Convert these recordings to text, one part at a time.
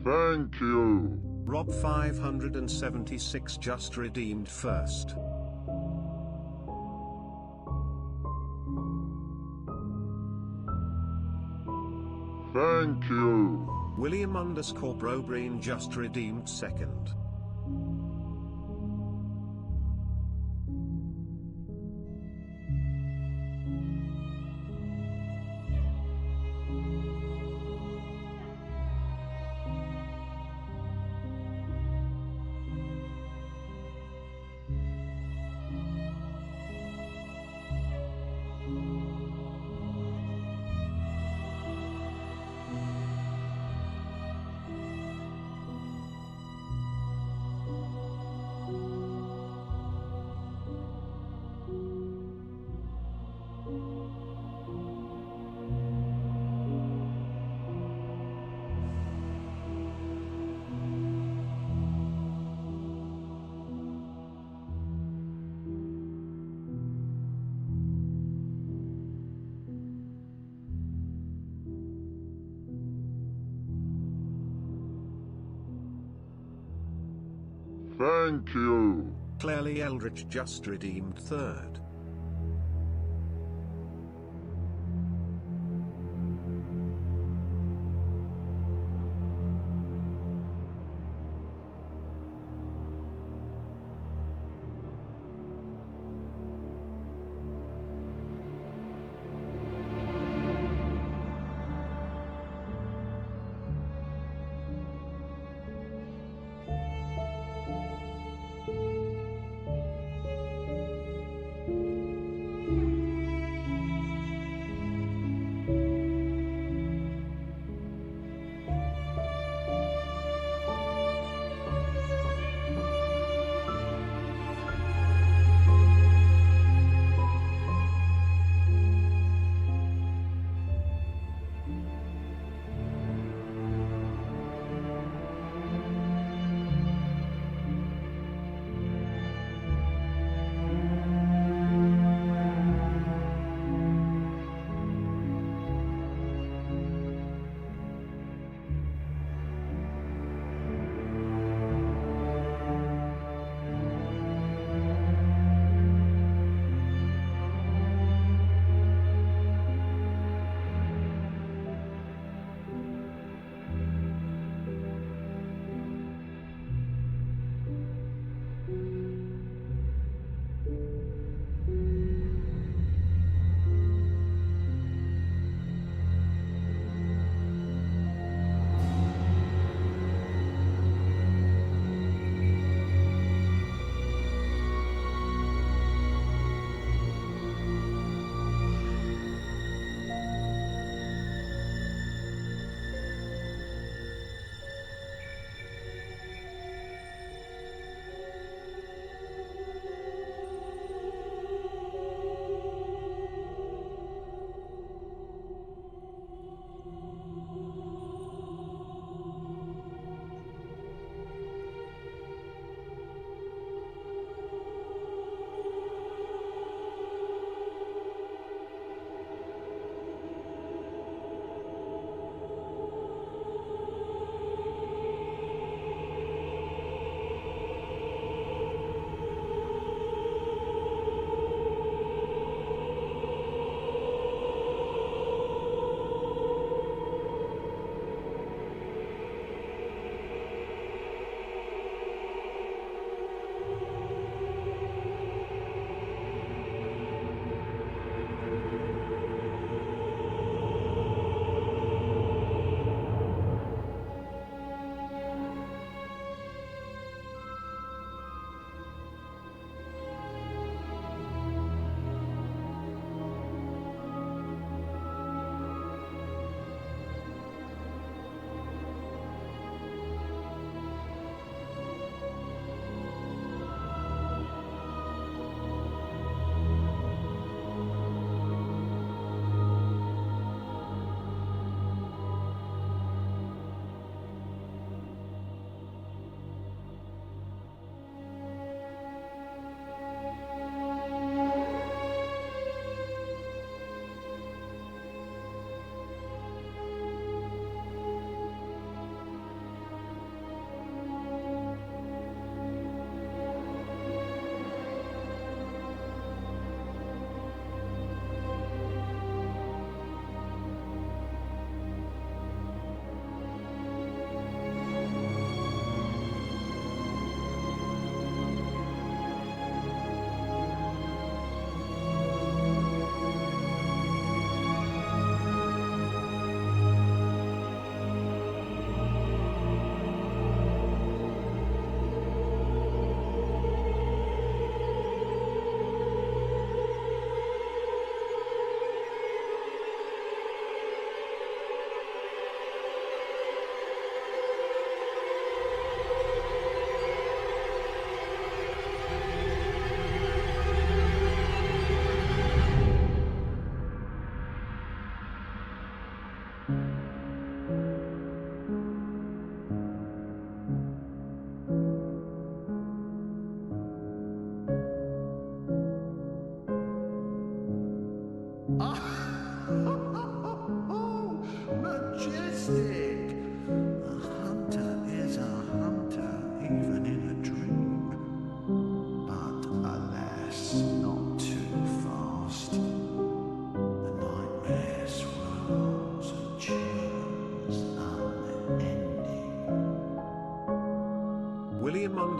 Thank you. Rob 576 just redeemed first. Thank you. William _ Brobrain just redeemed second. Thank you. Clearly Eldritch just redeemed third.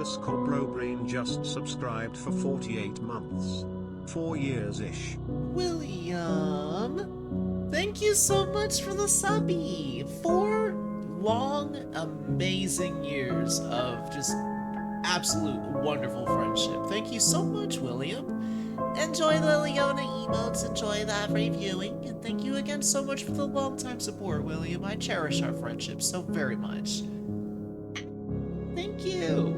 _BroBrain just subscribed for 48 months. 4 years-ish. William, thank you so much for the subby. 4 long, amazing years of just absolute wonderful friendship. Thank you so much, William. Enjoy the Leona emotes, enjoy that reviewing, and thank you again so much for the long time support, William. I cherish our friendship so very much. Thank you.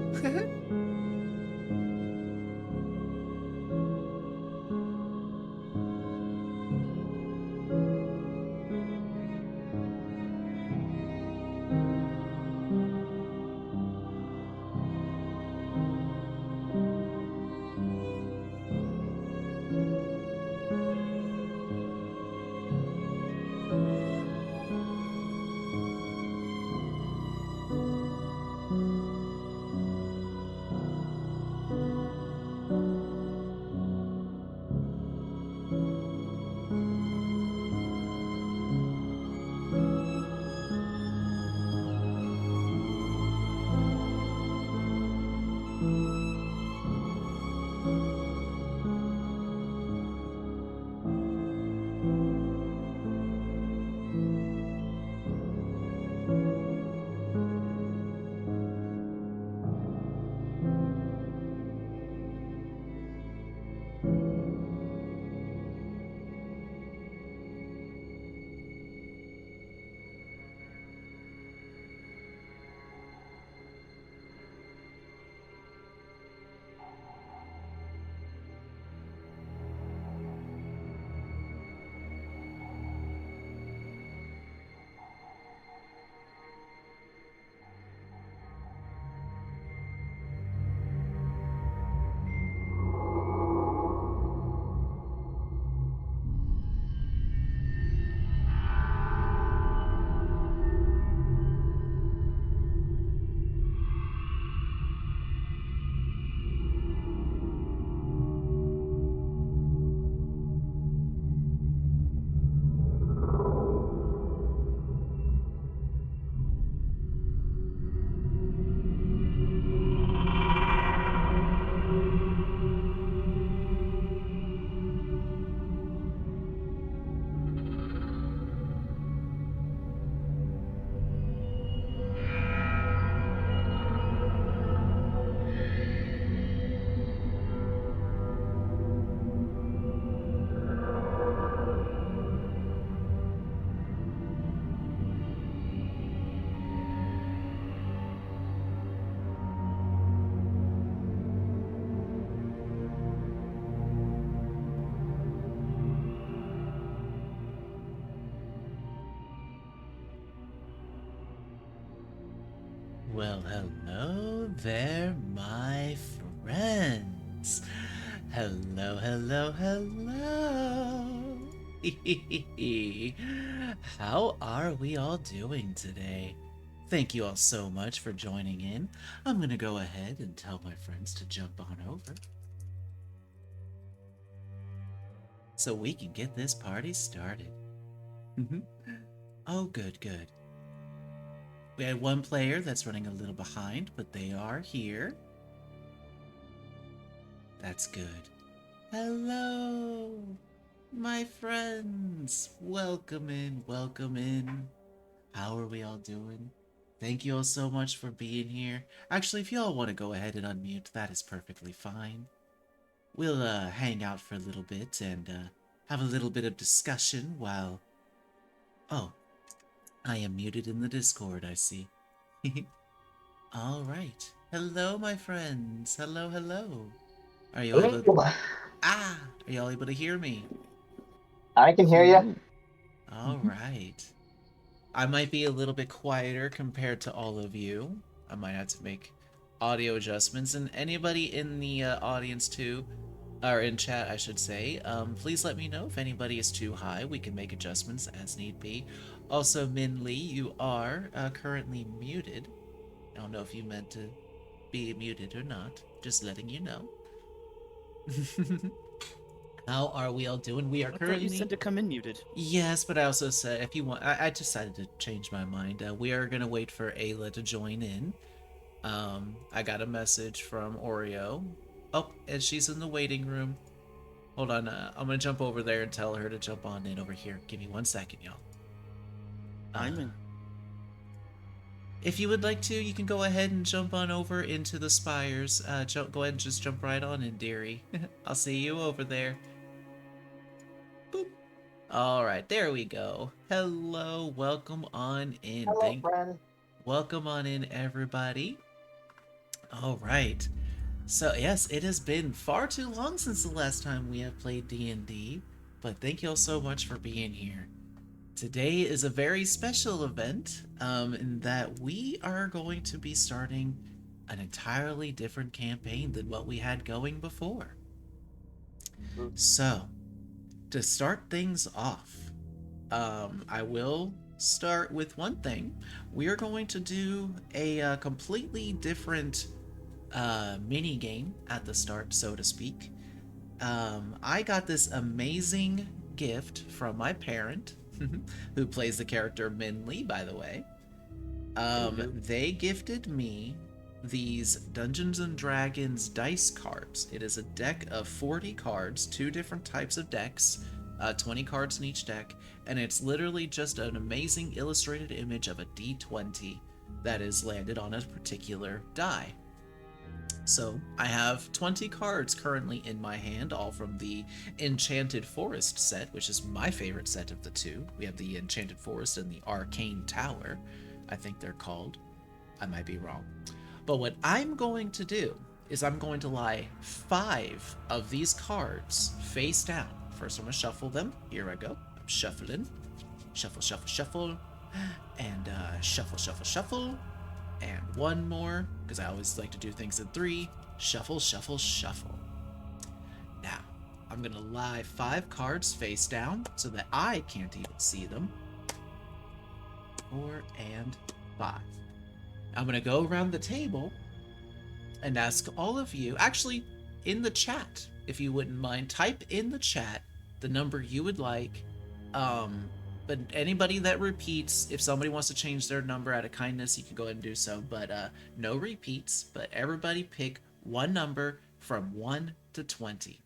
Well, hello there, my friends. Hello, hello, hello. How are we all doing today? Thank you all so much for joining in. I'm gonna go ahead and tell my friends to jump on over so we can get this party started. Oh, good, good. We had one player that's running a little behind, but they are here. That's good. Hello, my friends. Welcome in, welcome in. How are we all doing? Thank you all so much for being here. Actually, if you all want to go ahead and unmute, that is perfectly fine. We'll hang out for a little bit and have a little bit of discussion while... Oh, I am muted in the Discord, I see. All right. Hello, my friends. Hello, hello. Are you all able... Are you all able to hear me? I can hear you. All right. I might be a little bit quieter compared to all of you. I might have to make audio adjustments. And anybody in the audience too, or in chat, I should say, please let me know if anybody is too high. We can make adjustments as need be. Also, Min Lee, you are currently muted. I don't know if you meant to be muted or not. Just letting you know. How are we all doing? We are currently... I thought you said to come in muted. Yes, but I also said if you want... I decided to change my mind. We are going to wait for Ayla to join in. I got a message from Oreo. Oh, and she's in the waiting room. Hold on, I'm gonna jump over there and tell her to jump on in over here. Give me 1 second, y'all. I'm in. If you would like to, you can go ahead and jump on over into the Spires. Go ahead and just jump right on in, dearie. I'll see you over there. Boop. All right, there we go. Hello, welcome on in. Hello, friend. Welcome on in, everybody. All right. So yes, it has been far too long since the last time we have played D&D, but thank you all so much for being here. Today is a very special event, in that we are going to be starting an entirely different campaign than what we had going before. So, to start things off, I will start with one thing. We are going to do a completely different mini game at the start, so to speak. I got this amazing gift from my parent, who plays the character Minley, by the way. They gifted me these Dungeons and Dragons dice cards. It is a deck of 40 cards, 2 different types of decks, 20 cards in each deck, and it's literally just an amazing illustrated image of a D20 that is landed on a particular die. So I have 20 cards currently in my hand, all from the Enchanted Forest set, which is my favorite set of the two. We have the Enchanted Forest and the Arcane Tower, I think they're called. I might be wrong. But what I'm going to do is I'm going to lie 5 of these cards face down. First I'm going to shuffle them. Here I go. I'm shuffling. Shuffle, shuffle, shuffle. And shuffle, shuffle, shuffle. And one more, because I always like to do things in 3. Shuffle, shuffle, shuffle. Now, I'm going to lie 5 cards face down so that I can't even see them. 4 and 5. I'm going to go around the table and ask all of you, actually, in the chat, if you wouldn't mind, type in the chat the number you would like. But anybody that repeats, if somebody wants to change their number out of kindness, you can go ahead and do so. But no repeats, but everybody pick one number from 1 to 20.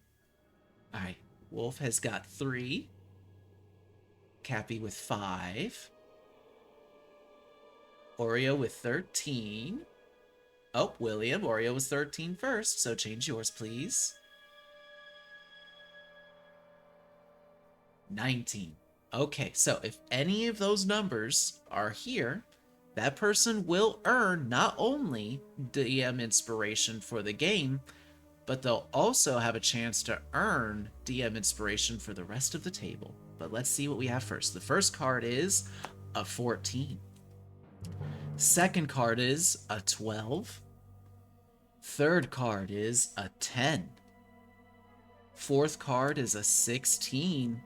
All right, Wolf has got 3. Cappy with 5. Oreo with 13. Oh, William, Oreo was 13 first, so change yours, please. 19. Okay, so if any of those numbers are here, that person will earn not only DM inspiration for the game, but they'll also have a chance to earn DM inspiration for the rest of the table. But let's see what we have first. The first card is a 14. Second card is a 12. Third card is a 10. Fourth card is a 16.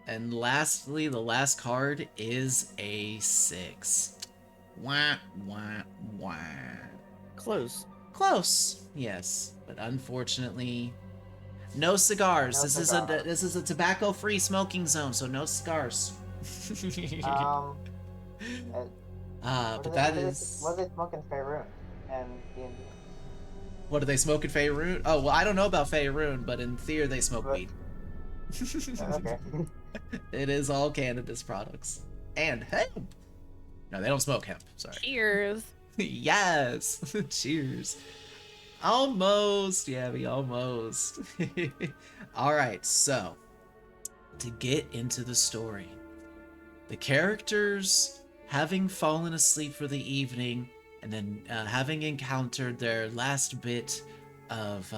And lastly, the last card is a 6. Wah, wah, wah. Close. Close, yes, but unfortunately, no cigars. No cigars. This is a tobacco-free smoking zone, so no cigars. Uh, But that is. What are they smoking Faerun and D&D? What do they smoke in Faerun? Oh, well, I don't know about Faerun, but in Theer they smoke weed. Okay. It is all cannabis products. And hemp! No, they don't smoke hemp, sorry. Cheers. Yes! Cheers. Almost, Yabby, almost. Alright, so, to get into the story. The characters, having fallen asleep for the evening, and then having encountered their last bit of,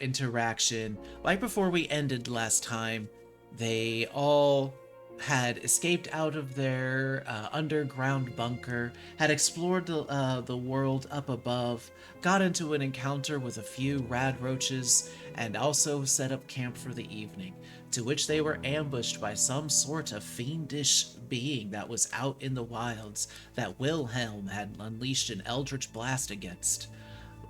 interaction. Right before we ended last time, they all had escaped out of their underground bunker, had explored the world up above, got into an encounter with a few rad roaches, and also set up camp for the evening, to which they were ambushed by some sort of fiendish being that was out in the wilds that Wilhelm had unleashed an eldritch blast against.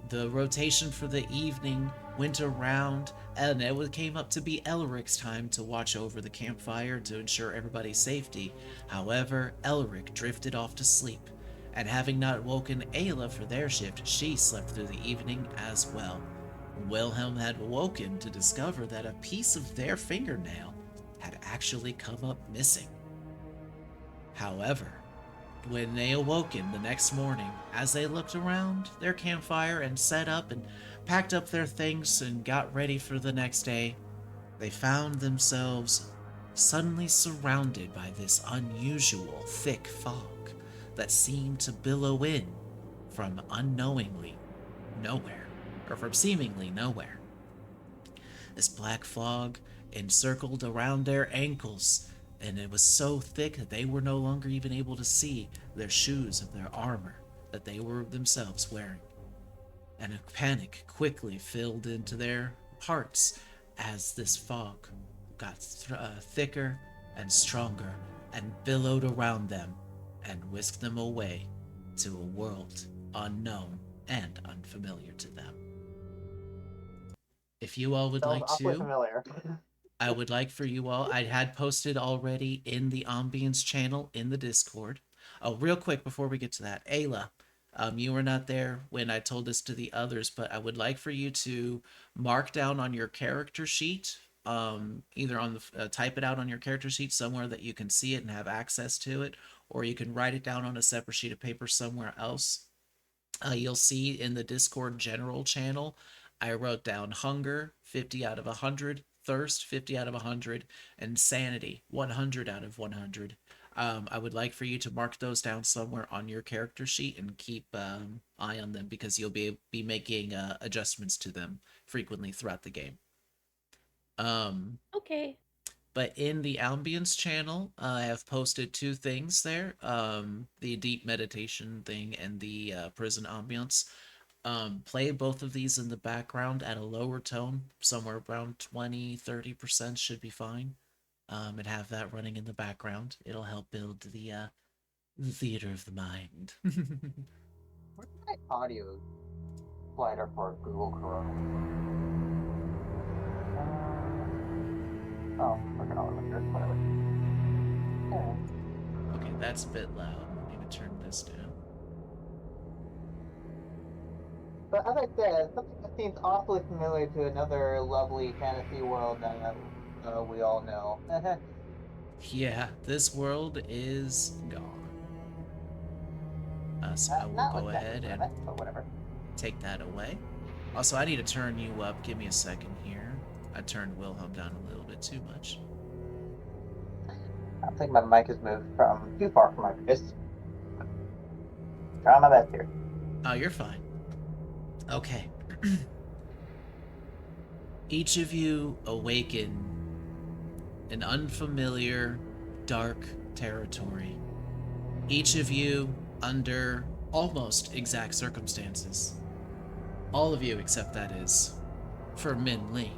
The rotation for the evening went around, and it came up to be Elric's time to watch over the campfire to ensure everybody's safety. However, Elric drifted off to sleep, And having not woken Ayla for their shift, she slept through the evening as well. Wilhelm had woken to discover that a piece of their fingernail had actually come up missing. However, when they awoken the next morning, as they looked around their campfire and set up and packed up their things and got ready for the next day, they found themselves suddenly surrounded by this unusual thick fog that seemed to billow in from unknowingly nowhere, or from seemingly nowhere. This black fog encircled around their ankles, and it was so thick that they were no longer even able to see their shoes and their armor that they were themselves wearing. And a panic quickly filled into their hearts as this fog got thicker and stronger and billowed around them and whisked them away to a world unknown and unfamiliar to them. If you all would Sounds like awfully to, familiar. I would like for you all, I had posted already in the ambience channel in the Discord. Oh, real quick before we get to that, Ayla, you were not there when I told this to the others, but I would like for you to mark down on your character sheet, either on the type it out on your character sheet somewhere that you can see it and have access to it, or you can write it down on a separate sheet of paper somewhere else. You'll see in the Discord general channel, I wrote down hunger 50 out of 100, thirst 50 out of 100, and sanity 100 out of 100. I would like for you to mark those down somewhere on your character sheet and keep eye on them because you'll be making adjustments to them frequently throughout the game. Okay. But in the ambience channel, I have posted two things there: the deep meditation thing and the prison ambience. Play both of these in the background at a lower tone, somewhere around 20-30% should be fine. And have that running in the background. It'll help build the theater of the mind. Where's my audio slider for Google Chrome? Oh, working on it. Whatever. Okay, that's a bit loud. I need to turn this down. But as I said, something that seems awfully familiar to another lovely fantasy world that we all know. Yeah, this world is gone. So I will Not go like ahead and but whatever. take that away. Also, I need to turn you up. Give me a second here. I turned Wilhelm down a little bit too much. I think my mic has moved from too far from my face. Trying my best here. Oh, you're fine. Okay. Each of you awaken in unfamiliar, dark territory. Each of you under almost exact circumstances. All of you except that is for Min Lee.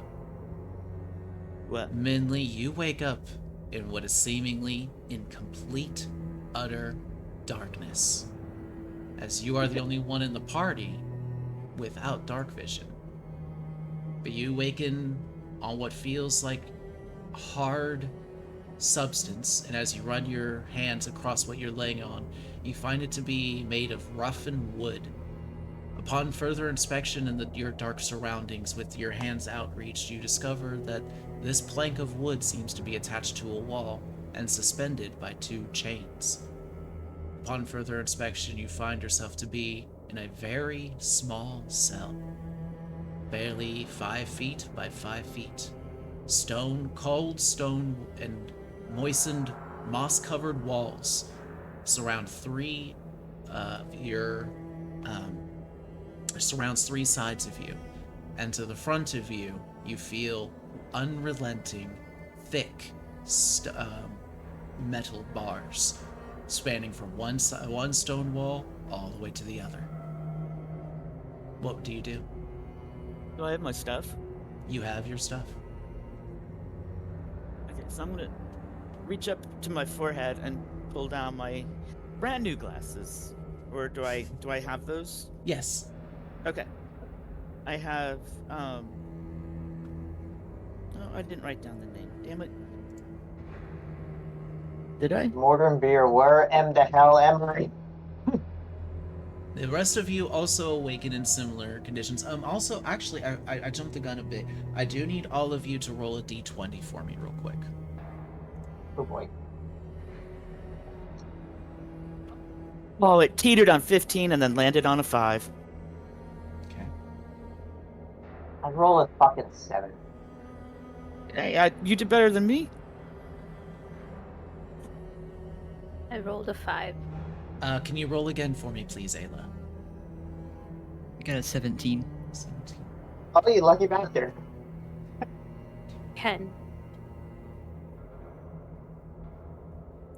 What? Min Lee, you wake up in what is seemingly in complete, utter darkness, as you are the only one in the party without dark vision. But you awaken on what feels like hard substance, and as you run your hands across what you're laying on, you find it to be made of roughened wood. Upon further inspection in your dark surroundings, with your hands outreached, you discover that this plank of wood seems to be attached to a wall and suspended by two chains. Upon further inspection, you find yourself to be in a very small cell, barely 5 feet by 5 feet. Cold stone and moistened, moss-covered walls surround surrounds three sides of you, and to the front of you, you feel unrelenting, thick metal bars spanning from one stone wall all the way to the other. What do you do? Do I have my stuff? You have your stuff. Okay, so I'm gonna reach up to my forehead and pull down my brand new glasses. Or do I have those? Yes. Okay. I have oh, I didn't write down the name. Damn it. Did I? Morgan Beer, where am the hell am I? The rest of you also awaken in similar conditions. Also, actually, I jumped the gun a bit. I do need all of you to roll a d20 for me real quick. Oh boy. Oh, it teetered on 15 and then landed on a 5. Okay. I roll a fucking 7. Hey, you did better than me. I rolled a 5. Can you roll again for me, please, Ayla? I got a 17. 17. Oh, you lucky bastard. 10.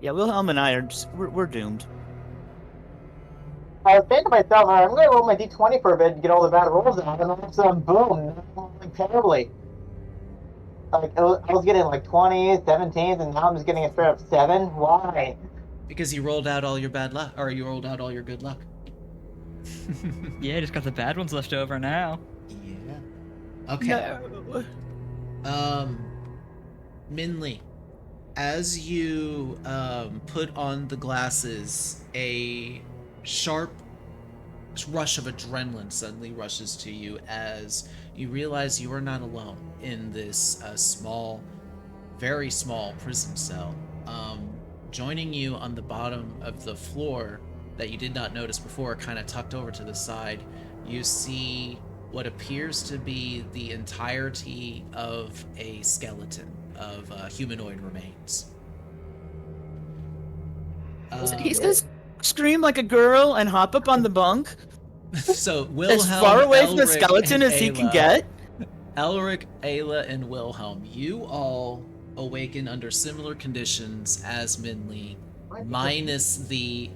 Yeah, Wilhelm and I are just, we're doomed. I was saying to myself, I'm going to roll my d20 for a bit and get all the bad rolls out, and all of a sudden, boom, I'm rolling terribly. Like, I was getting like 20s, 17s, and now I'm just getting a straight up 7. Why? Because you rolled out all your bad luck, or you rolled out all your good luck. Yeah, just got the bad ones left over now. Yeah. Okay. No. Minley, as you put on the glasses, a sharp rush of adrenaline suddenly rushes to you as you realize you are not alone in this small, very small prison cell. Joining you on the bottom of the floor that you did not notice before, kind of tucked over to the side, you see what appears to be the entirety of a skeleton of humanoid remains. He says, scream like a girl and hop up on the bunk So Wilhelm, as far away from the Elric, skeleton and as he can Ayla- get. Elric, Ayla, and Wilhelm, you all awaken under similar conditions as Minley, minus the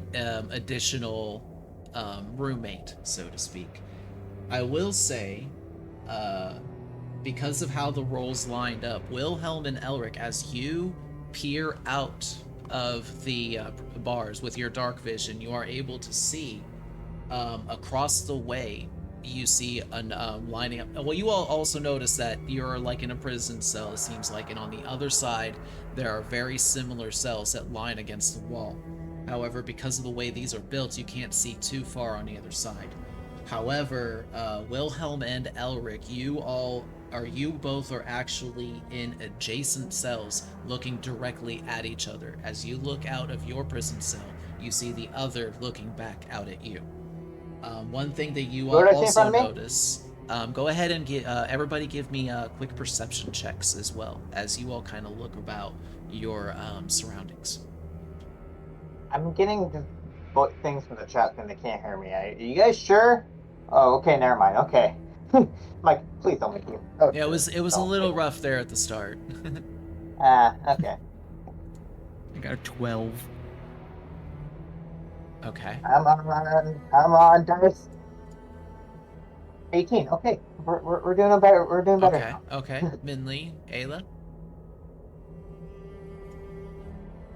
additional roommate, so to speak. I will say, because of how the rolls lined up, Wilhelm and Elric, as you peer out of the bars with your dark vision, you are able to see across the way. You see an lining up. Well, you all also notice that you're like in a prison cell, it seems like, and on the other side there are very similar cells that line against the wall. However, because of the way these are built, you can't see too far on the other side. However, Wilhelm and Elric, you both are actually in adjacent cells looking directly at each other. As you look out of your prison cell, you see the other looking back out at you. One thing that you all also notice, go ahead and everybody give me quick perception checks as well, as you all kind of look about your surroundings. I'm getting things from the chat and they can't hear me. Are you guys sure? Oh, okay, never mind. Okay. Mike, please don't make me. Oh, Yeah, it was a little rough there at the start. Okay. I got a 12. Okay. Come on, dice. 18. Okay, we're doing better. We're doing better. Okay. Minley, Ayla.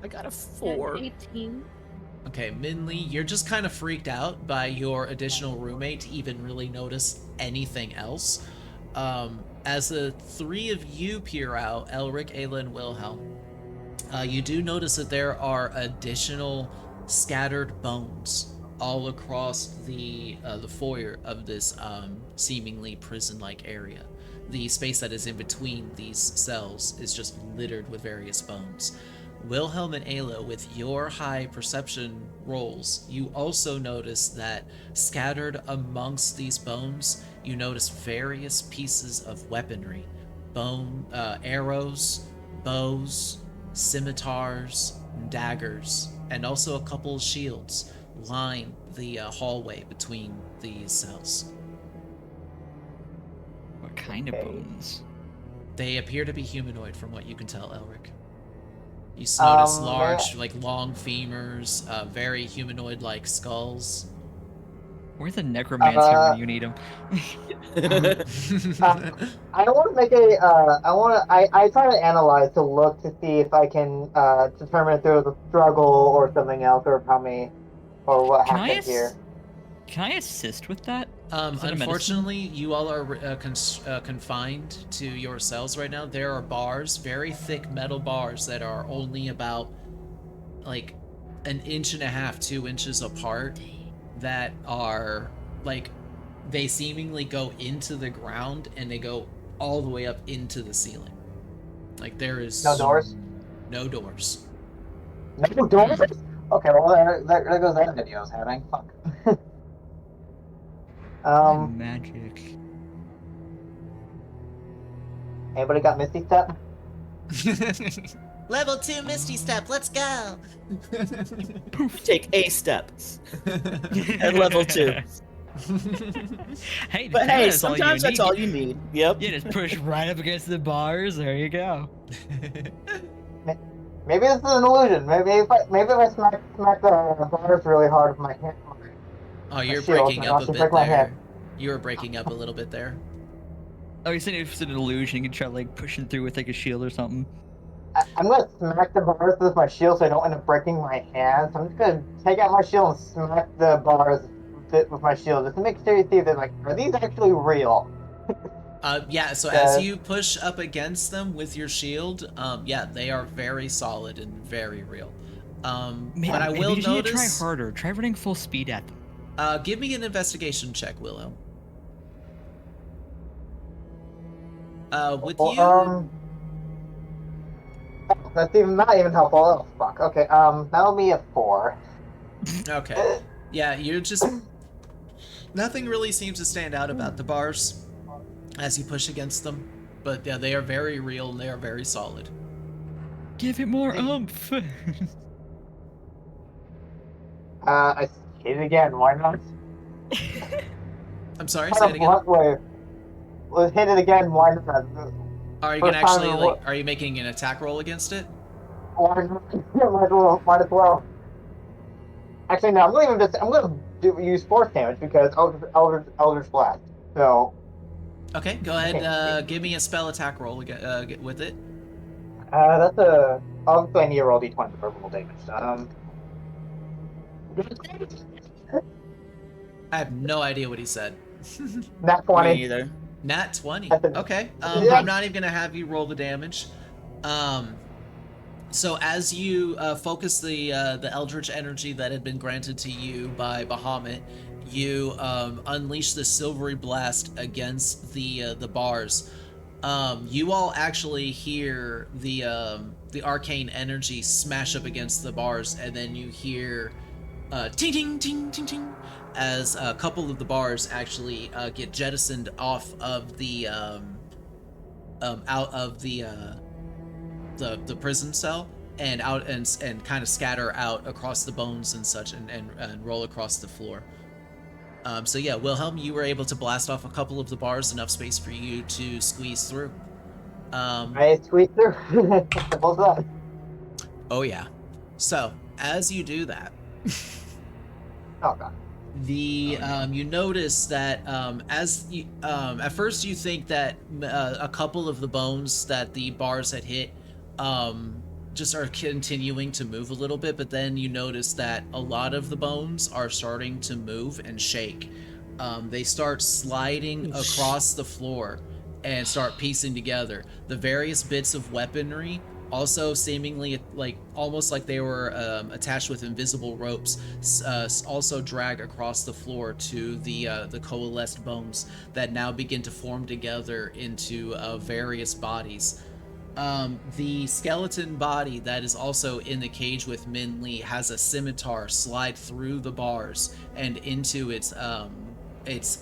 I got a 4. 18. Okay, Minley, you're just kind of freaked out by your additional roommate to even really notice anything else. As the three of you peer out, Elric, Ayla, and Wilhelm, you do notice that there are additional scattered bones all across the foyer of this seemingly prison-like area. The space that is in between these cells is just littered with various bones. Wilhelm and Ayla, with your high perception rolls, you also notice that scattered amongst these bones, you notice various pieces of weaponry. Arrows, bows, scimitars, daggers, and also a couple of shields line the hallway between these cells. What kind of bones? They appear to be humanoid from what you can tell, Elric. You notice large, long femurs, very humanoid-like skulls. Where's the necromancer when you need him? I want to make I try to analyze to look to see if I can determine if there was a struggle or something else, or or what happened here. Can I assist with that? Unfortunately, you all are confined to your cells right now. There are bars, very thick metal bars that are only about like 1.5 inches, 2 inches apart. that are like they seemingly go into the ground and they go all the way up into the ceiling. Like there is No doors. no doors. No doors. Okay, well there goes that video I was having. Fuck. Magic. Anybody got Misty Step? Level 2 Misty Step, let's go! Take a step at level 2. Hey, But hey, that's sometimes that's all you need. Yep. Yeah, just push right up against the bars. There you go. Maybe this is an illusion. Maybe if I smack the bars really hard with my hand. Oh, you're shield, breaking up a I'll bit break my there. head. You were breaking up a little bit there. Oh, you're saying if it's an illusion, you can try like pushing through with like a shield or something. I'm gonna smack the bars with my shield so I don't end up breaking my hand. So I'm just gonna take out my shield and smack the bars with my shield just to make sure you see that, like, are these actually real? Yeah, so as you push up against them with your shield, yeah, they are very solid and very real. Man, but I will you just need to notice... try harder. Try running full speed at them. Give me an investigation check, Willow. With you... That's not even helpful. Oh, fuck. Okay, that'll be a 4. Okay. Yeah, you're just... Nothing really seems to stand out about the bars as you push against them. But yeah, they are very real and they are very solid. Give it more oomph. I hit it again. Why not? I'm sorry, say it again. Let's hit it again. Why not? Are you gonna actually like? Are you making an attack roll against it? Might as well. Actually, no. I'm gonna use force damage because Eldritch Blast. So. Okay, go ahead. Give me a spell attack roll with it. That's a. Obviously, I need to roll d20 for roll damage. I have no idea what he said. Nat 20. Me either. Nat 20. That's a- Okay. Yeah. I'm not even gonna have you roll the damage. So as you focus the Eldritch energy that had been granted to you by Bahamut, you unleash the silvery blast against the bars. You all actually hear the arcane energy smash up against the bars, and then you hear ting ting ting ting ting as a couple of the bars actually get jettisoned off of the out of the prison cell and out and kind of scatter out across the bones and such and roll across the floor. So yeah, Wilhelm, you were able to blast off a couple of the bars, enough space for you to squeeze through. I squeeze through. What's that? Oh yeah. So as you do that, Oh god. you notice that as you at first you think that a couple of the bones that the bars had hit just are continuing to move a little bit, but then you notice that a lot of the bones are starting to move and shake. They start sliding across the floor and start piecing together. The various bits of weaponry also seemingly like almost like they were attached with invisible ropes also drag across the floor to the coalesced bones that now begin to form together into various bodies. The skeleton body that is also in the cage with Min Lee has a scimitar slide through the bars and into its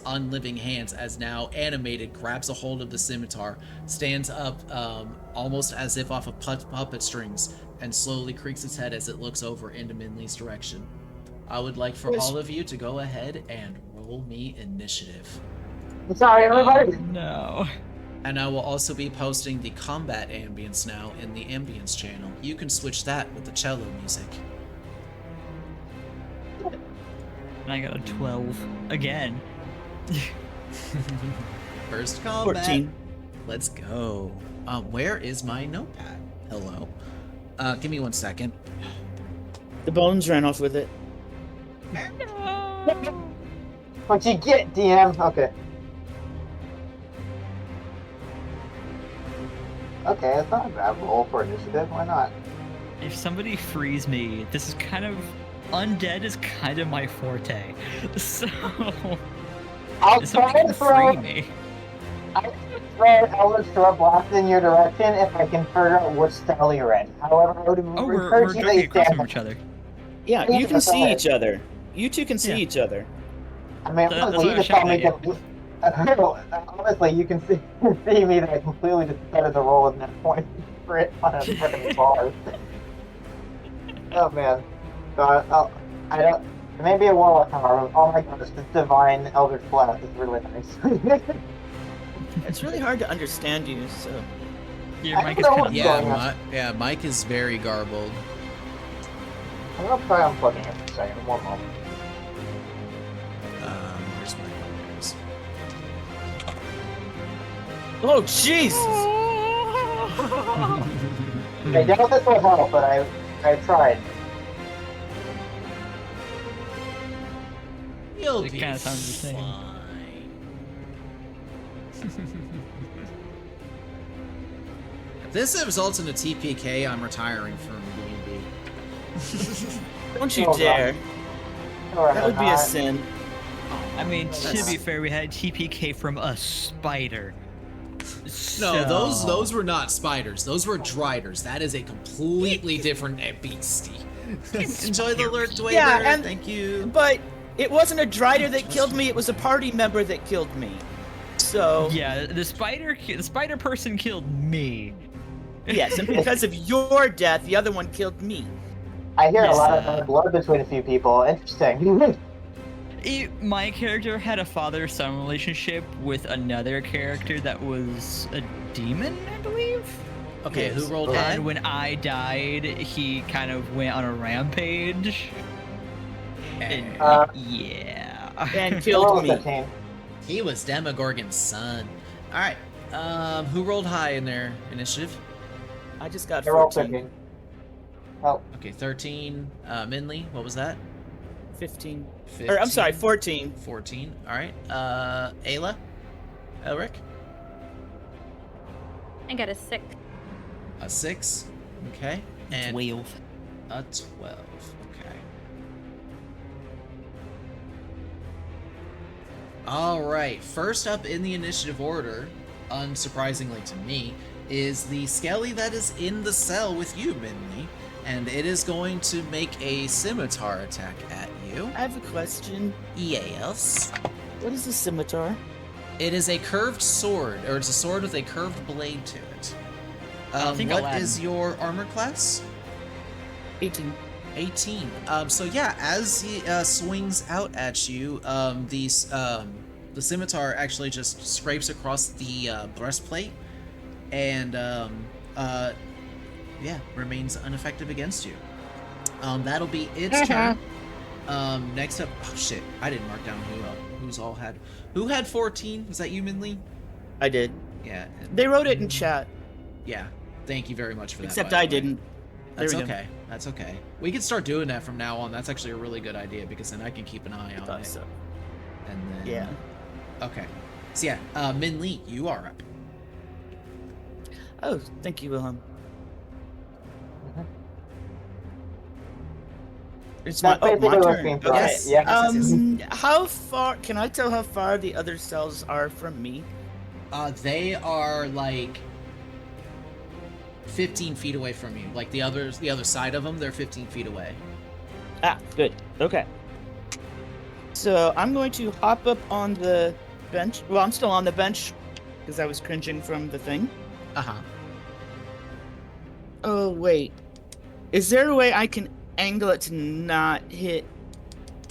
unliving hands, as now animated grabs a hold of the scimitar, stands up almost as if off of puppet strings, and slowly creaks its head as it looks over into Min Lee's direction. I would like for all of you to go ahead and roll me initiative. I'm sorry, everybody. No. And I will also be posting the combat ambience now in the ambience channel. You can switch that with the cello music. And I got a 12 again. First combat. 14. Let's go. Where is my notepad? Hello. Give me 1 second. The bones ran off with it. What'd you get, DM? Okay. Okay, it's not a bad roll for initiative. Why not? If somebody frees me, this is kind of undead is kind of my forte. So I'll if try somebody and can throw. free me. I'll throw Eldritch Throw Blast in your direction if I can figure out which cell you're in. However, I would Oh, we're encourage you that directly you across stand. from each other. Yeah, Yeah, you can that's see right. each other. You two can see Yeah. each other. I mean, That's honestly, why you I was just told shouting me at you. to. Honestly, you can see me that I completely just decided to roll with net 20 for it on a freaking bar. Oh man, God, I don't. Maybe a warlock power. Oh my gosh, this divine Eldritch Blast is really nice. It's really hard to understand you, so. Your I mic don't is know kind what's of Yeah, going on. Mike is very garbled. I'm gonna try unplugging it for a second. One moment. Where's my numbers? Oh, Jesus! I doubt this will help, but I tried. You'll It be kinda sounds the same. fine. If this results in a TPK, I'm retiring from D&D. Don't you Oh, God. dare. Or That would be a not. sin. I mean, to That's- be fair, we had TPK from a spider. No, those So- were not spiders. Those were driders. That is a completely different beastie. Enjoy the alert, Dwayne. Yeah, and- Thank you. But it wasn't a Drider that killed me, it was a party member that killed me. So, Yeah, the spider person killed me. yes, and because of your death, the other one killed me. I hear a Yes, lot of bad blood between a few people. Interesting. My character had a father-son relationship with another character that was a demon, I believe. Okay, who rolled And high? And when I died, he kind of went on a rampage. And yeah. And Roll killed a me. 15. He was Demogorgon's son. All right. Who rolled high in their initiative? I just got I rolled 14. 15. Oh, Okay, 13. Minley, what was that? 15. 15. Or, I'm sorry, 14. 14. All right. Ayla? Elric? I got a 6. A 6. Okay. And 12. a 12. Okay. All right. First up in the initiative order, unsurprisingly to me, is the Skelly that is in the cell with you, Minley. And it is going to make a scimitar attack at you. I have a question. Yes. What is a scimitar? It is a curved sword, or it's a sword with a curved blade to it. I think What Aladdin. is your armor class? 18. 18. So yeah, as he swings out at you, the scimitar actually just scrapes across the breastplate, and yeah, remains ineffective against you. That'll be its turn. Next up, oh shit, I didn't mark down who had 14. Was that you, Minley? I did. Yeah. They wrote it in chat, Yeah. Thank you very much for that. except by the I way. didn't. There That's we go. okay. That's okay. We can start doing that from now on. That's actually a really good idea because then I can keep an eye I on thought it. so. And then Yeah. Okay. So yeah, Min Lee, you are up. Oh, thank you, Wilhelm. It's That's my basically my what's turn. being thrown. Okay. Yes. Yeah. How far? Can I tell how far the other cells are from me? They are like 15 feet away from you. Like the other side of them, they're 15 feet away. Ah, good. Okay. So I'm going to hop up on the bench. Well, I'm still on the bench because I was cringing from the thing. Uh-huh. Oh wait, is there a way I can angle it to not hit?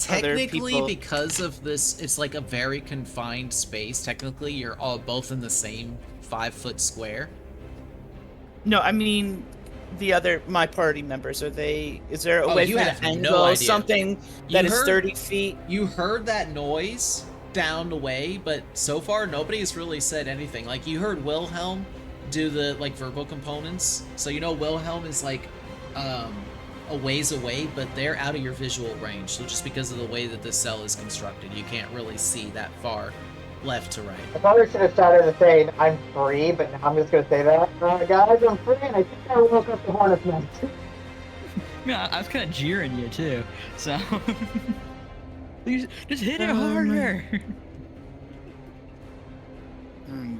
Other Technically, people? because of this, it's like a very confined space. Technically, you're all both in the same 5-foot square. No, I mean my party members. Are they? Is there a Oh, way you for me have to no angle idea. something You that is heard- 30 feet? You heard that noise down the way, but so far nobody's really said anything. Like you heard Wilhelm do the like verbal components, so you know Wilhelm is like a ways away, but they're out of your visual range. So just because of the way that this cell is constructed, you can't really see that far left to right. I probably should have started to say I'm free, but now I'm just gonna say that. Guys, I'm free, and I think I woke up the hornet's nest. Yeah, I was kind of jeering you too. So just hit it Um, harder. Hmm.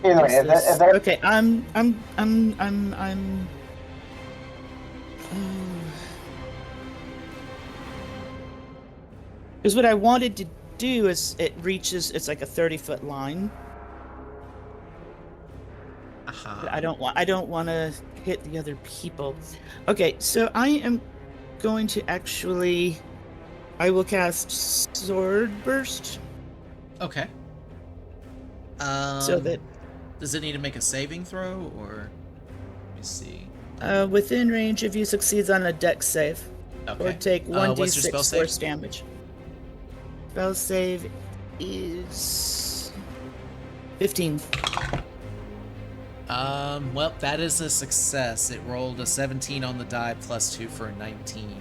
Anyway, Is this... if that, Okay, I'm. Because what I wanted to do is it reaches. It's like a 30-foot line. But I don't want. I don't want to hit the other people. Okay, so I am going to actually. I will cast Sword Burst. Okay. So that Does it need to make a saving throw, or let me see. within range, if you succeeds on a Dex save, Okay. or take What's your spell 1d6 save? force damage. Spell save is 15. Well, that is a success. It rolled a 17 on the die plus 2 for a 19.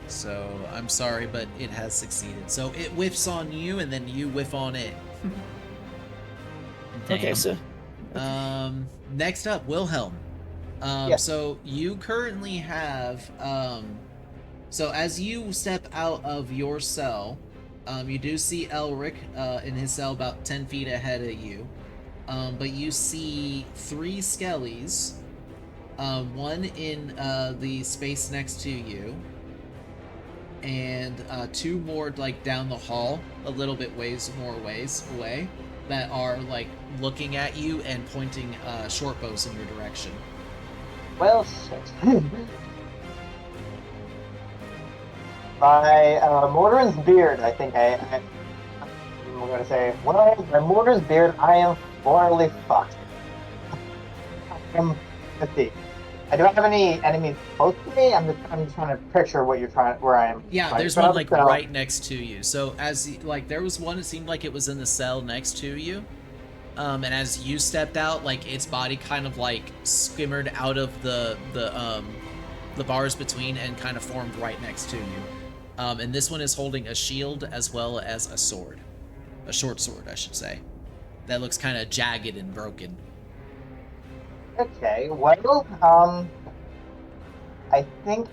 So, I'm sorry, but it has succeeded. So, it whiffs on you, and then you whiff on it. Okay, so Next up, Wilhelm. Yes. So, you currently have, so as you step out of your cell, you do see Elric in his cell about 10 feet ahead of you. But you see 3 skellies, one in the space next to you, and 2 more like down the hall, a little bit more ways away, that are like looking at you and pointing short bows in your direction. well, shit. By Mordrin's beard, I think I'm going to say, well, by Mordrin's beard, I am morally fucked. Let's see. I don't have any enemies close to me. I'm just trying to picture what you're where I am. Yeah, there's one like right next to you. So there was one, it seemed like it was in the cell next to you. And as you stepped out, like its body kind of like skimmered out of the bars between and kind of formed right next to you. And this one is holding a shield as well as a sword. A short sword, I should say. That looks kind of jagged and broken. Okay, well, I think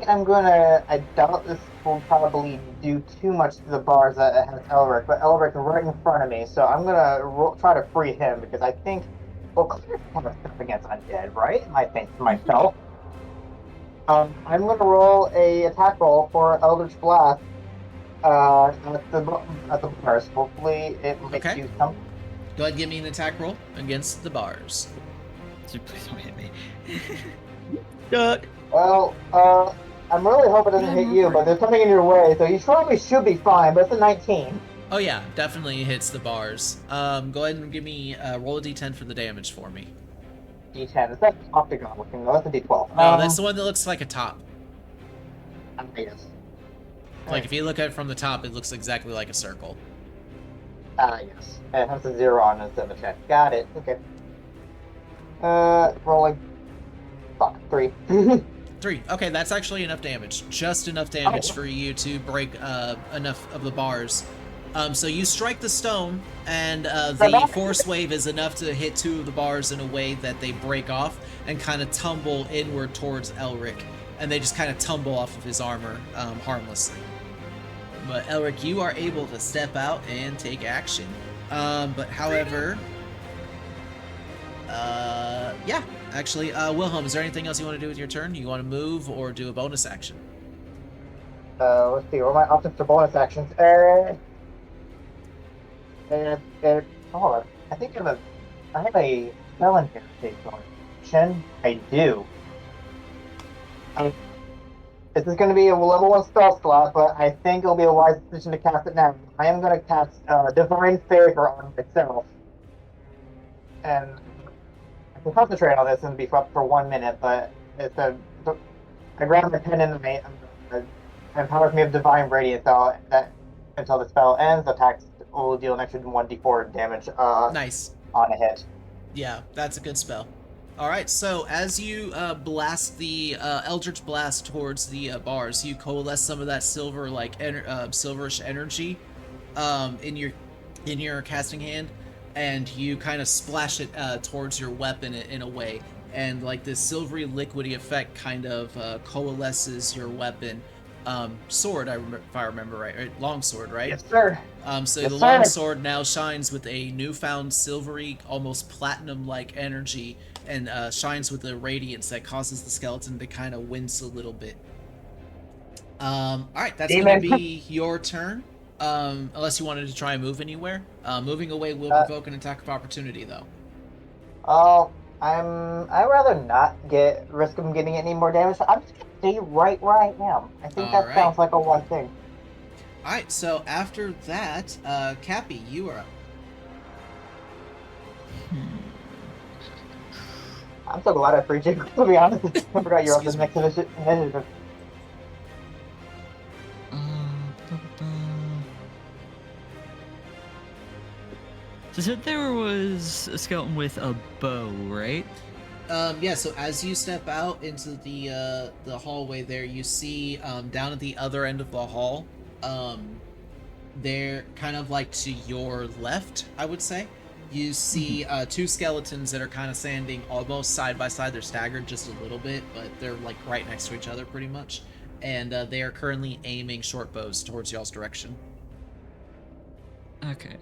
I'm gonna. I doubt this will probably do too much to the bars that has Elric, but Elric is right in front of me, so I'm gonna try to free him because I think. Well, Claire's kind of stuff against undead, right? I think to myself. I'm gonna roll a attack roll for Eldritch Blast. At the bars. Hopefully, it makes Okay. you some. Go ahead and give me an attack roll against the bars. So please don't hit me. Well, I'm really hoping it doesn't hit you, but there's something in your way, so you probably should be fine, but it's a 19. Oh yeah, definitely hits the bars. Go ahead and give me roll a d10 for the damage for me. D10. Is that octagon looking? No, that's a D12. No, that's the one that looks like a top. Yes. Like if you look at it from the top, it looks exactly like a circle. Yes. It has a 0 on it instead of a 10. Got it. Okay. Rolling. Fuck, 3. 3. Okay, that's actually enough damage. Just enough damage for you to break enough of the bars. So you strike the stone, and the force wave is enough to hit 2 of the bars in a way that they break off and kind of tumble inward towards Elric. And they just kind of tumble off of his armor harmlessly. But Elric, you are able to step out and take action. But however... yeah, actually, Wilhelm, is there anything else you want to do with your turn? You want to move or do a bonus action? Let's see, what are my options for bonus actions? Hold on. I think I have a spell in here to take bonus action. I do. This is going to be a level 1 spell slot, but I think it'll be a wise decision to cast it now. I am going to cast Divine Favor on myself. And I can concentrate on this and be up for 1 minute, but I grab my pen and it empowers me of Divine Radiance until the spell ends. The attack will deal an extra 1d4 damage Nice. on a hit. Yeah, that's a good spell. Alright, so as you blast the Eldritch Blast towards the bars, you coalesce some of that silverish energy in your casting hand, and you kind of splash it towards your weapon in a way, and like this silvery liquidy effect kind of coalesces your weapon. Sword, if I remember right? Long sword, right? Yes, sir. So Yes, the sir. long sword now shines with a newfound silvery, almost platinum-like energy, and shines with a radiance that causes the skeleton to kind of wince a little bit. All right, that's going to be your turn. Unless you wanted to try and move anywhere. Moving away will provoke an attack of opportunity, though. Oh, I'd rather not risk him getting any more damage. I'm just gonna stay right where I am. I think that sounds like a one thing. All right, so after that, Cappy, you are up. I'm so glad I freed you, to be honest. I forgot you're up the next initiative. So said there was a skeleton with a bow, right? Yeah, so as you step out into the hallway there, you see down at the other end of the hall, they're kind of like to your left, I would say. You see two skeletons that are kind of standing almost side by side. They're staggered just a little bit, but they're like right next to each other pretty much. And they are currently aiming short bows towards y'all's direction. Okay.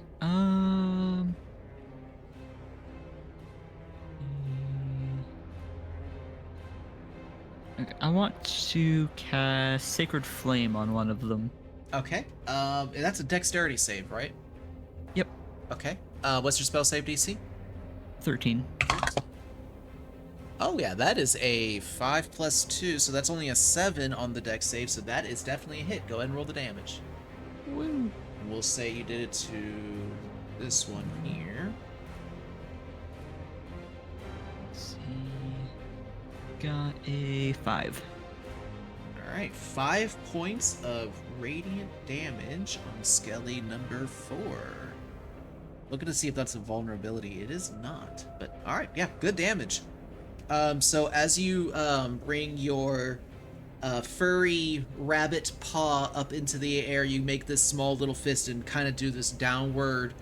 Okay, I want to cast Sacred Flame on one of them. Okay. That's a dexterity save, right? Yep. Okay. What's your spell save DC? 13. Oh yeah, that is a 5 plus 2, so that's only a 7 on the dex save, so that is definitely a hit. Go ahead and roll the damage. Woo. We'll say you did it to this one here. Let's see. Got a 5. Alright, 5 points of radiant damage on Skelly number 4. Looking to see if that's a vulnerability. It is not, but alright, yeah, good damage. So as you bring your furry rabbit paw up into the air, you make this small little fist and kind of do this downward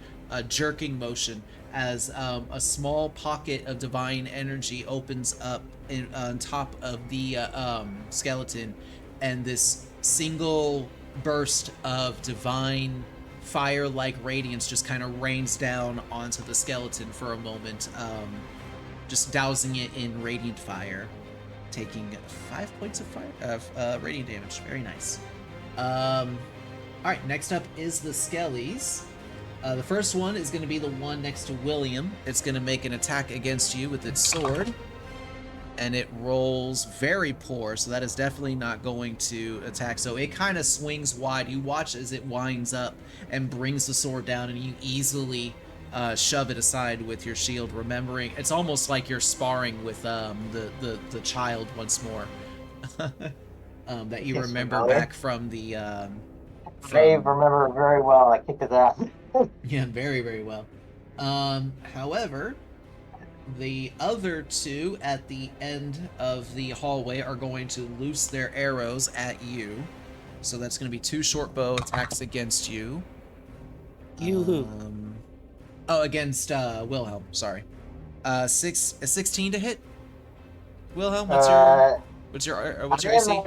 jerking motion as a small pocket of divine energy opens up on top of the skeleton, and this single burst of divine fire-like radiance just kind of rains down onto the skeleton for a moment, just dousing it in radiant fire, taking 5 points of radiant damage. Very nice. All right, next up is the Skellies. The first one is going to be the one next to William. It's going to make an attack against you with its sword, and it rolls very poor, so that is definitely not going to attack. So it kind of swings wide. You watch as it winds up and brings the sword down, and you easily shove it aside with your shield, remembering it's almost like you're sparring with the child once more. That you remember back from the I remember very well. I kicked his ass. Yeah, very, very well. However, the other two at the end of the hallway are going to loose their arrows at you. So that's going to be 2 short bow attacks against you. You who? Oh, against Wilhelm. Sorry. 16 to hit. Wilhelm, what's your AC?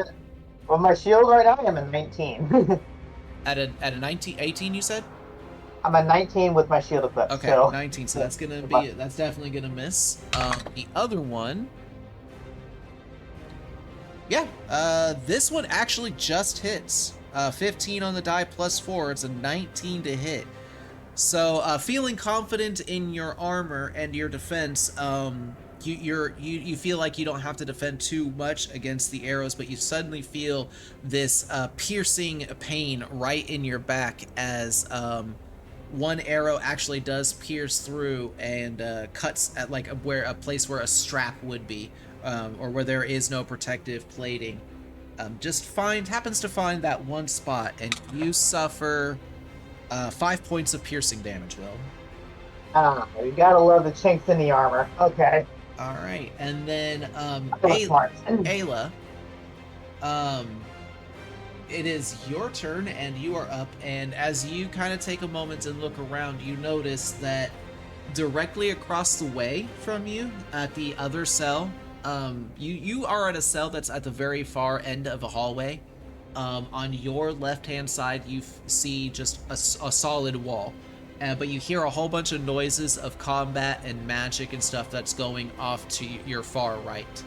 Well, my shield right now, I'm a 19. At a 18, you said? I'm a 19 with my shield equipped. Okay, so. 19. So that's definitely gonna miss. The other one, yeah, this one actually just hits. 15 on the die plus 4. It's a 19 to hit. So, feeling confident in your armor and your defense, you feel like you don't have to defend too much against the arrows, but you suddenly feel this piercing pain right in your back as one arrow actually does pierce through and cuts at like a place where a strap would be, or where there is no protective plating. Happens to find that one spot, and you suffer 5 points of piercing damage, Will. You gotta love the chinks in the armor. Okay. All right, and then Ayla, it is your turn, and you are up. And as you kind of take a moment and look around, you notice that directly across the way from you at the other cell. You are at a cell that's at the very far end of a hallway. On your left-hand side, you see just a solid wall. But you hear a whole bunch of noises of combat and magic and stuff that's going off to your far right.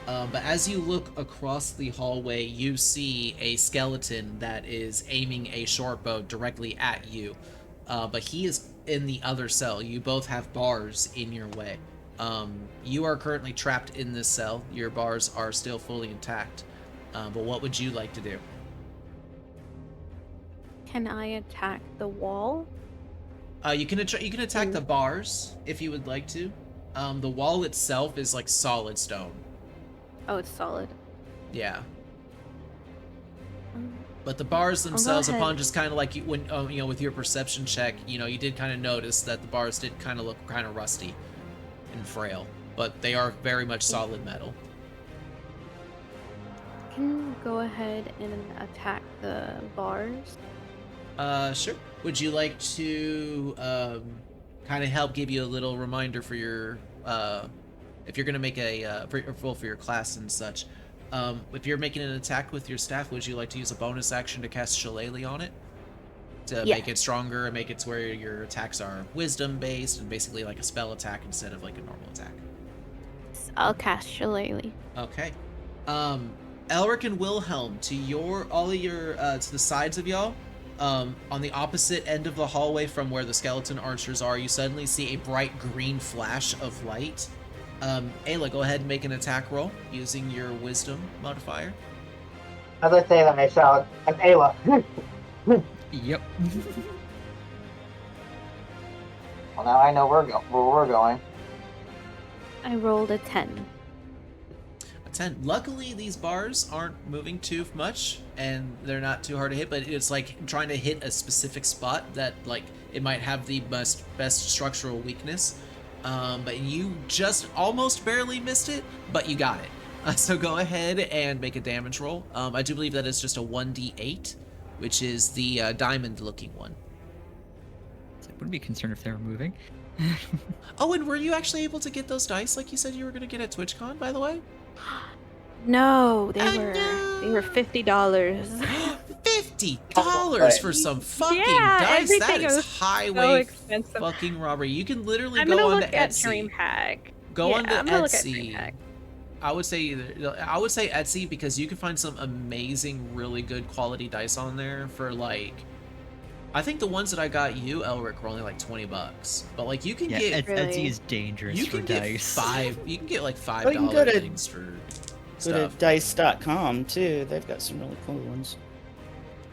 But as you look across the hallway, you see a skeleton that is aiming a short bow directly at you. But he is in the other cell. You both have bars in your way. You are currently trapped in this cell. Your bars are still fully intact. But what would you like to do? Can I attack the wall? You can attack the bars if you would like to. The wall itself is like solid stone. Oh, it's solid. Yeah. Um, But the bars themselves, ahead. upon just kind of like when with your perception check, you did kind of notice that the bars did kind of look kind of rusty and frail, but they are very much solid metal. Can you go ahead and attack the bars? Sure. Would you like to kind of help give you a little reminder for your if you're gonna make a for your class and such? If you're making an attack with your staff, would you like to use a bonus action to cast Shillelagh on it? To Yeah. make it stronger and make it to where your attacks are wisdom based and basically like a spell attack instead of like a normal attack. I'll cast Shillelagh. Okay. Elric and Wilhelm, to the sides of y'all, on the opposite end of the hallway from where the skeleton archers are, you suddenly see a bright green flash of light. Ayla, go ahead and make an attack roll using your wisdom modifier. As I say that, I shout, "I'm Ayla." Yep. Well, now I know where we're going. I rolled a 10. A 10. Luckily, these bars aren't moving too much, and they're not too hard to hit, but it's like trying to hit a specific spot that, like, it might have the best structural weakness. But you just almost barely missed it, but you got it. So go ahead and make a damage roll. I do believe that it's just a 1d8, which is the diamond-looking one. I wouldn't be concerned if they were moving. Oh, and were you actually able to get those dice like you said you were going to get at TwitchCon, by the way? No, they Oh, were $50. $50 for some fucking Yeah, dice? That everything is was so highway expensive. fucking robbery. You can literally I'm go gonna onto look at Etsy. DreamHack. Go Yeah, onto I'm gonna look at DreamHack. Etsy. I would say Etsy because you can find some amazing, really good quality dice on there for like. I think the ones that I got you, Elric, were only like $20. But like you can Yeah, get Really? Etsy is dangerous you for can get dice. you can get like $5 Oh, you can go to- things for Go stuff. to dice.com too. They've got some really cool ones.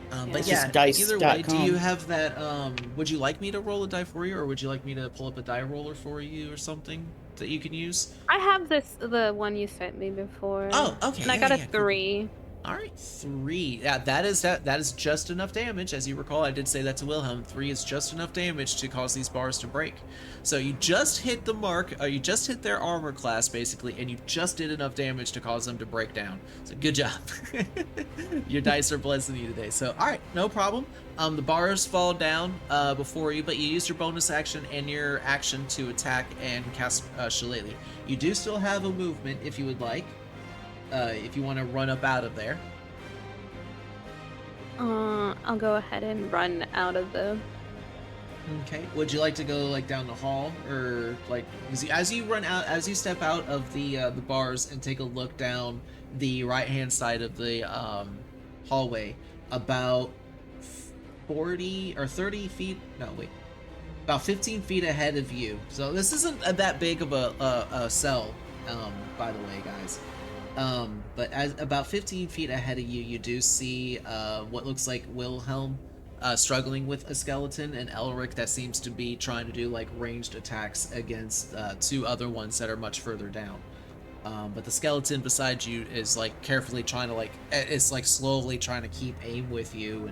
But It's yeah, just either way, do you dice.com. have that? Would you like me to roll a die for you, or would you like me to pull up a die roller for you, or something that you can use? I have the one you sent me before. Oh, okay. And I yeah, got a yeah, cool. 3. All right, 3. Yeah, that is just enough damage. As you recall, I did say that to Wilhelm. 3 is just enough damage to cause these bars to break. So you just hit the mark, you just hit their armor class, basically, and you just did enough damage to cause them to break down. So good job. Your dice are blessing you today. So, all right, no problem. The bars fall down before you, but you used your bonus action and your action to attack and cast Shillelagh. You do still have a movement if you would like. If you want to run up out of there. I'll go ahead and run out of the. Okay. Would you like to go like down the hall, or like as you step out of the bars and take a look down the right hand side of the hallway, about 40 or 30 feet? No, wait. About 15 feet ahead of you. So this isn't that big of a cell, by the way, guys. But about 15 feet ahead of you, you do see what looks like Wilhelm struggling with a skeleton, and Elric that seems to be trying to do like ranged attacks against 2 other ones that are much further down. But the skeleton beside you is like carefully trying to it's like slowly trying to keep aim with you,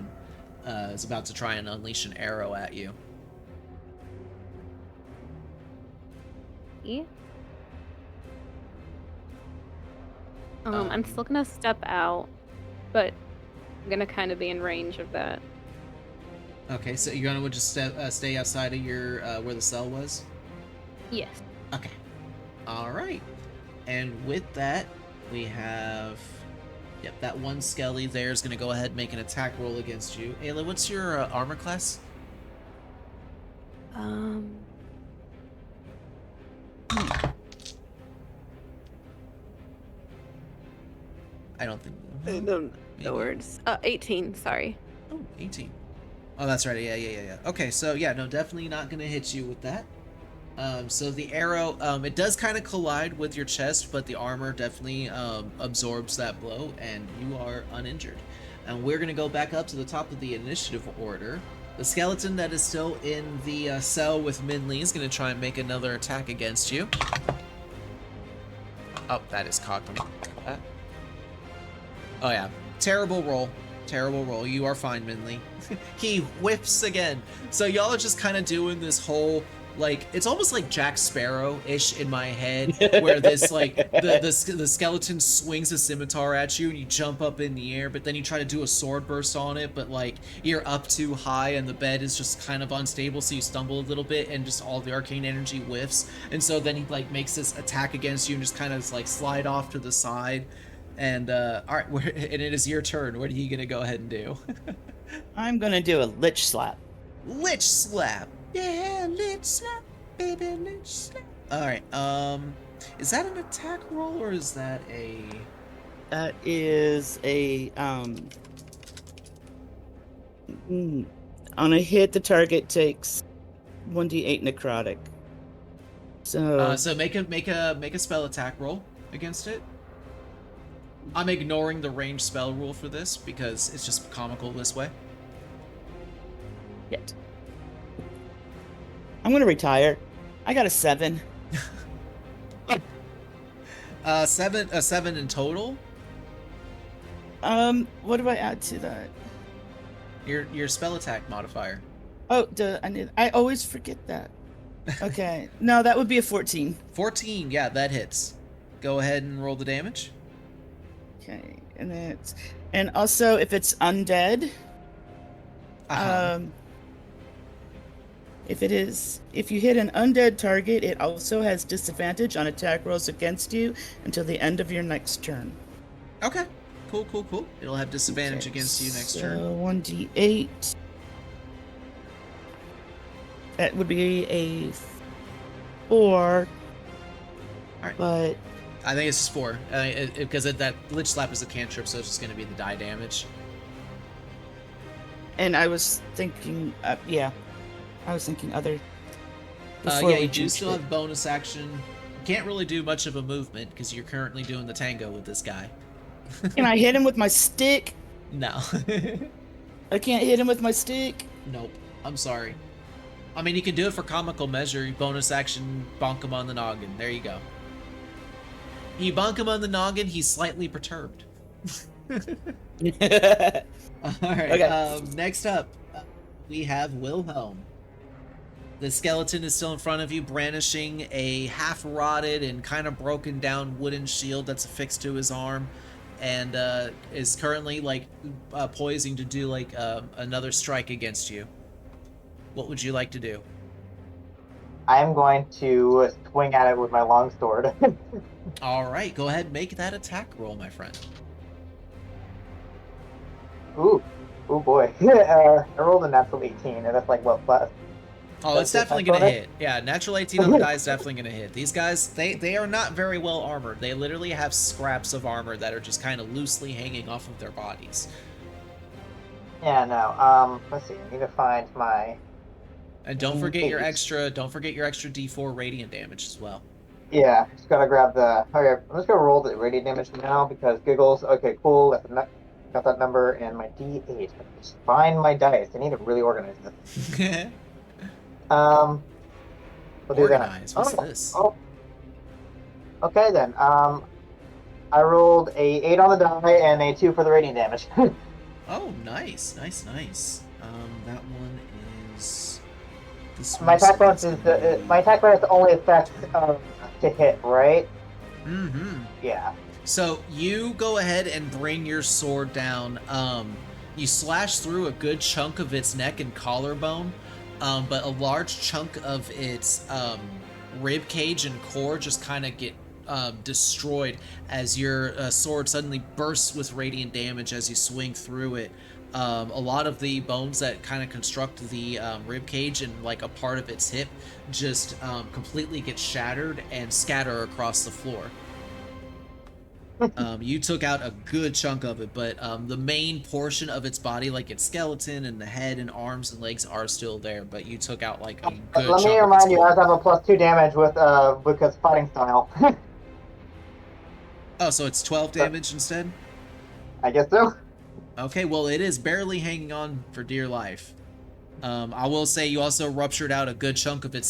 and is about to try and unleash an arrow at you. I'm still gonna step out, but I'm gonna kind of be in range of that. Okay, so you're gonna just stay outside of your where the cell was. Yes. Okay. All right. And with that, we have. Yep, that one Skelly there is going to go ahead and make an attack roll against you. Ayla, what's your armor class? I don't think. I don't Maybe. know words. 18, sorry. Oh, 18. Oh, that's right. Yeah. Okay, so yeah, no, definitely not going to hit you with that. So the arrow, it does kind of collide with your chest, but the armor definitely absorbs that blow, and you are uninjured. And we're going to go back up to the top of the initiative order. The skeleton that is still in the cell with Minley is going to try and make another attack against you. Oh, that is cocked. Oh yeah, terrible roll. Terrible roll. You are fine, Minley. He whiffs again. So y'all are just kind of doing this whole, like, it's almost like Jack Sparrow-ish in my head, where this, like, the skeleton swings a scimitar at you and you jump up in the air, but then you try to do a sword burst on it, but, like, you're up too high and the bed is just kind of unstable, so you stumble a little bit and just all the arcane energy whiffs. And so then he, like, makes this attack against you and just kind of, like, slide off to the side. And, alright, and it is your turn. What are you gonna go ahead and do? I'm gonna do a lich slap. Lich slap! Yeah, lich slap, baby, lich slap. Alright, is that an attack roll or is that a... That is a, on a hit, the target takes 1d8 necrotic. So make a spell attack roll against it. I'm ignoring the ranged spell rule for this because it's just comical this way. Yet. I'm gonna retire. I got a 7. A 7 in total. What do I add to that? Your spell attack modifier. Oh, I always forget that. Okay, no, that would be a 14. 14, yeah, that hits. Go ahead and roll the damage. Okay, and also if it's undead, if you hit an undead target, it also has disadvantage on attack rolls against you until the end of your next turn. Okay, cool. It'll have disadvantage against you next turn. So 1d8. That would be a 4. Alright. But I think it's just 4, because that Lich Slap is a cantrip, so it's just going to be the die damage. and I was thinking, other. Yeah, you do still have bonus action. Can't really do much of a movement because you're currently doing the tango with this guy. Can I hit him with my stick? No. I can't hit him with my stick. Nope. I'm sorry. I mean, you can do it for comical measure. Bonus action, bonk him on the noggin. There you go. You bonk him on the noggin, he's slightly perturbed. Alright, Okay. Next up, we have Wilhelm. The skeleton is still in front of you, brandishing a half-rotted and kind of broken down wooden shield that's affixed to his arm, and is currently poising to do another strike against you. What would you like to do? I'm going to swing at it with my longsword. All right, go ahead and make that attack roll, my friend. Ooh boy. I rolled a natural 18, and that's plus. Oh, it's definitely going to hit. Yeah, natural 18 on the die is definitely going to hit. These guys, they are not very well armored. They literally have scraps of armor that are just kind of loosely hanging off of their bodies. Yeah, no. Let's see. I need to find my... And don't forget your extra D4 radiant damage as well. Yeah, just gotta grab the... Okay, I'm just gonna roll the radiant damage now because giggles. Okay, cool. Got that number and my D8. Just find my dice. I need to really organize this. We'll do that. Organize? What's this? Oh. Okay then. I rolled a 8 on the die and a 2 for the radiant damage. Oh, nice. That one is... My attack bonus is the only effect to hit, right? Mm-hmm. Yeah. So you go ahead and bring your sword down. You slash through a good chunk of its neck and collarbone, but a large chunk of its rib cage and core just kind of get destroyed as your sword suddenly bursts with radiant damage as you swing through it. A lot of the bones that kind of construct the rib cage and like a part of its hip just completely get shattered and scatter across the floor. You took out a good chunk of it, but the main portion of its body, like its skeleton and the head and arms and legs, are still there. But you took out like a good Let chunk me of its remind you, I core. have a +2 damage with because fighting style. Oh, so it's 12 damage instead? I guess so. Okay, well, it is barely hanging on for dear life. I will say you also ruptured out a good chunk of its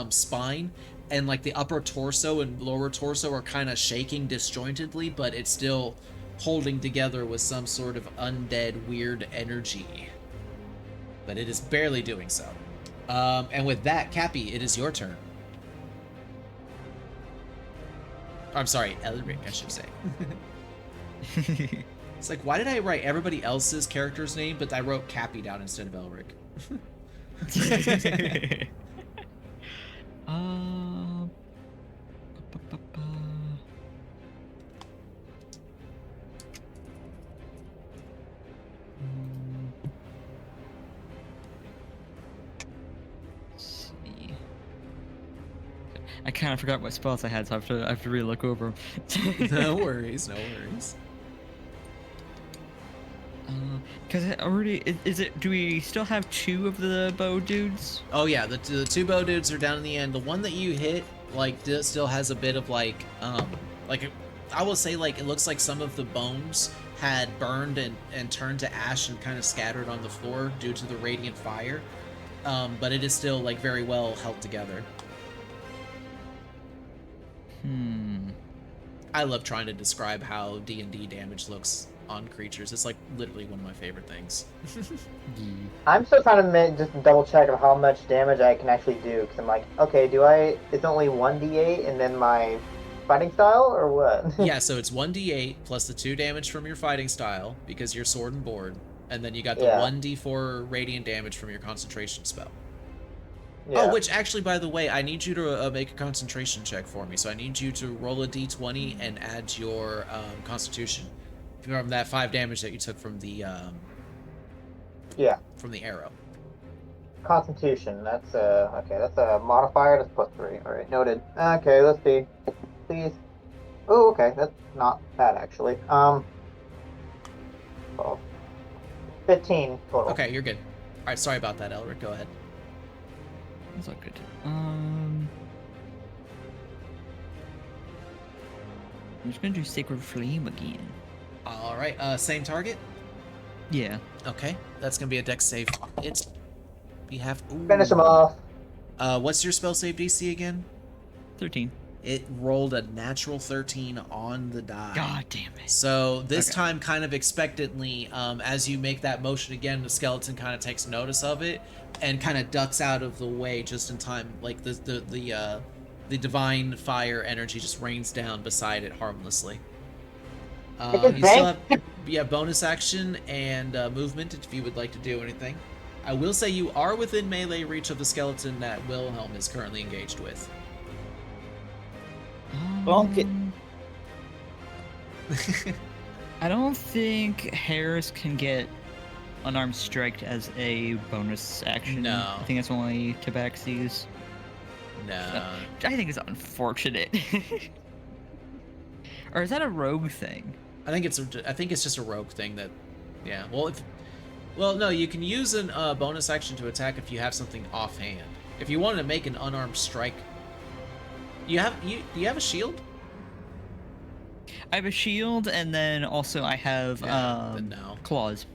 spine, and like the upper torso and lower torso are kind of shaking disjointedly, but it's still holding together with some sort of undead weird energy. But it is barely doing so. And with that, Cappy, it is your turn. I'm sorry, Elric, I should say. It's like, why did I write everybody else's character's name, but I wrote Cappy down instead of Elric? Let's see. I kind of forgot what spells I had, so I have to really look over them. No worries, no worries. Because do we still have 2 of the bow dudes? Oh yeah, the 2 bow dudes are down in the end. The one that you hit, like, still has a bit of like I will say, like, it looks like some of the bones had burned and turned to ash and kind of scattered on the floor due to the radiant fire. But it is still, like, very well held together. I love trying to describe how D&D damage looks on creatures. It's like literally one of my favorite things. I'm still trying to just double check of how much damage I can actually do, because I'm like, okay, it's only 1d8 and then my fighting style, or what? Yeah, so it's 1d8 plus the 2 damage from your fighting style, because you're sword and board, and then you got the 1d4 radiant damage from your concentration spell. Yeah. Oh, which actually, by the way, I need you to make a concentration check for me. So I need you to roll a d20 and add your constitution from that 5 damage that you took from the from the arrow. Constitution. That's okay. That's a modifier. That's +3. All right, noted. Okay, let's see. Please. Oh, okay. That's not bad actually. 12. 15 total. Okay, you're good. All right, sorry about that, Elric. Go ahead. That's all good. I'm just gonna do Sacred Flame again. All right, same target. Yeah. Okay, that's gonna be a dex save. Finish him off. What's your spell save DC again? 13. It rolled a natural 13 on the die. God damn it. So this time, kind of expectantly, as you make that motion again, the skeleton kind of takes notice of it and kind of ducks out of the way just in time. Like the divine fire energy just rains down beside it harmlessly. You still have bonus action and movement if you would like to do anything. I will say you are within melee reach of the skeleton that Wilhelm is currently engaged with. Bonk it. I don't think Harris can get unarmed strike as a bonus action. No. I think that's only Tabaxi's. No. I think it's unfortunate. Or is that a rogue thing? I think it's just a rogue thing that, yeah. Well, no, you can use a bonus action to attack if you have something offhand. If you wanted to make an unarmed strike, do you have a shield? I have a shield, and then also I have then no. claws.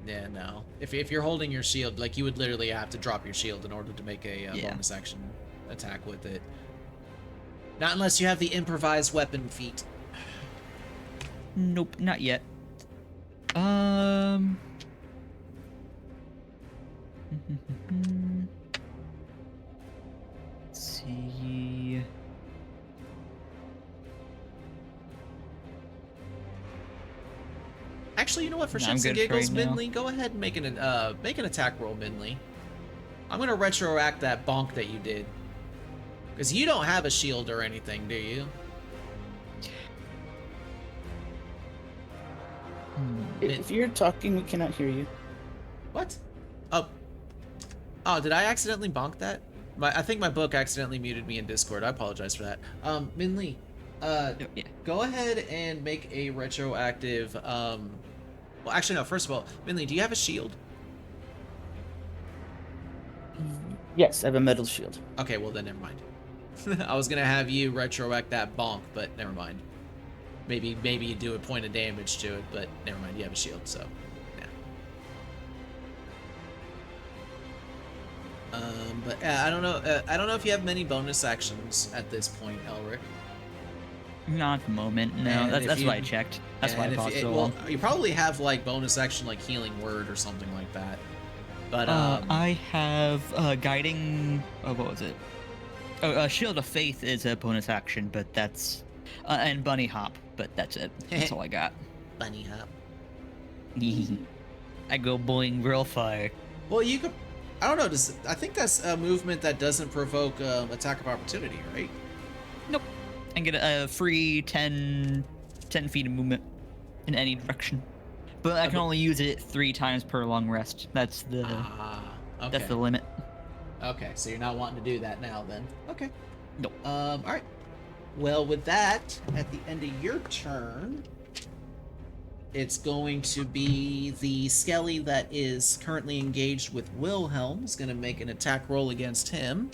Yeah, no. If you're holding your shield, like, you would literally have to drop your shield in order to make a bonus action attack with it. Not unless you have the improvised weapon feat. Nope, not yet. Let's see. Actually, you know what? For I'm shits and good for giggles, right now. Minley, go ahead and make an attack roll, Minley. I'm gonna retroact that bonk that you did. Because you don't have a shield or anything, do you? If you're talking, we cannot hear you. What? Oh, did I accidentally bonk that? I think my book accidentally muted me in Discord. I apologize for that. Min Lee, Yeah. go ahead and make a retroactive, well, actually, no, first of all, Min Lee, do you have a shield? Yes, I have a metal shield. Okay, well then never mind. I was gonna have you retroact that bonk, but never mind. Maybe you do a point of damage to it, but never mind, you have a shield, so yeah. But I don't know. I don't know if you have many bonus actions at this point, Elric. Not at the moment. No, And if that's you- why I checked. That's why I And if paused you, so well, long. you probably have like bonus action like healing word or something like that. But I have guiding. Oh, what was it? Oh, Shield of Faith is a bonus action, but that's and Bunny Hop, but that's it. That's all I got. bunny hop. I go boing real fire. Well, you could. I don't know. I think that's a movement that doesn't provoke attack of opportunity, right? Nope. And get a free 10 feet of movement in any direction. But I can only use it 3 times per long rest. That's the Okay. that's the limit. Okay, so you're not wanting to do that now, then? Okay. Nope. All right. Well, with that, at the end of your turn, it's going to be the Skelly that is currently engaged with Wilhelm. Is going to make an attack roll against him.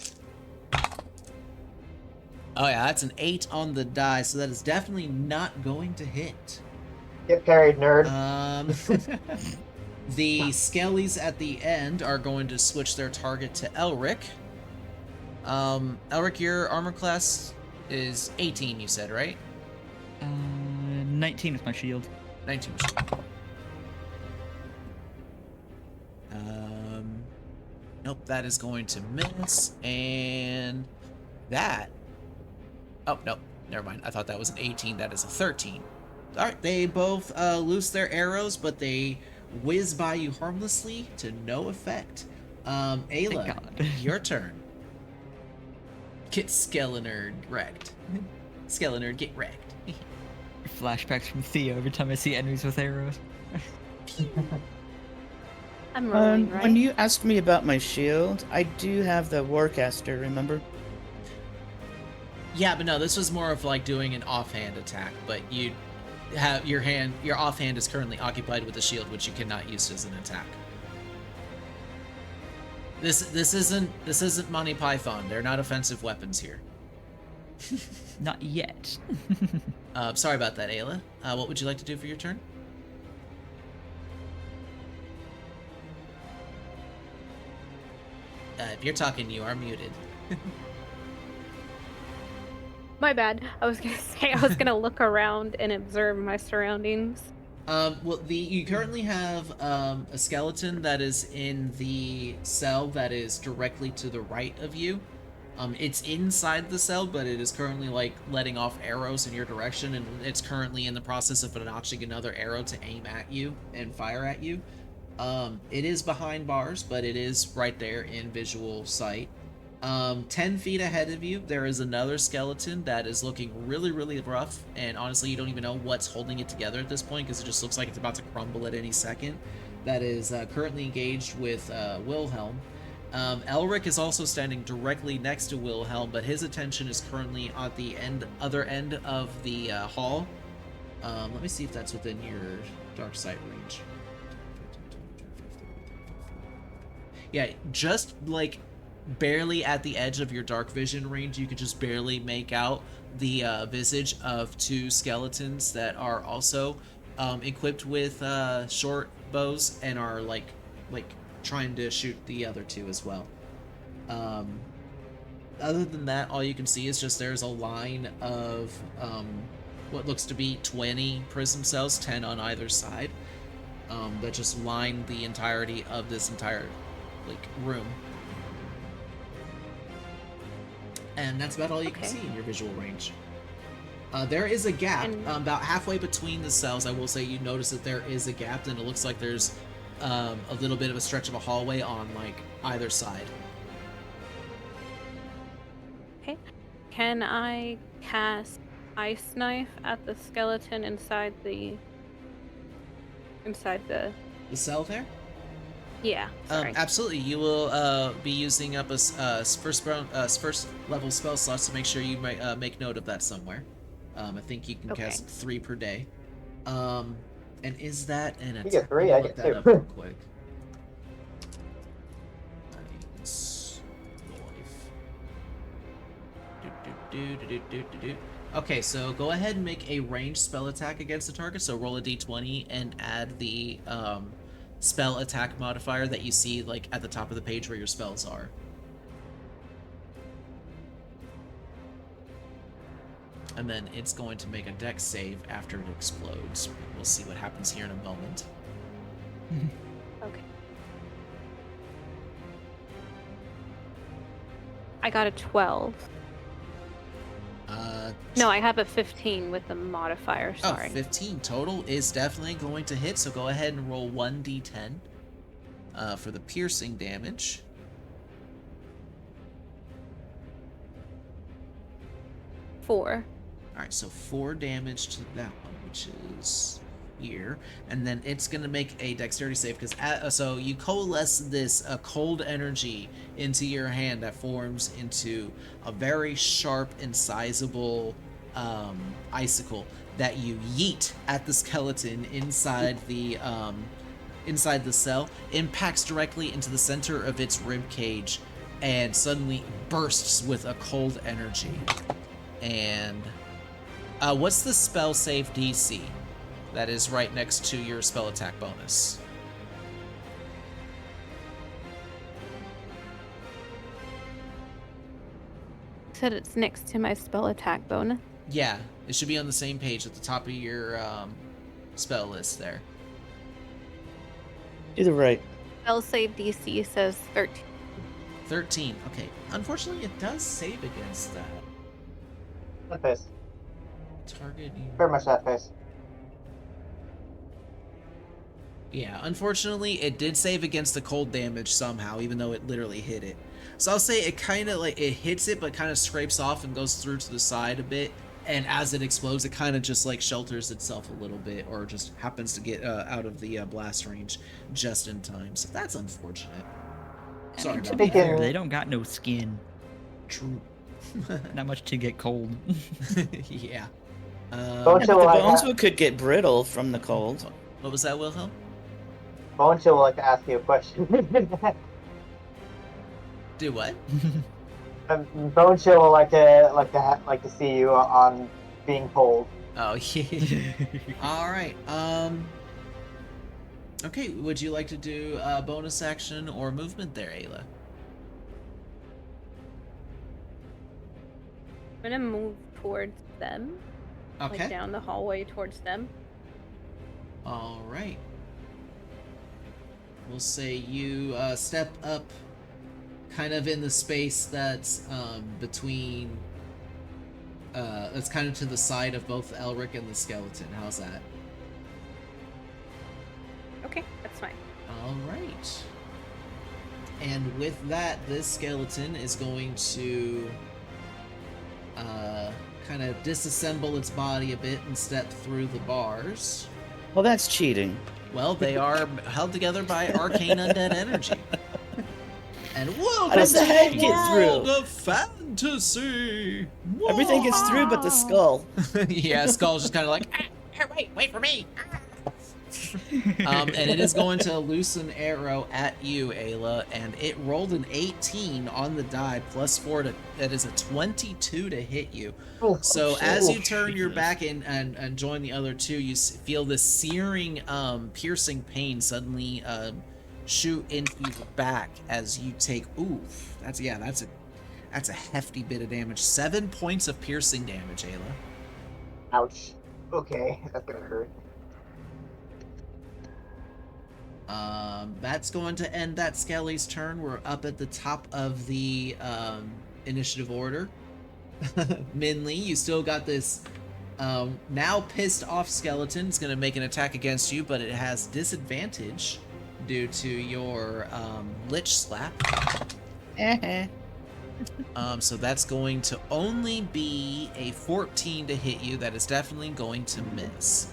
Oh yeah, that's an 8 on the die, so that is definitely not going to hit. Get parried, nerd. The Skellies at the end are going to switch their target to Elric. Elric, your armor class is 18, you said, right? 19 with my shield. 19. Nope, that is going to miss, and that... Oh, nope, never mind. I thought that was an 18. That is a 13. Alright, they both loose their arrows, but they whiz by you harmlessly to no effect. Ayla, God. your turn. Get Skelinerd wrecked. Skelinerd, get wrecked. Flashbacks from Theo every time I see enemies with arrows. I'm rolling, right? When you asked me about my shield, I do have the Warcaster, remember? Yeah, but no, this was more of like doing an offhand attack, but you have your offhand is currently occupied with the shield, which you cannot use as an attack. This isn't Monty Python. They're not offensive weapons here. Not yet. Sorry about that, Ayla. What would you like to do for your turn? If you're talking, you are muted. My bad. I was gonna say I was gonna look around and observe my surroundings. Well, you currently have a skeleton that is in the cell that is directly to the right of you. It's inside the cell, but it is currently like letting off arrows in your direction, and it's currently in the process of notching another arrow to aim at you and fire at you. It is behind bars, but it is right there in visual sight. 10 feet ahead of you, there is another skeleton that is looking really, really rough, and honestly, you don't even know what's holding it together at this point, because it just looks like it's about to crumble at any second. That is currently engaged with Wilhelm. Elric is also standing directly next to Wilhelm, but his attention is currently at the other end of the hall. Let me see if that's within your dark sight range. Yeah, just like barely at the edge of your dark vision range, you can just barely make out the visage of 2 skeletons that are also equipped with short bows and are like trying to shoot the other 2 as well. Other than that, all you can see is just there's a line of what looks to be 20 prism cells, 10 on either side, that just line the entirety of this entire room. And that's about all you can see in your visual range. There is a gap about halfway between the cells. I will say you notice that there is a gap, and it looks like there's a little bit of a stretch of a hallway on either side. Okay. Can I cast Ice Knife at the skeleton inside the... The cell there? Yeah, sorry. Absolutely. You will be using up a first level spell slots to make sure you make note of that somewhere. I think you can Okay. cast 3 per day. And is that an attack? You get 3, Let me I look get that 2. up real quick. Nice. Life. Do. Okay, so go ahead and make a ranged spell attack against the target. So roll a d20 and add the spell attack modifier that you see like at the top of the page where your spells are. And then it's going to make a dex save after it explodes. We'll see what happens here in a moment. Okay. I got a 12. No, I have a 15 with the modifier, sorry. 15 total is definitely going to hit, so go ahead and roll 1d10 for the piercing damage. Four. Alright, so 4 damage to that one, which is here. And then it's going to make a dexterity save, because so you coalesce this cold energy into your hand that forms into a very sharp and sizable icicle that you yeet at the skeleton inside the cell, impacts directly into the center of its rib cage, and suddenly bursts with a cold energy. And what's the spell save DC? That is right next to your spell attack bonus. Said it's next to my spell attack bonus. Yeah, it should be on the same page at the top of your spell list there. To the right. Spell save DC says 13. 13, okay. Unfortunately, it does save against that. That face. Target... Very much that face. Yeah, unfortunately, it did save against the cold damage somehow, even though it literally hit it. So I'll say it kind of like, it hits it, but kind of scrapes off and goes through to the side a bit. And as it explodes, it kind of just like shelters itself a little bit, or just happens to get out of the blast range just in time. So that's unfortunate. Sorry To about be that. fair, they don't got no skin. True. Not much to get cold. Yeah. Bone Yeah, but Chill the will bones like, could get brittle from the cold. What was that, Wilhelm? Bone Chill will like to ask you a question. Do what? Bone Chill will like to see you on being cold. Oh, yeah. All right. Okay, would you like to do a bonus action or movement there, Ayla? I'm gonna move towards them. Okay. Like down the hallway towards them. All right. We'll say you step up kind of in the space that's between... that's kind of to the side of both Elric and the skeleton. How's that? Okay, that's fine. All right. And with that, this skeleton is going to kind of disassemble its body a bit and step through the bars. Well, that's cheating. Well, they are held together by arcane undead energy. And whoa, How does the head get world through? of fantasy. Everything gets through but the skull. Yeah, Skull's just kind of like, wait for me. And it is going to loose an arrow at you, Ayla, and it rolled an 18 on the die, plus 4 to, that is a 22 to hit you. So as you turn your back in and join the other two, you feel this searing, piercing pain suddenly shoot into your back as you take, oof, that's a hefty bit of damage. 7 points of piercing damage, Ayla. Ouch. Okay, that's gonna hurt. That's going to end that Skelly's turn. We're up at the top of the initiative order. Minley, you still got this now pissed off skeleton. It's going to make an attack against you, but it has disadvantage due to your Lich Slap. So that's going to only be a 14 to hit you. That is definitely going to miss.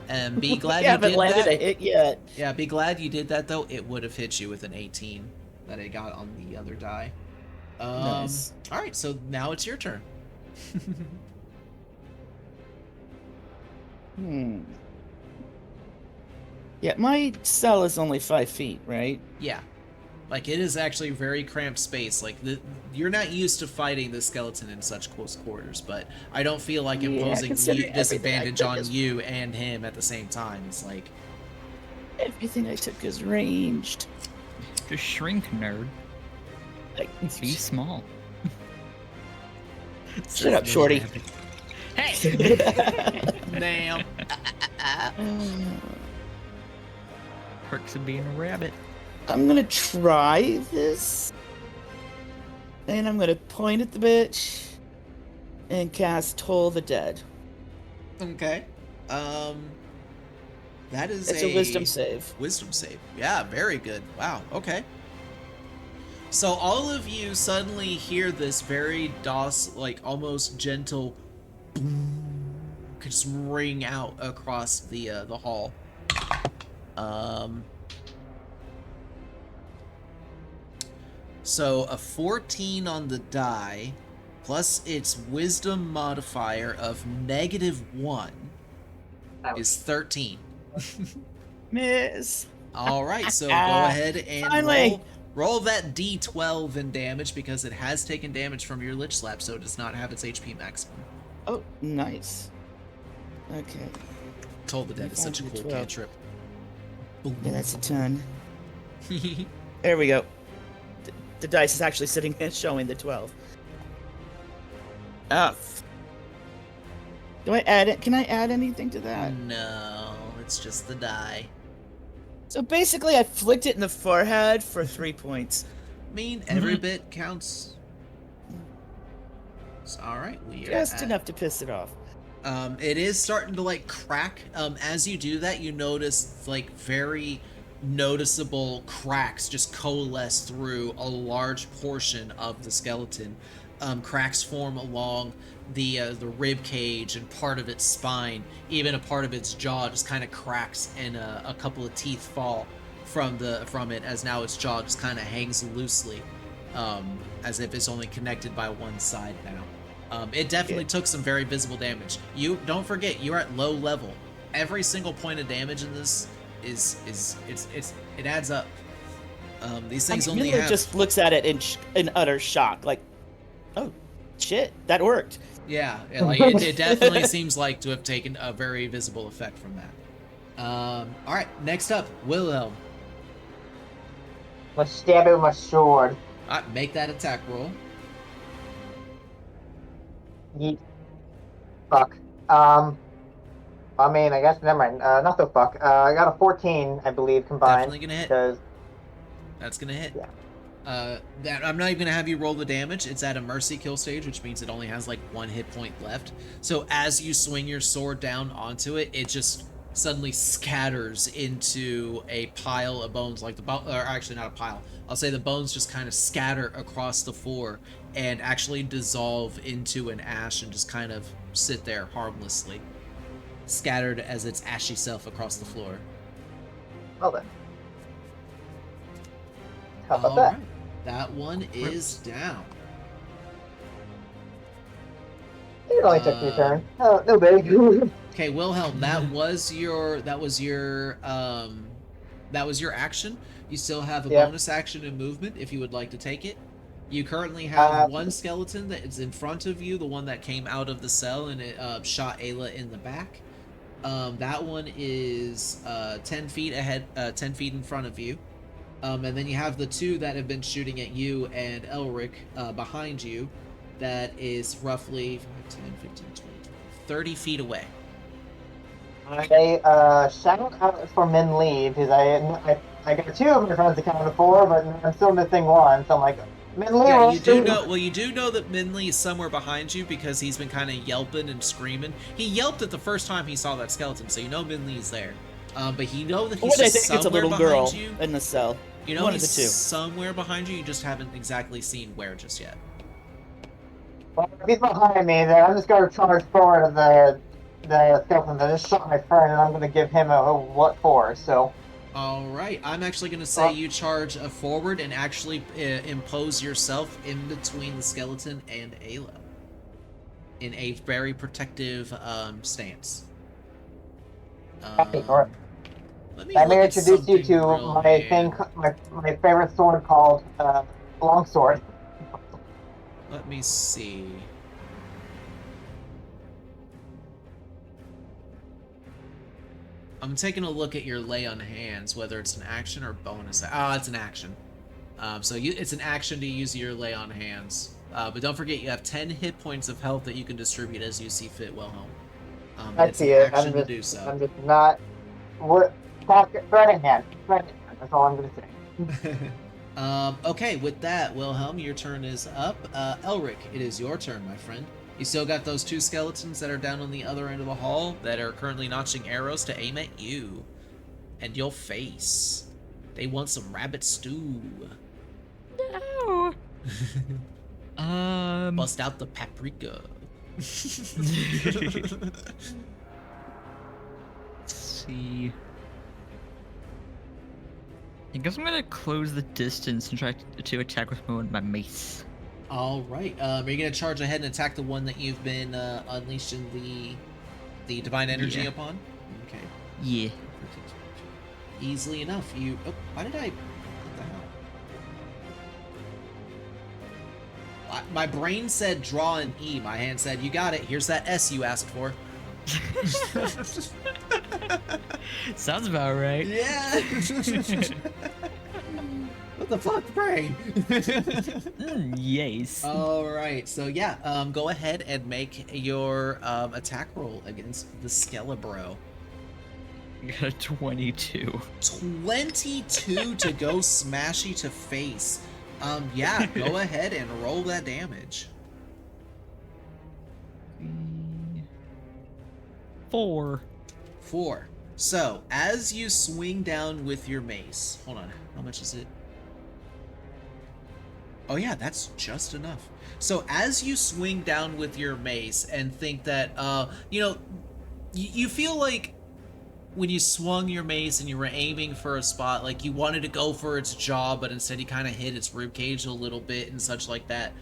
And be glad You you haven't did landed that. a hit yet. Yeah, be glad you did that though. It would have hit you with an 18 that it got on the other die. Nice. All right, so now it's your turn. Yeah, my cell is only 5 feet, right? Yeah. Like, it is actually very cramped space. Like, you're not used to fighting the skeleton in such close quarters, but I don't feel like Yeah, imposing considering disadvantage everything I took on is- you and him at the same time. It's like... Everything I took is ranged. Just shrink, nerd. Like, Be small. shut up, Shorty. Hey! Damn. Perks of being a rabbit. I'm gonna try this. And I'm gonna point at the bitch. And cast Toll the Dead. Okay. That is It's a wisdom save. Wisdom save. Yeah, very good. Wow, okay. So all of you suddenly hear this very like almost gentle boom just ring out across the hall. So a 14 on the die, plus its wisdom modifier of -1 is 13. Miss. All right, so go ahead and Finally. roll that D12 in damage because it has taken damage from your Lich Slap, so it does not have its HP maximum. Oh, nice. Okay. Toll the Dead is such a cool 12. cantrip. Yeah, that's a ton. There we go. The dice is actually sitting and showing the 12. Do I add it? Can I add anything to that? No, it's just the die. So basically, I flicked it in the forehead for 3 points. I mean, every bit counts. So, all right, we are Just at... enough to piss it off. It is starting to like crack. As you do that, you notice like very noticeable cracks just coalesce through a large portion of the skeleton. Cracks form along the rib cage and part of its spine. Even a part of its jaw just kind of cracks, and a couple of teeth fall from it as now its jaw just kind of hangs loosely, as if it's only connected by one side now. It definitely took some very visible damage. You don't forget, you're at low level. Every single point of damage in this it adds up. These things only have... just looks at it in utter shock, like, oh, shit, that worked. Yeah, like it definitely seems like to have taken a very visible effect from that. All right, next up, Wilhelm. Let's stab it with my sword. All right, make that attack roll. Yeet. Fuck. I mean, I guess, never mind. Not so fuck. I got a 14, I believe, combined. Definitely gonna hit. Because... That's gonna hit. Yeah. That I'm not even gonna have you roll the damage. It's at a mercy kill stage, which means it only has like 1 hit point left. So as you swing your sword down onto it, it just suddenly scatters into a pile of bones. Like or actually not a pile. I'll say the bones just kind of scatter across the floor and actually dissolve into an ash and just kind of sit there harmlessly, scattered as its ashy self across the floor. Well then. How about All that? right. That one is down. It only took your turn. Oh, no big. Okay, Wilhelm, that was your action. You still have a bonus action and movement if you would like to take it. You currently have one skeleton that is in front of you, the one that came out of the cell and it shot Ayla in the back. That one is 10 feet ahead, 10 feet in front of you. And then you have the 2 that have been shooting at you and Elric behind you. That is roughly 5, 10, 15, 20, 30 feet away. I shout out for Min Lee because I got 2 of my friends accounted for, but I'm still missing 1. So I'm like, Min Lee. Yeah, you do know. Well, you do know that Min Lee is somewhere behind you because he's been kind of yelping and screaming. He yelped it the first time he saw that skeleton, so you know Min Lee's there. But you know that he's Or they just think it's a somewhere little behind girl you. in the cell. You know One he's of the 2. somewhere behind you. You just haven't exactly seen where just yet. Well, if he's behind me, then I'm just gonna charge forward to the skeleton that just shot my friend, and I'm gonna give him a what for. So. Alright, I'm actually going to say Well, you charge forward and actually impose yourself in between the skeleton and Ayla. In a very protective stance. or Let me let me look at introduce you something to real my hand. thing, my favorite sword called longsword. Let me see. I'm taking a look at your lay on hands, whether it's an action or bonus. Oh, it's an action. It's an action to use your lay on hands. But don't forget, you have 10 hit points of health that you can distribute as you see fit, Wilhelm. And I it's an see it. action to do so. I'm just not. What? Threading hand. Threading hand. That's all I'm gonna say. Okay, with that, Wilhelm, your turn is up. Elric, it is your turn, my friend. You still got those two skeletons that are down on the other end of the hall that are currently notching arrows to aim at you and your face. They want some rabbit stew. No. Bust out the paprika. Let's see. I guess I'm gonna close the distance and try to attack with my mace. All right. Are you gonna charge ahead and attack the one that you've been unleashing the divine energy Yeah. upon? Okay. Yeah. Easily enough. You. Oh, why did I? What the hell? My brain said draw an E. My hand said you got it. Here's that S you asked for. Sounds about right. Yeah. What the fuck, brain? Yes. All right. So yeah, go ahead and make your attack roll against the Skelebro. I got a 22. 22 to go smashy to face. Yeah, go ahead and roll that damage. 4. 4. So, as you swing down with your mace, hold on, how much is it? Oh yeah, that's just enough. So as you swing down with your mace and think that, you feel like when you swung your mace and you were aiming for a spot, like you wanted to go for its jaw, but instead you kind of hit its ribcage a little bit and such like that.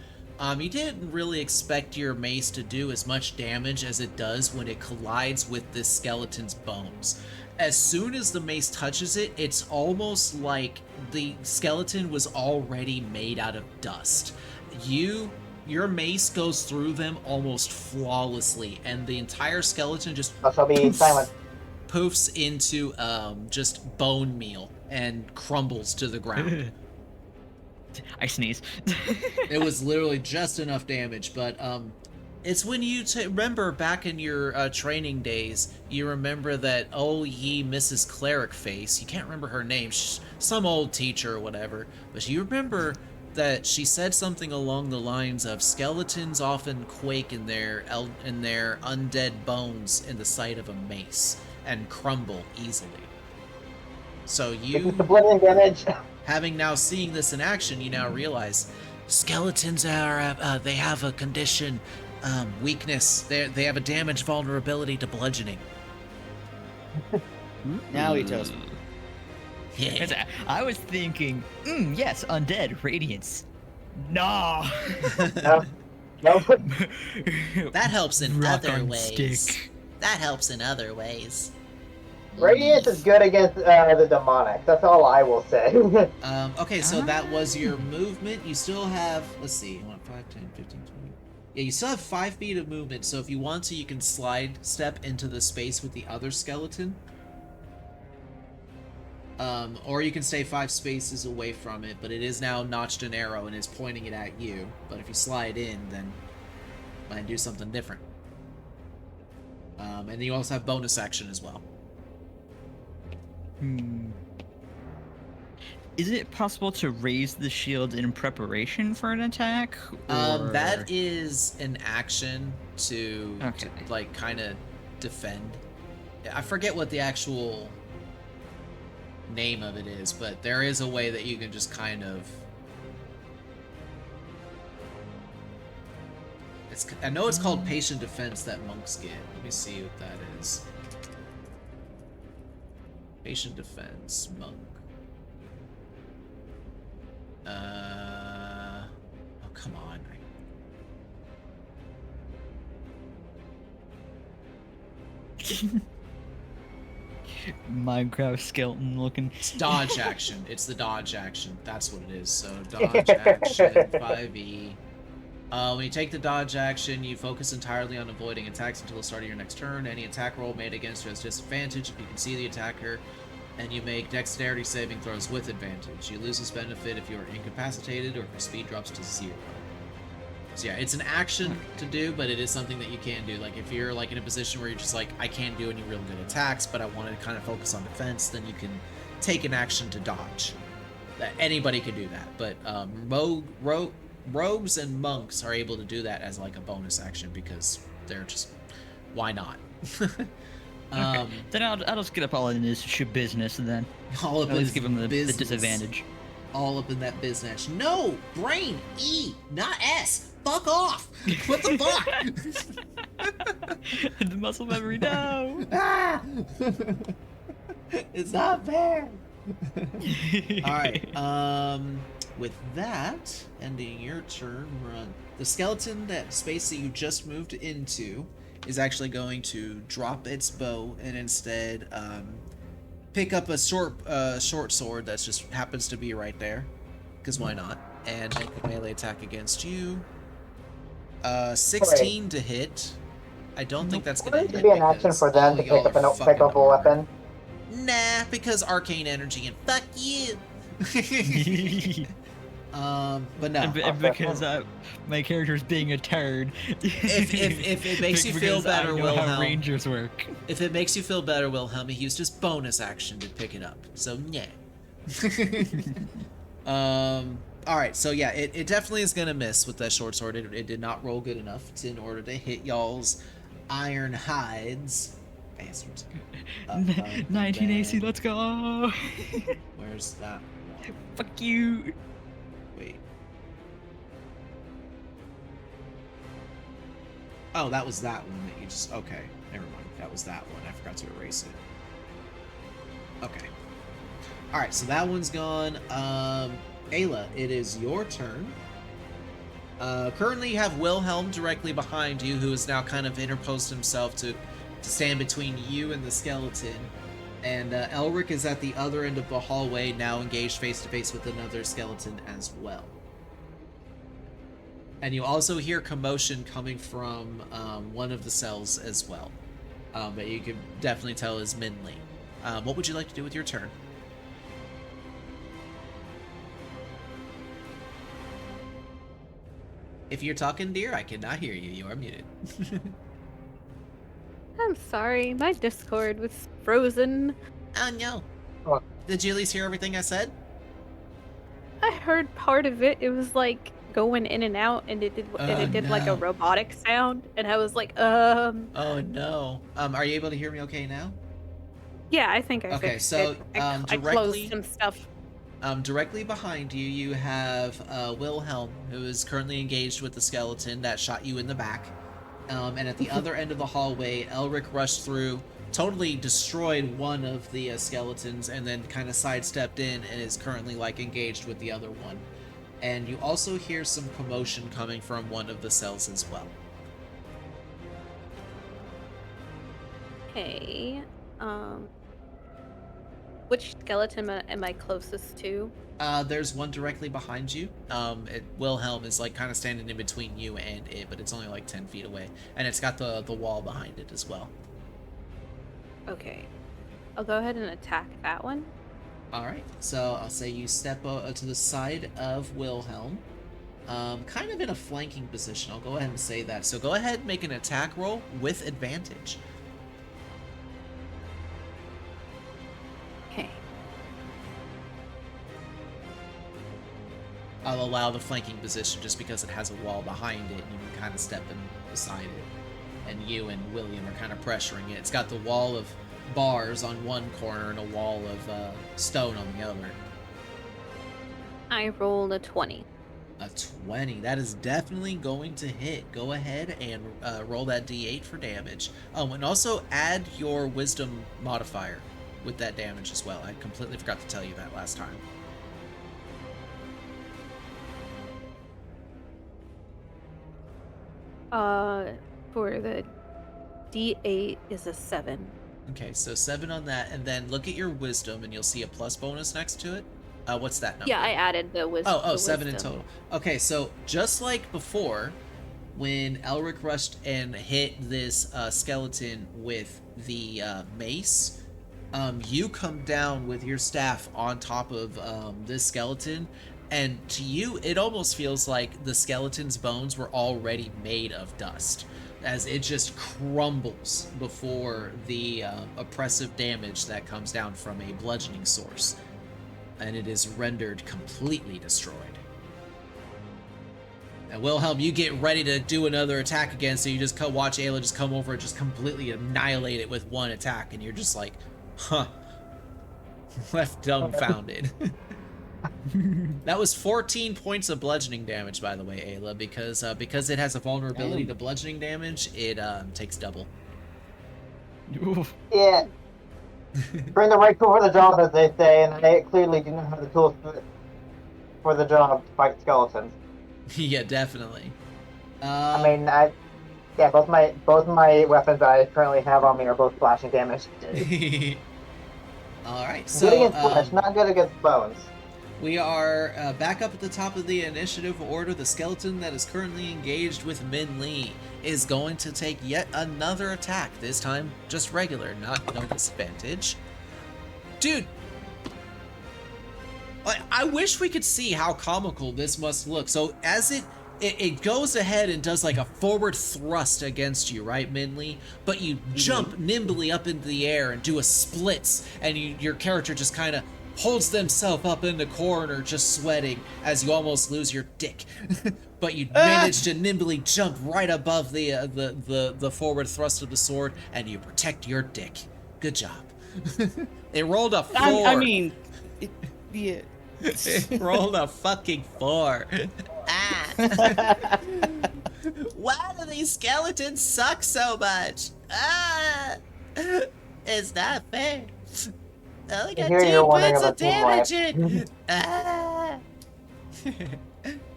You didn't really expect your mace to do as much damage as it does when it collides with this skeleton's bones. As soon as the mace touches it, it's almost like the skeleton was already made out of dust. Your mace goes through them almost flawlessly, and the entire skeleton just I shall be silent. poofs into just bone meal and crumbles to the ground. I sneeze. It was literally just enough damage, but it's when you remember back in your training days, you remember that oh ye Mrs. Cleric face. You can't remember her name, she's some old teacher or whatever, but you remember that she said something along the lines of skeletons often quake in their undead bones in the sight of a mace and crumble easily. So you, The blending damage. having now seeing this in action, you now realize skeletons are they have a condition, weakness. They have a damage vulnerability to bludgeoning. Now he tells me. I was thinking, yes, undead, radiance. Nah. No. No. That helps in Rock other on ways. stick. That helps in other ways. Radiance is good against the demonic. That's all I will say. Okay, so that was your movement. You still have, let's see, 1, 5, 10, 15, 20. Yeah, you still have 5 feet of movement, so if you want to, you can slide step into the space with the other skeleton. Or you can stay 5 spaces away from it, but it is now notched an arrow and is pointing it at you. But if you slide in, then it might do something different. And then you also have bonus action as well. Is it possible to raise the shield in preparation for an attack? Or... That is an action to Okay. like kind of defend. I forget what the actual name of it is, but there is a way that you can just kind of I know it's called patient defense that monks get. Let me see what that is. Patient defense, monk. Oh, come on. Minecraft skeleton looking. It's dodge action. It's the dodge action. That's what it is. So dodge action, 5e. When you take the dodge action, you focus entirely on avoiding attacks until the start of your next turn. Any attack roll made against you has disadvantage if you can see the attacker, and you make dexterity saving throws with advantage. You lose this benefit if you are incapacitated or if your speed drops to 0. So yeah, it's an action to do, but it is something that you can do. Like if you're like in a position where you're just like, I can't do any real good attacks, but I want to kind of focus on defense, then you can take an action to dodge. Anybody can do that, but rogues and monks are able to do that as like a bonus action because they're just, why not? Okay. Then I'll just get up all in this business and then all up at in least give them the business. disadvantage. All up in that business. No! Brain! E! Not S! Fuck off! What the fuck? The muscle memory, no! Ah! It's not fair! Alright, with that, ending your turn, run. The skeleton, that space that you just moved into, is actually going to drop its bow and instead, pick up a short sword that just happens to be right there, because why not? And make a melee attack against you. 16 to hit. I don't think that's gonna Wouldn't hit. it be an action for them to pick up a weapon? Nah, because arcane energy and fuck you. But no. And because my character's being a turd. If it makes you feel better, I know how Wilhelm. rangers work. If it makes you feel better, Wilhelm, he used his bonus action to pick it up. So yeah. Alright, so yeah, it definitely is gonna miss with that short sword. It did not roll good enough in order to hit y'all's iron hides. Bastards. 19 AC, let's go! Where's that one? Fuck you! Wait. Oh, that was that one that you just... Okay, never mind. That was that one. I forgot to erase it. Okay. Alright, so that one's gone. Ayla, it is your turn. Currently you have Wilhelm directly behind you, who has now kind of interposed himself to stand between you and the skeleton. And Elric is at the other end of the hallway, now engaged face-to-face with another skeleton as well. And you also hear commotion coming from one of the cells as well. But you can definitely tell is Minley. What would you like to do with your turn? If you're talking, dear, I cannot hear you. You are muted. I'm sorry, my Discord was frozen. Oh no. What? Did you at least hear everything I said? I heard part of it. It was like going in and out, and it did like a no. robotic sound, and I was like, Oh no. Are you able to hear me okay now? Yeah, I think I Okay, fixed so, it. I directly- closed some stuff. Directly behind you, you have Wilhelm, who is currently engaged with the skeleton that shot you in the back. And at the other end of the hallway, Elric rushed through, totally destroyed one of the skeletons, and then kind of sidestepped in and is currently like engaged with the other one. And you also hear some commotion coming from one of the cells as well. Okay. Which skeleton am I closest to? There's one directly behind you. Wilhelm is like kind of standing in between you and it, but it's only like 10 feet away. And it's got the wall behind it as well. Okay. I'll go ahead and attack that one. Alright, so I'll say you step to the side of Wilhelm. Kind of in a flanking position. I'll go ahead and say that. So go ahead and make an attack roll with advantage. Okay. I'll allow the flanking position just because it has a wall behind it and you can kind of step in beside it. And you and William are kind of pressuring it. It's got the wall of bars on one corner and a wall of stone on the other. I rolled a 20. A 20. That is definitely going to hit. Go ahead and roll that d8 for damage. Oh, and also add your wisdom modifier with that damage as well. I completely forgot to tell you that last time. For the D8 is a 7. Okay, so 7 on that, and then look at your wisdom, and you'll see a plus bonus next to it. What's that number? Yeah, I added the wisdom. Oh, 7 in total. Okay, so just like before, when Elric rushed and hit this skeleton with the mace, you come down with your staff on top of this skeleton, and to you, it almost feels like the skeleton's bones were already made of dust, as it just crumbles before the oppressive damage that comes down from a bludgeoning source, and it is rendered completely destroyed. And Wilhelm, you get ready to do another attack again, so you just watch Ayla just come over and just completely annihilate it with one attack, and you're just like, huh. Left dumbfounded. That was 14 points of bludgeoning damage, by the way, Ayla, because it has a vulnerability to bludgeoning damage, it takes double. Yeah. Bring the right tool for the job, as they say, and I clearly do not have the tools for the job to fight skeletons. Yeah, definitely. I mean, both my weapons that I currently have on me are both slashing damage. All right, so good against flesh, not good against bones. We are back up at the top of the initiative order. The skeleton that is currently engaged with Min Lee is going to take yet another attack. This time, just regular, no disadvantage. Dude, I wish we could see how comical this must look. So as it goes ahead and does like a forward thrust against you, right, Min Lee? But you jump nimbly up into the air and do a splits, and your character just kind of holds themselves up in the corner, just sweating as you almost lose your dick. But you manage to nimbly jump right above the forward thrust of the sword, and you protect your dick. Good job. It rolled a 4. I mean, yeah. Rolled a fucking 4. Ah. Why do these skeletons suck so much? Ah. It's not fair. I only got 2 points of damage in. Ah.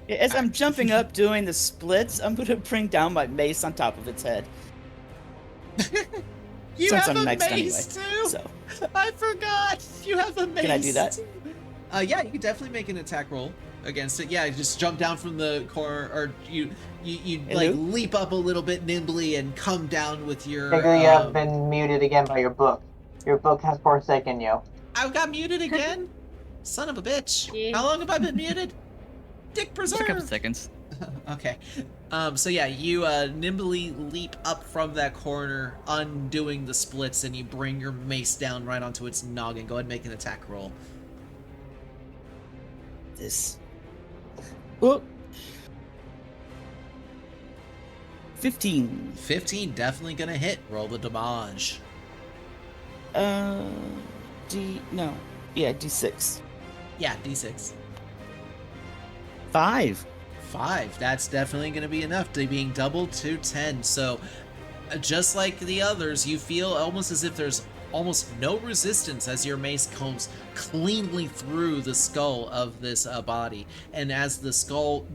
As I'm jumping up doing the splits, I'm gonna bring down my mace on top of its head. You Since have I'm a next mace anyway, too? so. I forgot. You have a mace. Can I do that? Yeah, you can definitely make an attack roll against it. Yeah, you just jump down from the corner, or you like leap up a little bit nimbly and come down with your. Figure you have been muted again by your book. Your book has forsaken you. I got muted again? Son of a bitch. Yeah. How long have I been muted? Dick preserve. Just a couple seconds. Okay. So yeah, you nimbly leap up from that corner, undoing the splits, and you bring your mace down right onto its noggin. Go ahead and make an attack roll. This. Oh. 15. 15, definitely gonna hit. Roll the damage. D6. Yeah, D6. 5. 5. That's definitely going to be enough to being doubled to 10. So, just like the others, you feel almost as if there's almost no resistance as your mace combs cleanly through the skull of this body. And as the skull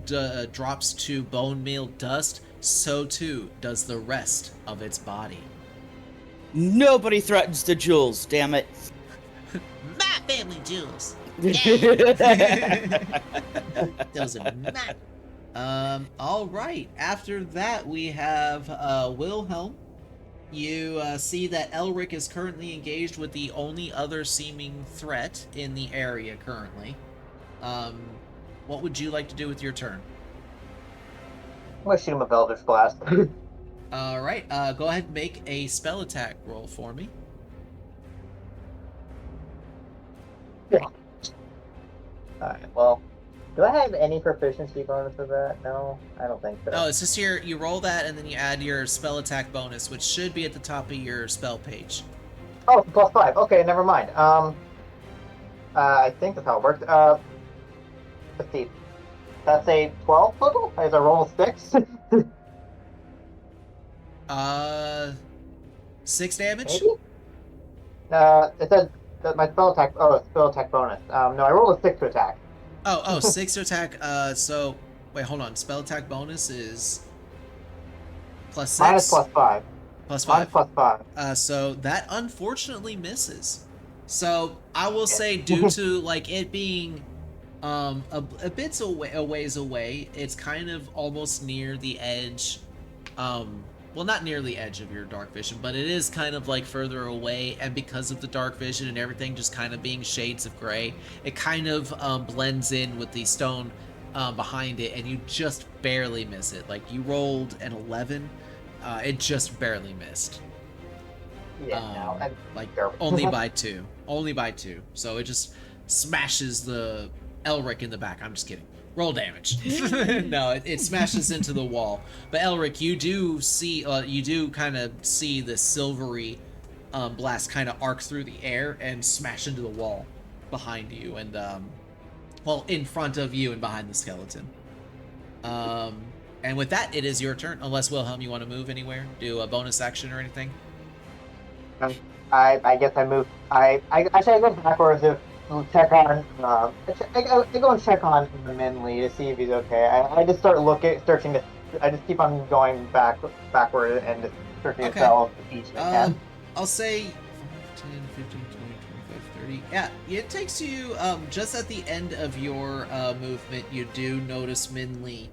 drops to bone meal dust, so too does the rest of its body. Nobody threatens the jewels, damn it. My family jewels. Those are mine. All right. After that, we have Wilhelm. You see that Elric is currently engaged with the only other seeming threat in the area currently. What would you like to do with your turn? I'm gonna shoot him with Eldritch Blast. All right. Go ahead and make a spell attack roll for me. Alright, well, do I have any proficiency bonus for that? No, I don't think so. Oh, it's just you roll that and then you add your spell attack bonus, which should be at the top of your spell page. Oh, +5. Okay, never mind. I think that's how it worked. Let's see. That's a 12 total? Is a roll 6? 6 damage? Maybe? It says that my spell attack. Oh, spell attack bonus. No, I rolled a 6 to attack. Oh, 6 to attack. So wait, hold on. Spell attack bonus is plus 6. Minus plus 5. Plus 5. Minus plus 5. So that unfortunately misses. So I will say, due to like it being a bit a ways away, it's kind of almost near the edge. Well, not near the edge of your dark vision, but it is kind of like further away, and because of the dark vision and everything just kind of being shades of gray, it kind of blends in with the stone behind it, and you just barely miss it. Like, you rolled an 11, it just barely missed. Yeah, no, like only by 2. Only by 2. So it just smashes the Elric in the back. I'm just kidding. Roll damage. No, it smashes into the wall. But Elric, you do see, you do kind of see the silvery blast kind of arc through the air and smash into the wall behind you, and well, in front of you and behind the skeleton. And with that, it is your turn. Unless Wilhelm, you want to move anywhere, do a bonus action or anything. I guess I move. I go backwards to check on. I go and check on Minley to see if he's okay. I just start searching. I just keep on going backward and just searching the cells each I can. I'll say 10, 15, 20, 25, 30. Yeah, it takes you just at the end of your movement. You do notice Minley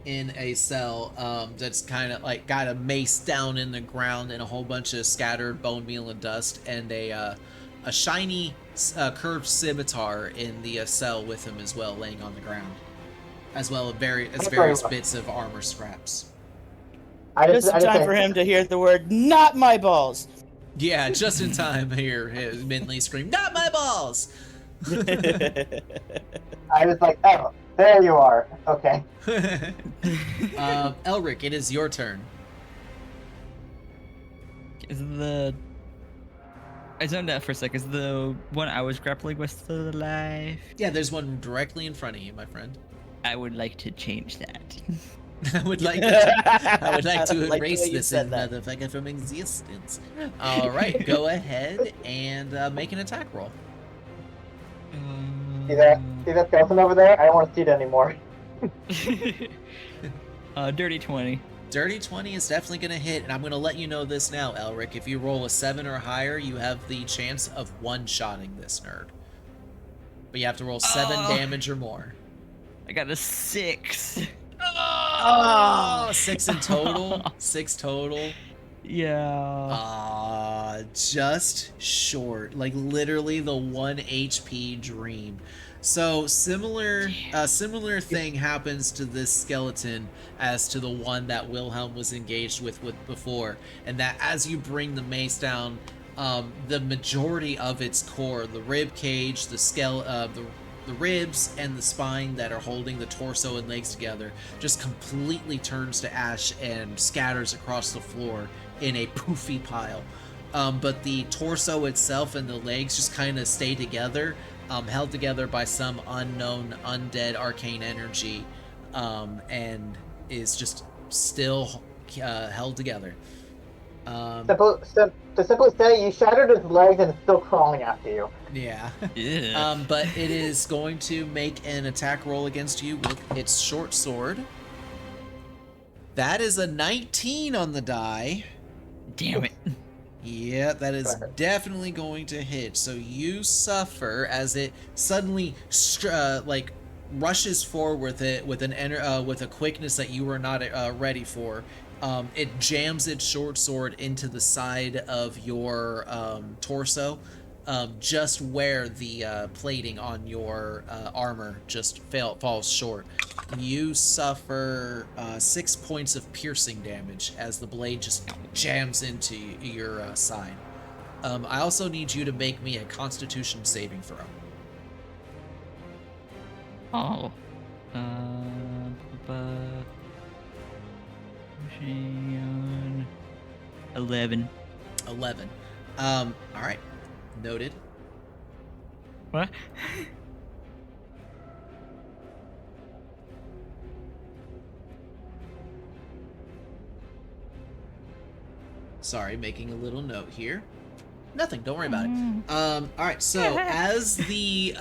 in a cell that's kind of like got a mace down in the ground and a whole bunch of scattered bone meal and dust, and a shiny curved scimitar in the cell with him as well, laying on the ground, as well as various bits of armor scraps. Just in time for him to hear the word "not my balls." Yeah, just in time here, Minley screamed, "Not my balls!" I was like, oh, there you are. Okay. Elric, it is your turn. I zoned out for a sec. Is the one I was grappling with still alive? Yeah, there's one directly in front of you, my friend. I would like to change that. I would like to erase this motherfucker from existence. All right, go ahead and make an attack roll. See that skeleton over there? I don't want to see it anymore. Dirty 20. Dirty 20 is definitely going to hit, and I'm going to let you know this now, Elric. If you roll a 7 or higher, you have the chance of one-shotting this nerd. But you have to roll 7 damage or more. I got a 6. Oh, 6 in total? 6 total? Yeah. Just short. Like, literally the 1 HP dream. So similar thing happens to this skeleton as to the one that Wilhelm was engaged with before, and that as you bring the mace down, the majority of its core, the rib cage, the ribs and the spine that are holding the torso and legs together, just completely turns to ash and scatters across the floor in a poofy pile. But the torso itself and the legs just kind of stay together, held together by some unknown undead arcane energy, and is just still held together. To simply say, you shattered his legs and it's still crawling after you. Yeah. Yeah. But it is going to make an attack roll against you with its short sword. That is a 19 on the die. Damn it. Yeah, that is definitely going to hit. So you suffer as it suddenly like rushes forward with a quickness that you were not ready for. It jams its short sword into the side of your torso, just where the plating on your armor just falls short. You suffer 6 points of piercing damage as the blade just jams into your side. I also need you to make me a Constitution saving throw. Oh. 11. 11. All right. Noted. What? Sorry, making a little note here. Nothing, don't worry about it. Alright, so as the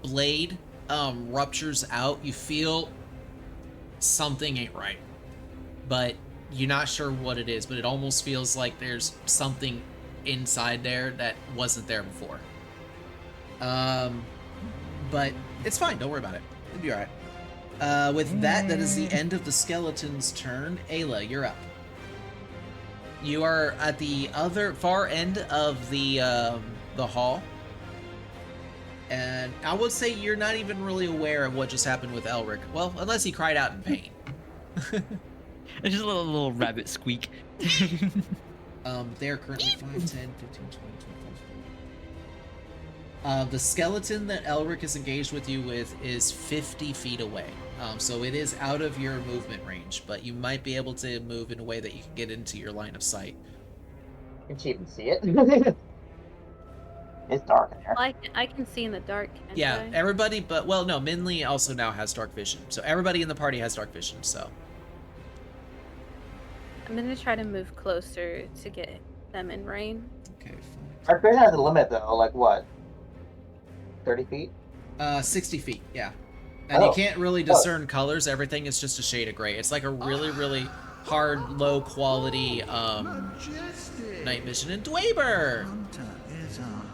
blade ruptures out, you feel something ain't right. But you're not sure what it is, but it almost feels like there's something inside there that wasn't there before. But it's fine, don't worry about it. It'll be alright. With that is the end of the skeleton's turn. Ayla, you're up. You are at the other far end of the hall. And I would say you're not even really aware of what just happened with Elric. Well, unless he cried out in pain. It's just a little rabbit squeak. They're currently 5, 10, 15, 20, 25. The skeleton that Elric is engaged with you with is 50 feet away. So it is out of your movement range, but you might be able to move in a way that you can get into your line of sight. Can she even see it? It's dark in there. Well, I can see in the dark. Can't Yeah, I? everybody, but, well, no, Minley also now has dark vision. So everybody in the party has dark vision, so. I'm gonna try to move closer to get them in range. Okay, fine. Our vision has a limit though, like what? 30 feet? 60 feet, yeah. And you Oh. can't really discern colors. Everything is just a shade of gray. It's like a really, really hard, low quality night vision. And Dweber!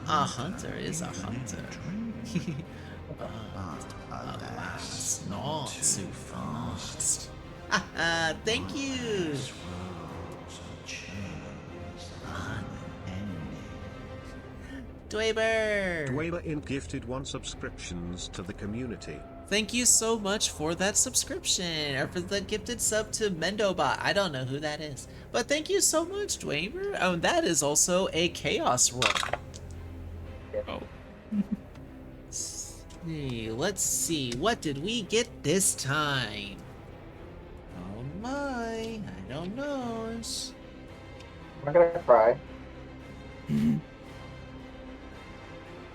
A hunter is a hunter. Alas, not too fast. Thank you! Dweber! Dweber Inc. gifted 1 subscriptions to the community. Thank you so much for that subscription, or for the gifted sub to Mendobot. I don't know who that is, but thank you so much, Dweber. Oh, that is also a chaos roll. Oh. Let's see, what did we get this time? Oh my, I don't know. I'm not gonna cry.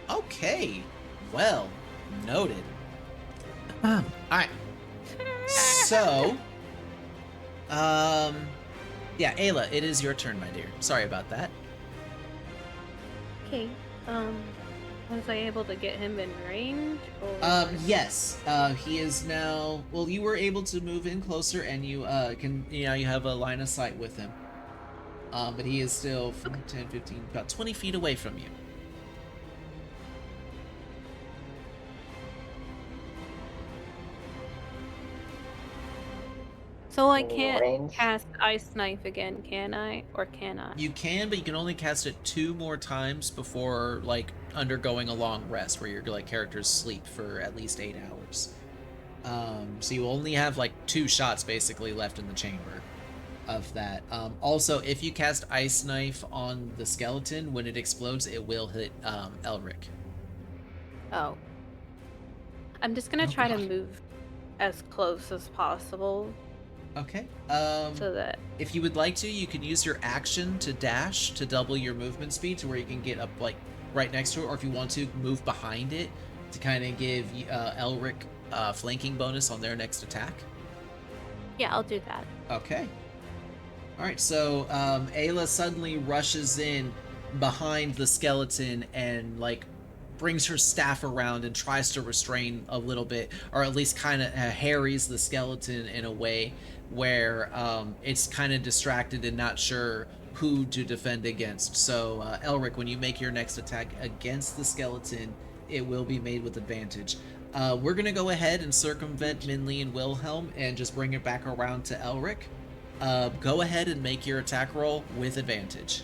Okay, well, noted. Alright. So, yeah, Ayla, it is your turn, my dear. Sorry about that. Okay. Was I able to get him in range? Or... Yes. He is now. Well, you were able to move in closer, and you can. You know, you have a line of sight with him. But he is still 10, 15, about 20 feet away from you. So I can't Range? cast Ice Knife again, can I? Or can I? You can, but you can only cast it 2 more times before, like, undergoing a long rest, where your like characters sleep for at least 8 hours. So you only have like 2 shots basically left in the chamber of that. Also, if you cast Ice Knife on the skeleton, when it explodes, it will hit Elric. Oh. I'm just gonna try to move as close as possible Okay. so that... If you would like to, you can use your action to dash to double your movement speed to where you can get up like right next to it, or if you want to move behind it to kind of give Elric flanking bonus on their next attack. Yeah, I'll do that. Okay. Alright, so Ayla suddenly rushes in behind the skeleton and like brings her staff around and tries to restrain a little bit, or at least kind of harries the skeleton in a way where it's kind of distracted and not sure who to defend against. So Elric, when you make your next attack against the skeleton, it will be made with advantage. We're gonna go ahead and circumvent Minley and Wilhelm and just bring it back around to Elric. Go ahead and make your attack roll with advantage.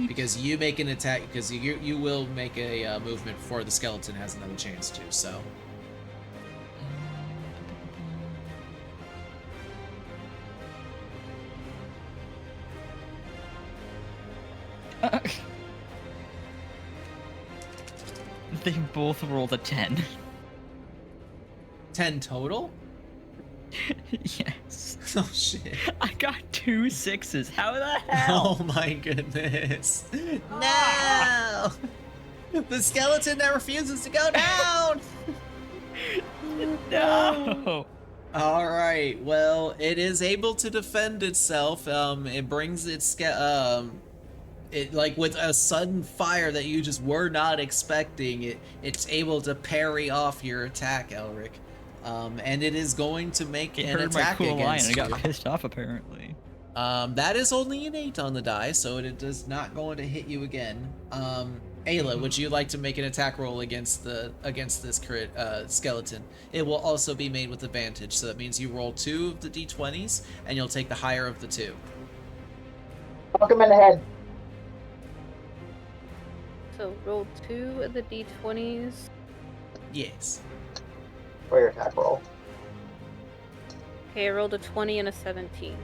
Because you make an attack, because you will make a movement before the skeleton has another chance to, so. They both rolled a 10. 10 total? Yes. Oh shit. I got 2 6s. How the hell? Oh my goodness. No! The skeleton that refuses to go down! No! All right. Well, it is able to defend itself. It brings it like with a sudden fire that you just were not expecting. It's able to parry off your attack, Elric. And it is going to make It an heard my attack cool line against and it you. got pissed off apparently. That is only an 8 on the die, so it is not going to hit you again. Ayla, would you like to make an attack roll against this skeleton? It will also be made with advantage, so that means you roll 2 of the d20s, and you'll take the higher of the 2. Fuck him in the head. So roll 2 of the d20s. Yes. For your attack roll. Okay, I rolled a 20 and a 17.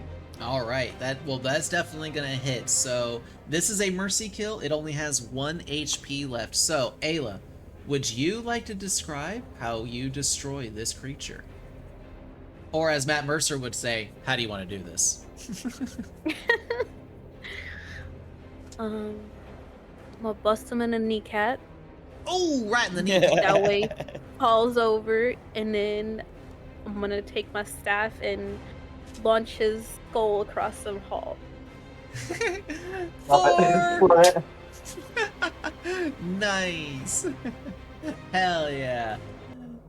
All right, that's definitely gonna hit. So this is a mercy kill. It only has 1 HP left. So Ayla, would you like to describe how you destroy this creature? Or as Matt Mercer would say, how do you want to do this? I'm gonna bust him in the kneecap. Oh, right in the knee. That way, falls over, and then I'm gonna take my staff and launch his skull across the hall. Ford! Nice. Hell yeah.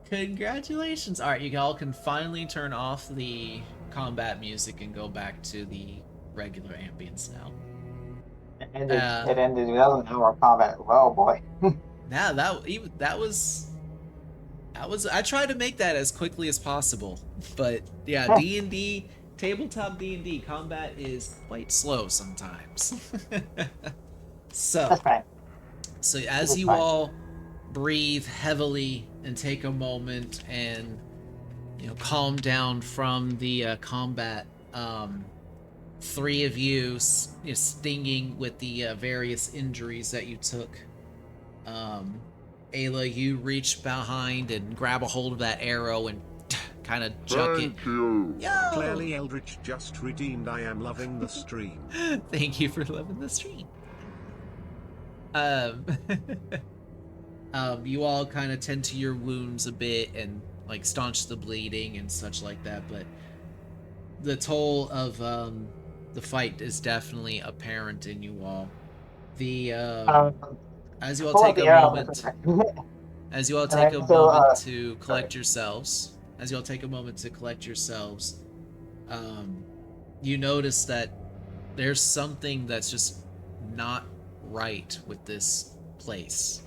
Congratulations. All right, you all can finally turn off the combat music and go back to the regular ambience now. It ended. That was an hour of combat. Oh boy. Now that was I tried to make that as quickly as possible, but yeah, D&D, tabletop D&D combat is quite slow sometimes. So, That's fine. so as you all breathe heavily and take a moment and calm down from the combat, 3 of you, stinging with the various injuries that you took. Ayla, you reach behind and grab a hold of that arrow and kind of chuck it. Thank you. Yo! Clearly Eldritch just redeemed. I am loving the stream. Thank you for loving the stream. You all kind of tend to your wounds a bit and like staunch the bleeding and such like that, but the toll of the fight is definitely apparent in you all. The as you all take a moment, as you all take a moment to collect yourselves, you notice that there's something that's just not right with this place.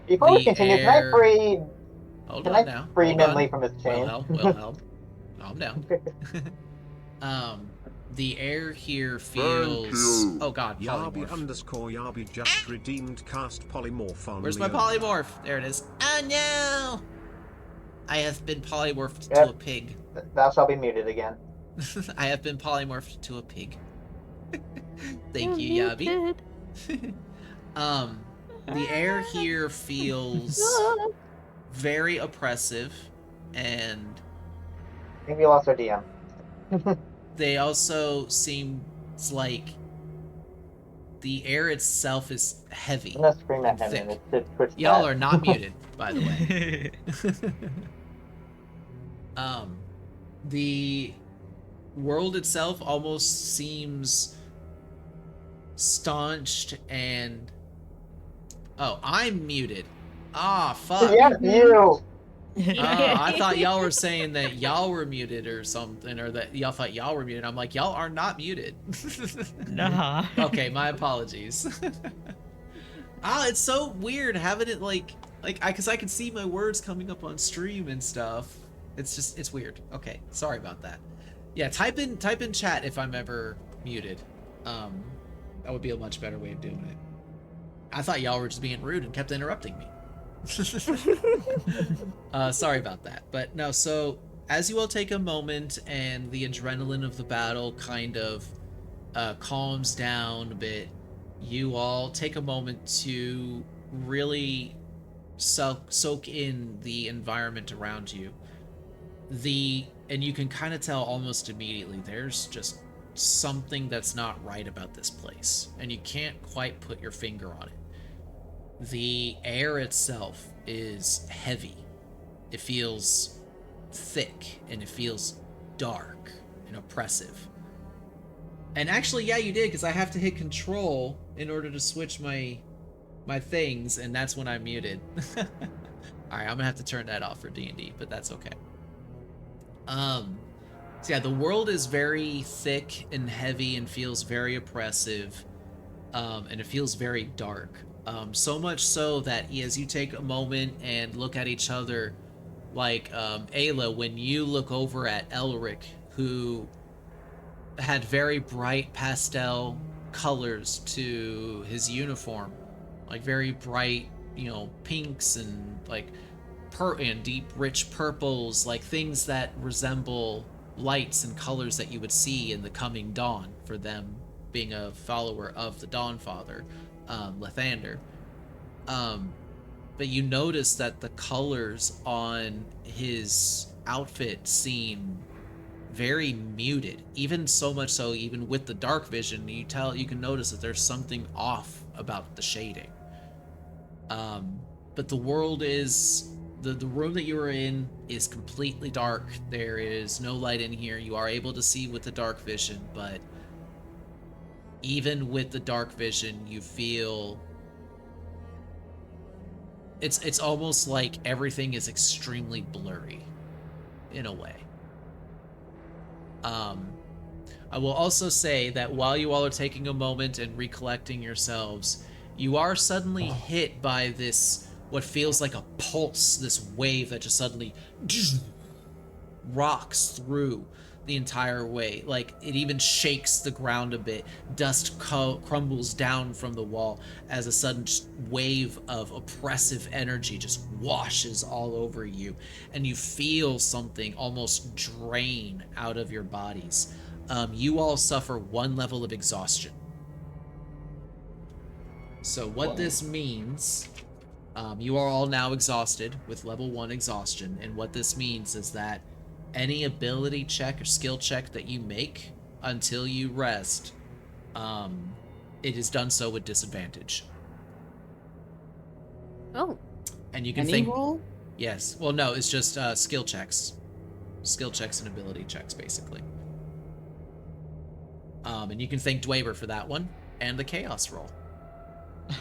Before we continue, can I free? Hold Can on I now. free Hold on. Nimley from his chain? Well, calm down. The air here feels. you. Oh God, Yarby polymorph. _Yarby just redeemed. Cast polymorph on Where's my Leona. polymorph? There it is. Oh no! I have been polymorphed Yep. to a pig. Thou shalt be muted again. I have been polymorphed to a pig. Thank you, Yabi. The air here feels very oppressive, and I think we lost our DM. they also seem like the air itself is heavy. I'm gonna scream at and him and thick. it's switch Y'all back. are not muted, by the way. The world itself almost seems staunched and... Oh, I'm muted. Ah, fuck. Yes, you! I thought y'all were saying that y'all were muted or something, or that y'all thought y'all were muted. I'm like, y'all are not muted. Nah. Okay, my apologies. It's so weird having it because I can see my words coming up on stream and stuff. It's weird. Okay, sorry about that. Yeah, type in chat if I'm ever muted. That would be a much better way of doing it. I thought y'all were just being rude and kept interrupting me. Sorry about that. But no, so as you all take a moment and the adrenaline of the battle kind of calms down a bit, you all take a moment to really soak in the environment around you. And you can kind of tell almost immediately there's just something that's not right about this place, and you can't quite put your finger on it. The air itself is heavy. It feels thick and it feels dark and oppressive. And actually, yeah, you did, because I have to hit control in order to switch my things, and that's when I'm muted. Alright, I'm gonna have to turn that off for D&D, but that's okay. So yeah, the world is very thick and heavy and feels very oppressive, and it feels very dark. So much so that as you take a moment and look at each other, like Ayla, when you look over at Elric, who had very bright pastel colors to his uniform, like very bright, pinks and like and deep rich purples, like things that resemble lights and colors that you would see in the coming dawn for them being a follower of the Dawn Father, Lathander. But you notice that the colors on his outfit seem very muted, even so much so, even with the dark vision, you can notice that there's something off about the shading. But the world is the room that you are in is completely dark. There is no light in here. You are able to see with the dark vision, but even with the dark vision, you feel it's almost like everything is extremely blurry in a way. I will also say that while you all are taking a moment and recollecting yourselves, you are suddenly hit by this, what feels like a pulse, this wave that just suddenly rocks through the entire way. Like, it even shakes the ground a bit. Dust crumbles down from the wall as a sudden wave of oppressive energy just washes all over you, and you feel something almost drain out of your bodies. You all suffer 1 level of exhaustion. So what this means, you are all now exhausted with level 1 exhaustion, and what this means is that any ability check or skill check that you make until you rest, it is done so with disadvantage. Oh. And you can Any roll? Yes. Well, no, it's just skill checks. Skill checks and ability checks, basically. And you can thank Dweber for that one, and the chaos roll.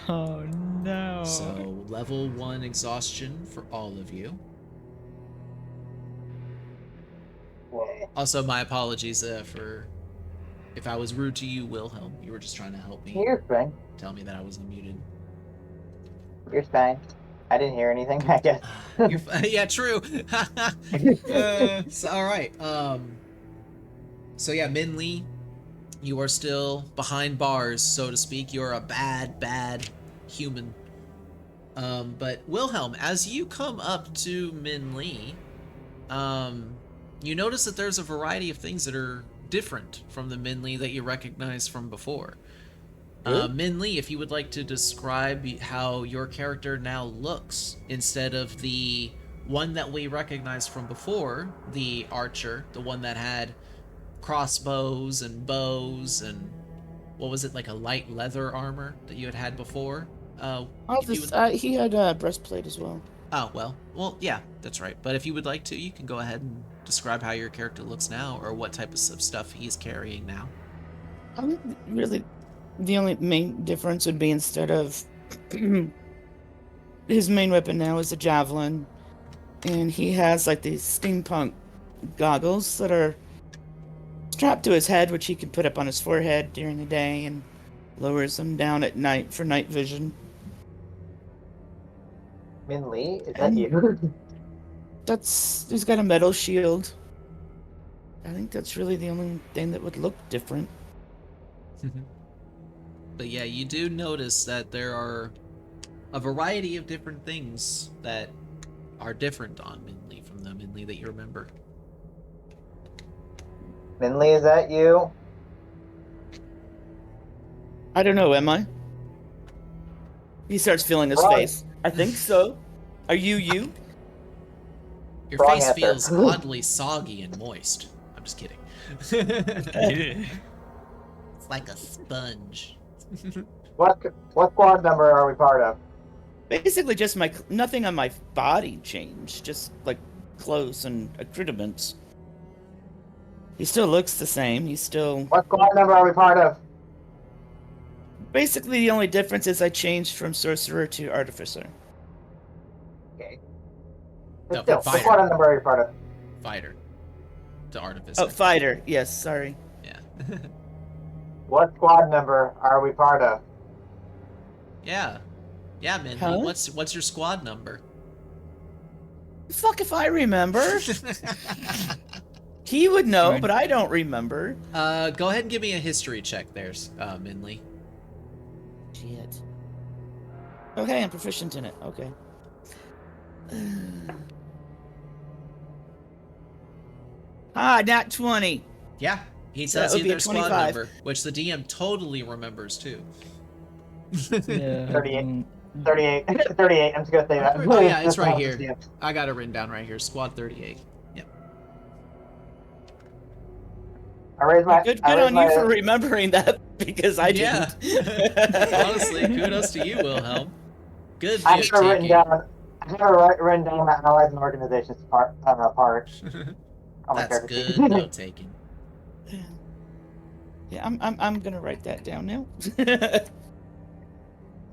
Oh no. So, level 1 exhaustion for all of you. Also, my apologies for if I was rude to you, Wilhelm. You were just trying to help me. You're fine. Tell me that I was unmuted. You're fine. I didn't hear anything, I guess. Yeah, true. So, all right. So yeah, Min Lee, you are still behind bars, so to speak. You're a bad human. But Wilhelm, as you come up to Min Lee, you notice that there's a variety of things that are different from the Min Lee that you recognize from before. Min Lee, if you would like to describe how your character now looks, instead of the one that we recognized from before, the archer, the one that had crossbows and bows and, what was it, like a light leather armor that you had before? He had a breastplate as well. Oh, well, yeah, that's right. But if you would like to, you can go ahead and describe how your character looks now, or what type of stuff he's carrying now. I think really the only main difference would be, instead of his main weapon now is a javelin, and he has like these steampunk goggles that are strapped to his head, which he can put up on his forehead during the day and lowers them down at night for night vision. Min Lee, is that you? He's got a metal shield. I think that's really the only thing that would look different. But yeah, you do notice that there are a variety of different things that are different on Min Lee from the Min Lee that you remember. Min Lee, is that you? I don't know, am I? He starts feeling his Wrong. face. I think so. Are you? Your Wrong face answer. feels oddly soggy and moist. I'm just kidding. It's like a sponge. What squad number are we part of? Basically, just nothing on my body changed. Just like clothes and accoutrements. He still looks the same. He's still... What squad number are we part of? Basically, the only difference is I changed from sorcerer to artificer. Okay. No, Still, what fighter. squad number are you part of? Fighter. To artificer. Oh, fighter. Yes, sorry. Yeah. What squad number are we part of? Yeah. Yeah, Mindy. Huh? What's your squad number? Fuck if I remember. He would know, but I don't remember. Go ahead and give me a history check there, Minley. Shit. Okay, I'm proficient in it. Okay. Nat 20. Yeah, he So that tells would you be a their squad 25. number, which the DM totally remembers too. Yeah. 38. 38. 38. I'm just gonna say that. Oh yeah, it's That's right not here. the DM. I got it written down right here. Squad 38. Yep. I raised my. Good I raised on my, you for remembering that because I Yeah. didn't. Honestly, kudos to you, Wilhelm. Good I note have it written taking. down. I have it written down my allies and organizations part. On my That's character good sheet. note taking. Yeah, I'm gonna write that down now.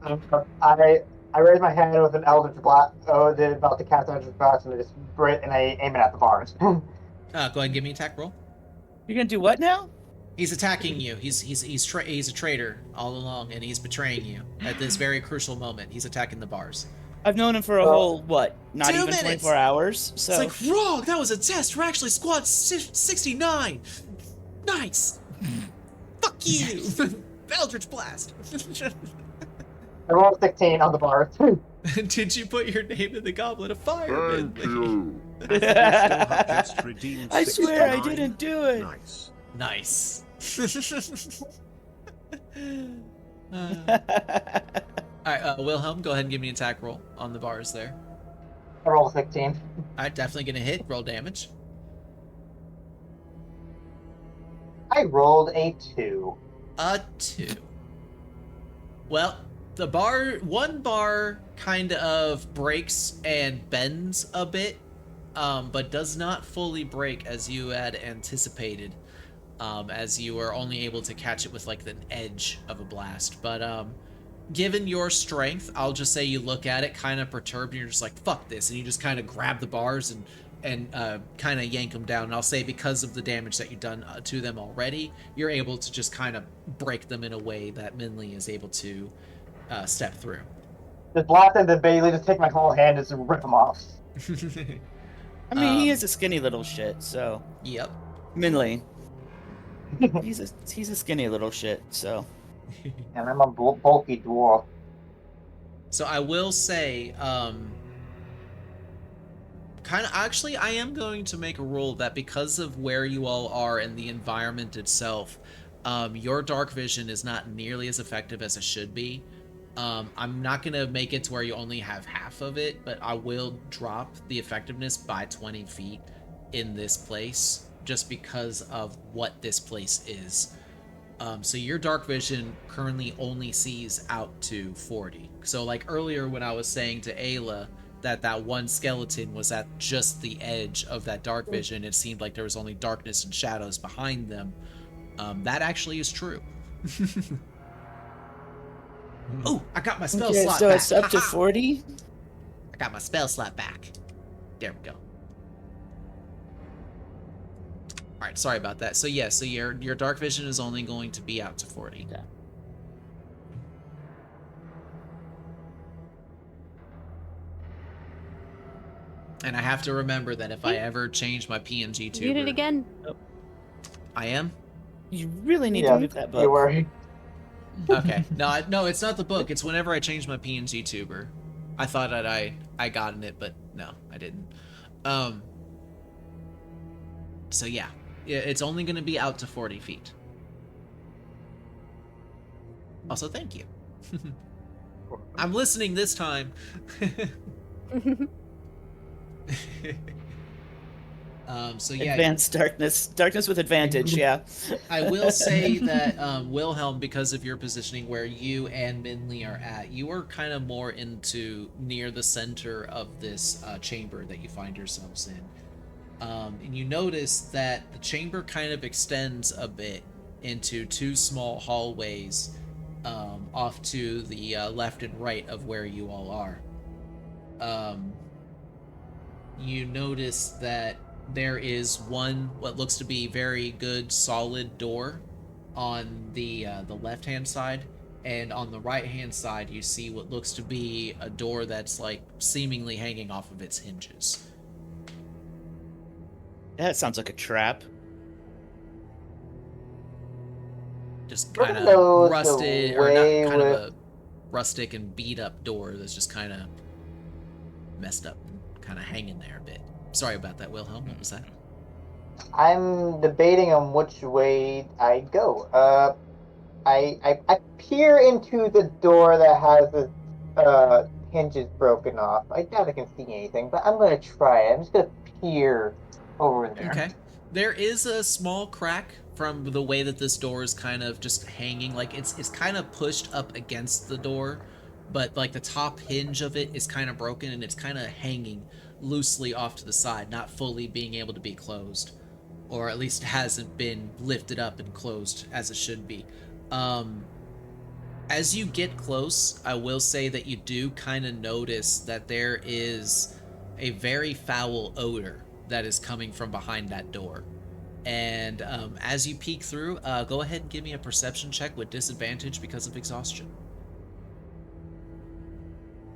I raise my hand with an eldritch blast. Oh, they're about to cast eldritch blast, and I aim it at the bars. Go ahead and give me an attack roll. You're gonna do what now? He's attacking you. He's a traitor all along, and he's betraying you at this very crucial moment. He's attacking the bars. I've known him for a whole what? Not 2 even minutes. 24 hours. So It's like, wrong! That was a test! We're actually squad 69! Nice! Fuck you! Eldritch Blast! I rolled 16 on the bars. Did you put your name in the Goblet of Fire, Thank Minley? you. You still have just redeemed I swear I 69. didn't do it. Nice. Nice. Alright, Wilhelm, go ahead and give me an attack roll on the bars there. I rolled 16. Alright, definitely gonna hit. Roll damage. I rolled a 2. A 2. Well, one bar kind of breaks and bends a bit, but does not fully break as you had anticipated, as you were only able to catch it with like the edge of a blast. But given your strength, I'll just say you look at it kind of perturbed and you're just like, fuck this, and you just kind of grab the bars and kind of yank them down. And I'll say because of the damage that you've done to them already, you're able to just kind of break them in a way that Minley is able to step through. Just blast into Bailey, just take my whole hand and just rip them off. I mean, he is a skinny little shit. So Yep. Minley, he's a skinny little shit. So And I'm a bulky dwarf. So I will say, actually, I am going to make a rule that because of where you all are and the environment itself, your dark vision is not nearly as effective as it should be. I'm not going to make it to where you only have half of it, but I will drop the effectiveness by 20 feet in this place just because of what this place is. So your dark vision currently only sees out to 40. So like earlier when I was saying to Ayla that one skeleton was at just the edge of that dark vision, it seemed like there was only darkness and shadows behind them. That actually is true. Oh, I got my spell okay, slot so back. it's up to Haha. 40. I got my spell slot back. There we go. All right, sorry about that. So yeah, so your dark vision is only going to be out to 40. Okay. And I have to remember that if I ever change my PNG tuber, Mute it again. I am. You really need Yeah, to move that book. you were. Okay. No, it's not the book. It's whenever I change my PNG tuber. I thought that I gotten it, but no, I didn't. So yeah, it's only going to be out to 40 feet. Also, thank you. I'm listening this time. So yeah, Advanced darkness with advantage. Yeah. I will say that Wilhelm, because of your positioning where you and Minley are at, you are kind of more into near the center of this chamber that you find yourselves in. And you notice that the chamber kind of extends a bit into two small hallways off to the left and right of where you all are. You notice that there is one what looks to be very good solid door on the left hand side, and on the right hand side you see what looks to be a door that's like seemingly hanging off of its hinges. That sounds like a trap. Just What kind are of those rusted, or away not kind of with- a rustic and beat up door that's just kind of messed up and kind of hanging there a bit. Sorry about that, Wilhelm. What was that? I'm debating on which way I go. I peer into the door that has the hinges broken off. I doubt I can see anything, but I'm gonna try it. I'm just gonna peer over there. Okay. There is a small crack from the way that this door is kind of just hanging. Like it's kind of pushed up against the door, but like the top hinge of it is kind of broken and it's kind of hanging loosely off to the side, not fully being able to be closed, or at least hasn't been lifted up and closed as it should be. As you get close, I will say that you do kind of notice that there is a very foul odor that is coming from behind that door. And as you peek through, go ahead and give me a perception check with disadvantage because of exhaustion.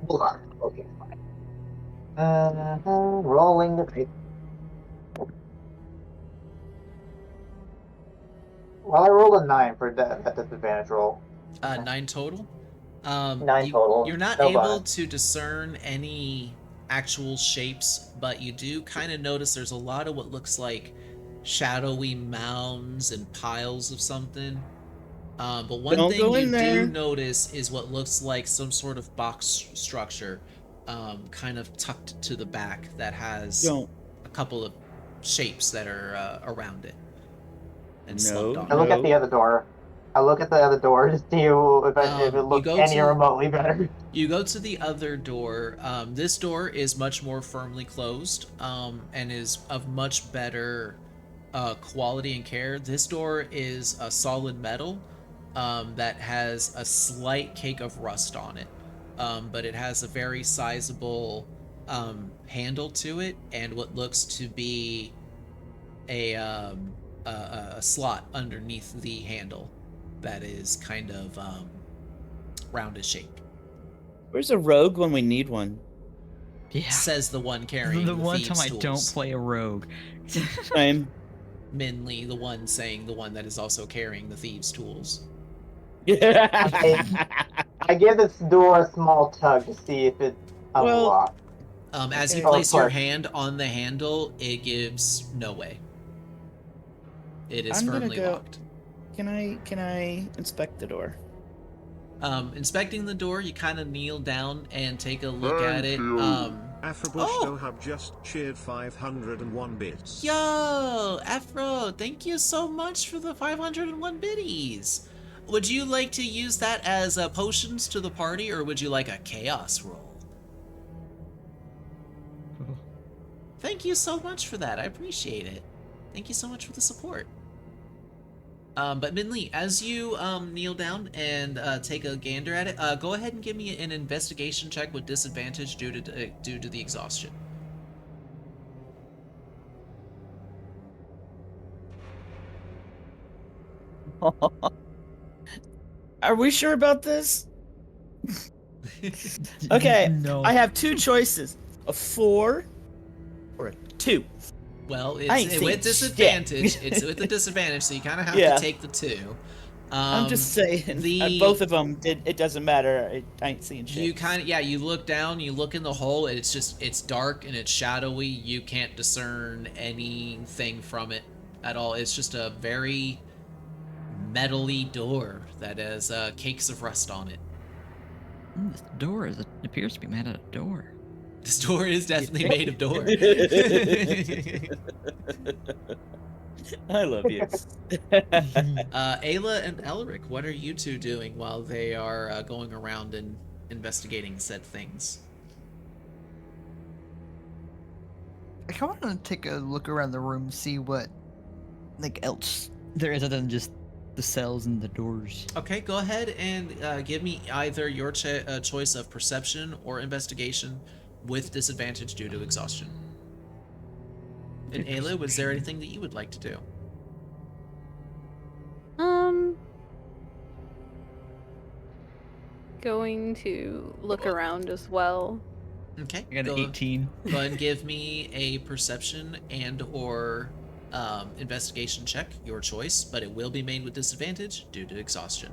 Hold on. Okay, fine. Rolling the dice. Well, I rolled a 9 for that disadvantage roll. 9 total. 9 total. You're not No able bonus. to discern any actual shapes, but you do kind of notice there's a lot of what looks like shadowy mounds and piles of something. But one Don't thing go you in there. do notice is what looks like some sort of box structure, kind of tucked to the back that has Don't. a couple of shapes that are around it and No, slumped on I it. look at the other door. I look at the other door to see if it You looks go any to- remotely better. You go to the other door. This door is much more firmly closed, and is of much better quality and care. This door is a solid metal that has a slight cake of rust on it, but it has a very sizable handle to it, and what looks to be a slot underneath the handle that is kind of roundish shape. Where's a rogue when we need one? Yeah. Says the one carrying The the one thieves' time I tools. don't play a rogue. I'm. Minley, the one saying the one that is also carrying the thieves' tools. I give this door a small tug to see if it's Well- unlocked. As you Okay. place your push. hand on the handle, it gives no way. It is I'm gonna firmly go- locked. Can I inspect the door? Inspecting the door, you kind of kneel down and take a look at Thank it. you. Afrobushdo have just cheered 501 bits. Yo, Afro, thank you so much for the 501 biddies. Would you like to use that as potions to the party, or would you like a chaos roll? Thank you so much for that. I appreciate it. Thank you so much for the support. But Minley, as you kneel down and take a gander at it, go ahead and give me an investigation check with disadvantage due to the exhaustion. Are we sure about this? Okay, No. I have two choices: a 4 or a 2. Well, I ain't it's seen with shit. disadvantage. It's with the disadvantage, so you kind of have Yeah. to take the 2. I'm just saying, both of them did. It doesn't matter. I ain't seeing shit. You kind of, you look down, you look in the hole, and it's dark and it's shadowy. You can't discern anything from it at all. It's just a very metally door that has cakes of rust on it. This door appears to be made out of door. This door is definitely made of door. I love you. Ayla and Elric, what are you two doing while they are going around and investigating said things? I kind of want to take a look around the room, see what else there is other than just the cells and the doors. Okay, go ahead and give me either your choice of perception or investigation with disadvantage due to exhaustion. And Ayla, was there anything that you would like to do? Going to look around as well. Okay. I got an 18. Go ahead and give me a perception and or investigation check, your choice, but it will be made with disadvantage due to exhaustion.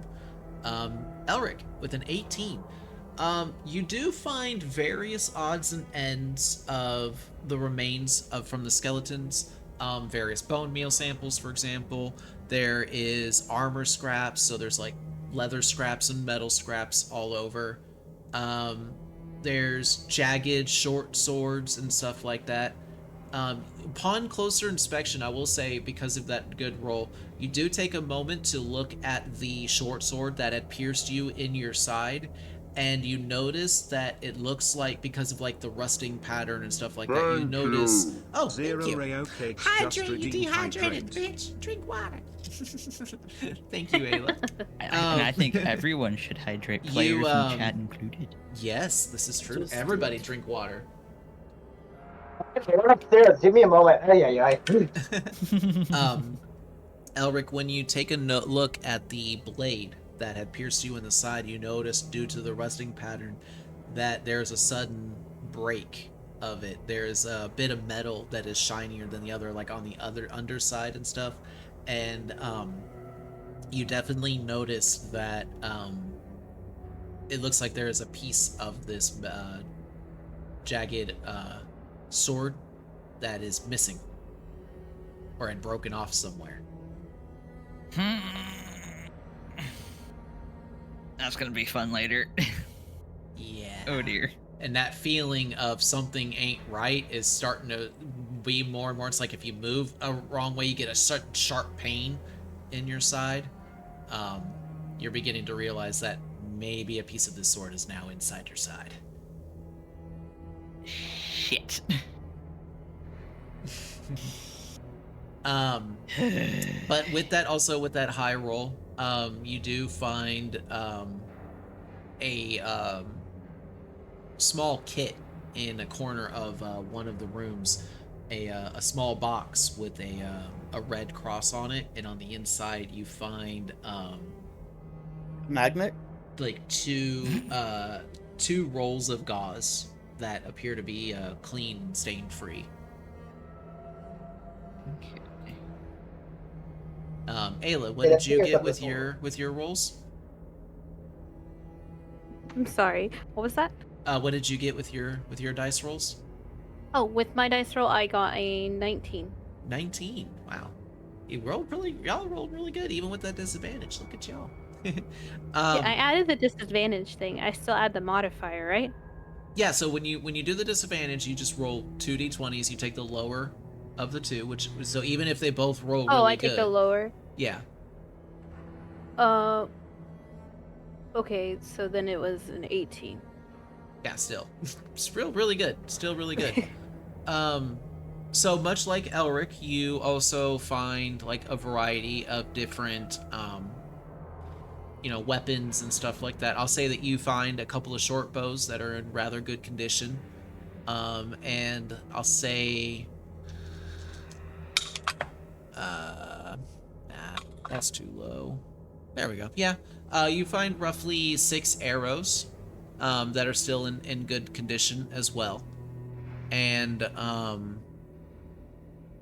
Elric, with an 18. You do find various odds and ends of the remains from the skeletons. Various bone meal samples, for example. There is armor scraps, so there's like leather scraps and metal scraps all over. There's jagged short swords and stuff like that. Upon closer inspection, I will say, because of that good roll, you do take a moment to look at the short sword that had pierced you in your side, and you notice that it looks like, because of like the rusting pattern and stuff like that, you notice. Oh, Zero thank you. Rayo cakes just Hydrate, you redeemed dehydrated hydrate. bitch. Drink water. Thank you, Ayla. And I think everyone should hydrate, players and chat included. Yes, this is true. Just Everybody drink water. Run upstairs. Give me a moment. Ay. Elric, when you take a look at the blade that had pierced you in the side, you notice, due to the rusting pattern, that there's a sudden break of it. There's a bit of metal that is shinier than the other, like on the other underside and stuff. And you definitely notice that it looks like there is a piece of this jagged sword that is missing or had broken off somewhere. That's gonna be fun later. Yeah. Oh dear. And that feeling of something ain't right is starting to be more and more. It's like if you move a wrong way, you get a certain sharp pain in your side. You're beginning to realize that maybe a piece of this sword is now inside your side. Shit. But with that, also with that high roll, you do find a small kit in a corner of one of the rooms, a small box with a red cross on it, and on the inside you find Magnet? like two rolls of gauze that appear to be clean and stain free. Okay. Ayla, what did you get with your rolls? I'm sorry. What was that? What did you get with your dice rolls? Oh, with my dice roll, I got a 19. 19. Wow. Y'all rolled really good, even with that disadvantage. Look at y'all. Yeah, I added the disadvantage thing. I still add the modifier, right? Yeah, so when you do the disadvantage, you just roll 2d20s. You take the lower of the two, so even if they both roll really Oh, I good. take the lower. Yeah. Okay, so then it was an 18. Yeah, still. It's really good. Still really good. So much like Elric, you also find like a variety of different weapons and stuff like that. I'll say that you find a couple of short bows that are in rather good condition. And I'll say that's too low. There we go. Yeah. You find roughly 6 arrows that are still in good condition as well. And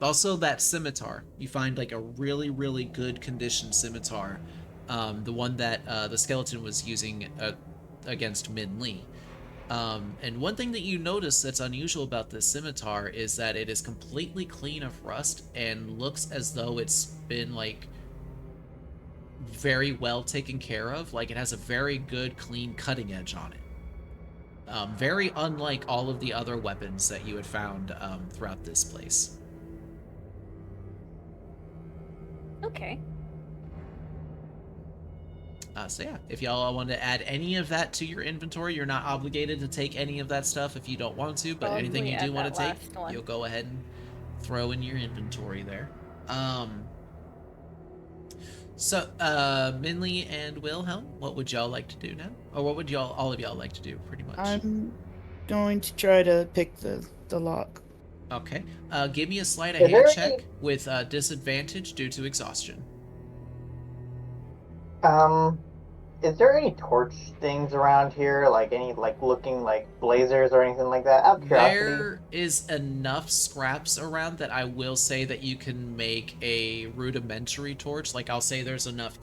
also that scimitar. You find like a really, really good condition scimitar. The one that the skeleton was using against Min Lee. And one thing that you notice that's unusual about this scimitar is that it is completely clean of rust and looks as though it's been like very well taken care of. Like it has a very good clean cutting edge on it. Very unlike all of the other weapons that you had found throughout this place. Okay. So yeah, if y'all want to add any of that to your inventory, you're not obligated to take any of that stuff if you don't want to, but anything Probably you do add want to that take, last one. you'll go ahead and throw in your inventory there. So, Minley and Wilhelm, what would y'all like to do now? Or what would all of y'all like to do, pretty much? I'm going to try to pick the lock. Okay. Give me a sleight of Is there hand any- check with disadvantage due to exhaustion. Is there any torch things around here? Like any looking like blazers or anything like that? Out of curiosity. There is enough scraps around that I will say that you can make a rudimentary torch. Like, I'll say there's enough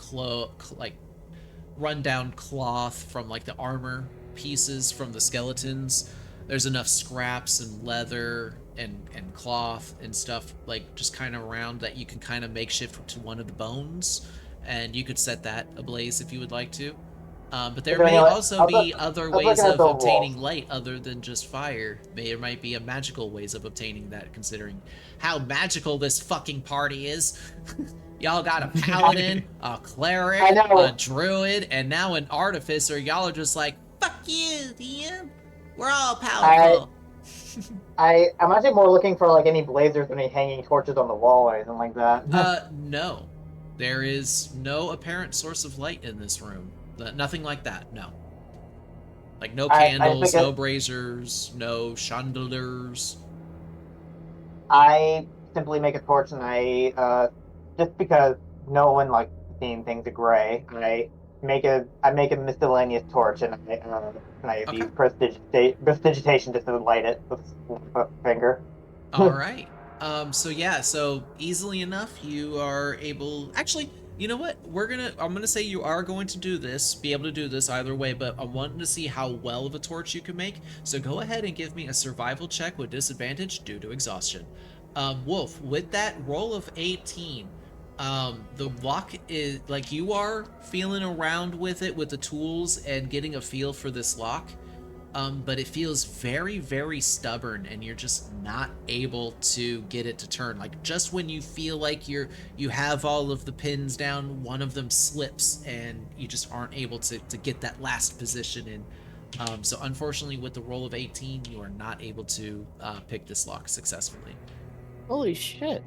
rundown cloth from like the armor pieces from the skeletons. There's enough scraps and leather and cloth and stuff like just kind of around that you can kind of makeshift to one of the bones, and you could set that ablaze if you would like to. But there may also be other ways of obtaining light other than just fire. There might be a magical ways of obtaining that, considering how magical this fucking party is. Y'all got a paladin, a cleric, a druid, and now an artificer. Y'all are just like, fuck you, DM. We're all powerful. I'm actually more looking for like any blazers or any hanging torches on the wall or anything like that. No. There is no apparent source of light in this room. Nothing like that, no. Like no candles, no braziers, no chandeliers. I simply make a torch and I just because no one likes seeing things gray, I make a miscellaneous torch and I Okay. use prestidigitation just to light it with a finger. All right. So easily enough, you are able. Actually, you know what? I'm gonna say you are going to be able to do this either way. But I'm wanting to see how well of a torch you can make. So go ahead and give me a survival check with disadvantage due to exhaustion. Wolf, with that roll of 18, the lock is like you are feeling around with it with the tools and getting a feel for this lock. But it feels very, very stubborn, and you're just not able to get it to turn. Like, just when you feel like you have all of the pins down, one of them slips, and you just aren't able to get that last position in. So unfortunately, with the roll of 18, you are not able to pick this lock successfully. Holy shit.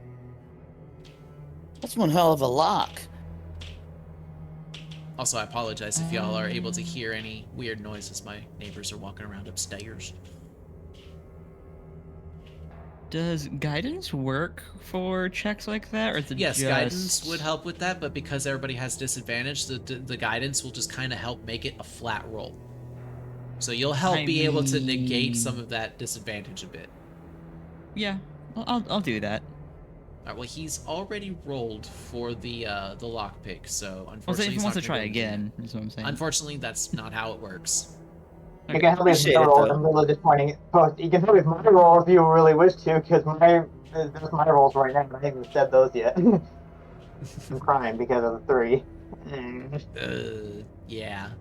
That's one hell of a lock. Also, I apologize if y'all are able to hear any weird noises. My neighbors are walking around upstairs. Does guidance work for checks like that, or is it Yes, guidance would help with that, but because everybody has disadvantage, the guidance will just kind of help make it a flat roll. So you'll help able to negate some of that disadvantage a bit. Yeah, I'll do that. All right, well, he's already rolled for the lockpick, so unfortunately, If he wants to try again, is what I'm saying. Unfortunately, that's not how it works. You can help me with my roll. I'm really disappointing. You can help me with my roll if you really wish to, because there's my rolls right now, and I haven't even said those yet. I'm crying because of the 3. Yeah.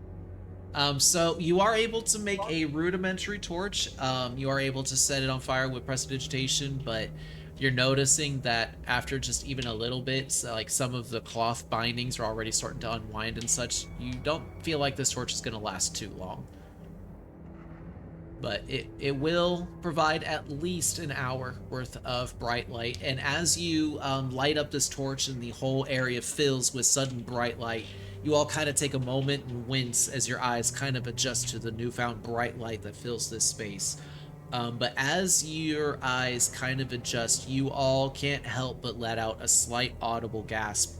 So you are able to make a rudimentary torch. You are able to set it on fire with prestidigitation, but you're noticing that after just even a little bit, so like some of the cloth bindings are already starting to unwind and such. You don't feel like this torch is going to last too long. But it will provide at least an hour worth of bright light. And as you light up this torch and the whole area fills with sudden bright light, you all kind of take a moment and wince as your eyes kind of adjust to the newfound bright light that fills this space. But as your eyes kind of adjust, you all can't help but let out a slight audible gasp,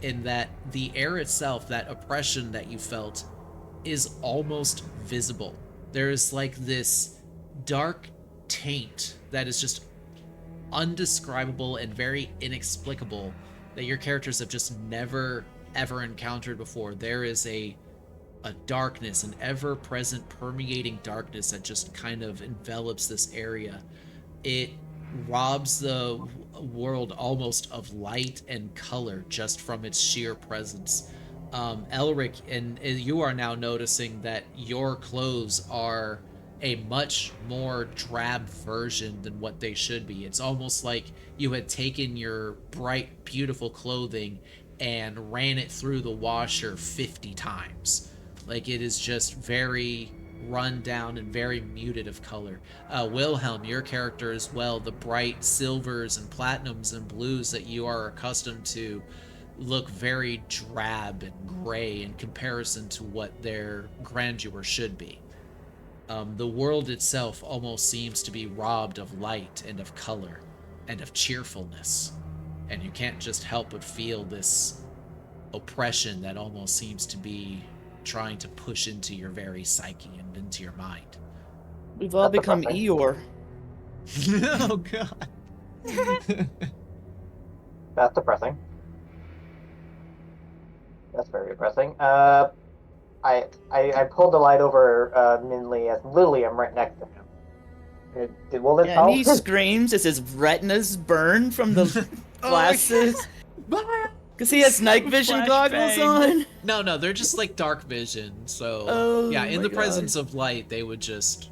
in that the air itself, that oppression that you felt, is almost visible. There's like this dark taint that is just undescribable and very inexplicable that your characters have just never ever encountered before. There is a darkness, an ever-present permeating darkness that just kind of envelops this area. It robs the world almost of light and color just from its sheer presence. Elric, and you are now noticing that your clothes are a much more drab version than what they should be. It's almost like you had taken your bright, beautiful clothing and ran it through the washer 50 times. Like, it is just very run down and very muted of color. Wilhelm, your character as well, the bright silvers and platinums and blues that you are accustomed to look very drab and gray in comparison to what their grandeur should be. The world itself almost seems to be robbed of light and of color and of cheerfulness, and you can't just help but feel this oppression that almost seems to be trying to push into your very psyche and into your mind. We've all That's become depressing. Eeyore. Oh god. That's depressing. That's very depressing. I pulled the light over Minley as literally I'm right next to him. Will this Yeah, and he help? screams as his retinas burn from the glasses. Because he has night vision goggles Flashbang. on. No, they're just like dark vision. So Oh yeah, in my the God. presence of light, they would just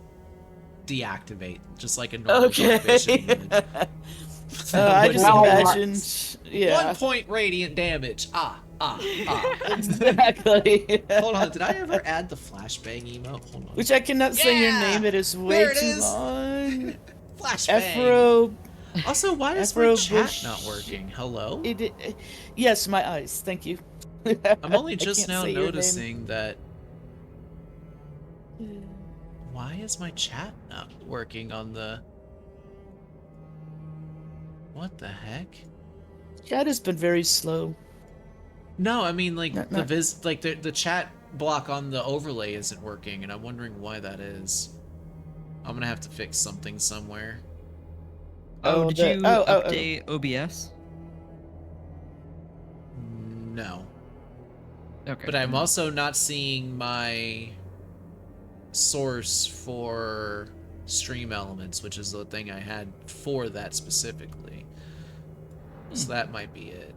deactivate, just like a normal dark Okay. vision would. I just No, imagined. Yeah. 1 point radiant damage. Ah. Exactly. Hold on, did I ever add the flashbang emote? Hold on. Which I cannot say your Yeah! name. It is way There it too is! long. Flashbang. Afro. Also, why is my Afro chat Bush- not working? Hello? Yes, my eyes. Thank you. I'm only I just can't now say your name. noticing that. Why is my chat not working on the? What the heck? Chat has been very slow. No, I mean like No. the chat block on the overlay isn't working, and I'm wondering why that is. I'm gonna have to fix something somewhere. Oh, did you oh. update OBS? No, Okay. but I'm also not seeing my source for stream elements, which is the thing I had for that specifically. So that might be it.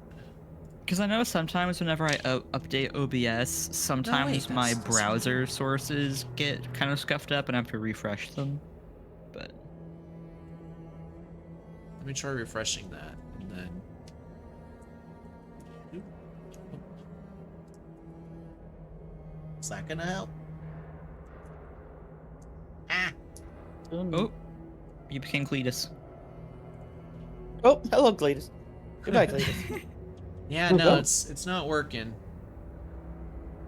Because I know sometimes whenever I update OBS, sometimes my that's browser sources get kind of scuffed up and I have to refresh them. But Let me try refreshing that, and then. Is that gonna help? Ah. oh, you became Cletus. Oh, hello, Cletus. Goodbye, Cletus. Yeah, no, it's not working.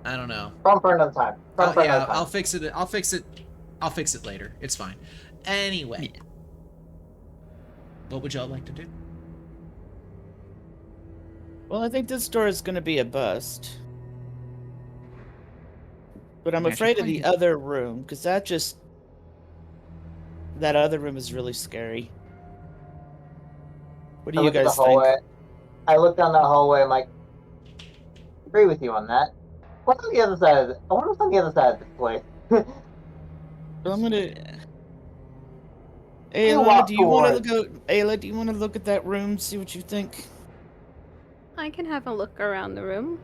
I don't know. From for another time. From for Yeah, another time. I'll fix it. I'll fix it later. It's fine. Anyway, Yeah. what would y'all like to do? Well, I think this door is going to be a bust. But I'm Yeah, I should afraid of probably the just- other room, because that other room is really scary. What do I you look at the guys think? hallway. I look down that hallway. I'm like, agree with you on that. What's on the other side? I wonder what's on the other side of this place. I'm gonna. Yeah. Ayla, walk do you want to towards- look? Ayla, do you want to look at that room? See what you think. I can have a look around the room.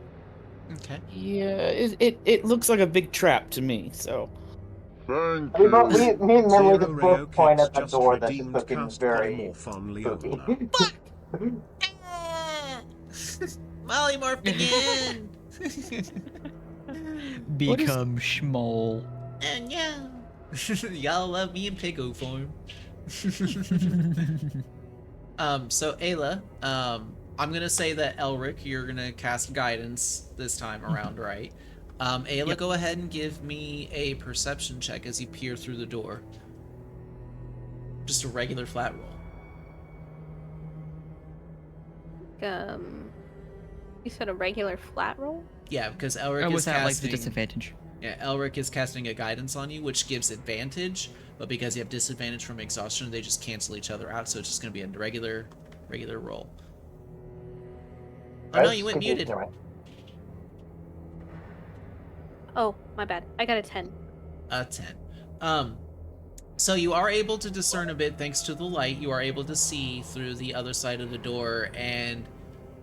Okay. Yeah, it looks like a big trap to me. So Thank Me and you. Minley Zero just Rayo both point Kits at the just door that's just redeemed looking cast very polymorph on spooky. Leona. Molly morphing in. Become small. And yeah. Y'all love me in Pico form. So Ayla, I'm gonna say that Elric, you're gonna cast guidance this time around, right? Ayla, Yep. go ahead and give me a perception check as you peer through the door. Just a regular flat roll. You said a regular flat roll? Yeah, because Elric Oh, is without like the casting. disadvantage. Yeah, Elric is casting a guidance on you, which gives advantage, but because you have disadvantage from exhaustion, they just cancel each other out, so it's just gonna be a regular roll. Oh no, you went muted. Oh, my bad. I got a 10. A 10. So you are able to discern a bit thanks to the light. You are able to see through the other side of the door, and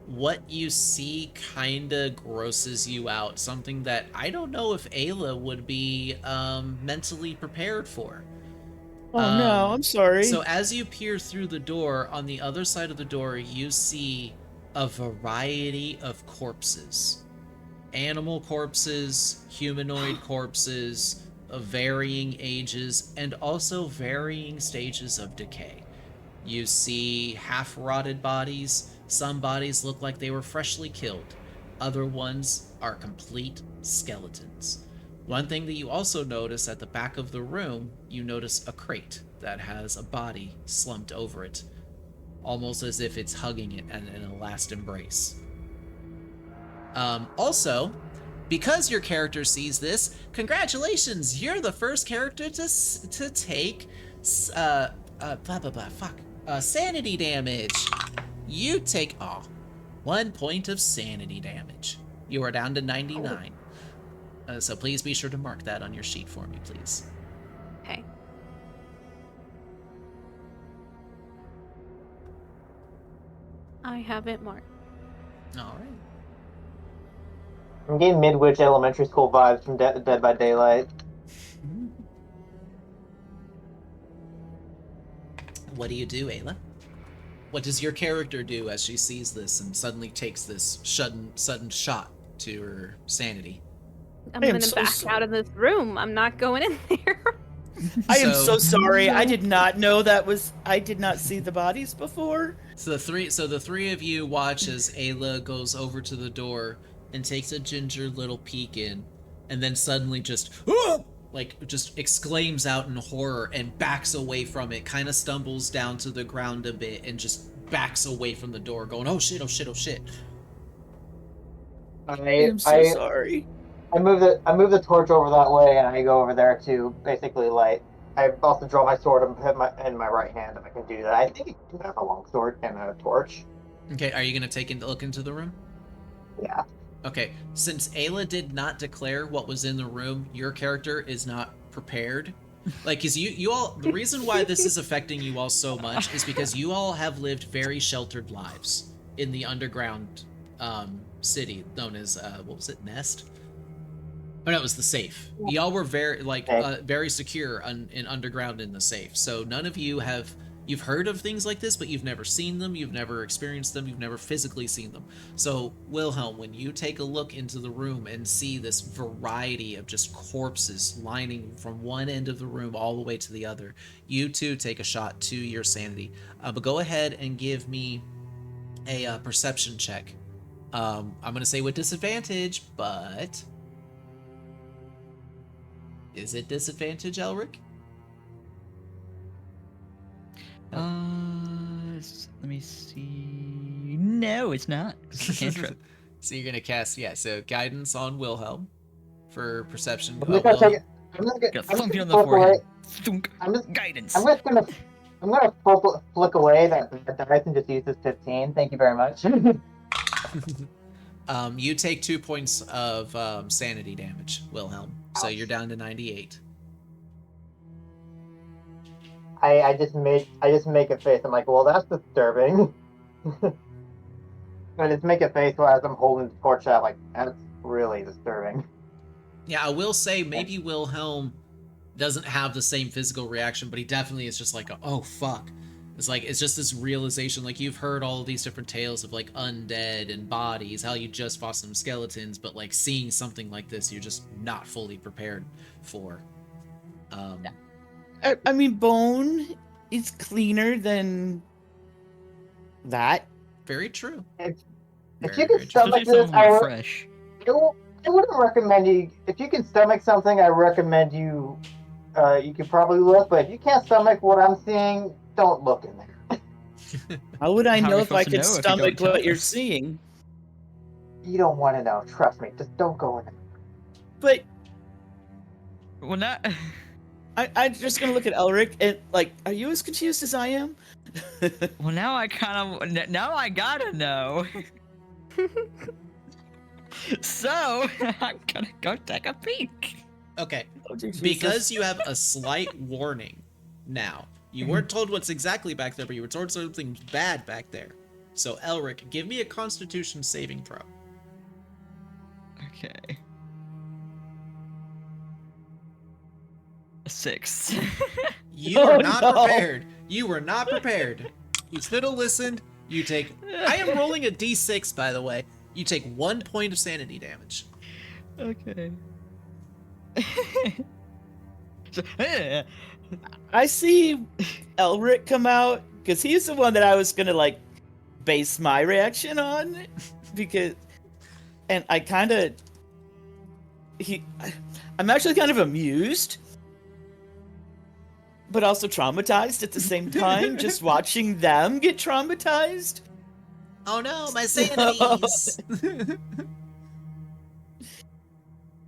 what you see kind of grosses you out. Something that I don't know if Ayla would be mentally prepared for. Oh no, I'm sorry. So as you peer through the door, on the other side of the door, you see a variety of corpses. Animal corpses, humanoid corpses, of varying ages, and also varying stages of decay. You see half-rotted bodies. Some bodies look like they were freshly killed. Other ones are complete skeletons. One thing that you also notice at the back of the room, you notice a crate that has a body slumped over it, almost as if it's hugging it in a last embrace. Also, because your character sees this, congratulations! You're the first character to take sanity damage. You take 1 point of sanity damage. You are down to 99. So please be sure to mark that on your sheet for me, please. Okay. I have it marked. All right. I'm getting Midwich Elementary School vibes from Dead by Daylight. What do you do, Ayla? What does your character do as she sees this and suddenly takes this sudden shot to her sanity? I'm I am gonna so back sorry. out of this room. I'm not going in there. I am so sorry. I did not know I did not see the bodies before. So the three of you watch as Ayla goes over to the door and takes a ginger little peek in, and then suddenly just just exclaims out in horror and backs away from it, kind of stumbles down to the ground a bit and just backs away from the door, going, "Oh shit! Oh shit! Oh shit!" I am so sorry. I move the torch over that way, and I go over there to basically light. I also draw my sword and put in my right hand, if I can do that. I think I can have a long sword and a torch. Okay, are you gonna take a look into the room? Yeah. Okay, since Ayla did not declare what was in the room, your character is not prepared. Like, cause you all, the reason why this is affecting you all so much is because you all have lived very sheltered lives in the underground city known as what was it, Nest? Oh no, it was the safe. Y'all were very very secure in underground in the safe. So none of you you've heard of things like this, but you've never seen them, you've never experienced them, you've never physically seen them. So Wilhelm, when you take a look into the room and see this variety of just corpses lining from one end of the room all the way to the other, you too take a shot to your sanity. But go ahead and give me a perception check. I'm gonna say with disadvantage, but is it disadvantage, Elric? Let me see. No, it's not. It's a cantrip. So you're gonna cast, so guidance on Wilhelm for perception. I'm just gonna take it. Got thump you on the flick away. forehead. Thunk. Guidance. I'm gonna flick away that dice and just use this 15. Thank you very much. You take 2 points of sanity damage, Wilhelm. So you're down to 98. I just make a face. I'm like, well, that's disturbing. I just make a face as I'm holding the torch out, like, that's really disturbing. Yeah, I will say maybe Wilhelm doesn't have the same physical reaction, but he definitely is just like, oh fuck. It's just this realization, like, you've heard all of these different tales of like undead and bodies, how you just fought some skeletons, but like seeing something like this, you're just not fully prepared for. I mean, bone is cleaner than that. Very true. If Very, you can very true. stomach Especially this, something more fresh. I wouldn't recommend you. If you can stomach something, I recommend you. You could probably look, but if you can't stomach what I'm seeing, don't look in there. How would I How are know we if I supposed to could know if you stomach don't tell what you're us? seeing? You don't want to know. Trust me. Just don't go in there. But Well, not. I'm just gonna look at Elric and like, are you as confused as I am? Well, now I gotta know. So I'm gonna go take a peek. Okay. Oh, Jesus. Because you have a slight warning now. You weren't told what's exactly back there, but you were told something bad back there. So Elric, give me a Constitution saving throw. Okay. 6. You Oh, are not no. prepared. You were not prepared. You should have listened. You take. I am rolling a d6, by the way. You take 1 point of sanity damage. Okay. So, I see Elric come out because he's the one that I was gonna like base my reaction on, because, and I kind of, I'm actually kind of amused, but also traumatized at the same time, just watching them get traumatized. Oh no, my sanities!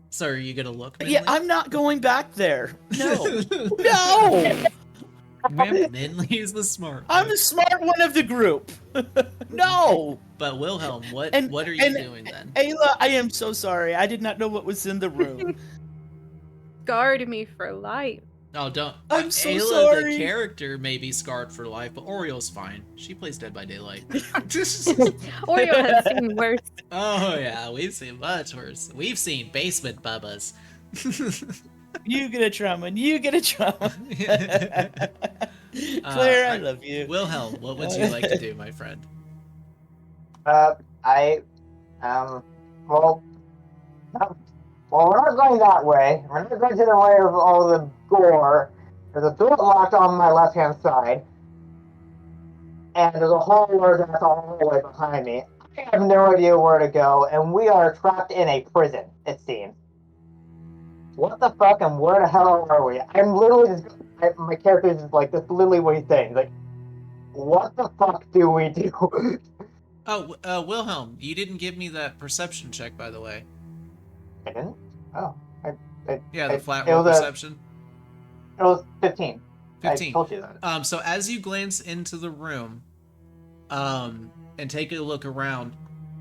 So are you gonna look, Minley? Yeah, I'm not going back there. No. No! Minley is the smart one. I'm the smart one of the group. No! But Wilhelm, what And- are you and- doing then? Ayla, I am so sorry. I did not know what was in the room. Guard me for life. Oh, don't. I'm so Ayla, sorry. the character, may be scarred for life, but Oriole's fine. She plays Dead by Daylight. Oreo has seen worse. Oh yeah, we've seen much worse. We've seen basement bubbas. You get a trauma, and you get a trauma. Claire, I love you. Wilhelm, what would you like to do, my friend? Well, we're not going that way. We're not going to the way of all the gore. There's a door locked on my left-hand side, and there's a hole where that's all the way behind me. I have no idea where to go, and we are trapped in a prison, it seems. What the fuck, and where the hell are we? I'm literally just, my character is just like, that's literally what he's saying. Like, what the fuck do we do? Oh, Wilhelm, you didn't give me that perception check, by the way. I didn't? Oh. Yeah, the flat it roll was perception. It was 15. 15. I told you that. So as you glance into the room, and take a look around,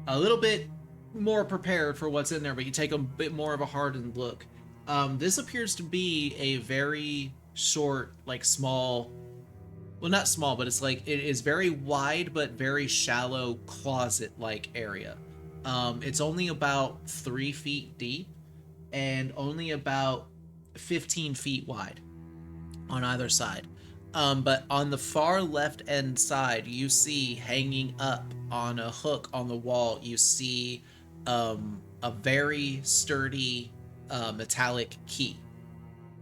a little bit more prepared for what's in there, but you take a bit more of a hardened look. This appears to be a very short, like small, well, not small, but it's like, it is very wide, but very shallow closet-like area. It's only about 3 feet deep and only about 15 feet wide on either side. But on the far left end side, you see hanging up on a hook on the wall, you see a very sturdy metallic key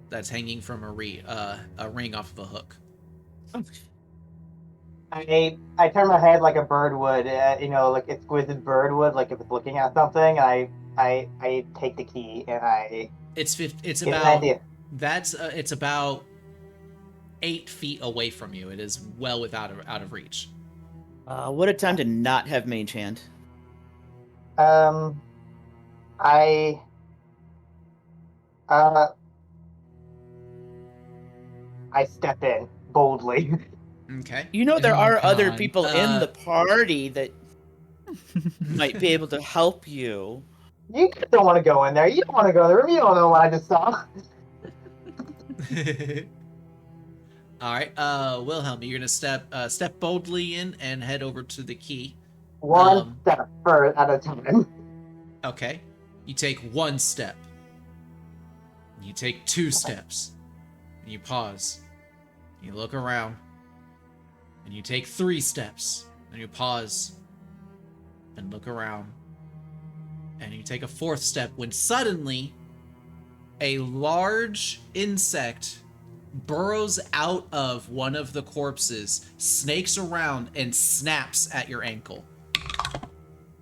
that's hanging from a ring off of a hook. I turn my head like a bird would, like exquisite bird would, like if it's looking at something. I take the key and I. It's get an about idea. that's it's about 8 feet away from you. It is well out of reach. What a time to not have mage hand. I step in boldly. Okay. You know there Oh, are other God. people in the party that might be able to help you. You don't want to go in there. You don't want to go in the room. You don't know what I just saw. All right, Wilhelm, you're gonna step boldly in and head over to the key. One step at a time. Okay, you take 1 step. You take 2 steps. And you pause. You look around. And you take 3 steps. And you pause. And look around. And you take a 4th step when suddenly a large insect burrows out of one of the corpses, snakes around, and snaps at your ankle.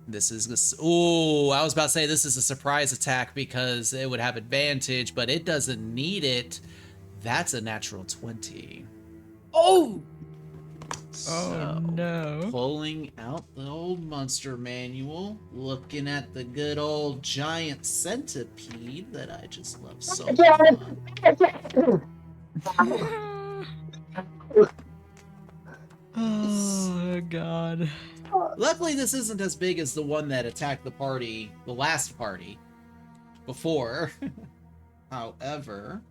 This is this. Oh, I was about to say this is a surprise attack because it would have advantage, but it doesn't need it. That's a natural 20. Oh! So, no. pulling out the old monster manual, looking at the good old giant centipede that I just love so much. Oh, God. Luckily, this isn't as big as the one that attacked the party, the last party, before. However,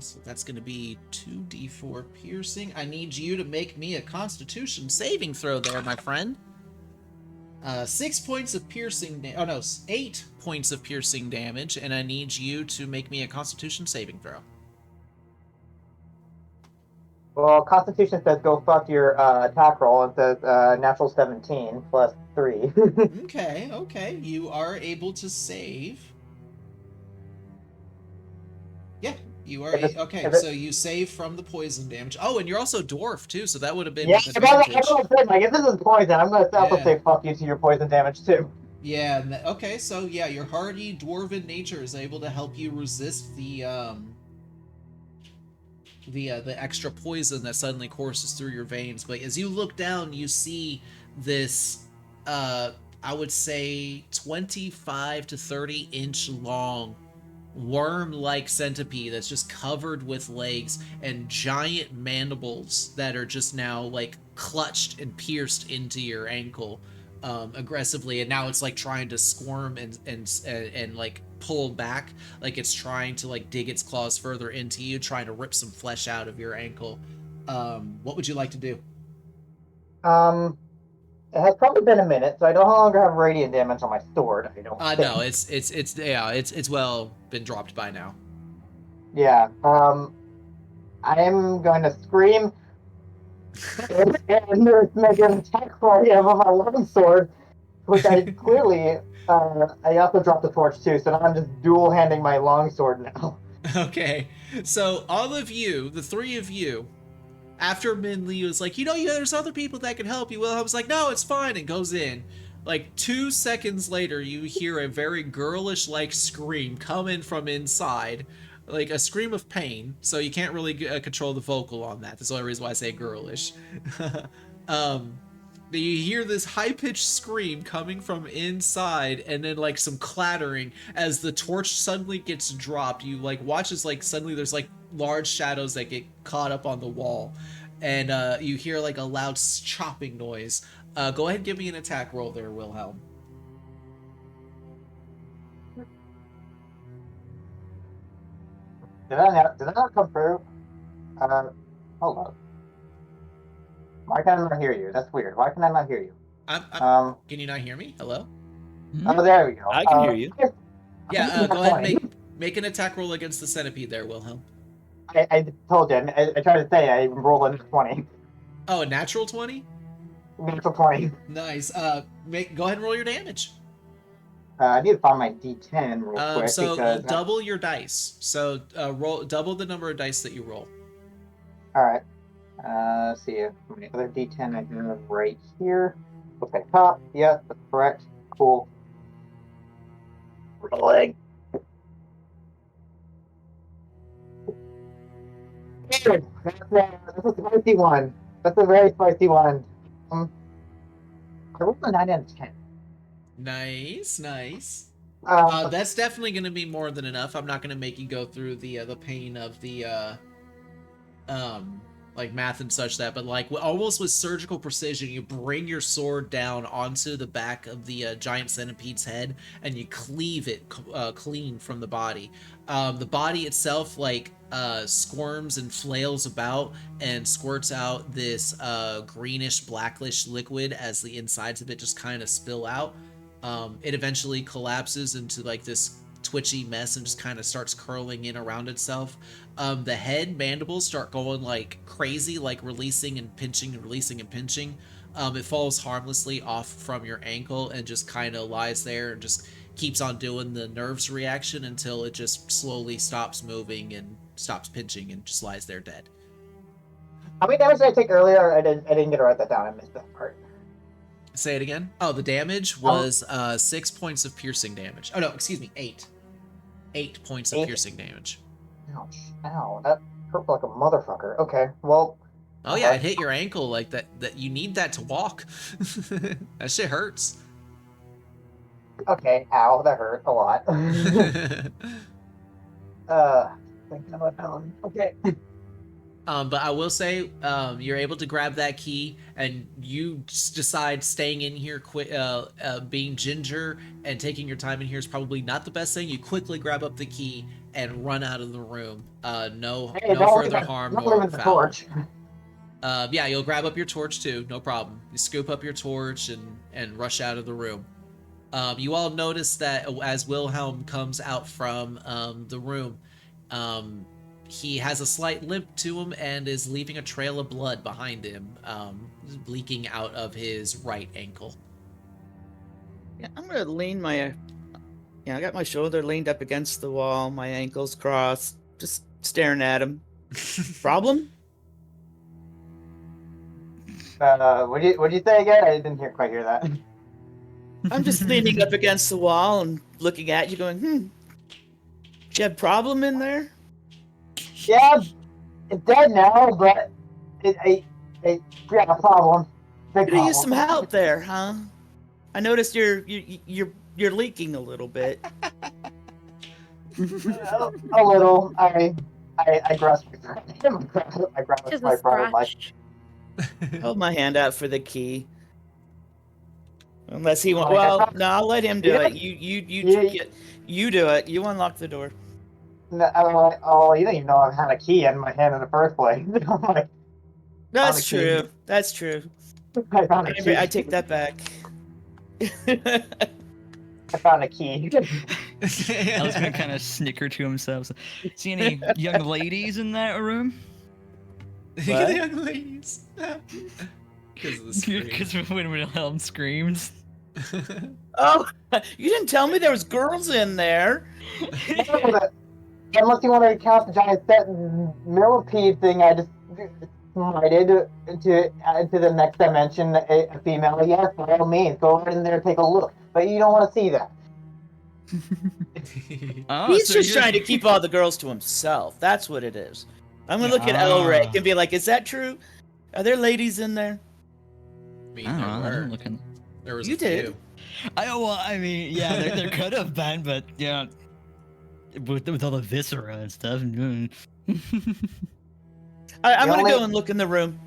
So that's going to be 2d4 piercing. I need you to make me a Constitution saving throw there, my friend. 6 points of piercing. 8 points of piercing damage, and I need you to make me a Constitution saving throw. Well, Constitution says go fuck your attack roll. It says natural 17 plus 3. Okay. You are able to save. Yeah, you are. Okay, so you save from the poison damage. Oh, and you're also dwarf too, so that would have been Yeah, with advantage. I'm gonna say, like, if this is poison, I'm gonna also say fuck you to your poison damage too. Yeah. Okay. So yeah, your hardy dwarven nature is able to help you resist the extra poison that suddenly courses through your veins. But as you look down, you see this I would say 25 to 30 inch long worm-like centipede that's just covered with legs and giant mandibles that are just now like clutched and pierced into your ankle aggressively, and now it's like trying to squirm and like pull back, like it's trying to like dig its claws further into you, trying to rip some flesh out of your ankle. What would you like to do? It has probably been a minute, so I no longer have radiant damage on my sword. I don't think. No, it's well been dropped by now. Yeah. I am going to scream and make an attack for you with my long sword, which I clearly. I also dropped the torch too, so now I'm just dual handing my long sword now. Okay, so all of you, the three of you, after Minli was like, there's other people that can help you, Wilhelm's like, no, it's fine, and goes in. Like 2 seconds later, you hear a very girlish-like scream coming from inside, like a scream of pain. So you can't really control the vocal on that. That's the only reason why I say girlish. You hear this high-pitched scream coming from inside, and then like some clattering as the torch suddenly gets dropped. You like watch as like suddenly there's like large shadows that get caught up on the wall, and you hear like a loud chopping noise. Go ahead and give me an attack roll there, Wilhelm. Did that not come through? Hold on. Why can I not hear you? That's weird. Why can I not hear you? Can you not hear me? Hello? Oh, there we go. I can hear you. Yeah, go ahead and make an attack roll against the centipede there, Wilhelm. I told you. I tried to say I rolled a 20. Oh, a natural 20? Natural 20. Nice. Go ahead and roll your damage. I need to find my D10 real quick. So because double your dice. So roll double the number of dice that you roll. All right. Let's see if my other D10 I have right here. Okay, top. Yes, that's correct. Cool. Rolling. That's a spicy one. That's a very spicy one. I rolled a 9 out of 10. Nice. That's definitely going to be more than enough. I'm not going to make you go through the pain of the like math and such that, but like almost with surgical precision, you bring your sword down onto the back of the giant centipede's head, and you cleave it clean from the body. The body itself like squirms and flails about and squirts out this greenish blackish liquid as the insides of it just kind of spill out. It eventually collapses into like this twitchy mess and just kind of starts curling in around itself. The head mandibles start going like crazy, like releasing and pinching and releasing and pinching. It falls harmlessly off from your ankle and just kind of lies there and just keeps on doing the nerves reaction until it just slowly stops moving and stops pinching and just lies there dead. How many damage did I take earlier? I didn't get to write that down. I missed that part. Say it again. Oh, the damage was 6 points of piercing damage. Oh no, excuse me, 8. 8 points of piercing damage. Ouch. Ow. That hurt like a motherfucker. Okay, well. Oh yeah, it hit your ankle like that. That you need that to walk. That shit hurts. Okay, ow, that hurt a lot. Thank God, okay. But I will say, you're able to grab that key, and you just decide staying in here, being ginger and taking your time in here is probably not the best thing. You quickly grab up the key and run out of the room. No, Hey, no further harm don't nor leave the foul. torch. Yeah, you'll grab up your torch too, no problem. You scoop up your torch and rush out of the room. You all notice that as Wilhelm comes out from the room, he has a slight limp to him and is leaving a trail of blood behind him, leaking out of his right ankle. Yeah, I'm gonna lean my. Yeah, I got my shoulder leaned up against the wall, my ankles crossed, just staring at him. Problem? What'd you say again? I didn't quite hear that. I'm just leaning up against the wall and looking at you, going, Do you have a problem in there? Yeah, it's dead now, but I got a problem. Big Could use some problem. help there, huh? I noticed you're leaking a little bit. A little. I grasp I grasp Just my a problem. Like, scratch. Hold my hand out for the key. Unless he wants. Like, Well, no, I'll let him do Yeah. it. You do it. You unlock the door. no, I'm like, oh, you don't even know I had a key in my hand in the first place. I'm like, That's key. true. That's true. I found a key. I take that back. I found a key. I was gonna kind of snicker to himself. See any young ladies in that room? The young ladies. Because of the scream. Because when Wilhelm screams. Oh, you didn't tell me there was girls in there. Unless you want to count the giant set millipede thing, I just smited into the next dimension, a female. Yes, by all means, go right in there and take a look. But you don't want to see that. Oh, He's so just you're- trying to keep all the girls to himself. That's what it is. I'm gonna look at Elric and be like, "Is that true? Are there ladies in there?" I mean, I don't know, I there didn't were. look in- There was You a few. did. I mean, yeah, there could have been, but yeah, with all the viscera and stuff. I'm The gonna only- go and look in the room.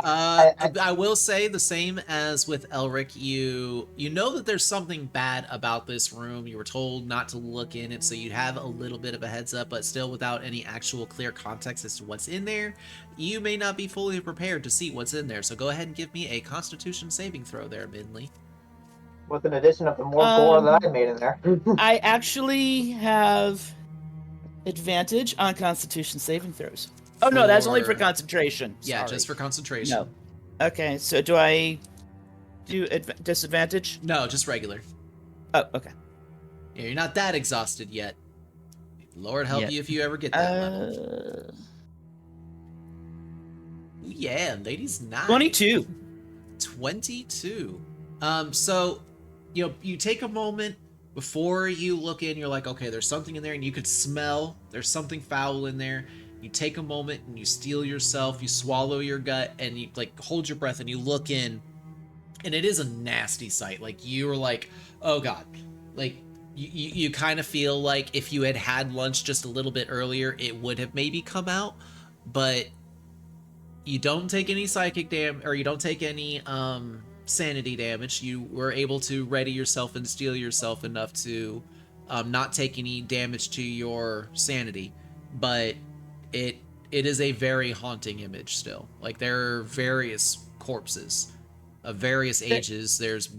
I will say the same as with Elric. You know that there's something bad about this room. You were told not to look in it, so you have a little bit of a heads up, but still without any actual clear context as to what's in there, you may not be fully prepared to see what's in there. So go ahead and give me a Constitution saving throw there, Minley. With an addition of the more gore that I made in there. I actually have advantage on Constitution saving throws. Oh no, that's only for concentration. Yeah, Sorry. just for concentration. No. Okay, so do I do disadvantage? No, just regular. Oh, okay. Yeah, you're not that exhausted yet. Lord help Yet. you if you ever get that level. Ooh, yeah, ladies, nice. 22. 22. So, you take a moment before you look in, you're like, okay, there's something in there, and you could smell there's something foul in there. You take a moment and you steel yourself, you swallow your gut, and you like hold your breath and you look in, and it is a nasty sight. Like you're like, oh god, like you kind of feel like if you had lunch just a little bit earlier, it would have maybe come out, but you don't take any psychic damage, or you don't take any sanity damage. You were able to ready yourself and steel yourself enough to not take any damage to your sanity, but it is a very haunting image still. Like there are various corpses of various ages. There's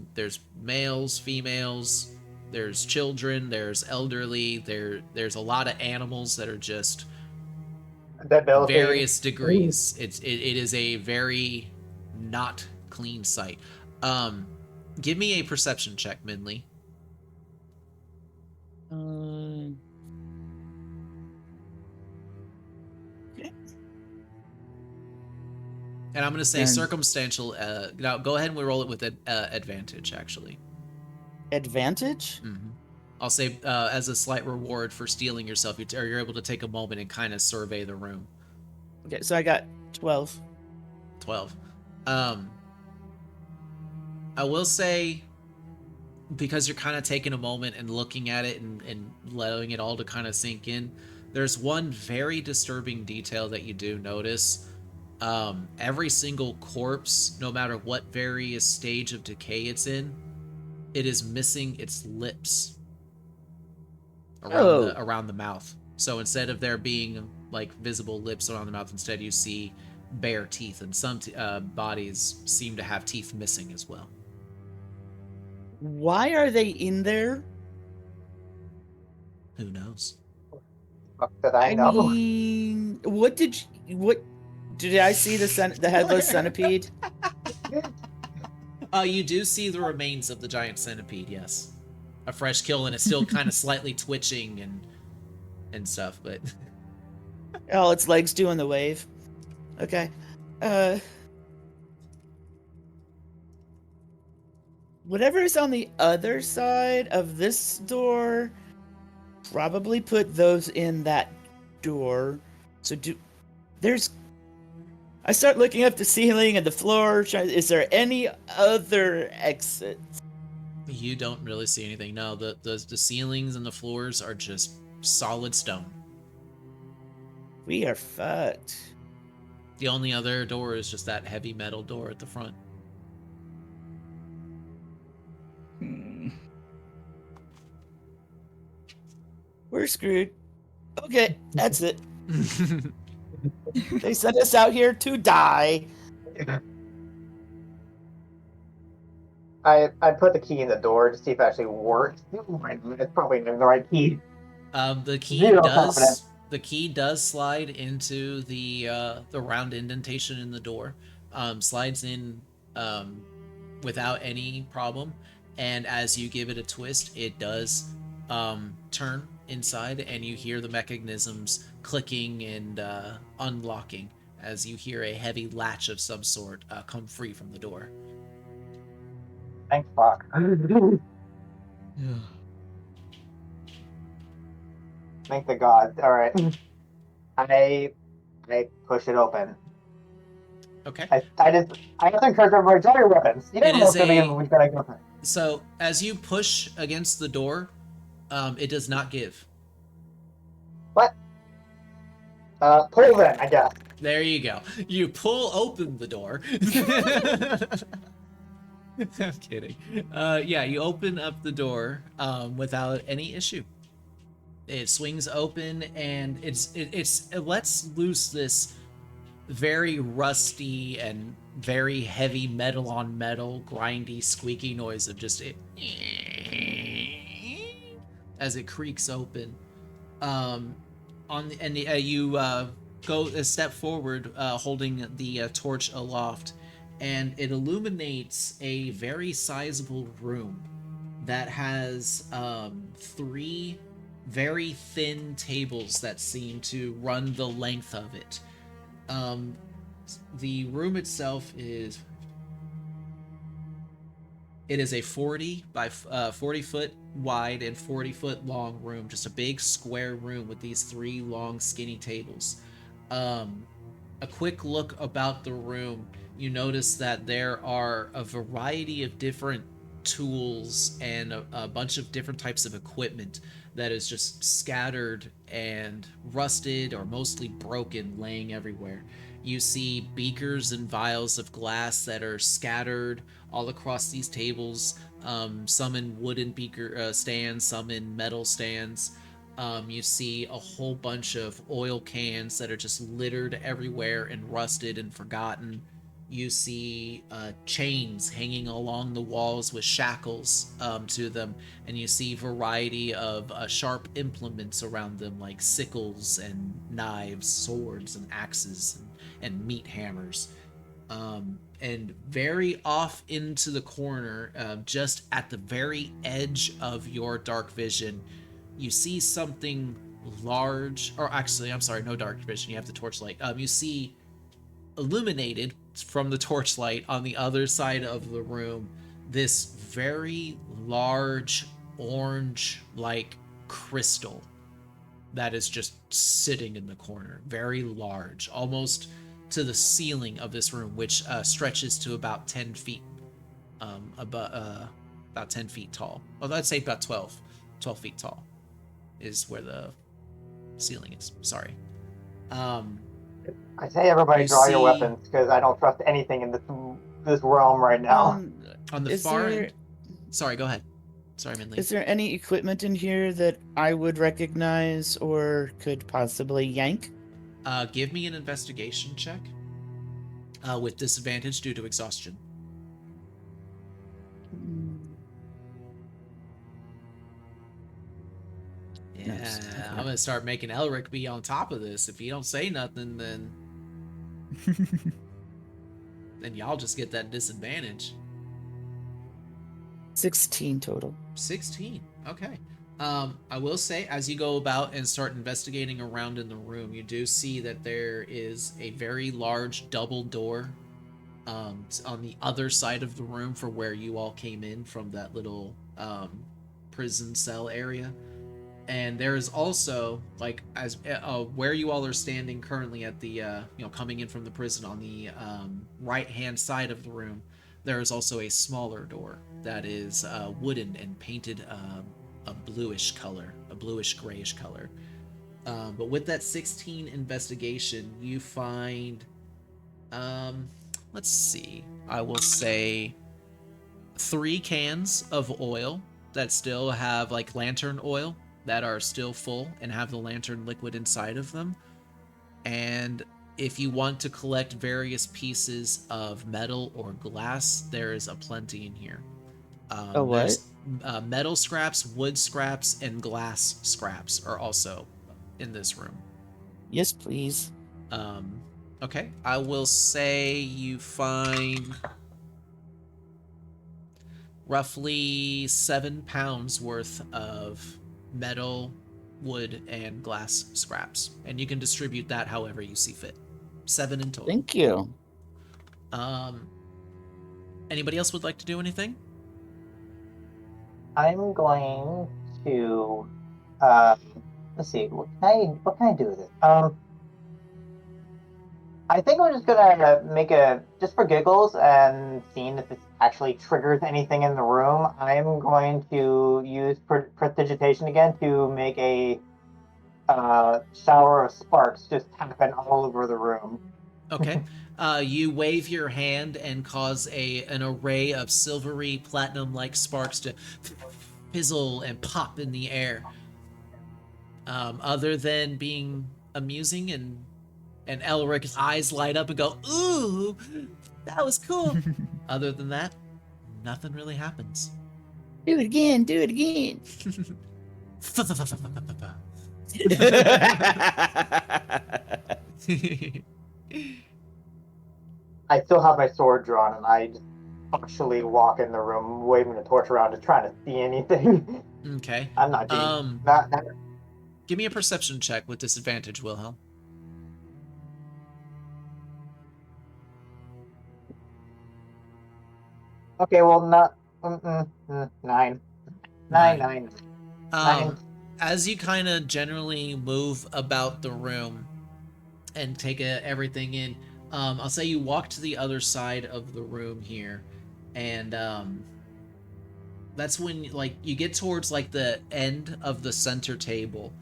males, females, there's children, there's elderly, there's a lot of animals that are just various degrees. It is a very not clean sight. Give me a perception check, Minley. And I'm going to say circumstantial. Now, go ahead and we roll it with advantage, actually. Advantage? Mm-hmm. I'll say as a slight reward for stealing yourself, you're able to take a moment and kind of survey the room. Okay, so I got 12. 12. I will say, because you're kind of taking a moment and looking at it and allowing it all to kind of sink in, There's one very disturbing detail that you do notice. Every single corpse, no matter what various stage of decay it's in, it is missing its lips around the mouth. So instead of there being like visible lips around the mouth, instead you see bare teeth, and some bodies seem to have teeth missing as well. Why are they in there? Who knows? Fuck did I know? mean, what did I see the headless centipede? You do see the remains of the giant centipede, yes. A fresh kill, and it's still kind of slightly twitching and stuff, but Oh, its legs doing the wave. Okay. Whatever is on the other side of this door, probably put those in that door. So I start looking up the ceiling and the floor. Is there any other exits? you don't really see anything. No, the ceilings and the floors are just solid stone. We are fucked. The only other door is just that heavy metal door at the front. We're screwed. Okay, that's it. They sent us out here to die. I put the key in the door to see if it actually works. It's probably not the right key. The key Zero does confidence. the key does slide into the round indentation in the door. Slides in without any problem, and as you give it a twist, it does turn inside, and you hear the mechanisms clicking and unlocking as you hear a heavy latch of some sort come free from the door. Thank fuck. Thank the gods. All right. I push it open. Okay. I have to encourage everybody to draw your weapons. You It don't know is if they're going to go for it. So as you push against the door, it does not give. What? Pull then, I guess. There you go. You pull open the door. I'm kidding. Yeah, you open up the door without any issue. It swings open, and it lets loose this very rusty and very heavy metal on metal, grindy, squeaky noise of just it as it creaks open. You go a step forward, holding the torch aloft, and it illuminates a very sizable room that has 3 very thin tables that seem to run the length of it. The room itself is a 40 by 40 foot wide and 40 foot long room, just a big square room with these 3 long skinny tables. A quick look about the room, you notice that there are a variety of different tools and a bunch of different types of equipment that is just scattered and rusted or mostly broken, laying everywhere. You see beakers and vials of glass that are scattered all across these tables, some in wooden beaker stands, some in metal stands. You see a whole bunch of oil cans that are just littered everywhere and rusted and forgotten. You see chains hanging along the walls with shackles to them, and you see variety of sharp implements around them, like sickles and knives, swords and axes and meat hammers. And very off into the corner, just at the very edge of your dark vision, you see something large, or actually, I'm sorry, no dark vision, you have the torchlight. You see illuminated from the torchlight on the other side of the room this very large orange like crystal that is just sitting in the corner, very large, almost to the ceiling of this room, which stretches to about 10 feet about 10 feet tall. Well, I'd say about 12 feet tall is where ceiling is. Sorry. Um, I say everybody You draw your see- weapons because I don't trust anything in this realm right now. on the Is far there- end. Sorry, go ahead. Sorry, Minley. Is there any equipment in here that I would recognize or could possibly yank? Give me an investigation check. With disadvantage due to exhaustion. Yeah, Nice. Okay. I'm gonna start making Elric be on top of this. If he don't say nothing, then y'all just get that disadvantage. 16 total. 16. Okay. I will say, as you go about and start investigating around in the room, you do see that there is a very large double door on the other side of the room for where you all came in from that little prison cell area. And there is also, like, as where you all are standing currently at the coming in from the prison on the right hand side of the room, there is also a smaller door that is wooden and painted a bluish color, a bluish grayish color. But with that 16 investigation, you find let's see, I will say 3 cans of oil that still have, like, lantern oil, that are still full and have the lantern liquid inside of them. And if you want to collect various pieces of metal or glass, there is a plenty in here. A what? There's metal scraps, wood scraps, and glass scraps are also in this room. Yes, please. Okay, I will say you find roughly 7 pounds worth of metal, wood, and glass scraps, and you can distribute that however you see fit. 7 in total. Thank you. Anybody else would like to do anything? I'm going to let's see, what can I do with it? I think I'm just gonna make just for giggles and seeing if it actually triggers anything in the room. I'm going to use prestidigitation again to make a shower of sparks just happen all over the room. Okay. You wave your hand and cause an array of silvery platinum-like sparks to fizzle and pop in the air. Other than being amusing and Elric's eyes light up and go, "Ooh, that was cool." Other than that, nothing really happens. Do it again. Do it again. I still have my sword drawn, and I just actually walk in the room, waving the torch around, just trying to see anything. Okay. I'm not cheating. Not. Give me a perception check with disadvantage, Wilhelm. Okay, well, not 9. 9. As you kind of generally move about the room and take everything in, I'll say you walk to the other side of the room here, and that's when, like, you get towards, like, the end of the center table,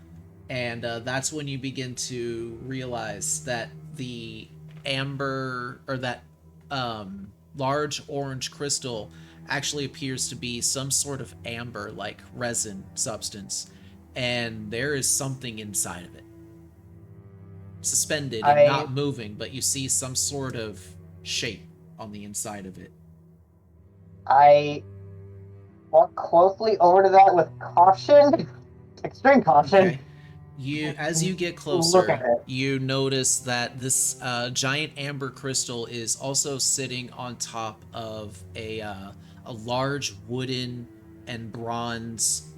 and that's when you begin to realize that the amber, or that large orange crystal, actually appears to be some sort of amber, like, resin substance, and there is something inside of it. Suspended and not moving, but you see some sort of shape on the inside of it. I walk closely over to that with caution, extreme caution. Okay. As you get Look at closer, it. you notice that this giant amber crystal is also sitting on top of a large wooden and bronze,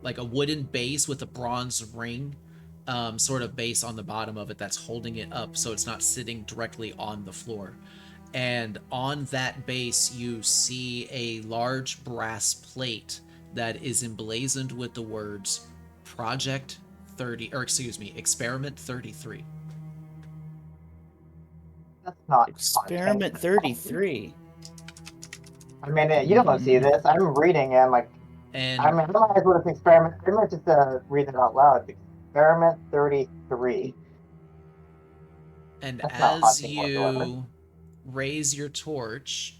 like a wooden base with a bronze ring, sort of base on the bottom of it that's holding it up so it's not sitting directly on the floor. And on that base, you see a large brass plate that is emblazoned with the words Experiment 33. That's not Experiment 33. I mean, you don't want to see this. I'm reading, and I'm like, And I realize what it's experiment. I might just read it out loud. Experiment 33. And That's not as haunting whatsoever. you raise your torch,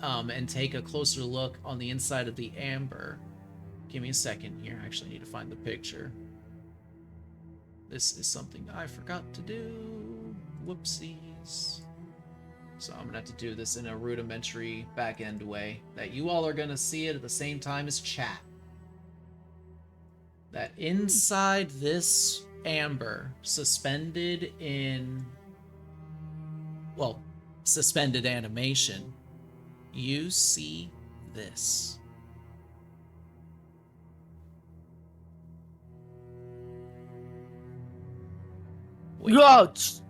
and take a closer look on the inside of the amber, give me a second here. I actually need to find the picture. This is something I forgot to do. Whoopsies. So I'm gonna have to do this in a rudimentary back-end way that you all are gonna see it at the same time as chat. That inside this amber, suspended in, well, suspended animation, you see this. Wait. Ouch!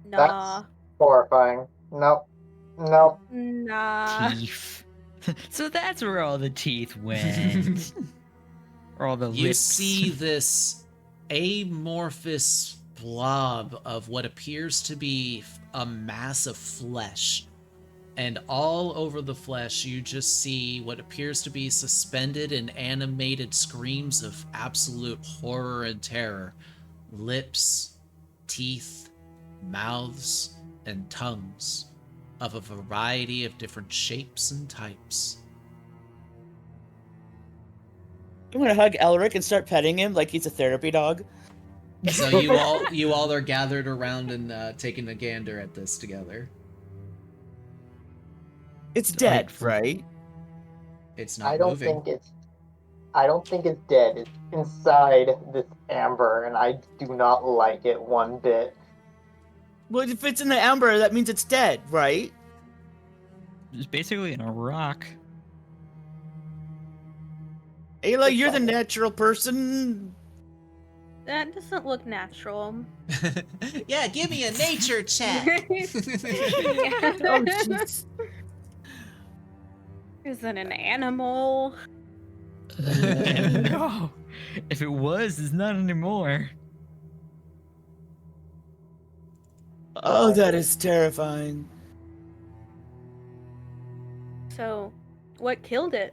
Nah. Horrifying. Nope. Nope. Nah. Teeth. So that's where all the teeth went. Or all the You lips. see this amorphous blob of what appears to be a mass of flesh. And all over the flesh, you just see what appears to be suspended and animated screams of absolute horror and terror. Lips, teeth, mouths, and tongues of a variety of different shapes and types. I'm gonna hug Elric and start petting him like he's a therapy dog. So you all are gathered around and taking a gander at this together. It's dead, right? It's not I don't moving. think it's. I don't think it's dead. It's inside this amber, and I do not like it one bit. Well, if it's in the amber, that means it's dead, right? It's basically in a rock. Ayla, It's you're the fine. natural person. That doesn't look natural. Yeah, give me a nature check. Oh, jeez. Isn't an animal. No. If it was, it's not anymore. Oh, that is terrifying. So, what killed it?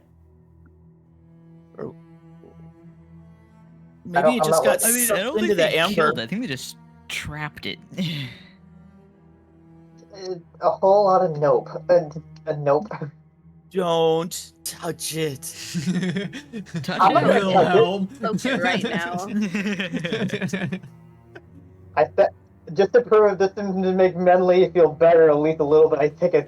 Maybe it I'm just not got I mean, I sucked don't into think the they amber. killed it. I think they just trapped it. A whole lot of nope. A nope. Don't touch it. Touch I'm not it. gonna touch it. Wilhelm. Poke it right now. I bet just to prove this to make mentally feel better at least a little bit, I take a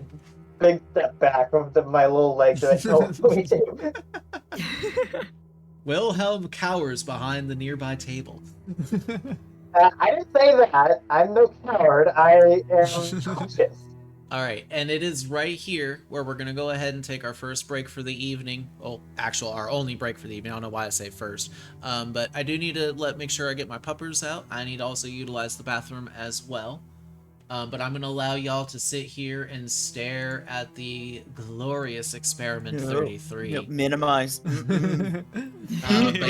big step back from my little legs and I go, "We do." Wilhelm cowers behind the nearby table. I didn't say that. I'm no coward. I am cautious. All right, and it is right here where we're gonna go ahead and take our first break for the evening. Oh, our only break for the evening. I don't know why I say first, but I do need to make sure I get my puppers out. I need to also utilize the bathroom as well. But I'm gonna allow y'all to sit here and stare at the glorious Experiment 33. Yep, minimize. But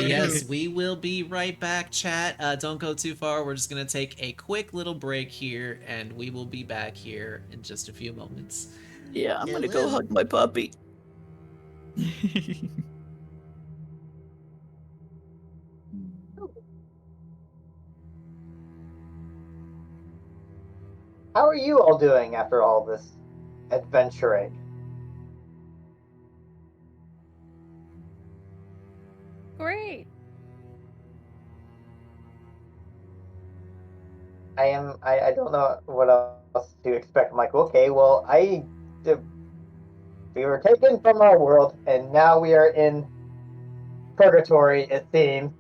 yes, we will be right back, chat. Don't go too far. We're just gonna take a quick little break here, and we will be back here in just a few moments. Yeah, I'm gonna go hug my puppy. How are you all doing after all this adventuring? Great. I don't know what else to expect. I'm like, okay, well, we were taken from our world, and now we are in purgatory, it seems.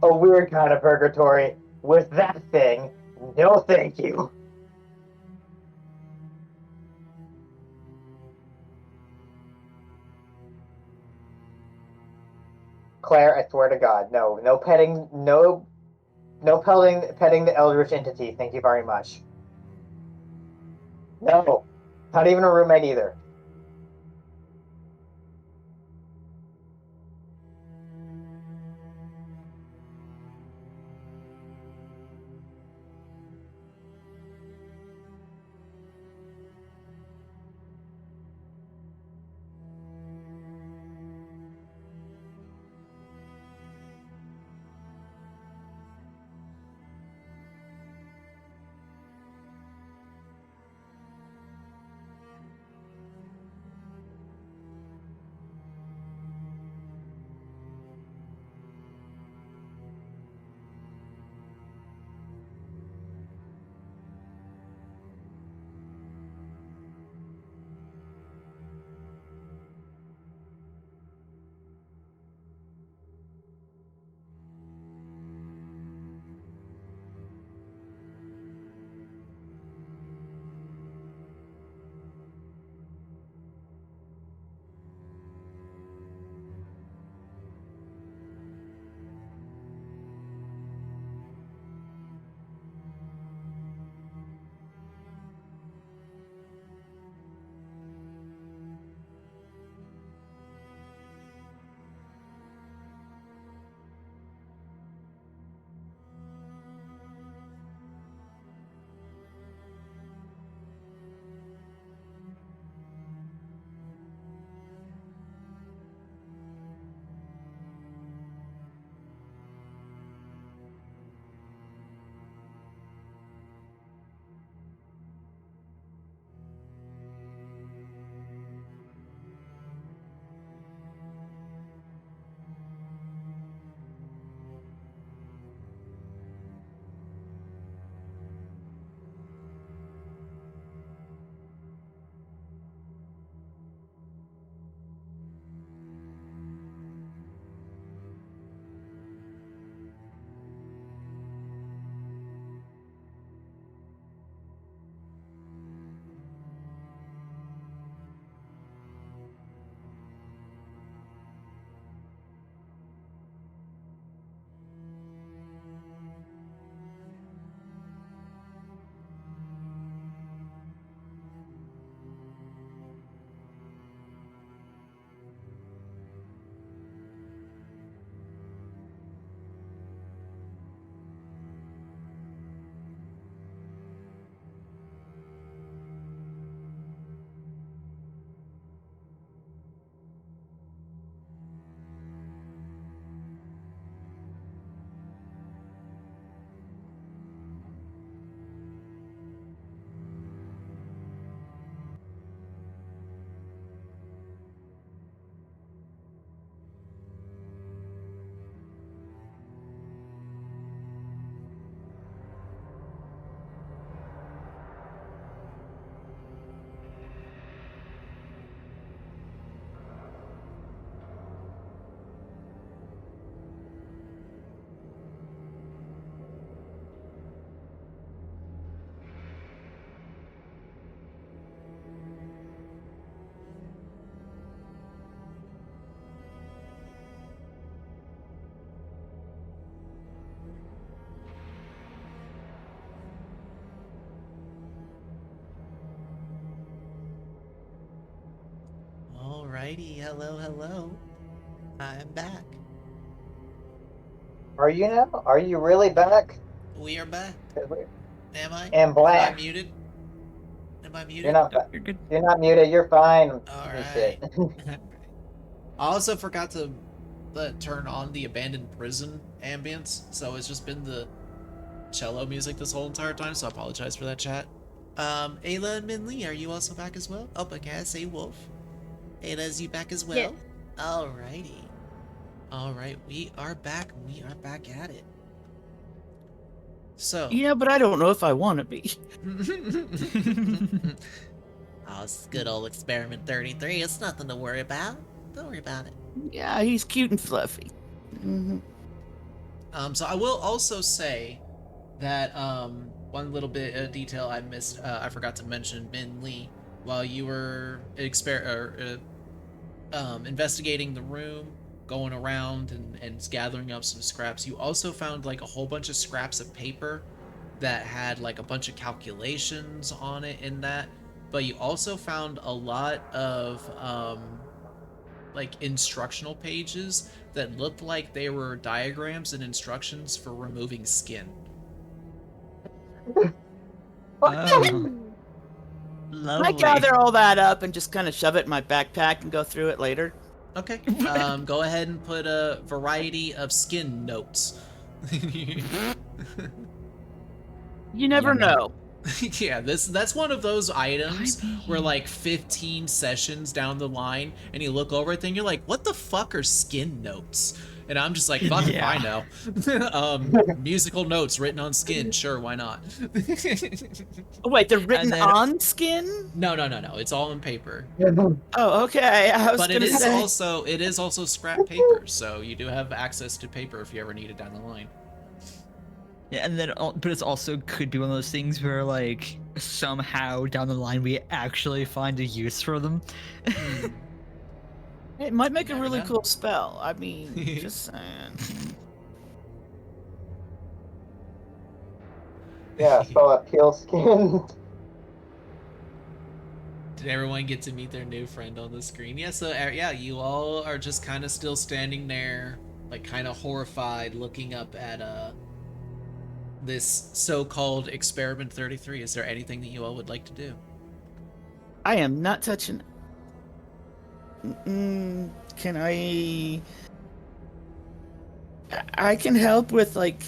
A weird kind of purgatory with that thing. No, thank you. Claire, I swear to God, no petting, no petting the eldritch entity. Thank you very much. No, not even a roommate either. Alrighty, hello, hello. I'm back. Are you now? Are you really back? We are back. Am I? And Am I black. muted? Am I muted? You're not. You're good. You're not muted. You're fine. Alright. Shit. I also forgot to turn on the abandoned prison ambience, so it's just been the cello music this whole entire time, so I apologize for that, chat. Ayla and Min Lee, are you also back as well? Oh, okay, I say Wolf. Ayla, is you back as well? Yes. Alrighty. Alright, we are back. We are back at it. So. Yeah, but I don't know if I want to be. Oh, it's good old Experiment 33. It's nothing to worry about. Don't worry about it. Yeah, he's cute and fluffy. Mm-hmm. So I will also say that one little bit of detail I missed, I forgot to mention, Min Lee, while you were investigating the room, going around and gathering up some scraps, you also found like a whole bunch of scraps of paper that had like a bunch of calculations on it in that, but you also found a lot of like instructional pages that looked like they were diagrams and instructions for removing skin. Oh. I gather all that up and just kind of shove it in my backpack and go through it later. Okay. Go ahead and put a variety of skin notes. You never know. Yeah, that's one of those items where like 15 sessions down the line and you look over it and you're like, what the fuck are skin notes? And I'm just like, fuck if I know. Musical notes written on skin, sure, why not? Oh, wait, they're written on skin? No, it's all in paper. Oh, okay. But it is also scrap paper, so you do have access to paper if you ever need it down the line. Yeah, and then, but it's also could be one of those things where, like, somehow down the line we actually find a use for them. It might make a really cool spell. I mean, just saying. Yeah, spell that peel skin. Did everyone get to meet their new friend on the screen? Yeah, so yeah, you all are just kind of still standing there, like kind of horrified, looking up at this so-called Experiment 33. Is there anything that you all would like to do? I am not touching it. Can I can help with, like,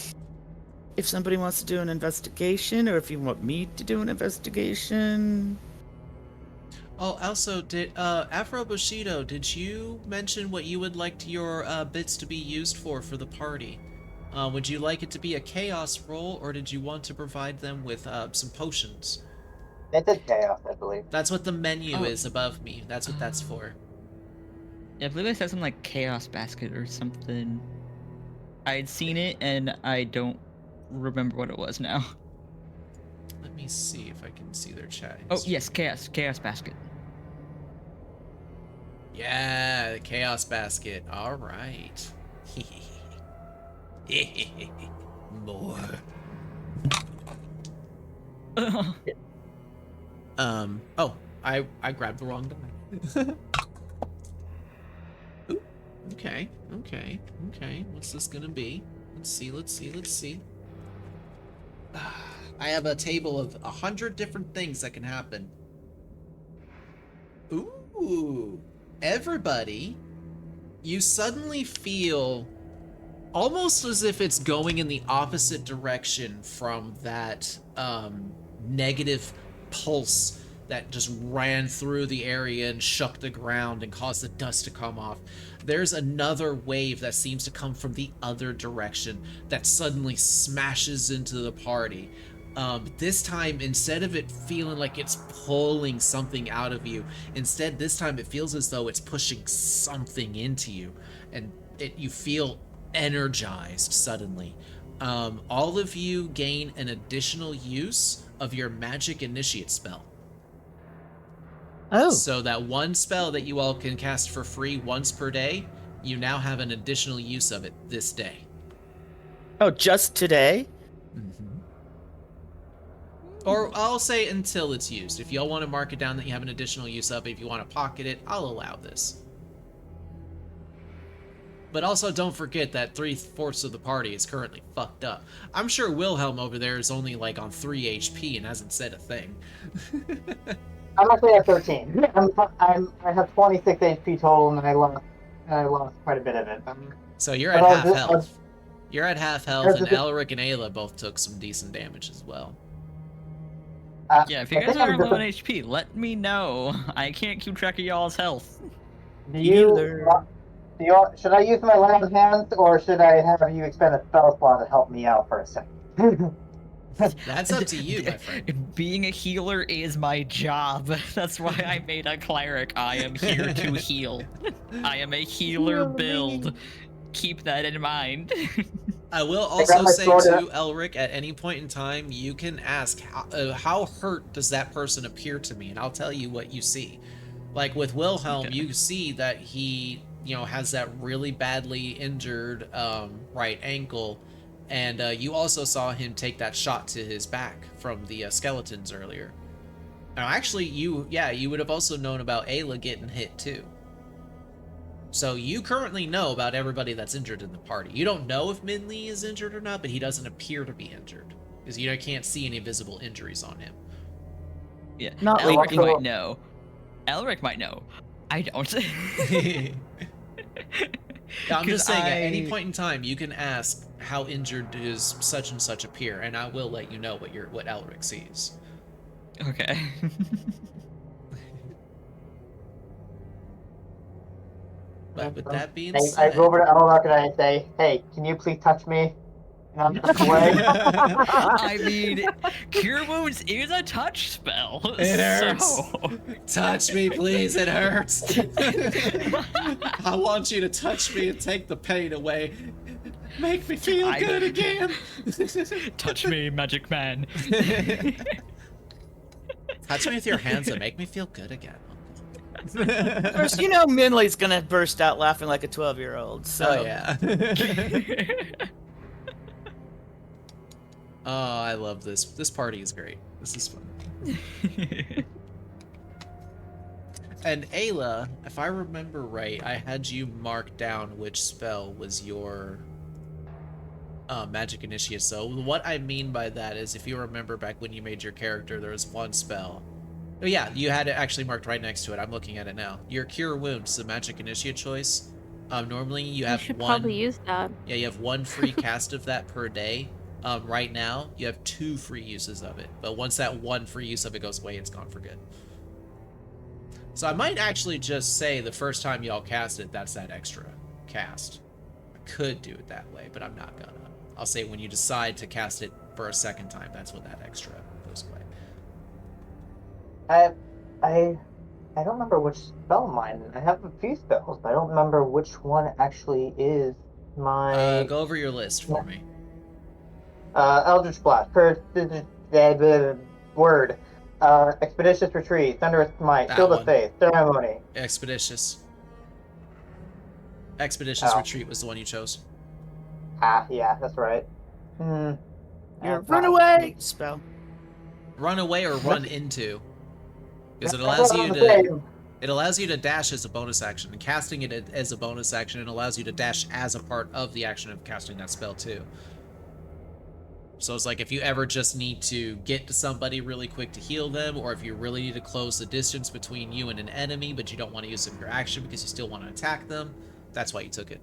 if somebody wants to do an investigation, or if you want me to do an investigation. Oh, also, did Afro Bushido, did you mention what you would like your bits to be used for the party? Would you like it to be a chaos roll, or did you want to provide them with some potions? It's a chaos, I believe. That's what the menu is above me. That's what that's for. Yeah, I believe I said something like Chaos Basket or something. I had seen it, and I don't remember what it was now. Let me see if I can see their chat. Oh, yes, Chaos Basket. Yeah, the Chaos Basket. All right. More. Oh, I grabbed the wrong die. Ooh, okay. What's this gonna be? Let's see. I have a table of 100 different things that can happen. Ooh, everybody, you suddenly feel almost as if it's going in the opposite direction from that negative pulse that just ran through the area and shook the ground and caused the dust to come off. There's another wave that seems to come from the other direction that suddenly smashes into the party. This time, instead of it feeling like it's pulling something out of you, instead this time it feels as though it's pushing something into you, and you feel energized suddenly. All of you gain an additional use of your magic initiate spell. Oh. So that one spell that you all can cast for free once per day, you now have an additional use of it this day. Oh, just today? Mm-hmm. Or I'll say until it's used. If y'all want to mark it down that you have an additional use of it, if you want to pocket it, I'll allow this. But also don't forget that 3/4 of the party is currently fucked up. I'm sure Wilhelm over there is only like on 3 HP and hasn't said a thing. I'm actually at 13. I have 26 HP total, and I lost quite a bit of it. So you're at half health. You're at half health, and Elric and Ayla both took some decent damage as well. Yeah, if you guys are low on HP, let me know. I can't keep track of y'all's health. Should I use my land hands, or should I have you expend a spell slot to help me out for a second? That's up to you, my friend. Being a healer is my job. That's why I made a cleric. I am here to heal. I am a healer build. Keep that in mind. I will also say to Elric, at any point in time, you can ask, how hurt does that person appear to me? And I'll tell you what you see. Like with Wilhelm, you see that he, has that really badly injured right ankle. And you also saw him take that shot to his back from the skeletons earlier. Now, actually, you would have also known about Ayla getting hit too. So you currently know about everybody that's injured in the party. You don't know if Minley is injured or not, but he doesn't appear to be injured. Because you can't see any visible injuries on him. Yeah, Elric might know. Elric might know. I don't. I'm just saying, at any point in time, you can ask how injured does such and such appear, and I will let you know what Elric sees. Okay. But with that being said, I go over to Elric and I say, "Hey, can you please touch me?" And I'm just away. I mean, Cure Wounds is a touch spell. It hurts. Touch me, please. It hurts. I want you to touch me and take the pain away. Make me feel good again. Touch me, magic man. Touch me with your hands and make me feel good again. First, Minley's gonna burst out laughing like a 12-year-old. So. Oh yeah. Oh, I love this. This party is great. This is fun. And Ayla, if I remember right, I had you mark down which spell was your magic initiate. So what I mean by that is, if you remember back when you made your character, there was one spell. Oh yeah, you had it actually marked right next to it. I'm looking at it now. Your Cure Wounds, the magic initiate choice. Normally you have should probably use that. Yeah, you have 1 free cast of that per day. Right now, you have 2 free uses of it. But once that 1 free use of it goes away, it's gone for good. So I might actually just say the first time y'all cast it, that's that extra cast. I could do it that way, but I'm not gonna. I'll say when you decide to cast it for a second time, that's when that extra goes away. I don't remember which spell mine. I have a few spells, but I don't remember which one actually is my. Go over your list for me. Eldritch Blast, Curse, Word, Expeditious Retreat, Thunderous Might, Shield of Faith, Ceremony. Expeditious Retreat was the one you chose. Yeah, that's right. Your runaway spell. Run away or run into. Because it allows you to dash as a bonus action, and casting it as a bonus action, it allows you to dash as a part of the action of casting that spell too. So it's like if you ever just need to get to somebody really quick to heal them, or if you really need to close the distance between you and an enemy, but you don't want to use your action because you still want to attack them, that's why you took it.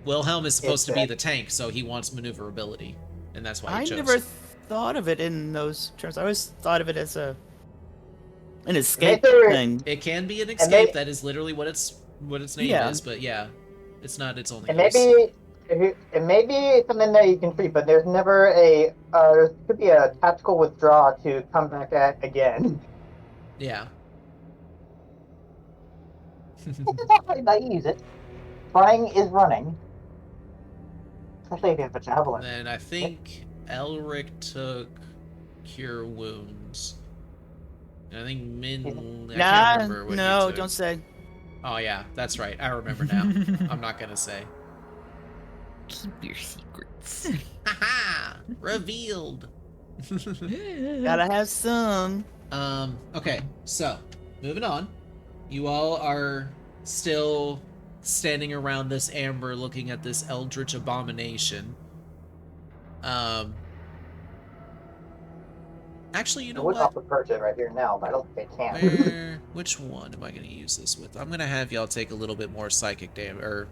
Wilhelm is supposed to be the tank, so he wants maneuverability, and that's why he chose. I never thought of it in those terms. I always thought of it as an escape thing. It can be an escape. That is literally what its name is, but yeah, it's not its only use. It may be something that you can treat, but there's never a there could be a tactical withdrawal to come back at again. Yeah. I use it. Flying is running. Especially if you have a javelin. And I think Elric took Cure Wounds. And I think Min. I can't remember what no, he took. Don't say. Oh yeah, that's right. I remember now. I'm not gonna say. Keep your secrets. Haha! Revealed. Gotta have some. Okay, so moving on. You all are still standing around this amber looking at this eldritch abomination. Actually, you I know would what? offer purchase right here now, but I don't think I can. Which one am I going to use this with? I'm going to have y'all take a little bit more psychic damage, or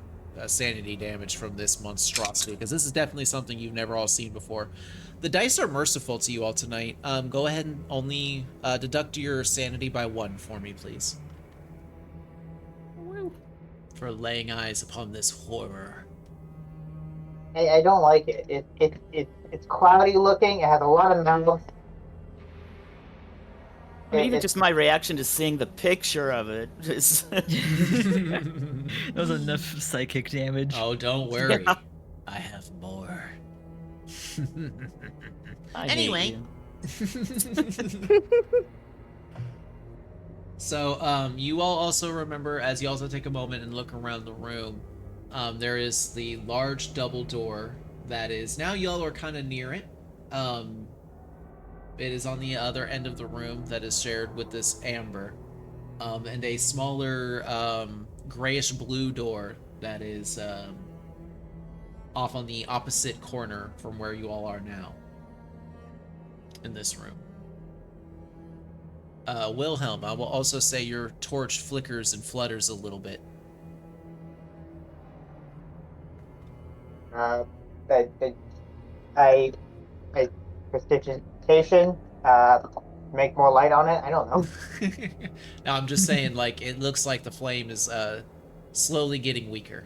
sanity damage from this monstrosity, because this is definitely something you've never all seen before. The dice are merciful to you all tonight. Go ahead and only deduct your sanity by 1 for me, please. For laying eyes upon this horror. I don't like it. It's cloudy looking. It has a lot of mouth. Even just my reaction to seeing the picture of it is. That was enough psychic damage. Oh, don't worry. Yeah. I have more. I hate Anyway. you. So, you all also remember, as you also take a moment and look around the room, there is the large double door that is, now y'all are kind of near it. It is on the other end of the room that is shared with this amber. And a smaller, grayish blue door that is, off on the opposite corner from where you all are now. In this room. Wilhelm, I will also say your torch flickers and flutters a little bit. I prestidigitation, make more light on it. I don't know. No, I'm just saying, like, it looks like the flame is slowly getting weaker.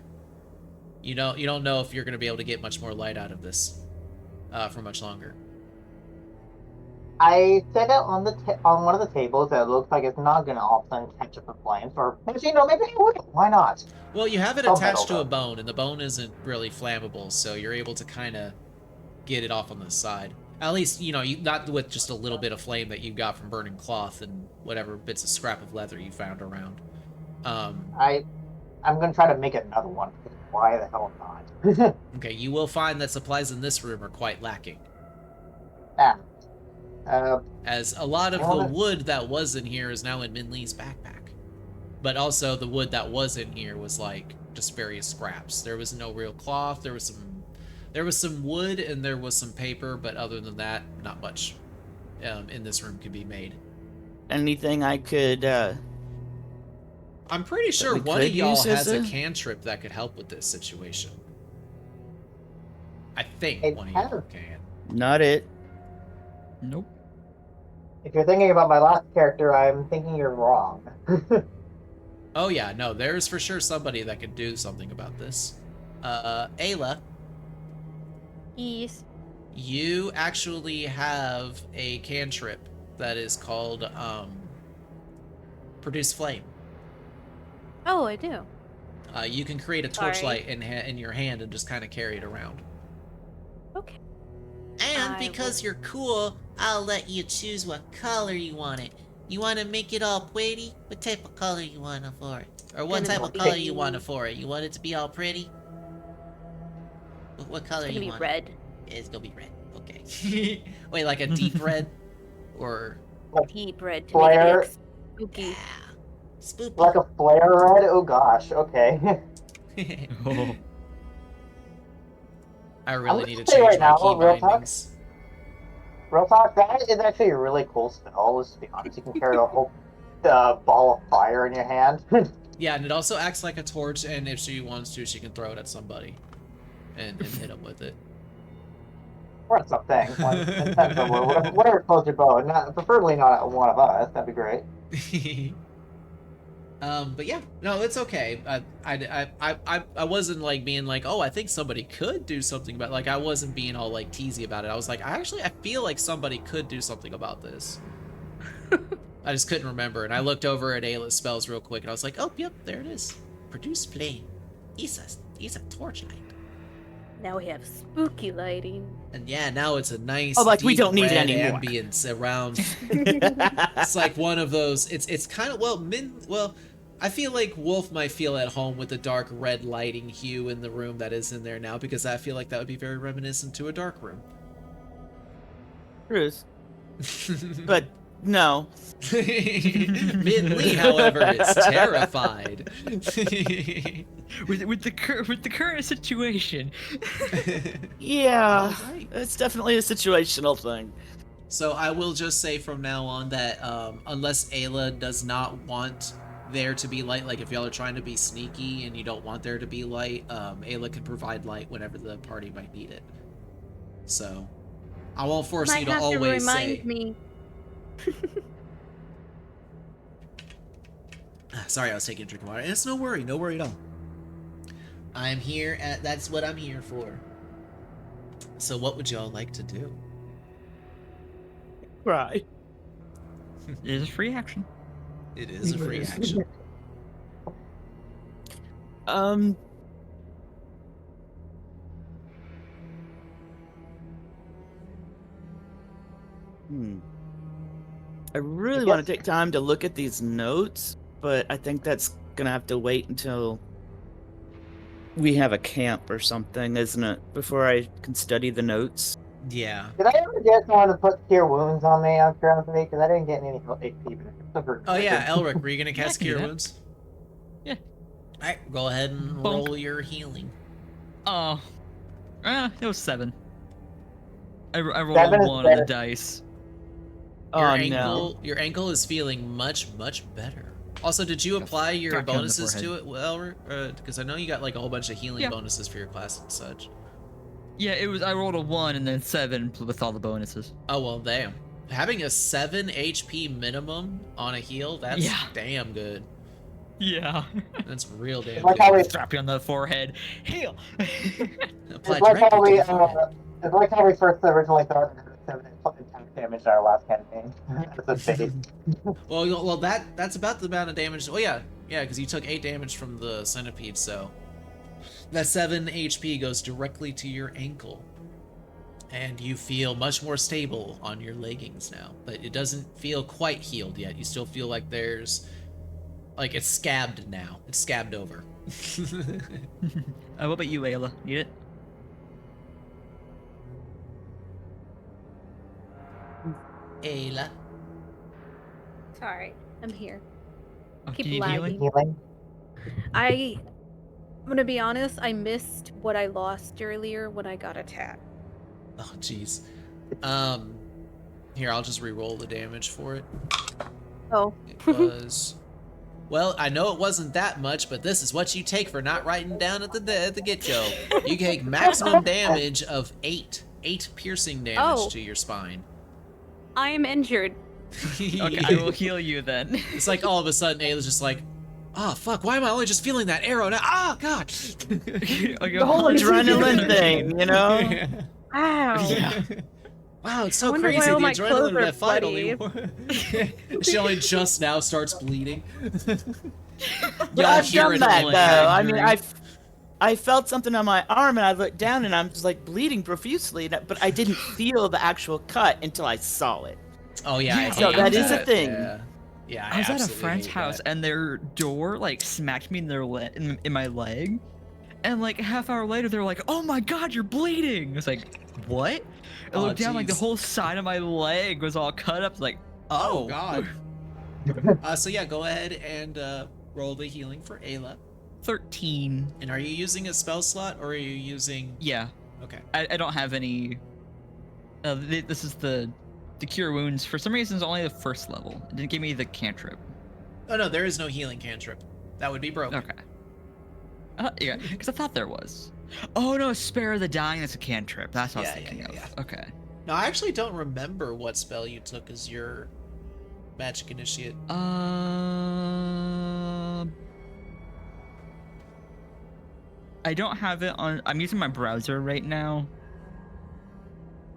You don't know if you're going to be able to get much more light out of this for much longer. I set it on on one of the tables that looks like it's not going to all of a sudden catch up in flames, or actually, no, maybe it would. Why not? Well, you have it Oh, attached to metal, a bone, and the bone isn't really flammable, so you're able to kind of get it off on the side. At least, you not with just a little bit of flame that you got from burning cloth and whatever bits of scrap of leather you found around. I'm going to try to make another one. Why the hell not? Okay, you will find that supplies in this room are quite lacking. As a lot of the wood that was in here is now in Minley's backpack. But also the wood that was in here was like just various scraps. There was no real cloth, there was some wood and there was some paper, but other than that, not much in this room could be made. Anything I could I'm pretty sure we one of could y'all use has as a a- cantrip that could help with this situation. I think It one of y'all has- can. not it. Nope. If you're thinking about my last character, I'm thinking you're wrong. Oh yeah, no, there's for sure somebody that could do something about this. Ayla, Yes. you actually have a cantrip that is called Produce Flame. Oh, I do. You can create a Sorry. torchlight in your hand and just kind of carry it around. Okay. And I because will- you're cool, I'll let you choose what color you want it. You want to make it all pretty? What type of color you want it for it? Or what Gonna type of be- color you want it for it? You want it to be all pretty? What color It's you gonna be want red. it? It's gonna be red. Okay. Wait, like a deep red? Or... Deep red to Flare. make it spooky. Yeah. Spooky. Like a flare red? Oh gosh, okay. Oh. I really I'm need to gonna say change right my now, key real talk. bindings. Real talk, that is actually a really cool spell, let's be honest. You can carry a whole ball of fire in your hand. Yeah, and it also acts like a torch, and if she wants to, she can throw it at somebody and hit them with it. Or something. Whatever floats your boat. Preferably not one of us. That'd be great. But yeah, no, it's okay. I wasn't like being like, oh, I think somebody could do something about it. Like I wasn't being all like teasy about it. I was like, I feel like somebody could do something about this. I just couldn't remember, and I looked over at Ayla's spells real quick, and I was like, oh, yep, there it is. Produce flame. He's a torchlight. Now we have spooky lighting. And yeah, now it's a nice, Oh, like, we deep don't need it red anymore. ambience around. It's like one of those. It's kind of well. I feel like Wolf might feel at home with the dark red lighting hue in the room that is in there now, because I feel like that would be very reminiscent to a dark room. Truth. But no. Min Lee, however, is terrified. with the current situation. Yeah, Alright. it's definitely a situational thing. So I will just say from now on that unless Ayla does not want there to be light, like if y'all are trying to be sneaky and you don't want there to be light, Ayla can provide light whenever the party might need it. So I won't force Might you to have to always remind say. me. Sorry, I was taking a drink of water. And it's no worry at all. I'm here at. That's what I'm here for. So what would y'all like to do? Right. It is a free action. It is a free action. I really want to take time to look at these notes, but I think that's gonna have to wait until we have a camp or something, isn't it? Before I can study the notes. Yeah. Did I ever get someone to put cure wounds on me out of curiosity? Because I didn't get any HP. Oh yeah, Elric, were you gonna cast I can do Cure that. Wounds? Yeah. Alright, go ahead and Bonk. roll your healing. Oh. It was 7. I rolled 7 a is 1 on the better. dice. Your ankle is feeling much better. Also, did you apply your crack on the bonuses to forehead. it, Elric? Because I know you got like a whole bunch of healing Yeah. bonuses for your class and such. Yeah, it was. I rolled a 1 and then 7 with all the bonuses. Oh well, damn. Having a 7 HP minimum on a heal, that's Yeah. damn good. Yeah. That's real damn Like how we, good. Strap you on the forehead. Heal. Apply it's like how directly we, to the forehead. it's like how we first originally thought that 7 attack damage in our last campaign. That's a base. Well, that's about the amount of damage. Oh yeah, because you took 8 damage from the centipede, so that 7 HP goes directly to your ankle, and you feel much more stable on your leggings now. But it doesn't feel quite healed yet. You still feel like there's, like it's scabbed now. It's scabbed over. What about you, Ayla? Need it? Ayla. Sorry, I'm here. Oh, Keep do you need healing? lagging. Healing. I'm gonna be honest, I missed what I lost earlier when I got attacked. Oh jeez. Here I'll just re-roll the damage for it. Oh. It was. Well, I know it wasn't that much, but this is what you take for not writing down at the get-go. You take maximum damage of 8 piercing damage to your spine. I am injured. Okay, I will heal you then. It's like all of a sudden Ayla's just like, oh fuck, why am I only just feeling that arrow now? Oh god! The whole adrenaline thing, you know? Wow. Yeah. Wow, it's I so wonder crazy why the all my clothes adrenaline in are that fight only bloody. She only just now starts bleeding. But Y'all I've hear done it that all though. I mean, angry. I felt something on my arm and I looked down and I'm just like bleeding profusely, but I didn't feel the actual cut until I saw it. Oh yeah, I So hate that is a that. thing. Yeah, I was at a absolutely friend's hate house that. and their door like smacked me in their in my leg, and like a half hour later they're like, "Oh my god, you're bleeding!" It's like, what? I Oh, looked down, like the jeez. whole side of my leg was all cut up. Like, Oh oh, god. So yeah, go ahead and roll the healing for Ayla. 13. And are you using a spell slot or are you using? Yeah, Okay. I don't have any. This is the cure wounds. For some reason, it's only the first level. It didn't give me the cantrip. Oh no, there is no healing cantrip. That would be broken. Okay. Yeah, because I thought there was. Oh no, spare the dying. That's a cantrip. That's what I was thinking of. Yeah. Okay. No, I actually don't remember what spell you took as your magic initiate. I don't have it on. I'm using my browser right now.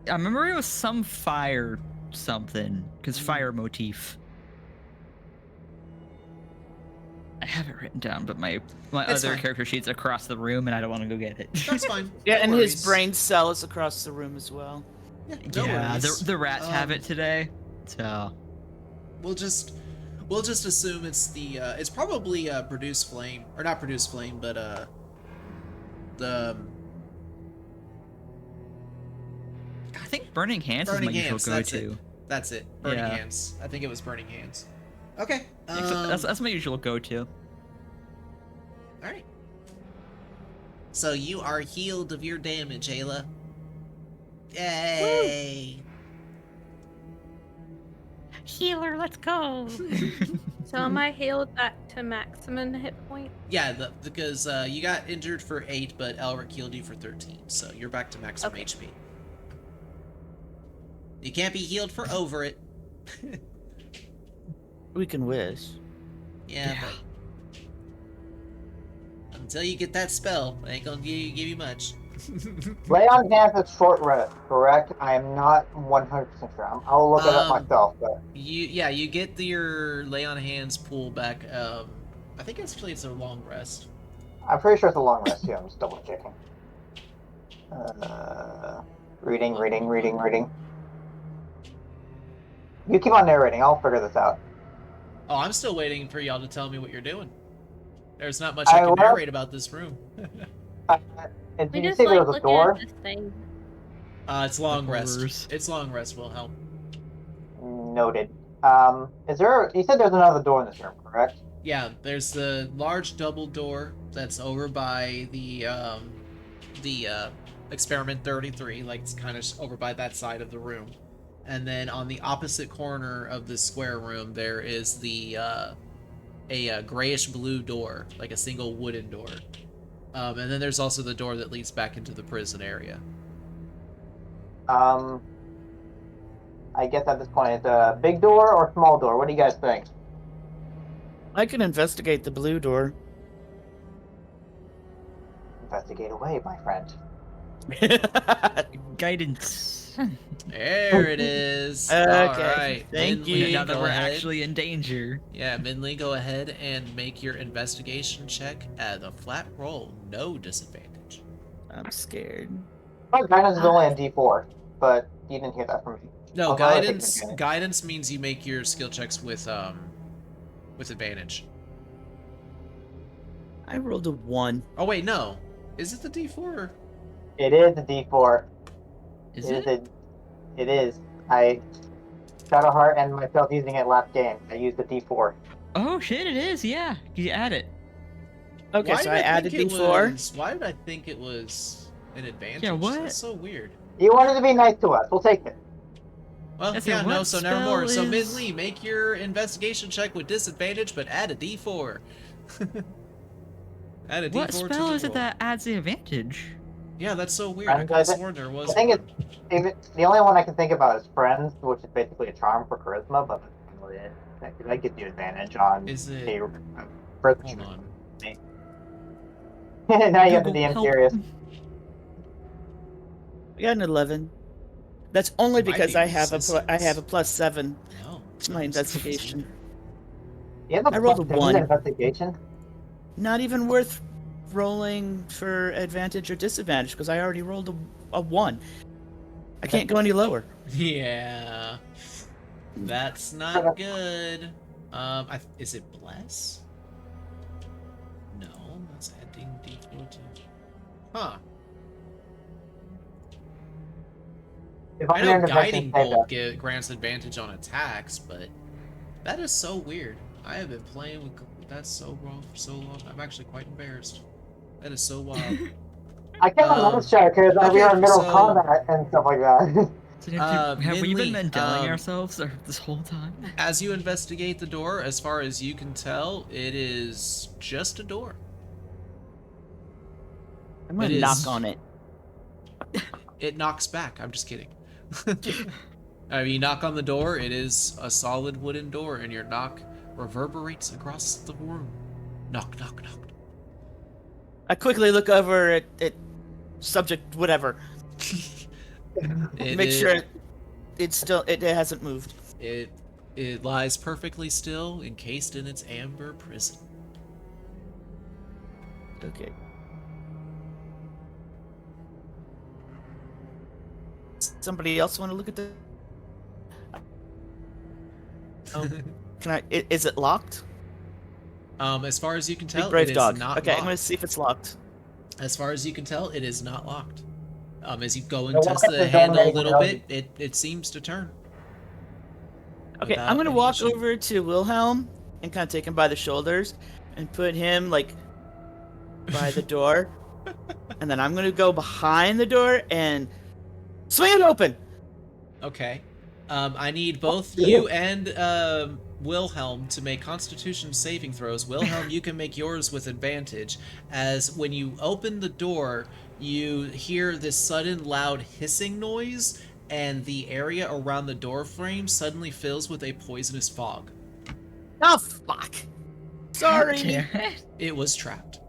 I remember it was some fire something, because fire motif. I have it written down, but my It's other fine. character sheet's across the room, and I don't want to go get it. That's fine. Yeah, No and worries. his brain cell is across the room as well. Yeah, no Yeah, worries. the rats have it today, so. We'll just assume it's the it's probably produce flame, or not produce flame, but the I think Burning Hands Burning is my Hands, usual that's go-to. it. That's it. Burning Yeah. Hands. I think it was Burning Hands. Okay. That's my usual go-to. Alright. So you are healed of your damage, Ayla. Yay! Healer, let's go. So am I healed back to maximum hit point? Yeah, because you got injured for 8, but Elric healed you for 13, so you're back to maximum Okay. HP. You can't be healed for over it. We can wish. Yeah, but until you get that spell, I ain't gonna give you much. Lay on hands is short rest, correct? I am not 100% sure. I'll look it up myself, but You get your lay on hands pull back. I think actually it's a long rest. I'm pretty sure it's a long rest too. I'm just double checking. Reading. You keep on narrating. I'll figure this out. Oh, I'm still waiting for y'all to tell me what you're doing. There's not much I can will. narrate about this room. And We did you just say there like was a looking door? at this thing. It's long rest. Horrors. It's long rest will help. Noted. Is there? You said there's another door in this room, correct? Yeah, there's the large double door that's over by the experiment 33, like it's kind of over by that side of the room. And then on the opposite corner of the square room, there is a grayish blue door, like a single wooden door. And then there's also the door that leads back into the prison area. I guess at this point, it's a big door or small door. What do you guys think? I can investigate the blue door. Investigate away, my friend. Guidance. There it is. Okay, Alright. thank you. Now that we're actually in danger. Yeah, Minley, go ahead and make your investigation check at a flat roll. No disadvantage. I'm scared. My guidance is only a D4, but you didn't hear that from me. No, Although I think guidance. advantage. Guidance means you make your skill checks with advantage. I rolled a 1. Oh wait, no. Is it the D4? It is a D4. Is it? It is. I got a heart and myself using it last game. I used the D4. Oh shit, it is. Yeah, you add it. Okay, Why so did I added think it D4. why did I think it was an advantage? Yeah, what? That's so weird. You wanted to be nice to us. We'll take it. Well, That's yeah, a no, what so never spell more. So is- Minley, make your investigation check with disadvantage, but add a D4. Add a D4 What to spell the is it roll. that adds the advantage? Yeah, that's so weird. I'm I could have glad that- sworn there was I think one. the only one I can think about is Friends, which is basically a charm for charisma, but that's really it. That gives you advantage on Is it? a first Hold on. now you have the Google, DM help. serious. I got an 11. That's only Might because be I have a resistance. +7 No. to my investigation. You have I rolled a plus 10 1. investigation. Not even worth rolling for advantage or disadvantage because I already rolled a 1. I can't go any lower. Yeah. That's not good. Is it bless? No, that's adding D4 to. Huh. If I I'm know in Guiding investigation, Bolt grants advantage on attacks, but that is so weird. I have been playing with that so wrong for so long. I'm actually quite embarrassed. That is so wild. I can't remember check because we okay, were in middle of so- combat and stuff like that. So have we been Minley, Mandeling ourselves this whole time? As you investigate the door, as far as you can tell, it is just a door. I'm gonna It knock is. on it. It knocks back. I'm just kidding. I mean, you knock on the door, it is a solid wooden door, and your knock reverberates across the room. Knock, knock, knock. I quickly look over at subject whatever. It Make is- sure it hasn't moved. It lies perfectly still, encased in its amber prison. Okay. Somebody else want to look at the? Can I? Is it locked? As far as you can tell, Big brave it is dog. not Okay, locked. I'm gonna see if it's locked. As far as you can tell, it is not locked. As you go and Now, test what the does handle a Dominic little know? bit, it seems to turn. Okay, Without I'm gonna any walk issue. over to Wilhelm and kind of take him by the shoulders and put him like by the door, and then I'm gonna go behind the door and swing it open. Okay. I need both you and Wilhelm to make Constitution saving throws. Wilhelm, you can make yours with advantage, as when you open the door, you hear this sudden loud hissing noise, and the area around the door frame suddenly fills with a poisonous fog. Oh fuck! Sorry. Damn it. It was trapped.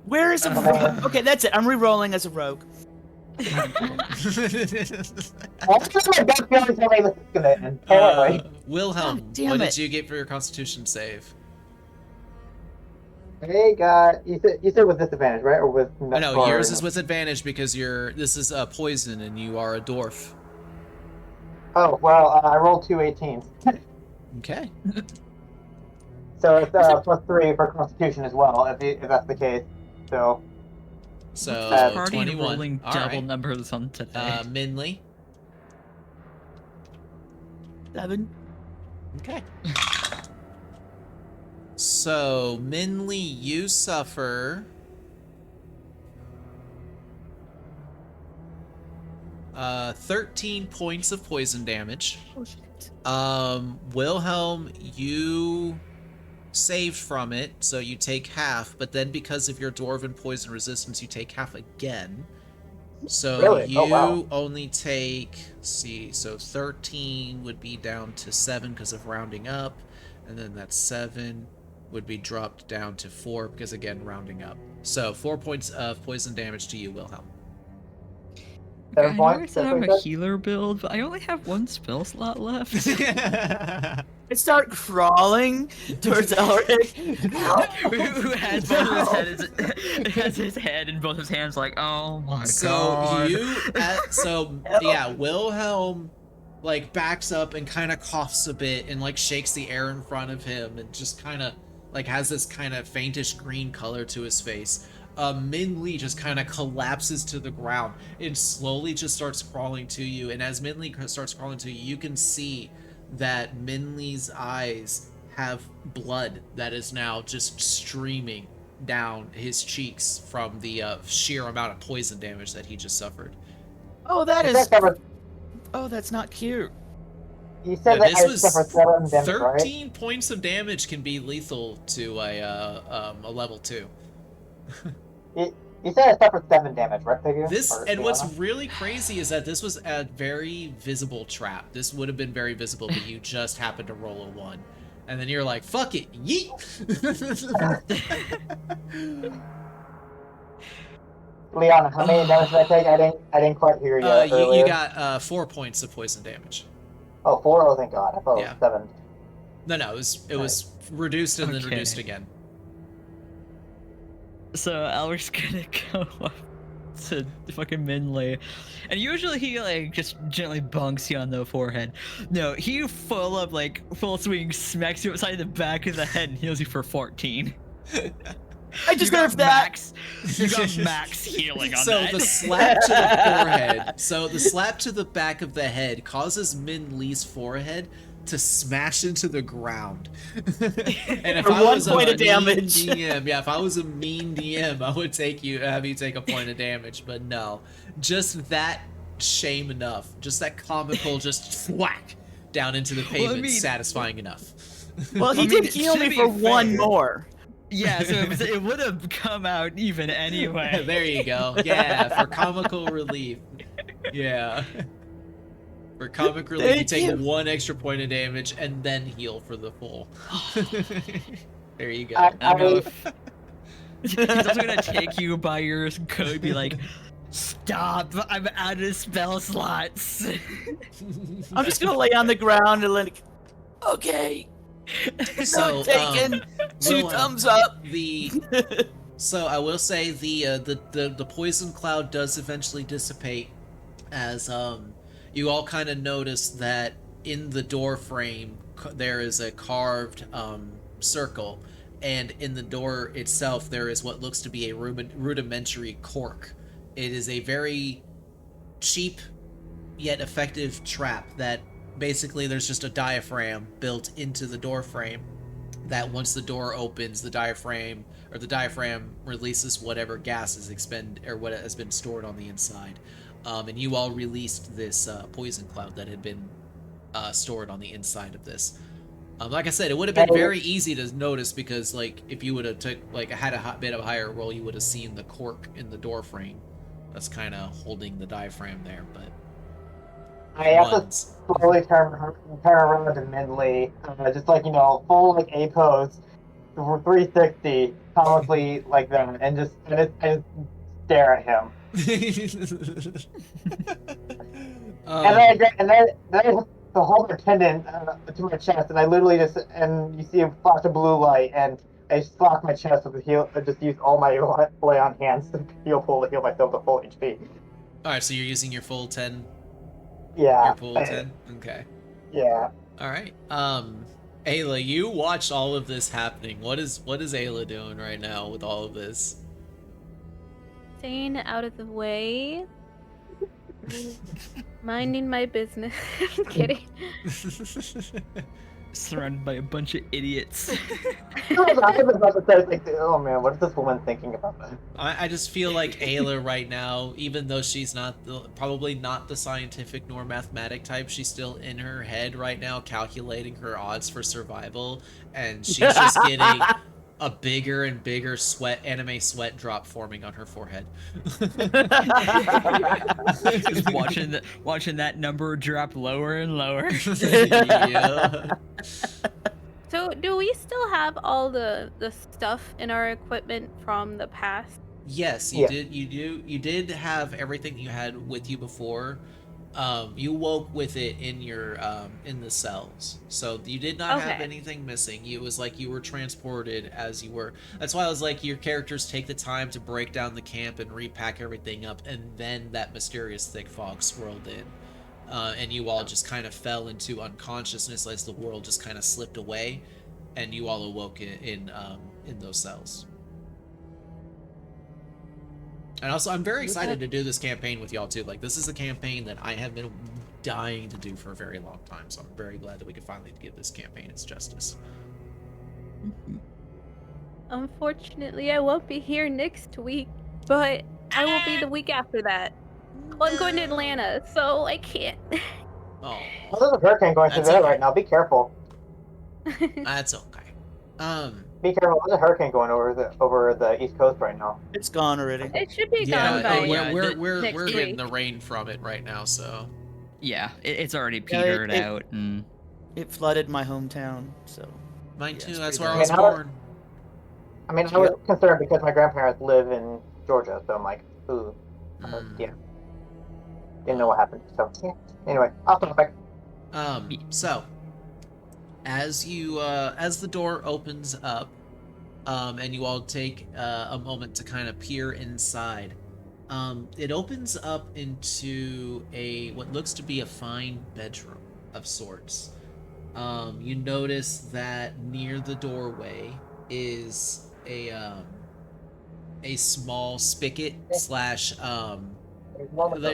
Where is a Okay, that's it. I'm re-rolling as a rogue. Wilhelm, God damn what it. did you get for your Constitution save? Hey, God, you said with disadvantage, right? Or with No, yours is with advantage because this is poison and you are a dwarf. Oh well, I rolled 2 18s. Okay. So it's +3 for Constitution as well, if that's the case. So Party 21. rolling All double right. numbers on today. Minley. 7. Okay. So, Minley, you suffer 13 points of poison damage. Oh shit. Wilhelm, you saved from it, so you take half, but then because of your dwarven poison resistance, you take half again. So Really? you Oh, wow. only take, so 13 would be down to 7 because of rounding up, and then that 7 would be dropped down to 4 because, again, rounding up. So 4 points of poison damage to you, Wilhelm. I 7 know I points. said That's I'm what a you said? healer build, but I only have one spell slot left. I start crawling towards Elric. Who has both of his head, has his head in both his hands, like, oh my god. Wilhelm like backs up and kind of coughs a bit and like shakes the air in front of him and just kind of like has this kind of faintish green color to his face. Min Lee just kind of collapses to the ground and slowly just starts crawling to you. And as Min Lee starts crawling to you, you can see that Min Lee's eyes have blood that is now just streaming down his cheeks from the sheer amount of poison damage that he just suffered. Oh, that You is. said that Oh, that's not cute. You said Now, that I suffered 7 damage, 13 right? points of damage can be lethal to a level 2. You said I suffered 7 damage, right, Figure? What's really crazy is that this was a very visible trap. This would have been very visible, but you just happened to roll a 1. And then you're like, fuck it, yeet! Leon, how many damage did I take? I didn't quite hear you you earlier. got 4 points of poison damage. Oh, 4? Oh, thank God. I thought it Yeah. was 7. No, it was reduced and then Okay. reduced again. So Alric's gonna go up to fucking Minley, and usually he like just gently bunks you on the forehead. No, he full swing smacks you upside the back of the head and heals you for 14. I deserve that. Max. You got max healing on So that. the slap to the forehead, so the slap to the back of the head causes Min Lee's forehead to smash into the ground. And if For I 1 was a point of mean damage. DM, if I was a mean DM, I would have you take a point of damage. But no, just that shame enough, just that comical, just whack down into the pavement, satisfying enough. Well, he I mean, did heal to me be for 1 fair- more. Yeah, so it would have come out even anyway. There you go. Yeah, for comical relief. Yeah. For comic relief, you Thank take you. 1 extra point of damage and then heal for the full. There you go. I know if he's also gonna take you by your coat and be like, stop, I'm out of spell slots. I'm just gonna lay on the ground and like, okay, So, taken. 2 Wilhelm, thumbs up. So I will say the poison cloud does eventually dissipate as you all kind of notice that in the door frame there is a carved circle, and in the door itself there is what looks to be a rudimentary cork It is a very cheap yet effective trap that basically there's just a diaphragm built into the door frame that once the door opens, the diaphragm releases whatever gas is expended or what has been stored on the inside. And you all released this poison cloud that had been stored on the inside of this. Like I said, it would have been very easy to notice because, like, if you would have had a bit of a higher roll, you would have seen the cork in the door frame that's kind of holding the diaphragm there. But I have to slowly turn around to Midley, just like full like A pose, 360, comically like that, and I just stare at him. And then I hold my pendant to my chest, and I literally and you see a flash of blue light, and I just slap my chest with the heal. I just use all my lay on hands to heal myself to full HP. All right, so you're using your full 10. Yeah. Your full 10. Okay. Yeah. All right. Ayla, you watched all of this happening. What is Ayla doing right now with all of this? Staying out of the way. Minding my business. I'm kidding. Surrounded by a bunch of idiots. I was about to say, like, oh man, what is this woman thinking about that? I just feel like Ayla right now, even though she's probably not the scientific nor mathematic type, she's still in her head right now calculating her odds for survival, and she's just getting a bigger and bigger anime sweat drop forming on her forehead. Just watching that number drop lower and lower. Yeah. So, do we still have all the stuff in our equipment from the past? Yes, you did. You did have everything you had with you before. You woke with it in your in the cells, so you did not have anything missing. It was like you were transported as you were. That's why I was like, your characters take the time to break down the camp and repack everything up, and then that mysterious thick fog swirled in, and you all just kind of fell into unconsciousness as the world just kind of slipped away, and you all awoke in those cells. And also, I'm very excited to do this campaign with y'all, too. Like, this is a campaign that I have been dying to do for a very long time, so I'm very glad that we could finally give this campaign its justice. Unfortunately, I won't be here next week, but I will be the week after that. Well, I'm going to Atlanta, so I can't. Oh. Well, there's a hurricane going through there right now. Be careful. That's okay. Be careful. There's a hurricane going over the East Coast right now. It's gone already. It should be gone by we're getting the rain from it right now, so. Yeah, it's already petered out. And... It flooded my hometown, so. Mine too. That's where I was born. I was concerned because my grandparents live in Georgia, so I'm like, ooh, yeah. Didn't know what happened. So yeah. Anyway, off topic. So as the door opens up, and you all take a moment to kind of peer inside, it opens up into what looks to be a fine bedroom of sorts. You notice that near the doorway is a small spigot slash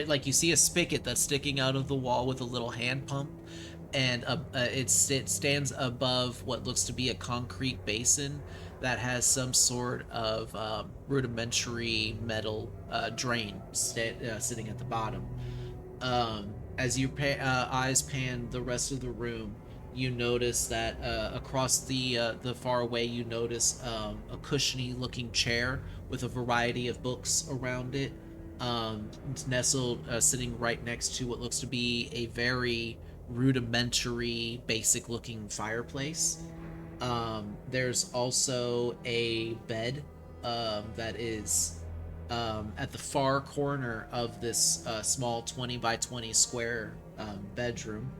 like you see a spigot that's sticking out of the wall with a little hand pump, and it stands above what looks to be a concrete basin that has some sort of rudimentary metal drain sitting at the bottom. As your eyes pan the rest of the room, you notice that across the far away, you notice a cushiony looking chair with a variety of books around it, nestled sitting right next to what looks to be a very rudimentary, basic looking fireplace. There's also a bed that is at the far corner of this small 20 by 20 square bedroom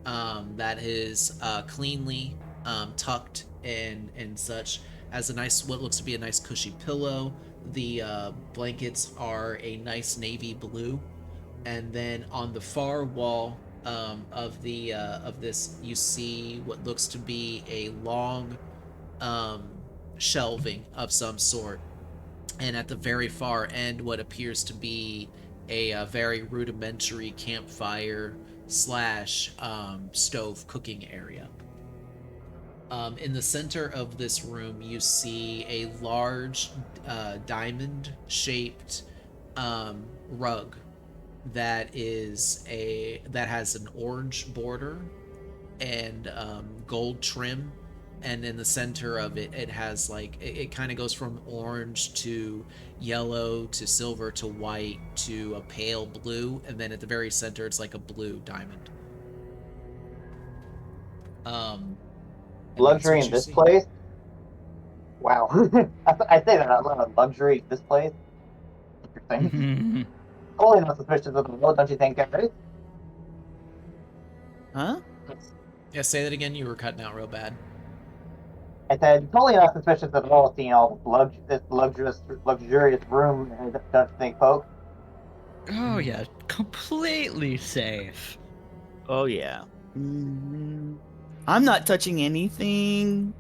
that is cleanly tucked and such. Has a nice, what looks to be a nice cushy pillow. The blankets are a nice navy blue, and then on the far wall of this, you see what looks to be a long shelving of some sort, and at the very far end, what appears to be a very rudimentary campfire slash stove cooking area. In the center of this room, you see a large diamond-shaped rug that has an orange border and gold trim, and in the center of it, it has like it kind of goes from orange to yellow to silver to white to a pale blue, and then at the very center, it's like a blue diamond. And that's Luxury what in you this see. place? Wow. I say that out loud. Luxury in this place? Interesting. Totally not suspicious of the world, don't you think, guys? Huh? Yeah, say that again. You were cutting out real bad. I said, totally not suspicious at all seeing all this luxurious room, don't you think, folks? Oh yeah, completely safe. Oh yeah. I'm not touching anything.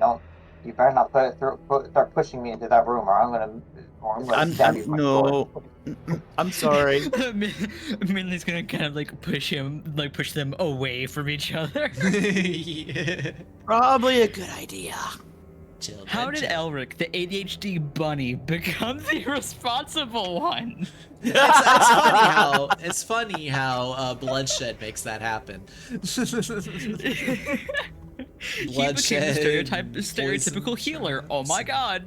No, you better not start pushing me into that room, or I'm gonna stab you with my sword. No. I'm sorry. Minley's gonna kind of like push them away from each other. Yeah. Probably a good idea. Chill, How man, did chill. Elric, the ADHD bunny, become the responsible one? It's funny how bloodshed makes that happen. He became Bloodshed, the stereotypical poison, healer. Oh my god.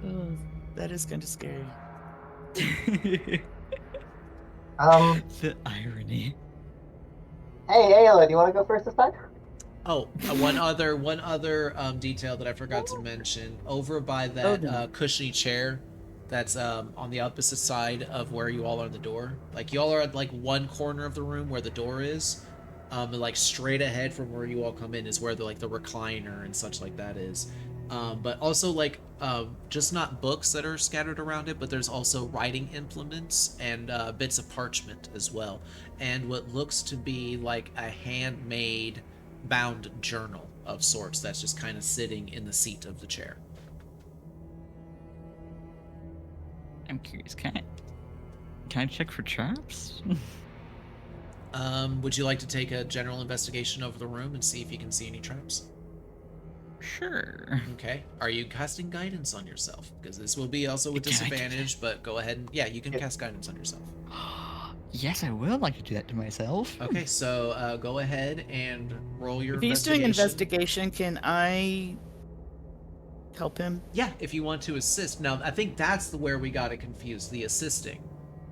Oh, that is kind of scary. The irony. Hey, Ayla, do you want to go first this time? Oh, one other detail that I forgot to mention. Over by that no. cushiony chair, that's on the opposite side of where you all are at the door. Like you all are at like one corner of the room where the door is, and like straight ahead from where you all come in is where the recliner and such like that is. But also like just not books that are scattered around it, but there's also writing implements and bits of parchment as well, and what looks to be like a handmade bound journal of sorts that's just kind of sitting in the seat of the chair. I'm curious, can I check for traps? Would you like to take a general investigation over the room and see if you can see any traps? Sure. Okay. Are you casting guidance on yourself? Because this will be also with Can I do disadvantage, but go ahead and yeah, you can cast guidance on yourself. Yes, I would like to do that to myself. Okay, so go ahead and roll your If he's doing investigation. investigation, can I help him? Yeah, if you want to assist. Now, I think that's where we got it confused, the assisting.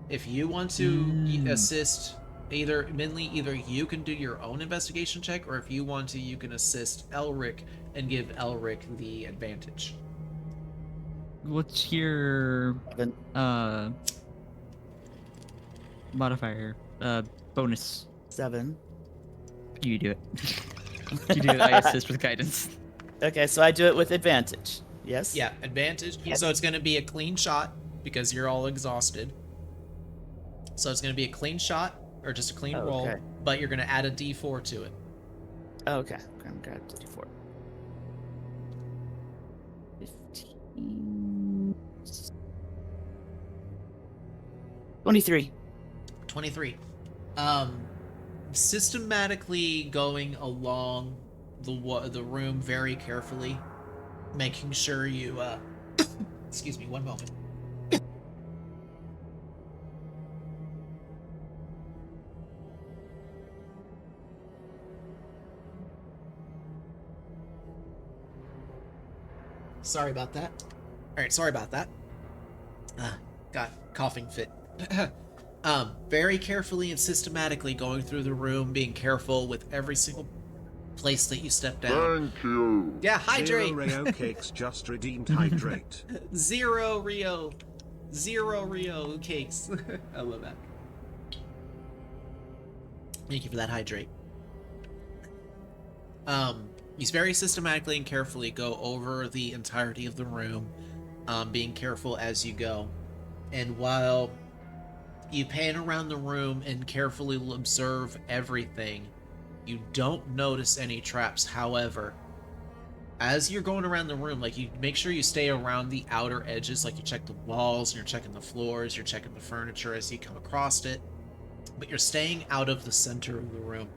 If you want to assist, either you can do your own investigation check, or if you want to, you can assist Elric and give Elric the advantage. What's your modifier? Bonus. 7. You do it. You do it. I assist with guidance. Okay, so I do it with advantage. Yes? Yeah, advantage. Yes. So it's going to be a clean shot because you're all exhausted. So it's going to be a clean shot or just a clean roll, Okay. but you're going to add a d4 to it. Okay. I'm grab the d4. 15. 23. 23. Systematically going along the room very carefully, making sure you excuse me, one moment. Sorry about that. Alright, sorry about that. Got coughing fit. Very carefully and systematically going through the room, being careful with every single place that you step down. Thank you. Yeah, hydrate! 0 Rio cakes just redeemed hydrate. Zero Rio cakes. I love that. Thank you for that hydrate. You very systematically and carefully go over the entirety of the room, being careful as you go. And while you pan around the room and carefully observe everything, You don't notice any traps. However, as you're going around the room, like, you make sure you stay around the outer edges, like you check the walls, and you're checking the floors, you're checking the furniture as you come across it, but you're staying out of the center of the room.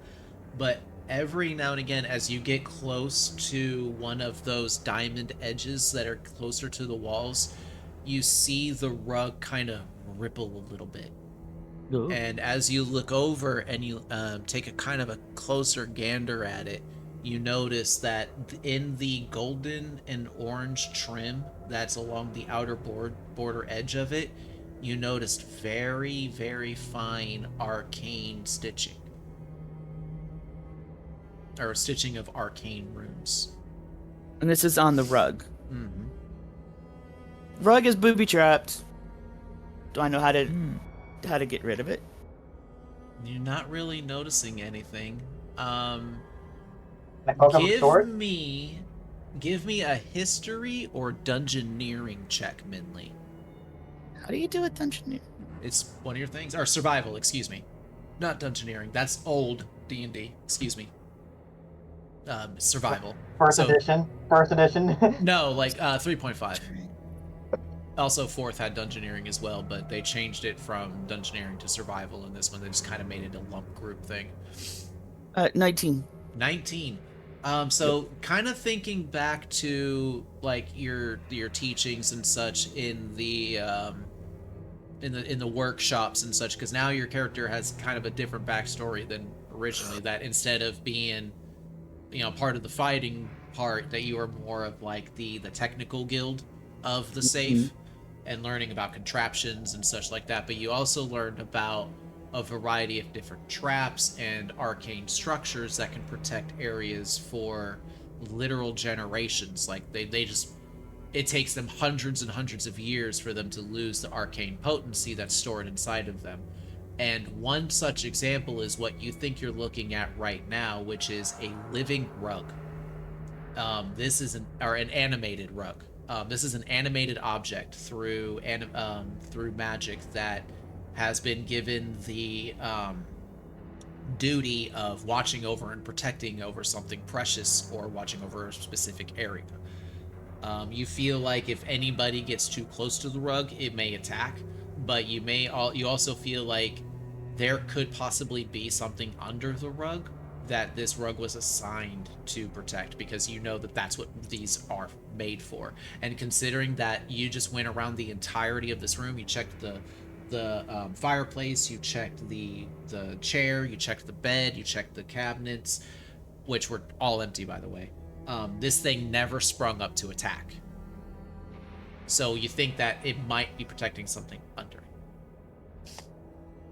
But every now and again, as you get close to one of those diamond edges that are closer to the walls, you see the rug kind of ripple a little bit. Ooh. And as you look over and you take a kind of a closer gander at it, you notice that in the golden and orange trim that's along the outer border edge of it, you noticed very, very fine arcane stitching. Or stitching of arcane runes. And this is on the rug. Mm-hmm. Rug is booby trapped. Do I know how to get rid of it? You're not really noticing anything. Can I poke him with a sword? Give me a history or dungeoneering check, Minley. How do you do a dungeoneering? It's one of your things. Or survival, excuse me. Not dungeoneering. That's old D&D. Excuse me. Survival. First edition. No, like 3.5. Also, 4th had dungeoneering as well, but they changed it from dungeoneering to survival in this one. They just kind of made it a lump group thing. 19. 19. So kind of thinking back to like your teachings and such in the workshops and such, because now your character has kind of a different backstory than originally. That instead of being, part of the fighting part, that you are more of like the technical guild of the safe and learning about contraptions and such like that. But you also learned about a variety of different traps and arcane structures that can protect areas for literal generations. Like it takes them hundreds and hundreds of years for them to lose the arcane potency that's stored inside of them. And one such example is what you think you're looking at right now, which is a living rug. This is an animated rug. This is an animated object through magic that has been given the duty of watching over and protecting over something precious or watching over a specific area. You feel like if anybody gets too close to the rug, it may attack, but you also feel like there could possibly be something under the rug that this rug was assigned to protect, because you know that that's what these are made for. And considering that you just went around the entirety of this room, you checked the fireplace, you checked the chair, you checked the bed, you checked the cabinets, which were all empty, by the way. This thing never sprung up to attack. So you think that it might be protecting something under it.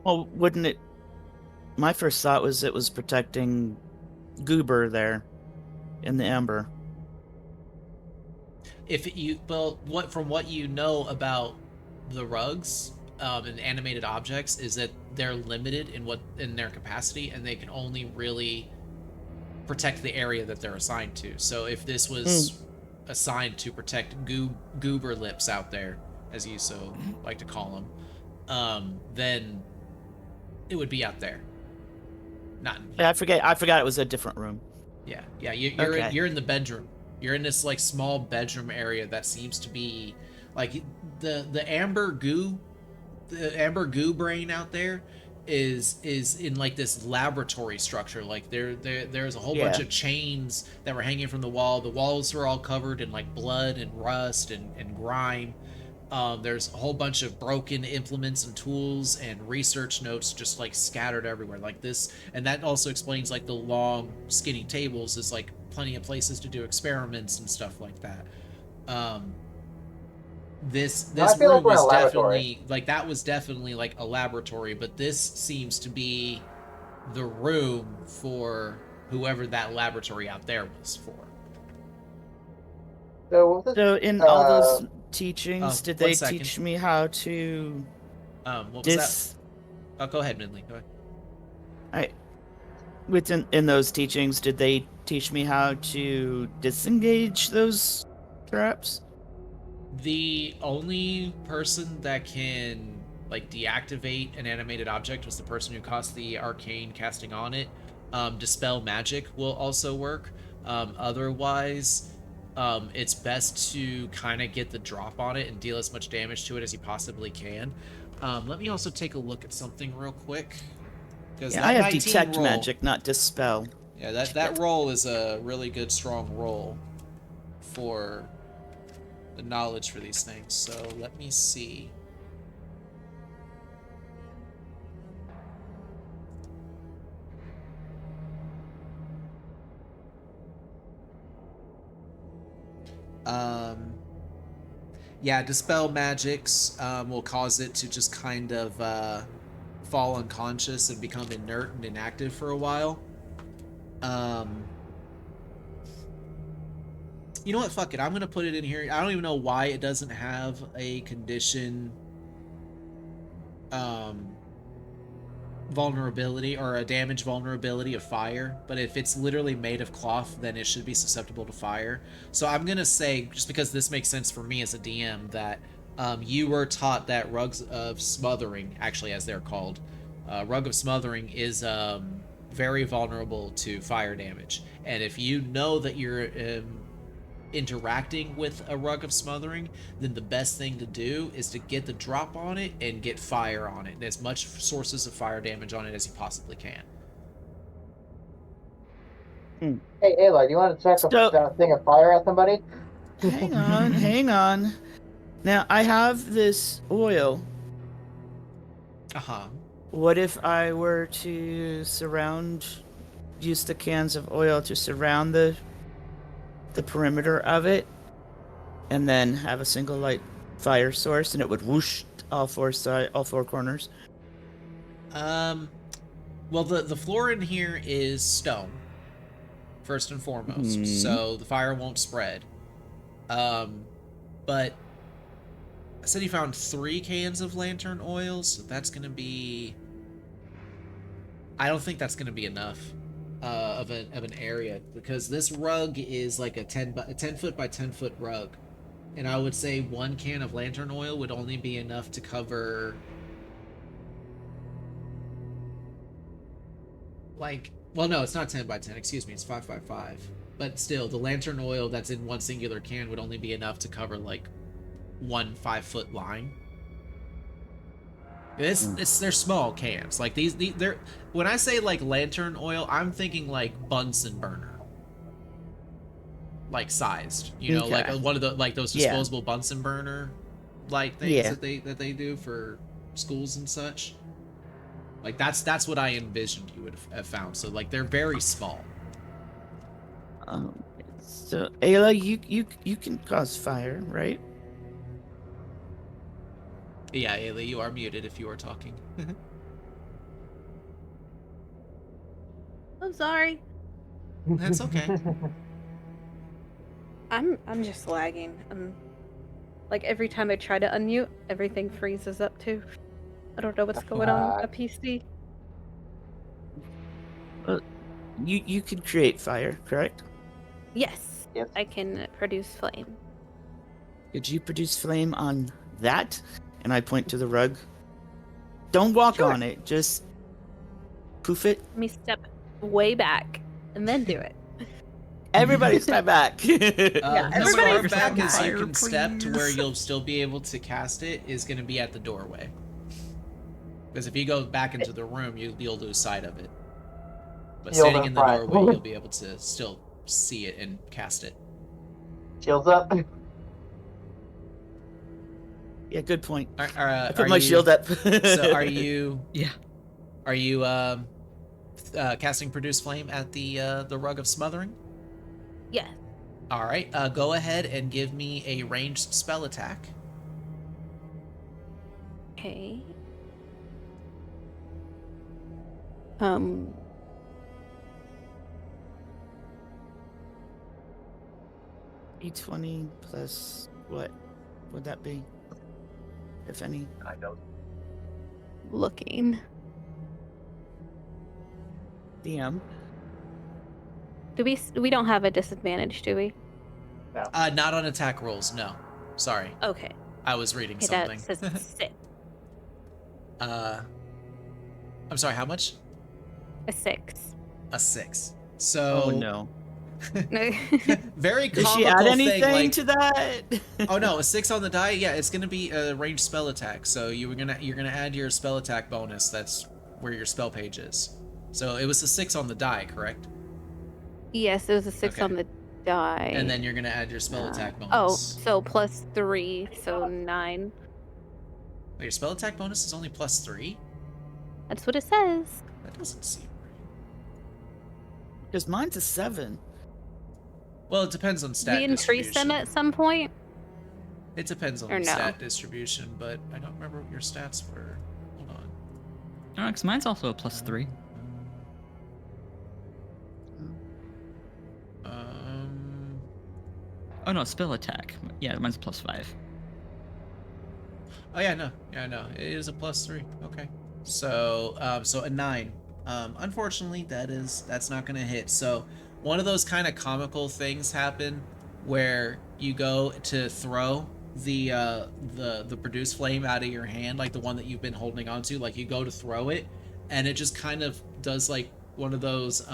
Well, wouldn't it... My first thought was it was protecting Goober there in the amber. From what you know about the rugs and animated objects, is that they're limited in their capacity, and they can only really protect the area that they're assigned to. So if this was assigned to protect goober lips out there, as you so like to call them, then it would be out there. Not in here. I forgot it was a different room. Yeah. You're in the bedroom. You're in this like small bedroom area that seems to be like the amber goo brain out there is in like this laboratory structure. Like there's a whole bunch of chains that were hanging from the wall. The walls were all covered in like blood and rust and grime. There's a whole bunch of broken implements and tools and research notes just like scattered everywhere like this. And that also explains like the long skinny tables is like plenty of places to do experiments and stuff like that. This room was definitely like, that was definitely like a laboratory, but this seems to be the room for whoever that laboratory out there was for. So in all those teachings, did they teach me how to... what was that? Oh, go ahead, Midley. Go ahead. In those teachings, did they teach me how to disengage those traps? The only person that can like deactivate an animated object was the person who cast the arcane casting on it. Dispel Magic will also work. Otherwise, it's best to kind of get the drop on it and deal as much damage to it as you possibly can. Let me also take a look at something real quick. Yeah, I have detect magic, not dispel. Yeah, that roll is a really good, strong roll for the knowledge for these things. So let me see. Yeah, dispel magics will cause it to just kind of fall unconscious and become inert and inactive for a while. You know what? Fuck it. I'm gonna put it in here. I don't even know why it doesn't have a condition vulnerability or a damage vulnerability of fire, but if it's literally made of cloth, then it should be susceptible to fire. So I'm gonna say, just because this makes sense for me as a DM, that you were taught that rugs of smothering, actually as they're called, rug of smothering is very vulnerable to fire damage. And if you know that you're interacting with a rug of smothering, then the best thing to do is to get the drop on it and get fire on it, and as much sources of fire damage on it as you possibly can. Hey, Ayla, do you want to check a thing of fire at somebody? Hang on, hang on. Now, I have this oil. Uh-huh. What if I were to use the cans of oil to surround the perimeter of it, and then have a single light fire source, and it would whoosh all four corners? Well, the floor in here is stone, first and foremost, so the fire won't spread. But I said you found 3 cans of lantern oil, so that's gonna be... I don't think that's gonna be enough of an area, because this rug is like a 10 foot by 10 foot rug, and I would say 1 can of lantern oil would only be enough to cover, like, well, no, it's not 10 by 10, excuse me, it's 5 by 5, but still, the lantern oil that's in one singular can would only be enough to cover like 1 5-foot line. They're small cans. Like they're, when I say like lantern oil, I'm thinking like Bunsen burner, like sized. You know, like one of the, like those disposable Bunsen burner light things that they do for schools and such. Like that's what I envisioned you would have found. So like they're very small. So Ayla, you can cause fire, right? Yeah, Ayla, you are muted if you are talking. I'm sorry. That's okay. I'm just lagging. Like every time I try to unmute, everything freezes up too. I don't know what's going on with the PC. You can create fire, correct? Yes, I can produce flame. Could you produce flame on that? And I point to the rug. Don't walk on it, just poof it. Let me step way back and then do it. Everybody step back. As far back as you can step to where you'll still be able to cast it is going to be at the doorway. Because if you go back into the room, you'll lose sight of it. But standing in the doorway, you'll be able to still see it and cast it. Shields up. Yeah, good point. I put my shield up. So are you? Yeah. Are you casting Produce Flame at the Rug of Smothering? Yes. All right. Go ahead and give me a ranged spell attack. Okay. E20 plus what would that be? If any? I don't. Looking. DM. We don't have a disadvantage, do we? No. Not on attack rolls. No. Sorry. Okay. I was reading something. That says 6. I'm sorry. How much? A 6. A 6. So Oh no. very Did comical she add anything thing, like, to that? oh no, a 6 on the die. Yeah, it's gonna be a ranged spell attack. So you're gonna add your spell attack bonus. That's where your spell page is. So it was a 6 on the die, correct? Yes, there's a 6 Okay. on the die. And then you're gonna add your spell attack bonus. Oh, so +3, so 9. Wait, your spell attack bonus is only +3? That's what it says. That doesn't seem right. Because mine's a 7. Well, it depends on stat We increased them distribution. at some point. It depends on Or the no? stat distribution, but I don't remember what your stats were. Hold on. No, because mine's also a +3. Oh no, spell attack. Yeah, mine's +5. Oh yeah, no, it is a +3. Okay, so so a 9. Unfortunately, that's not gonna hit. So one of those kind of comical things happen where you go to throw the produce flame out of your hand, like the one that you've been holding onto. Like you go to throw it, and it just kind of does like one of those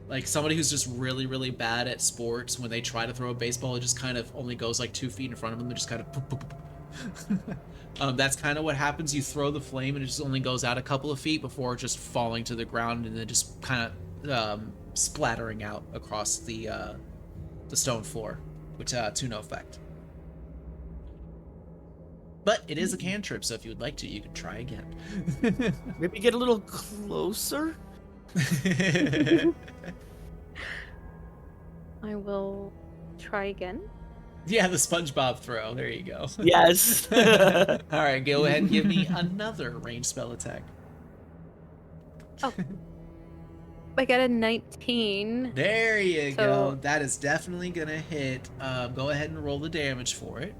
like somebody who's just really, really bad at sports, when they try to throw a baseball, it just kind of only goes like 2 feet in front of them. It just kind of poop, poop, poop. That's kind of what happens. You throw the flame and it just only goes out a couple of feet before just falling to the ground and then just kind of splattering out across the stone floor, which to no effect. But it is a cantrip, so if you would like to, you can try again. Maybe get a little closer? I will try again. Yeah, the SpongeBob throw. There you go. Yes. All right, go ahead and give me another ranged spell attack. Oh. I got a 19. There you So- go. That is definitely gonna hit. Go ahead and roll the damage for it.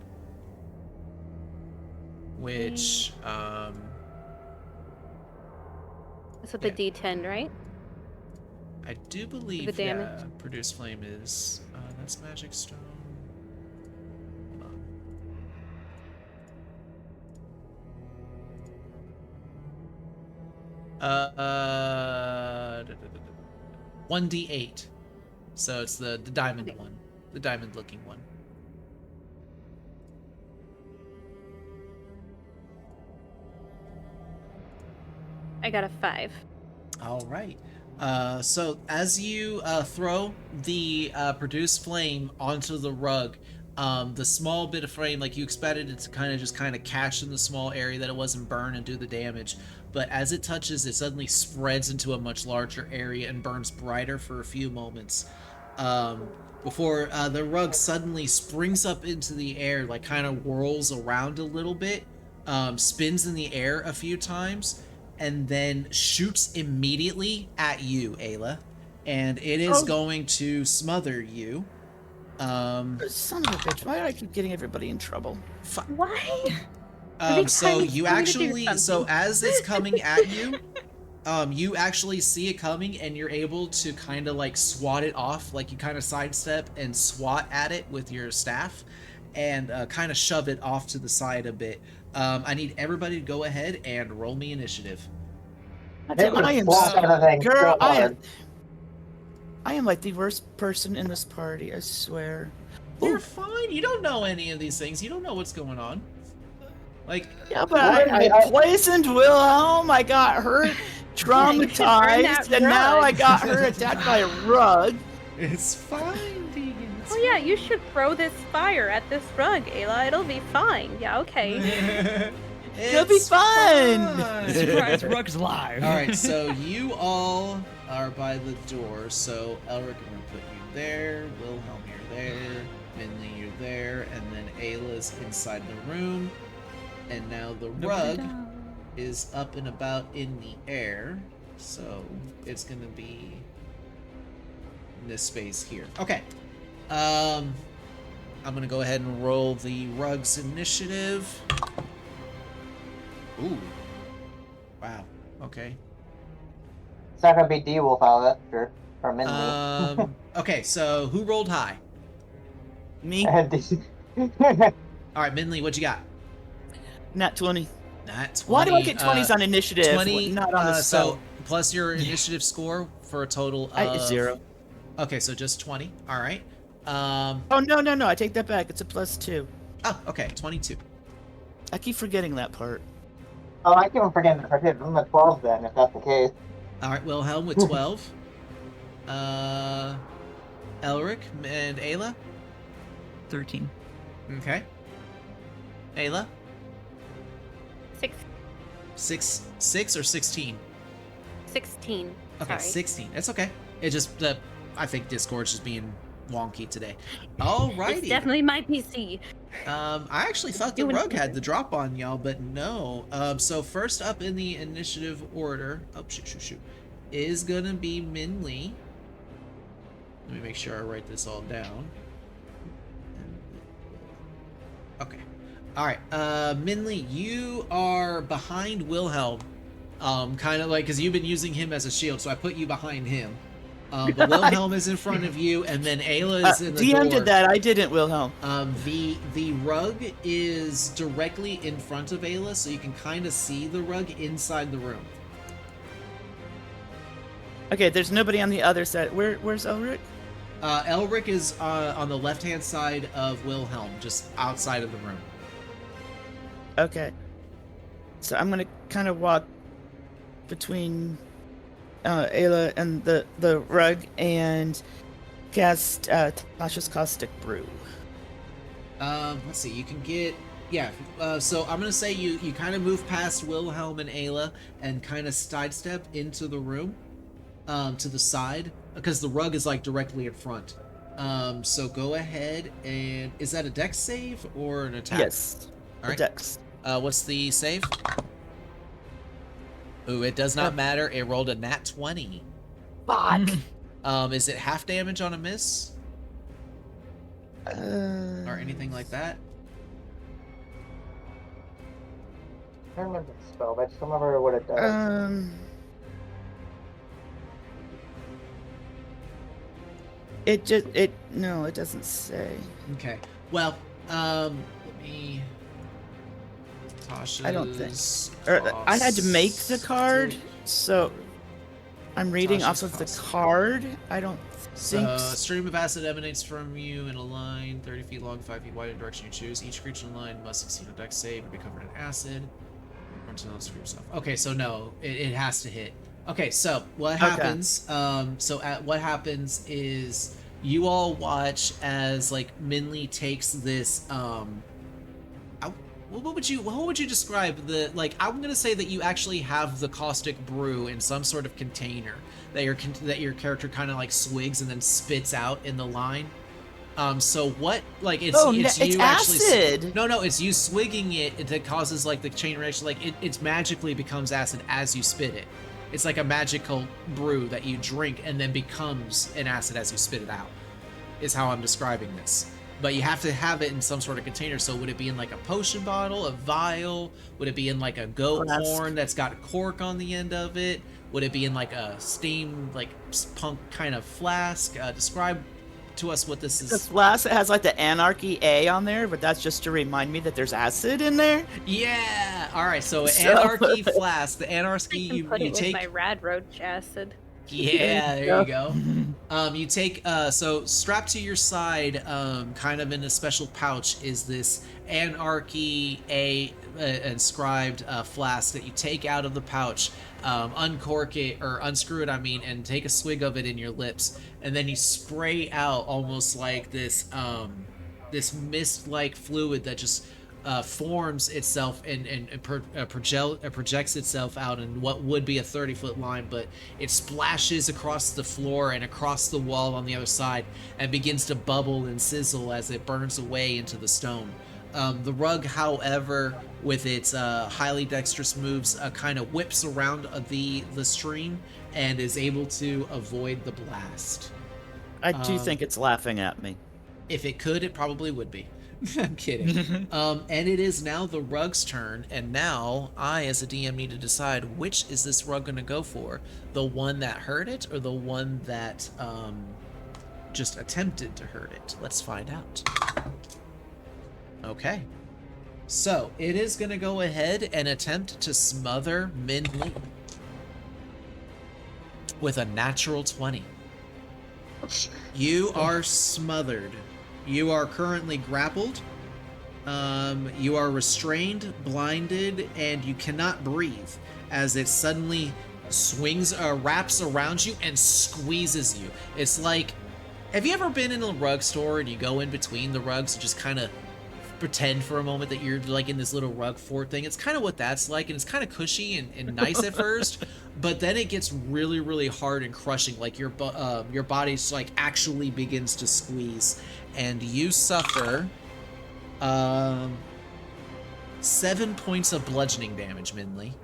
Which, That's with the yeah. D10, right? I do believe, The damage. yeah, Produce Flame is, that's Magic Stone. Hold on. 1d8. So it's the diamond one. The diamond looking one. I got a 5. All right. So as you throw the produce flame onto the rug, the small bit of flame, like you expected it to kind of catch in the small area that it wasn't burn and do the damage, but as it touches, it suddenly spreads into a much larger area and burns brighter for a few moments. Before the rug suddenly springs up into the air, like kind of whirls around a little bit, spins in the air a few times, and then shoots immediately at you, Ayla. And it is going to smother you. Son of a bitch, why do I keep getting everybody in trouble? Why? Every So time it's you trying to do actually, so something. as it's coming at you, you actually see it coming and you're able to kind of like swat it off, like you kind of sidestep and swat at it with your staff and kind of shove it off to the side a bit. I need everybody to go ahead and roll me initiative. I am Block so, everything girl, so hard. I am like the worst person in this party, I swear. You're fine. You don't know any of these things. You don't know what's going on. Like, Yeah, but I poisoned Wilhelm, I got her burn traumatized, that and now I rug. got her attacked by a rug. it's fine, Deegan. Oh yeah, you should throw this fire at this rug, Ayla. It'll be fine. Yeah, okay. It'll be fun! Surprise, Rug's live. All right, so you all are by the door. So Elric, I'm gonna put you there. Wilhelm, you're there. Minley, you're there, and then Ayla's inside the room. And now the rug is up and about in the air, so it's gonna be in this space here. Okay. I'm gonna go ahead and roll the rug's initiative. Ooh. Wow. Okay. It's not gonna be D-Wolf out, that's sure. Or Minley. Okay, so who rolled high? Me? Alright, Minley, what you got? Nat 20. Nat 20. Why do I get 20s on initiative? 20, not on the so spell? plus your initiative score for a total of 0. Okay, so just 20. All right. Oh, no, I take that back. It's a +2. Oh, okay, 22. I keep forgetting that part. Oh, I keep on forgetting the particular. I'm at 12 then, if that's the case. All right, Wilhelm with 12. Elric and Ayla. 13. Okay. Ayla. 6, 6 or 16. 16. Okay, Sorry. 16. That's okay. It just I think Discord's just being wonky today. It's Alrighty. definitely my PC. I actually thought the Doing rug had something. the drop on y'all, but no. So first up in the initiative order, shoot, is gonna be Minley. Let me make sure I write this all down. Okay. All right. Minley, you are behind Wilhelm. Kind of like because you've been using him as a shield, so I put you behind him. But Wilhelm is in front of you, and then Ayla is in the DM door. did that. I didn't, Wilhelm. The rug is directly in front of Ayla, so you can kind of see the rug inside the room. Okay, there's nobody on the other side. Where's Elric? Elric is on the left-hand side of Wilhelm, just outside of the room. Okay. So I'm gonna kind of walk between Ayla and the rug and cast Tasha's Caustic Brew. Let's see, you can get... Yeah, so I'm gonna say you kind of move past Wilhelm and Ayla and kind of sidestep into the room, to the side, because the rug is like directly in front. So go ahead and... Is that a dex save or an attack? Yes. All right. Dex. What's the save? Ooh, it does not matter. It rolled a nat 20. Fuck. Is it half damage on a miss? Or anything like that? I don't remember the spell, but I just remember what it does. No, it doesn't say. Okay. Well, let me... Tasha's I don't think. I had to make the card, so I'm reading Tasha's off of the caustic. card. I don't So, think. a stream of acid emanates from you in a line 30 feet long, 5 feet wide in the direction you choose. Each creature in the line must succeed a dex save and be covered in acid. Screw yourself. Okay, so no, it has to hit. Okay, so what happens? What happens is you all watch as like Minley takes this. What would you describe the like? I'm gonna say that you actually have the caustic brew in some sort of container that your character kind of like swigs and then spits out in the line. So what like it's you actually acid. No, it's you swigging it that causes like the chain reaction. Like it magically becomes acid as you spit it. It's like a magical brew that you drink and then becomes an acid as you spit it out. Is how I'm describing this. But you have to have it in some sort of container. So would it be in like a potion bottle, a vial? Would it be in like a goat horn that's got cork on the end of it? Would it be in like a steam, like punk kind of flask? Describe to us what this is. The flask has like the Anarchy A on there, but that's just to remind me that there's acid in there. Yeah. All right. So Anarchy flask. The Anarchy you take. With my rad roach acid. Yeah, there you go. You take so strapped to your side, kind of in a special pouch, is this Anarchy inscribed flask that you take out of the pouch, uncork it or unscrew it, and take a swig of it in your lips, and then you spray out almost like this this mist-like fluid that just forms itself and projects itself out in what would be a 30-foot line, but it splashes across the floor and across the wall on the other side and begins to bubble and sizzle as it burns away into the stone. The rug, however, with its highly dexterous moves, kind of whips around the stream and is able to avoid the blast. I do think it's laughing at me. If it could, it probably would be. I'm kidding. And it is now the rug's turn, and now I, as a DM, need to decide which is this rug going to go for. The one that hurt it, or the one that just attempted to hurt it? Let's find out. Okay. So, it is going to go ahead and attempt to smother Minley. with a natural 20. You are smothered. You are currently grappled. You are restrained, blinded, and you cannot breathe as it suddenly wraps around you and squeezes you. It's like, have you ever been in a rug store and you go in between the rugs and just kind of pretend for a moment that you're like in this little rug fort thing? It's kind of what that's like, and it's kind of cushy and nice at first, but then it gets really, really hard and crushing. Like your body's like actually begins to squeeze, and you suffer 7 points of bludgeoning damage, Minley.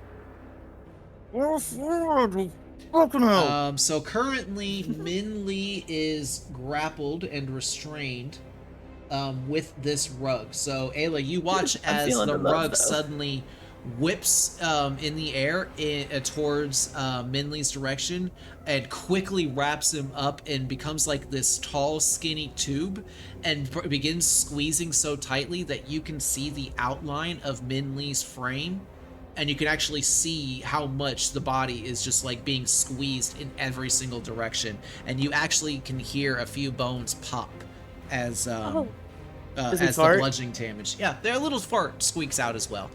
So currently, Minley is grappled and restrained with this rug. So Ayla, you watch as the rug suddenly whips in the air towards Minley's direction and quickly wraps him up and becomes like this tall, skinny tube and begins squeezing so tightly that you can see the outline of Minley's frame. And you can actually see how much the body is just like being squeezed in every single direction. And you actually can hear a few bones pop as the bludgeoning damage. Yeah, their little fart squeaks out as well.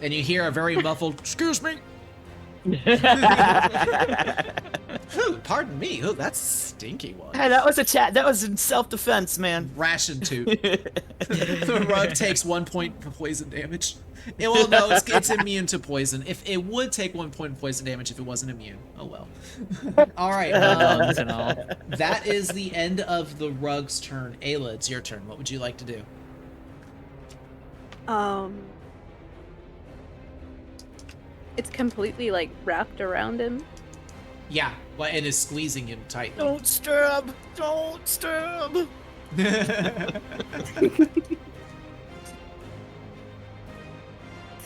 And you hear a very muffled, "Excuse me." Ooh, pardon me. Oh, that's a stinky one. Hey, that was a chat. That was in self-defense, man. Ration toot. The rug takes 1 point of poison damage. Well, no, it's immune to poison. If it would take 1 point of poison damage if it wasn't immune. Oh well. All right. That is the end of the rug's turn. Ayla, it's your turn. What would you like to do? It's completely like wrapped around him. Yeah, well, and is squeezing him tightly. Don't stab! Don't stab!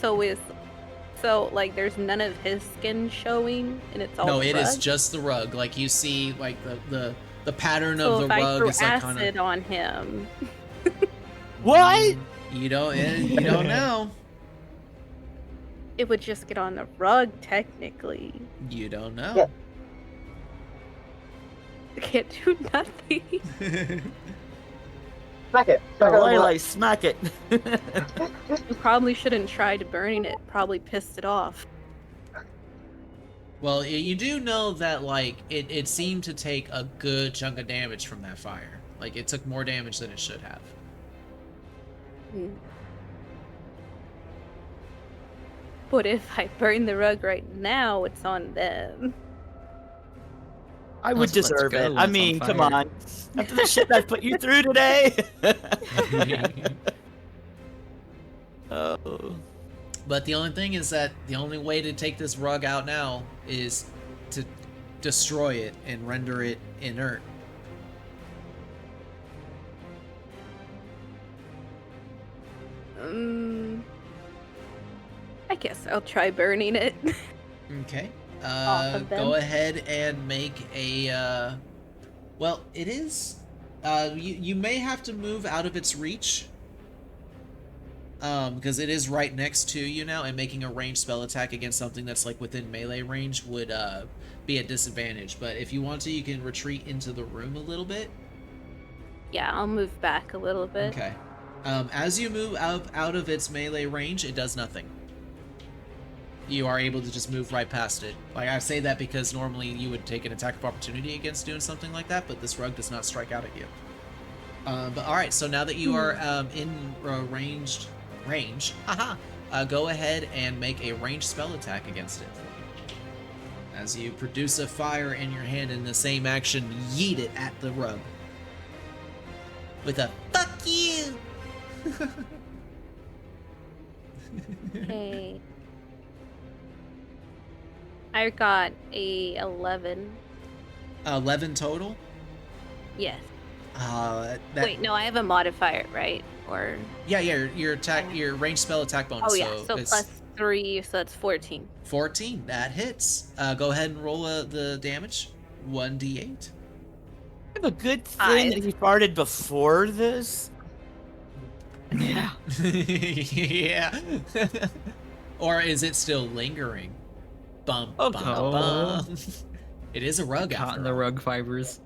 So like there's none of his skin showing, and it's all. No, the it rug? is just the rug. Like you see, like the pattern So of the if I rug threw is like acid kind of. on him. What? You don't know. It would just get on the rug, technically. You don't know. Yeah. I can't do nothing. Smack it. Smack it on the Lele, smack it. You probably shouldn't try to burning it. Probably pissed it off. Well, you do know that like it seemed to take a good chunk of damage from that fire. Like it took more damage than it should have. But if I burn the rug right now, it's on them. I would Let's deserve go it. when I it's on mean, come fire. on. After the shit I put you through today. Oh. But the only thing is that the only way to take this rug out now is to destroy it and render it inert. I guess I'll try burning it. Okay. Off of them. Go ahead and make a. Well, it is. You may have to move out of its reach. Because it is right next to you now, and making a ranged spell attack against something that's like within melee range would be a disadvantage. But if you want to, you can retreat into the room a little bit. Yeah, I'll move back a little bit. Okay. As you move out of its melee range, it does nothing. You are able to just move right past it. Like, I say that because normally you would take an attack of opportunity against doing something like that, but this rug does not strike out at you. But alright, so now that you are in range, go ahead and make a ranged spell attack against it. As you produce a fire in your hand in the same action, yeet it at the rug. With a "fuck you!" Okay. I got a 11. 11 total? Yes. Wait, no, I have a modifier, right? Or Yeah, your attack, your ranged spell attack bonus. oh yeah, so it's plus 3, so that's 14. 14. That hits. Go ahead and roll the damage. 1d8. I have a good thing that he farted before this. Yeah. Yeah. Or is it still lingering? Bum, Oh, bum, no. bum. It is a rug Caught after in the all. rug fibers.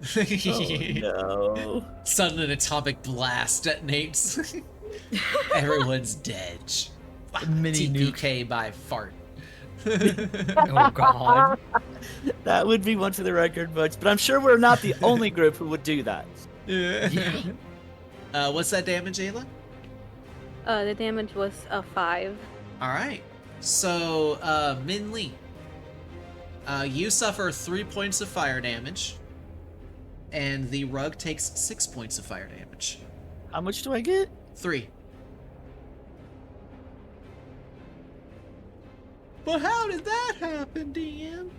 No. Sudden an atomic blast detonates. Everyone's dead. Mini nuke. TPK by fart. Oh god. That would be one for the record books, but I'm sure we're not the only group who would do that. Yeah. What's that damage, Ayla? The damage was a 5. All right. So, Min Lee, you suffer 3 points of fire damage, and the rug takes 6 points of fire damage. How much do I get? 3. But how did that happen, DM?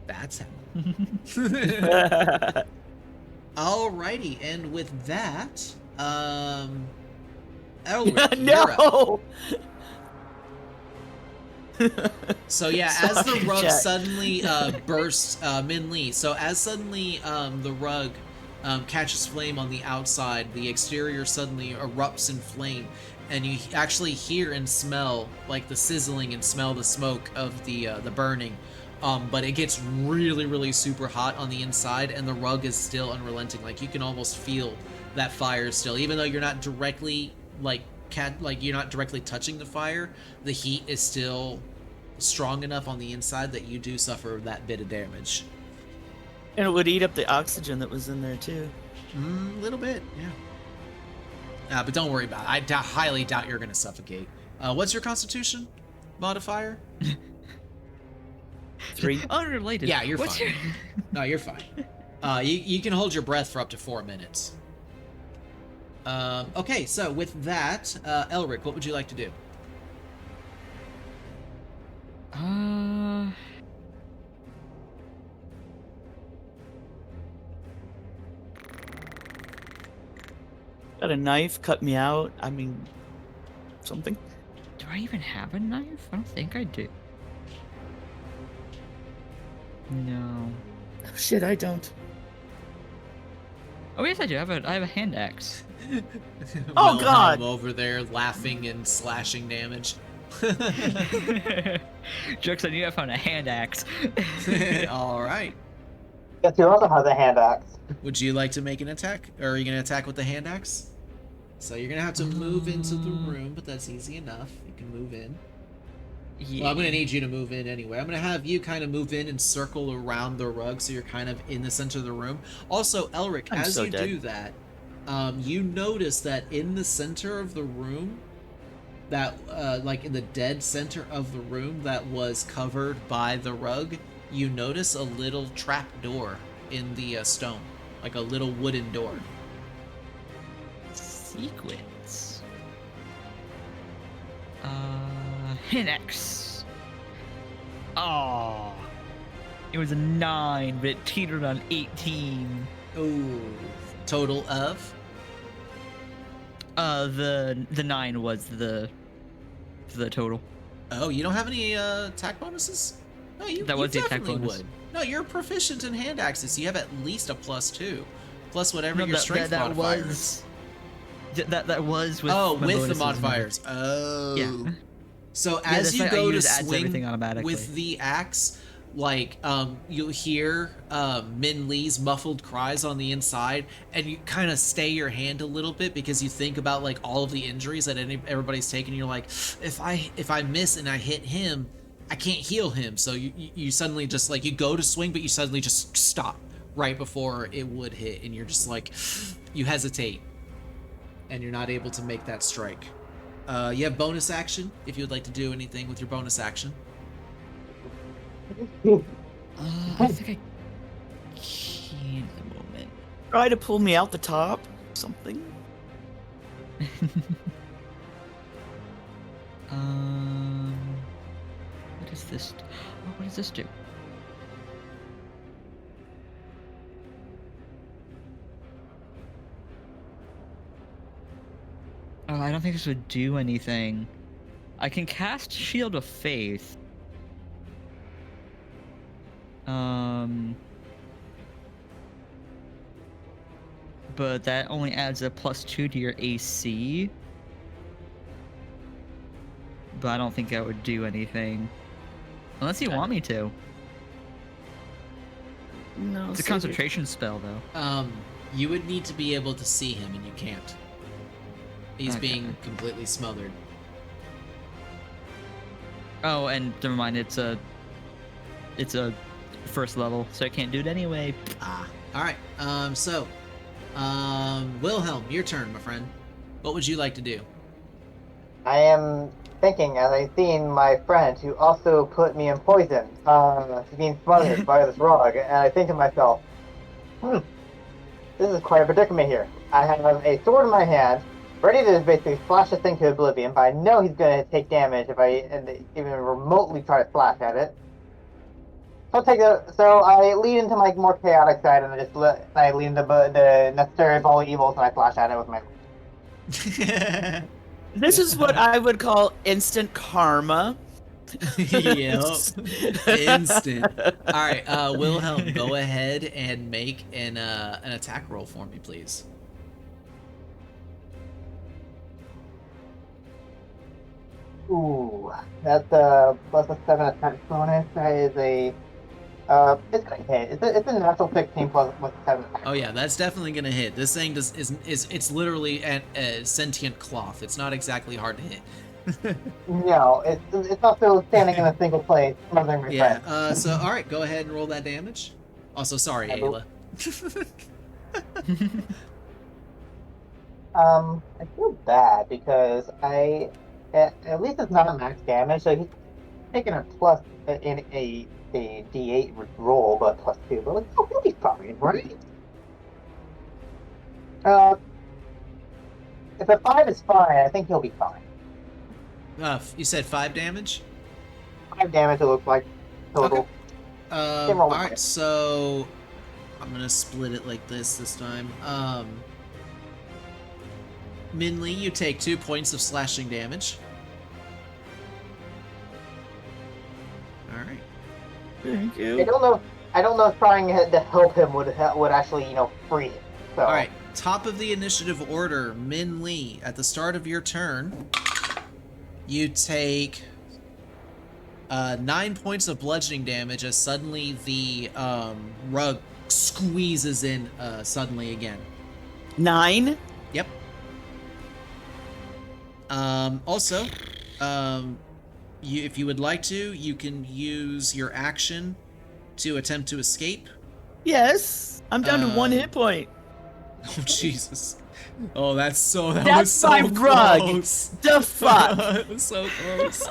That's how. Alrighty, and with that, Elric, you're up. No! So yeah, as the Sorry, rug Jack. suddenly bursts, Min Lee. So as suddenly the rug catches flame on the outside, the exterior suddenly erupts in flame, and you actually hear and smell like the sizzling and smell the smoke of the burning. But it gets really, really super hot on the inside, and the rug is still unrelenting. Like you can almost feel that fire still, even though you're not directly you're not directly touching the fire. The heat is still strong enough on the inside that you do suffer that bit of damage. And it would eat up the oxygen that was in there too. A little bit, yeah. But don't worry about it. I highly doubt you're gonna suffocate. What's your Constitution modifier? 3. Unrelated. Yeah, you're What's fine. No, you're fine. You can hold your breath for up to 4 minutes. Okay, so with that, Elric, what would you like to do? Got a knife, cut me out. I mean, something. Do I even have a knife? I don't think I do. No. Oh, shit, I don't. Oh yes, I do. I have a hand axe. Oh, Wilhelm God! over there laughing and slashing damage. Jokes on you, I found a hand axe. All right. Guess who also has a hand axe? Would you like to make an attack? Or are you going to attack with the hand axe? So you're going to have to move into the room, but that's easy enough. You can move in. Yeah. Well, I'm going to need you to move in anyway. I'm going to have you kind of move in and circle around the rug so you're kind of in the center of the room. Also, Elric, I'm as so you dead. do that, you notice that in the center of the room, that like in the dead center of the room that was covered by the rug, you notice a little trap door in the stone, like a little wooden door. Sequence. Hand axe. Oh. It was a 9, but it teetered on 18. Ooh. Total of? The 9 was the total. Oh, you don't have any attack bonuses? No, you, That you was the attack definitely bonus. would. No, you're proficient in hand axes. You have at least a +2, plus whatever No, your strength modifier was is. that was with Oh, my with the bonuses and modifiers. Oh. Yeah. So Yeah, as that's you why I go to use adds everything swing automatically. with the axe, like you'll hear Min Lee's muffled cries on the inside, and you kind of stay your hand a little bit because you think about like all of the injuries that everybody's taken. You're like, if I miss and I hit him, I can't heal him. So you suddenly just like you go to swing, but you suddenly just stop right before it would hit, and you're just like, you hesitate, and you're not able to make that strike. You have bonus action if you would like to do anything with your bonus action. I think I can at the moment. Try to pull me out the top. Something. What is this? Oh, what does this do? Oh, I don't think this would do anything. I can cast Shield of Faith. But that only adds a +2 to your AC. But I don't think that would do anything. Unless you want me to. No. It's a save your- concentration spell, though. You would need to be able to see him, and you can't. He's Okay. being completely smothered. Oh, and never mind. It's a first level, so I can't do it anyway. Ah. All right. Wilhelm, your turn, my friend. What would you like to do? I am thinking as I've seen my friend who also put me in poison, being smothered by this rug, and I think to myself, this is quite a predicament here. I have a sword in my hand, ready to basically slash this thing to oblivion, but I know he's going to take damage if I even remotely try to slash at it. So I lead into my more chaotic side, and I lead into the necessary ball of evils, and I flash at it with my. This is what I would call instant karma. Yep. Instant. All right, Wilhelm, go ahead and make an attack roll for me, please. Ooh, that's plus a 7 attack bonus. That is a it's gonna hit. It's a natural 16 plus a 7 attack. Oh yeah, that's definitely gonna hit. This thing is it's literally a sentient cloth. It's not exactly hard to hit. No, it's also standing in a single place, smothering my Yeah. friend. So all right, go ahead and roll that damage. Also, sorry, Ayla. I feel bad because at least it's not max damage, so he's taking a plus in a D8 roll, but plus 2. But he'll be fine, right? If a 5 is fine, I think he'll be fine. You said 5 damage. 5 damage, it looks like total. Okay. roll All with right, it. so I'm gonna split it like this time. Minley, you take 2 points of slashing damage. All right. Thank I you. don't know if trying to help him would actually free him. So. All right. Top of the initiative order, Min Lee. At the start of your turn, you take 9 points of bludgeoning damage as suddenly the rug squeezes in suddenly again. 9. Yep. Also, if you would like to, you can use your action to attempt to escape. Yes. I'm down to 1 hit point. Oh Jesus! Oh, that was That's so my rug. close. The fuck. That was so close.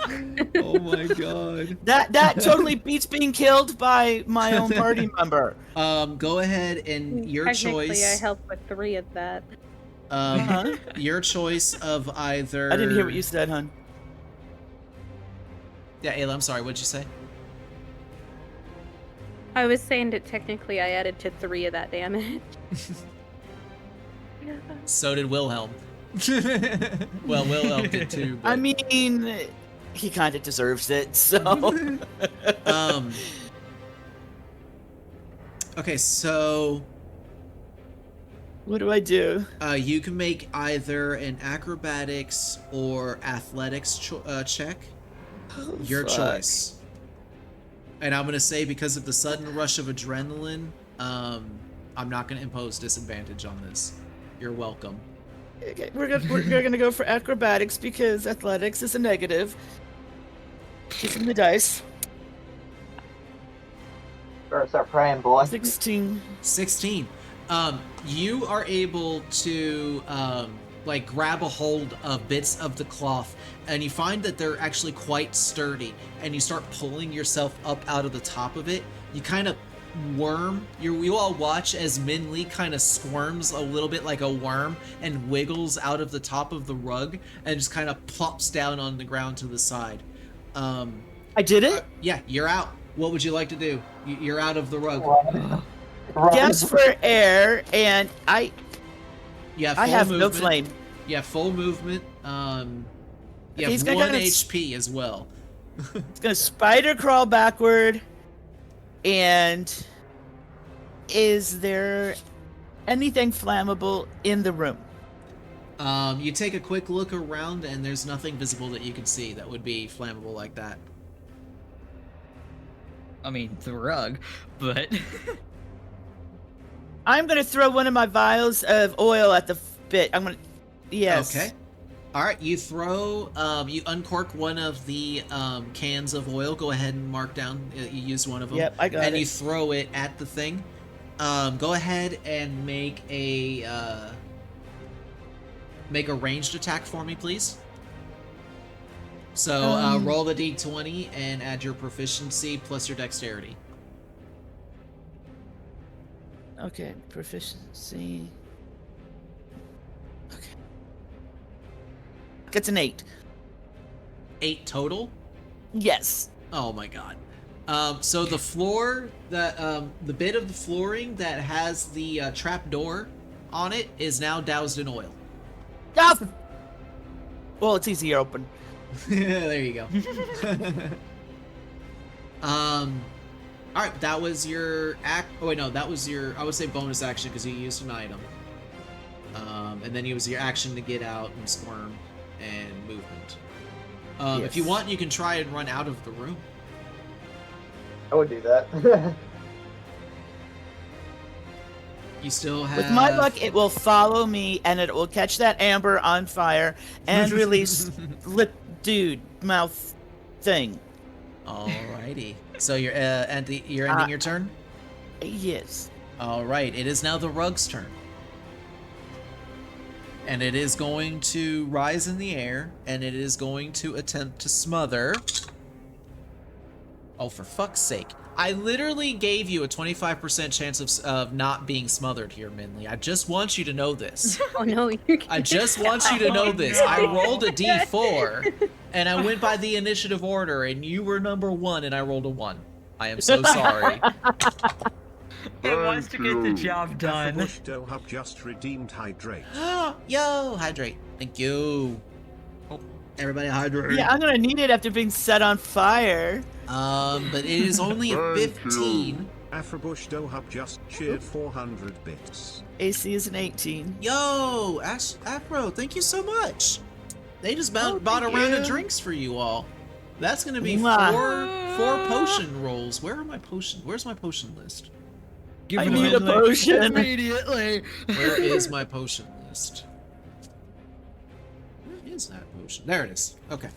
Oh my god. That totally beats being killed by my own party member. Go ahead and your Technically, choice. I helped with 3 of that. Your choice of either. I didn't hear what you said, hon. Yeah, Ayla, I'm sorry. What'd you say? I was saying that technically I added to 3 of that damage. So did Wilhelm. Well, Wilhelm did too. But... I mean, he kind of deserves it, so. Okay, so. What do I do? You can make either an acrobatics or athletics check. Oh, Your fuck. choice. And I'm gonna say because of the sudden rush of adrenaline, I'm not gonna impose disadvantage on this. You're welcome. Okay, we're gonna go for acrobatics because athletics is a negative. Give him the dice. Or start praying, boy. 16. 16. You are able to like grab a hold of bits of the cloth, and you find that they're actually quite sturdy, and you start pulling yourself up out of the top of it. You kind of worm. You all watch as Min Lee kind of squirms a little bit like a worm and wiggles out of the top of the rug and just kind of plops down on the ground to the side. I did it? Yeah, you're out. What would you like to do? You're out of the rug. Gasp for air, and I You have I full have movement. no flame. You have full movement. You Okay, he's have gonna 1 go to- HP as well. It's gonna spider crawl backward. And is there anything flammable in the room? You take a quick look around, and there's nothing visible that you can see that would be flammable like that. I mean, the rug, but I'm gonna throw one of my vials of oil at the bit. I'm gonna. Yes. Okay. All right, you throw, you uncork one of the cans of oil. Go ahead and mark down. You used one of them. Yep, I got and it. you throw it at the thing. Go ahead and make a ranged attack for me, please. So roll the d20 and add your proficiency plus your dexterity. Okay, proficiency. Okay. It's an 8. 8 total? Yes. Oh my god. So the floor, the bit of the flooring that has the trap door on it is now doused in oil. Ah! Well, it's easier open. There you go. All right, that was your act. Oh wait, no, that was your. I would say bonus action because you used an item. And then it was your action to get out and squirm and movement. If you want, you can try and run out of the room. I would do that. You still have. With my luck, it will follow me and it will catch that amber on fire and release lip dude mouth thing. Alrighty. So you're ending your turn. Yes. All right. It is now the rug's turn, and it is going to rise in the air, and it is going to attempt to smother. Oh, for fuck's sake. I literally gave you a 25% chance of not being smothered here, Minley. I just want you to know this. Oh no, you're kidding. I just want you to know this. I rolled a d4, and I went by the initiative order, and you were number 1, and I rolled a 1. I am so sorry. It wants to get the job done. Bush Dough have just redeemed hydrate. Yo, hydrate. Thank you. Oh, everybody hydrate. Yeah, I'm gonna need it after being set on fire. But it is only a 15. Afrobush Dough have just cheered 400 bits. AC is an 18. Yo, Afro, thank you so much. They just bought a round of drinks for you all. That's gonna be four potion rolls. Where's my potion list? Give I it need a Minley potion. immediately. Where is my potion list? Where is that potion? There it is. Okay.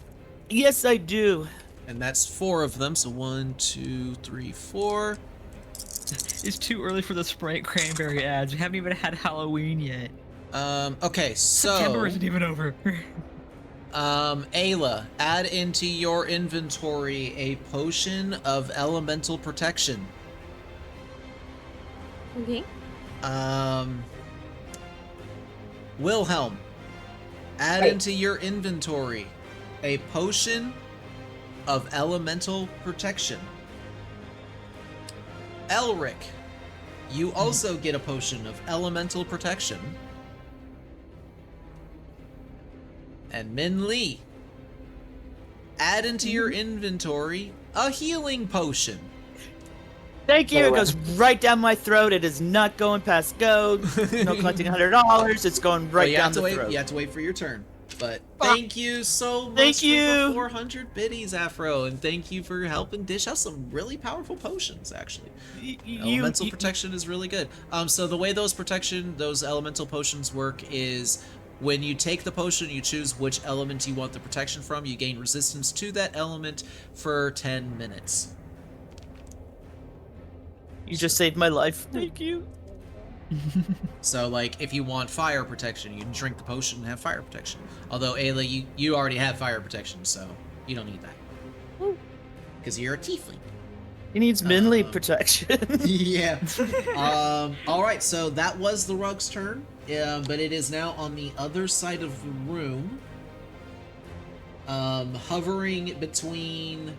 Yes, I do. And that's 4 of them. So 1, 2, 3, 4. It's too early for the Sprite Cranberry ads. We haven't even had Halloween yet. Okay, so September isn't even over. Ayla, add into your inventory a potion of elemental protection. Okay. Wilhelm, add into your inventory a potion of elemental protection. Elric, you also get a potion of elemental protection. And Min Lee, add into your inventory a healing potion. Thank you. It goes right down my throat. It is not going past go. No collecting $100. It's going right down the throat. You have to wait for your turn. But thank you so much Thank for you. the 400 biddies, Afro, and thank you for helping dish out some really powerful potions, actually. Elemental protection is really good. So the way those elemental potions work is when you take the potion, you choose which element you want the protection from. You gain resistance to that element for 10 minutes. You just saved my life. Thank you. So, like, if you want fire protection, you can drink the potion and have fire protection. Although, Ayla, you already have fire protection, so you don't need that. Because you're a tiefling. He needs Minley protection. Yeah. Alright, so that was the rug's turn. But it is now on the other side of the room. Hovering between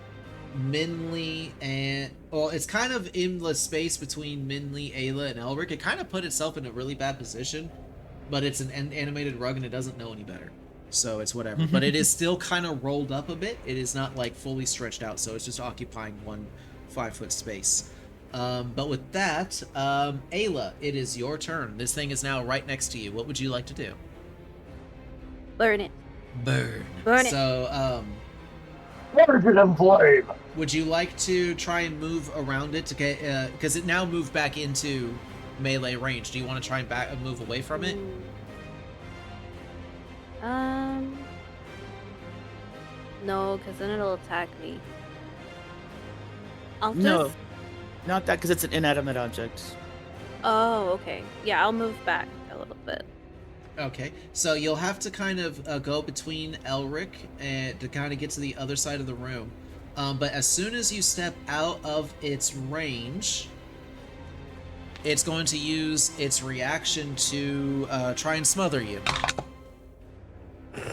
Minley and... Well, it's kind of in the space between Minley, Ayla, and Elric. It kind of put itself in a really bad position. But it's an animated rug and it doesn't know any better. So it's whatever. But it is still kind of rolled up a bit. It is not, like, fully stretched out. So it's just occupying one 5-foot space. But with that, Ayla, it is your turn. This thing is now right next to you. What would you like to do? Burn it. Burn. Burn it. So, Origin and flame. would you like to try and move around it to get, because it now moved back into melee range. Do you want to try and move away from it? No, because then it'll attack me. I'll No, just... not that, because it's an inanimate object. Oh, okay. Yeah, I'll move back a little bit. Okay, so you'll have to kind of go between Elric and to kind of get to the other side of the room. But as soon as you step out of its range, it's going to use its reaction to try and smother you.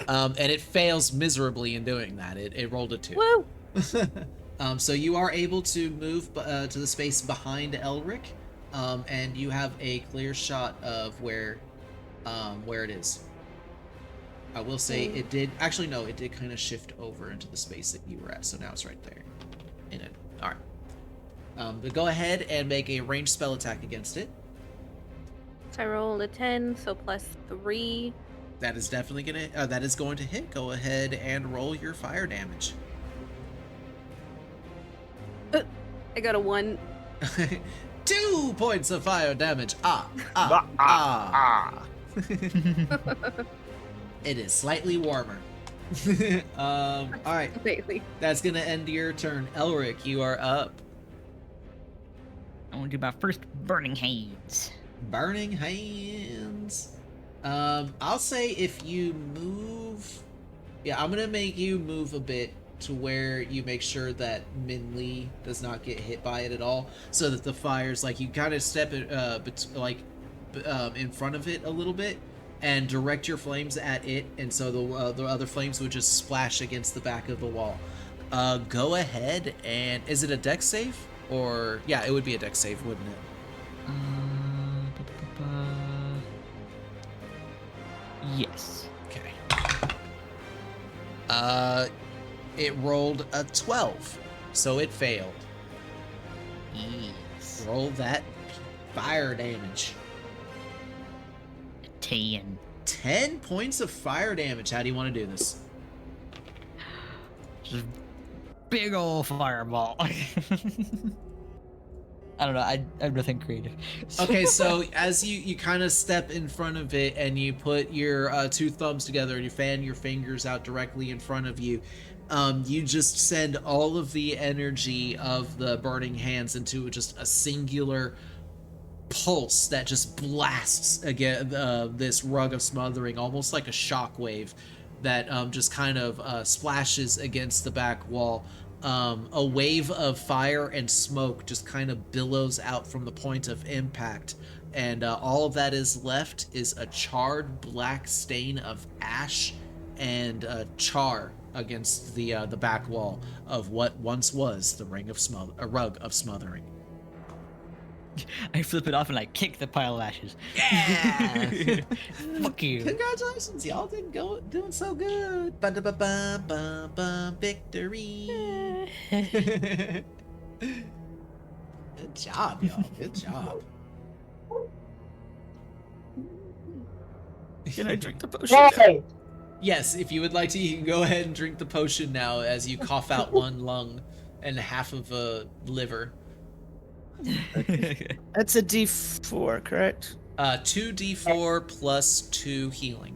And it fails miserably in doing that. It rolled a 2. Woo! So you are able to move to the space behind Elric, and you have a clear shot of where it is. I will say it did... Actually, no, it did kind of shift over into the space that you were at, so now it's right there. In it. Alright. But go ahead and make a ranged spell attack against it. So I rolled a 10, so plus 3. That is definitely gonna... that is going to hit. Go ahead and roll your fire damage. I got a 1. 2 points of fire damage. It is slightly warmer. Alright. Lately. That's gonna end your turn. Elric, you are up. I want to do my first burning hands. Burning hands. I'll say if you move... Yeah, I'm gonna make you move a bit to where you make sure that Min-Li does not get hit by it at all, so that the fire's like you kind of step it, in front of it a little bit and direct your flames at it, and so the other flames would just splash against the back of the wall. Go ahead and... Is it a dex save? Or... Yeah, it would be a dex save, wouldn't it? Yes. Okay. It rolled a 12, so it failed. Yes. Roll that fire damage. 10. 10 points of fire damage. How do you want to do this? Just big old fireball. I don't know. I have nothing creative. Okay, so as you kind of step in front of it and you put your 2 thumbs together and you fan your fingers out directly in front of you, you just send all of the energy of the burning hands into just a singular pulse that just blasts again this rug of smothering, almost like a shockwave that just kind of splashes against the back wall. A wave of fire and smoke just kind of billows out from the point of impact, and all of that is left is a charred black stain of ash and char against the back wall of what once was the rug of smothering. I flip it off and like kick the pile of ashes. Yeah! Fuck you. Congratulations, y'all doing so good. Ba-da-ba-ba-ba-ba, victory. Good job, y'all. Good job. Can I drink the potion? Yay! Yes, if you would like to, you can go ahead and drink the potion now as you cough out 1 lung and half of a liver. That's a D4, correct? 2d4 plus 2 healing.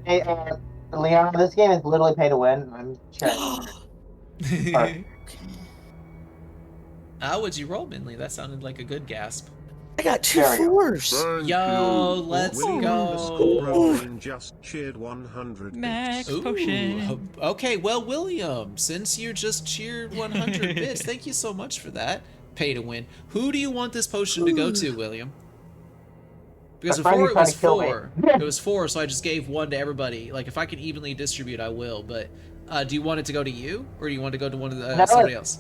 Hey, Leon, this game is literally pay to win. I'm sure. What'd you roll, Minley? That sounded like a good gasp. I got 2 There we go. 4s. Thank Yo, you. let's William go. Brooklyn just cheered 100 Max bits. potion. Okay, well, William, since you just cheered 100 bits, thank you so much for that. Pay to win. Who do you want this potion to go to, William? Because My friend before it tried was to kill me. 4. It was 4, so I just gave 1 to everybody. Like, if I can evenly distribute, I will. But do you want it to go to you, or do you want to go to one of the No, somebody else?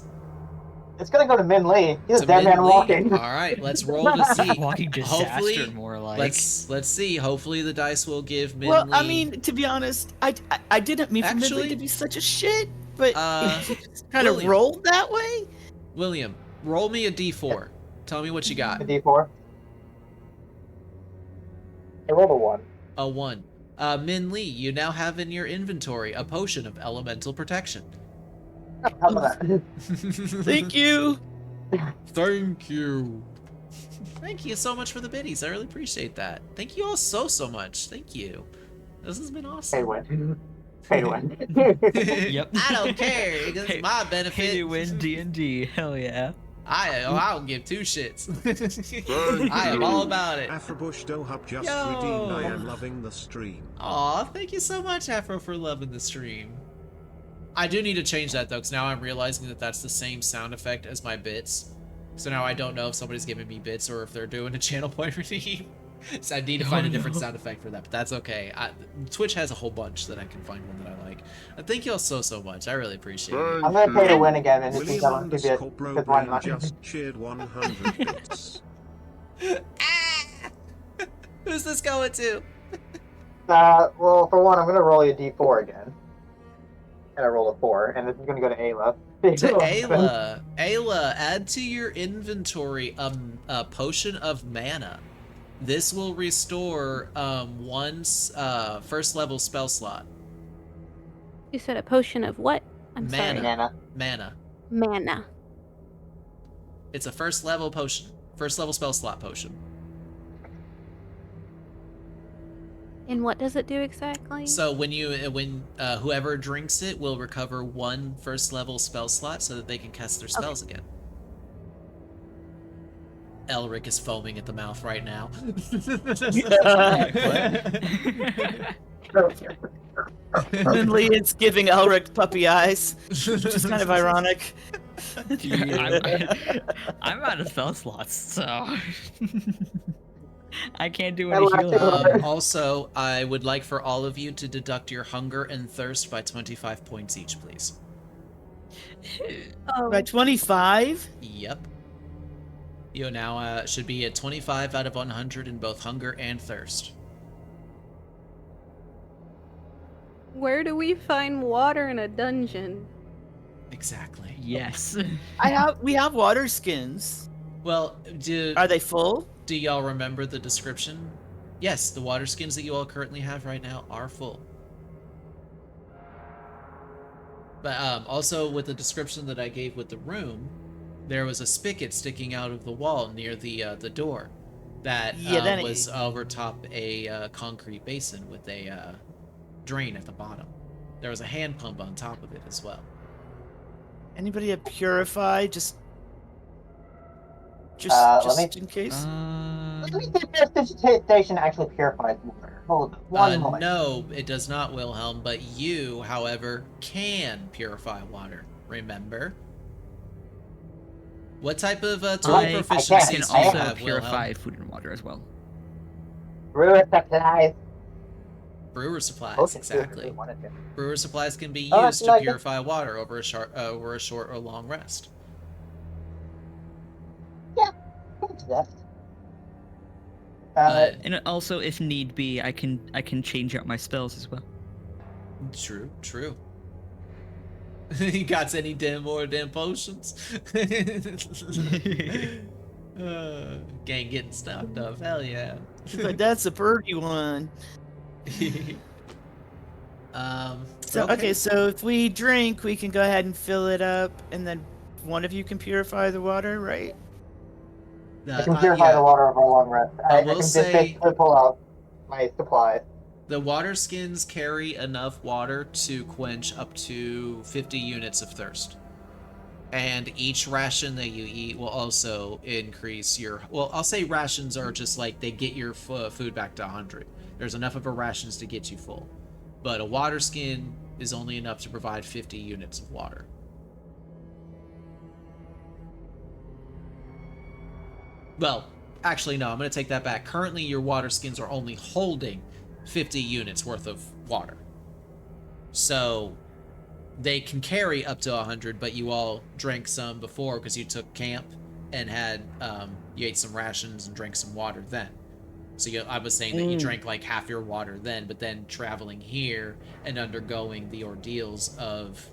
It's gonna go to Min-Li. He's To a dead man Min-Li? walking. All right, let's roll to see. Walking disaster, Hopefully, more like. let's see. Hopefully, the dice will give Min-Li. Well, I mean, to be honest, I didn't mean for Actually- Midley to be such a shit, but kind of William. rolled that way. William, roll me a d4. Tell me what you got. A D4. I rolled a 1. A 1. Min-Li, you now have in your inventory a potion of elemental protection. How about that? Thank you. Thank you. Thank you so much for the biddies. I really appreciate that. Thank you all so much. Thank you. This has been Pay awesome. win. Pay to win. Yep. I don't care. It's my benefit. Pay to win D&D. Hell yeah. I don't give two shits. I am all about it. Afrobush Dohub just Yo. redeemed. I am loving the stream. Aw, thank you so much, Afro, for loving the stream. I do need to change that though, because now I'm realizing that that's the same sound effect as my bits. So now I don't know if somebody's giving me bits or if they're doing a channel point redeem. So I need to find a different sound effect for that, but that's okay. Twitch has a whole bunch that I can find one that I like. Thank you all so much. I really appreciate it. I'm gonna pay to win again, and William I'll give you underscore because why Brobrain not? just cheered 100 bits. Who's this going to? Well, for one, I'm gonna roll a d4 again. And I roll a 4, and this is gonna go to Ayla. To Ayla. Ayla, add to your inventory a potion of mana. This will restore one's first level spell slot. You said a potion of what? I'm Mana. sorry. Nana. Mana. Mana. It's a first level potion. First level spell slot potion. And what does it do exactly? So when whoever drinks it will recover one first level spell slot so that they can cast their spells again. Elric is foaming at the mouth right now. And Lee is giving Elric puppy eyes, which is kind of ironic. I'm out of spell slots, so I can't do I any like healing. it. Also, I would like for all of you to deduct your hunger and thirst by 25 points each, please. Oh, By 25? Yep. You now should be at 25 out of 100 in both hunger and thirst. where do we find water in a dungeon? Exactly. Yes. We have water skins. Well, Are they full? do y'all remember the description? Yes, the water skins that you all currently have right now are full. But also with the description that I gave with the room, there was a spigot sticking out of the wall near the door that was over top a concrete basin with a drain at the bottom. There was a hand pump on top of it as well. Anybody a purify? Just in case? Let me see if this station actually purifies water. Hold on. One moment. No, it does not, Wilhelm, but you, however, can purify water. Remember? What type of tool I proficiencies can do you also have, purify Wilhelm? food and water as well. Brewer supplies. Brewer supplies, Okay, exactly. we wanted to. Brewer supplies can be Oh, used to like- purify water over a short or long rest. Go to that. And also, if need be, I can change out my spells as well. True. You got any damn potions? Gang getting stocked up, hell yeah. But that's a birdie one. So okay, so if we drink, we can go ahead and fill it up, and then one of you can purify the water, right? I can purify the water over a long rest. I will can just say- basically pull out my supplies. The water skins carry enough water to quench up to 50 units of thirst. And each ration that you eat will also increase your... Well, I'll say rations are just like they get your food back to 100. There's enough of a rations to get you full. But a water skin is only enough to provide 50 units of water. Well, actually, no, I'm going to take that back. Currently, your water skins are only holding 50 units worth of water. So they can carry up to 100, but you all drank some before because you took camp and had you ate some rations and drank some water then. So I was saying that you drank like half your water then, but then traveling here and undergoing the ordeals of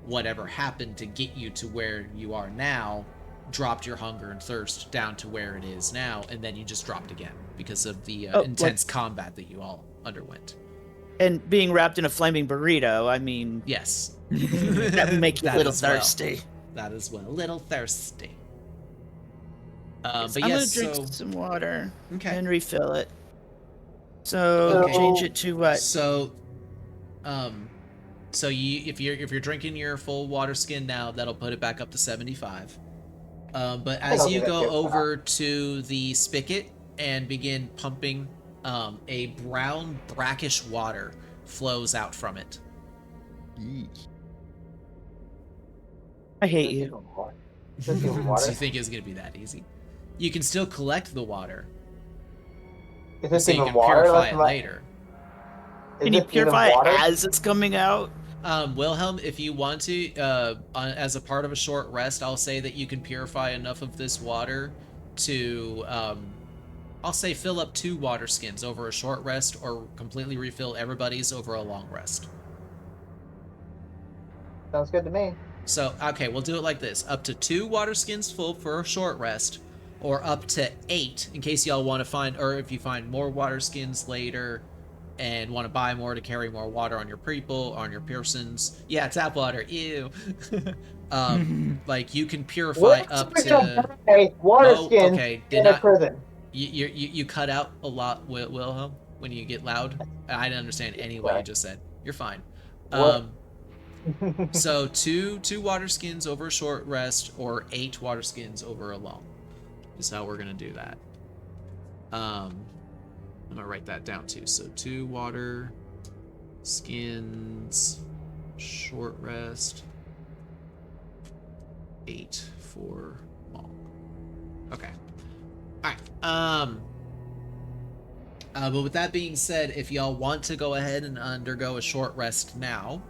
whatever happened to get you to where you are now dropped your hunger and thirst down to where it is now, and then you just dropped again because of the intense combat that you all underwent. And being wrapped in a flaming burrito, I mean, Yes. that would make you a That little as well. thirsty. That as well. A little thirsty. But I'm yes, gonna drink so some water okay. and refill it. So Okay. change it to what? So, so if you're drinking your full water skin now, that'll put it back up to 75. But I think as I'll do you that go too. over to the spigot and begin pumping, a brown brackish water flows out from it. I hate Is this you. even water? Is this even Do water? you think it's gonna be that easy? You can still collect the water, Is this so you even can water? purify Let's it let- later. Is Can you this even purify it water? as it's coming out? Wilhelm, if you want to, as a part of a short rest, I'll say that you can purify enough of this water to, I'll say fill up 2 water skins over a short rest, or completely refill everybody's over a long rest. Sounds good to me. So, okay, we'll do it like this. Up to 2 water skins full for a short rest, or up to 8 in case y'all want to find, or if you find more water skins later and want to buy more to carry more water on your people, on your persons. Yeah, tap water, ew. Like, you can purify up to... Water Oh, skins okay, did in a not... prison. You cut out a lot, Wilhelm, when you get loud. I didn't understand any what you just said. You're fine. What? So two water skins over a short rest, or 8 water skins over a long, is how we're gonna do that. I'm gonna write that down too. So 2 water skins, short rest, 8 for long. Okay. All right. But with that being said, if y'all want to go ahead and undergo a short rest now,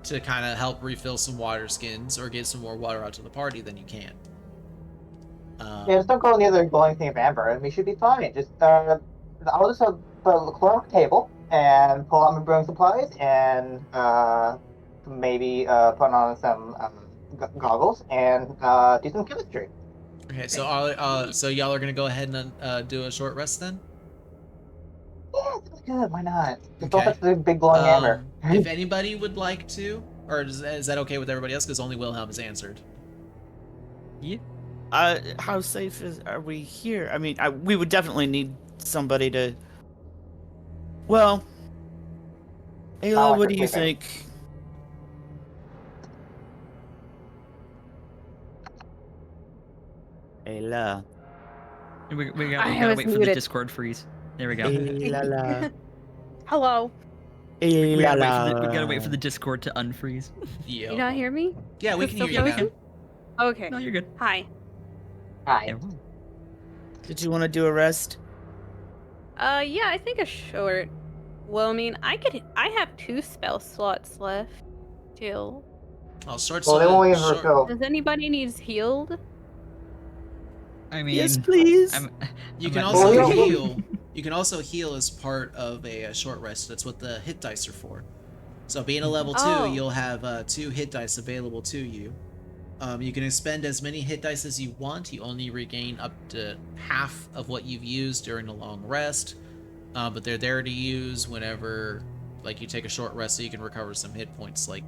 to kind of help refill some water skins or get some more water out to the party, then you can. Yeah, just don't go near the glowing thing of amber, and we should be fine. Just I'll just put a clock table and pull out my brewing supplies and maybe put on some goggles and do some chemistry. Okay, so so y'all are gonna go ahead and do a short rest then? Yeah, sounds good. Why not? Just don't Okay. touch the big glowing amber. If anybody would like to, or is that okay with everybody else? Because only Wilhelm has answered. Yeah. How safe are we here? I mean, we would definitely need somebody to. Well, Ayla, like what we're do you sleeping. think? Ayla. We I gotta was wait for the muted. Discord freeze. There we go. Ayla. Hello. We Ayla. gotta wait for the Discord to unfreeze. Yeah. You not hear me? Yeah, we Is can it hear you still now. frozen? Okay. No, you're good. Hi. Hi. Yeah. Did you want to do a rest? Yeah, I think a short. Well, I mean, I have 2 spell slots left. Still. I'll start. Well, they won't even refill. Does anybody needs healed? I mean, Yes, please. You I'm can at also Well, yeah. heal. You can also heal as part of a short rest. That's what the hit dice are for. So being a level 2, Oh. you'll have 2 hit dice available to you. You can expend as many hit dice as you want. You only regain up to half of what you've used during a long rest. But they're there to use whenever, like, you take a short rest, so you can recover some hit points. Like,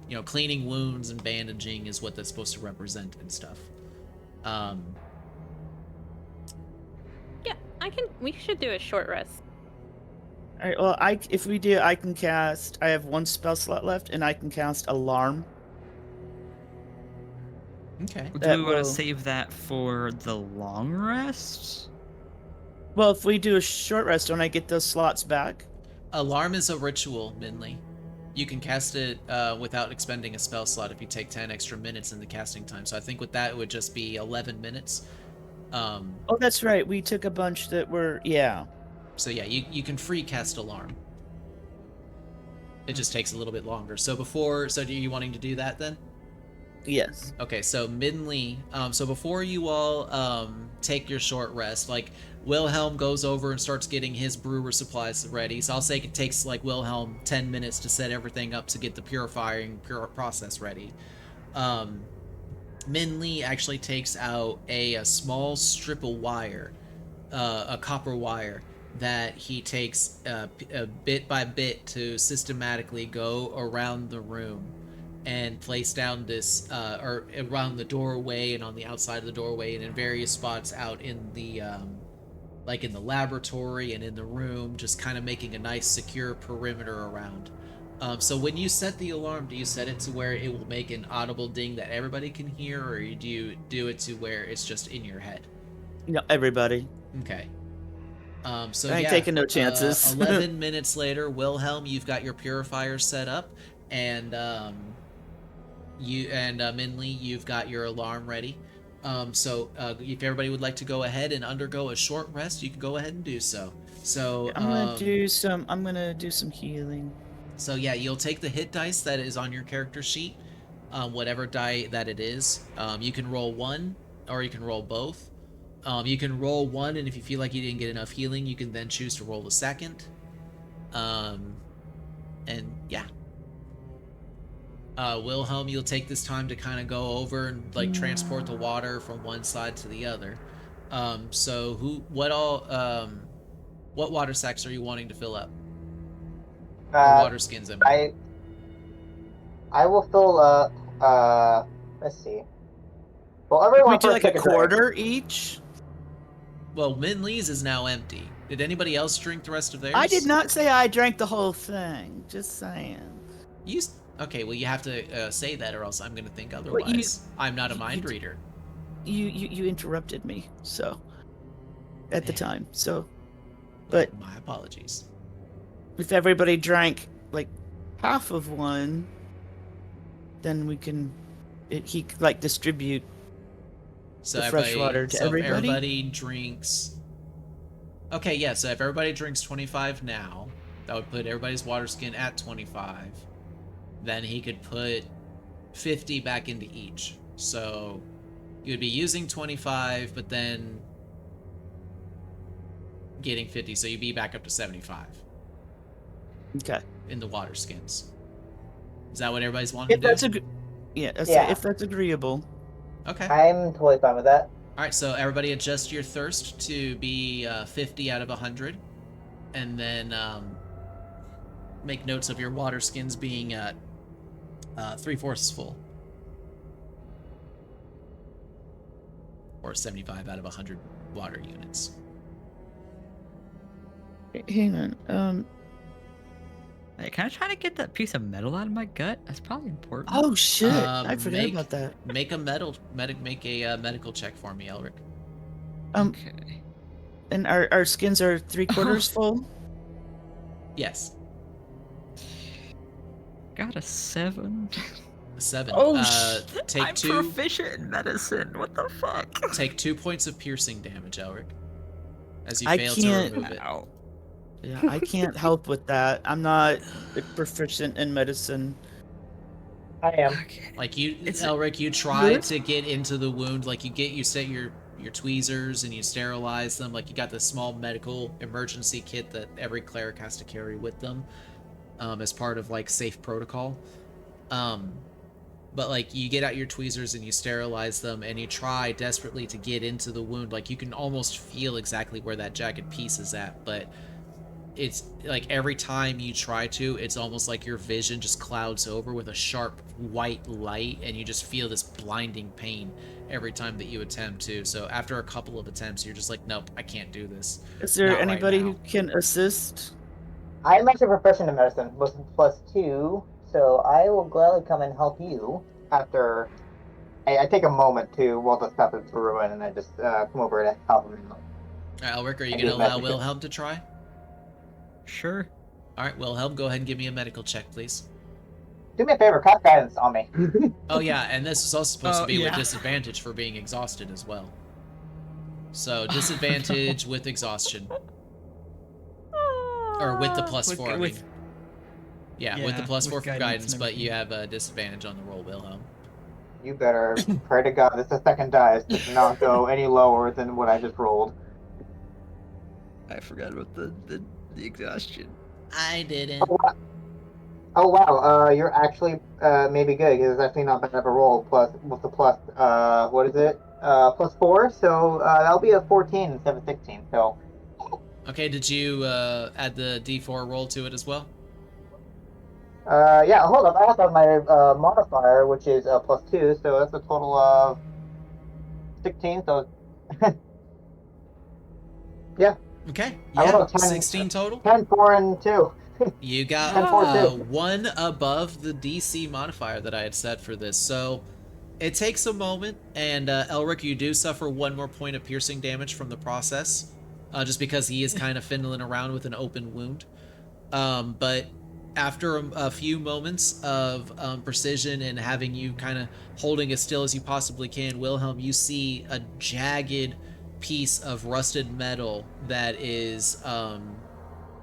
you know, cleaning wounds and bandaging is what that's supposed to represent and stuff. Yeah, we should do a short rest. All right. Well, if we do, I can cast. I have 1 spell slot left, and I can cast Alarm. Okay. Do That we want will- to save that for the long rest? Well, if we do a short rest, don't I get those slots back? Alarm is a ritual, Minley. You can cast it without expending a spell slot if you take 10 extra minutes in the casting time. So I think with that, it would just be 11 minutes. Oh, that's right. We took a bunch that were, yeah. So yeah, you can free cast Alarm. It just takes a little bit longer. So are you wanting to do that then? Yes. Okay, so Minley, so before you all take your short rest, like, Wilhelm goes over and starts getting his brewer supplies ready. So I'll say it takes, like, Wilhelm 10 minutes to set everything up to get the purifying process ready. Minley actually takes out a small strip of wire, a copper wire, that he takes bit by bit to systematically go around the room and place down this, or around the doorway and on the outside of the doorway and in various spots out in the, like in the laboratory and in the room, just kind of making a nice secure perimeter around. So when you set the alarm, do you set it to where it will make an audible ding that everybody can hear, or do you do it to where it's just in your head? No, everybody. Okay. So I ain't yeah, taking no chances. 11 minutes later, Wilhelm, you've got your purifier set up, and Minley, you've got your alarm ready. So if everybody would like to go ahead and undergo a short rest, you can go ahead and do so. So I'm gonna do some healing. So yeah, you'll take the hit dice that is on your character sheet, whatever die that it is. You can roll one, or you can roll both. You can roll one, and if you feel like you didn't get enough healing, you can then choose to roll the second. And yeah. Wilhelm, you'll take this time to kind of go over and like transport the water from one side to the other. So what water sacks are you wanting to fill up? Or water skins, I mean. I will fill up. Let's see. Well, everyone We do first like a take drink. quarter each. Well, Minley's is now empty. Did anybody else drink the rest of theirs? I did not say I drank the whole thing. Just saying. Okay, well you have to say that, or else I'm going to think otherwise. I'm not a mind reader. You interrupted me, so at the time. So, but my apologies. If everybody drank like half of one, then we can he like distribute the fresh water to everybody. If everybody drinks. Okay, yeah. So if everybody drinks 25 now, that would put everybody's water skin at 25. Then he could put 50 back into each. So you would be using 25, but then getting 50. So you'd be back up to 75. Okay. In the water skins. Is that what everybody's wanting to do? If that's agreeable. Okay. I'm totally fine with that. All right, so everybody adjust your thirst to be 50 out of 100, and then make notes of your water skins being 3/4 full, or 75 out of 100 water units. Hang on. Hey, can I try to get that piece of metal out of my gut? That's probably important. Oh shit! I forgot about that. Make a medical check for me, Elric. Okay. And our skins are 3/4 full. Yes. Got a 7. A 7. Oh, take I'm 2. proficient in medicine. What the fuck? Take 2 points of piercing damage, Elric, as you fail to remove it. Yeah, I can't help with that. I'm not proficient in medicine. I am. Like Elric, you try to get into the wound. Like you set your tweezers and you sterilize them. Like you got this small medical emergency kit that every cleric has to carry with them, as part of like safe protocol. But like you get out your tweezers and you sterilize them and you try desperately to get into the wound. Like you can almost feel exactly where that jagged piece is at, but it's like every time you try to, it's almost like your vision just clouds over with a sharp white light, and you just feel this blinding pain every time that you attempt to. So after a couple of attempts, you're just like, nope, I can't do this. Is there Not anybody right who can assist? I'm actually proficient in medicine, +2, so I will gladly come and help you after. I take a moment to while the stuff is brewing, and I just come over to help him. Elric, are you gonna allow Wilhelm to try? Sure. All right, Wilhelm, go ahead and give me a medical check, please. Do me a favor, cast guidance on me. Oh yeah, and this is also supposed to be with disadvantage for being exhausted as well. So disadvantage with exhaustion, or with the +4. I mean. with the +4 for guidance, but you have a disadvantage on the roll, Wilhelm. You better pray to God this second dice does not go any lower than what I just rolled. I forgot about the exhaustion. I didn't. Oh wow, you're actually maybe good because it's actually not bad of a roll. Plus with the plus, what is it? +4. So that'll be a 14 instead of 16. So. Okay, did you add the D4 roll to it as well? Yeah, hold up. I also have my modifier, which is +2, so that's a total of 16. So, yeah, Okay, I yeah, rolled 10, 16 total. 10, 4, and 2. You got 10, 4, 2. one above the DC modifier that I had set for this, so it takes a moment, and Elric, you do suffer one more point of piercing damage from the process, just because he is kind of fiddling around with an open wound. But after a few moments of precision and having you kind of holding as still as you possibly can, Wilhelm, you see a jagged piece of rusted metal that is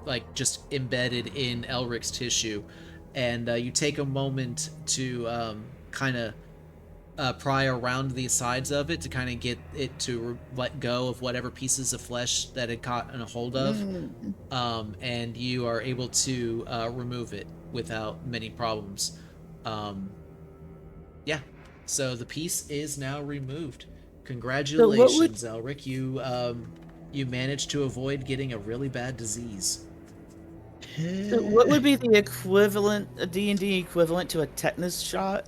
like just embedded in Elric's tissue, and you take a moment to kind of pry around the sides of it to kind of get it to let go of whatever pieces of flesh that it caught in a hold of, and you are able to remove it without many problems. Yeah, so the piece is now removed. Congratulations, Elric. You managed to avoid getting a really bad disease. So what would be the equivalent, a D&D equivalent to a tetanus shot?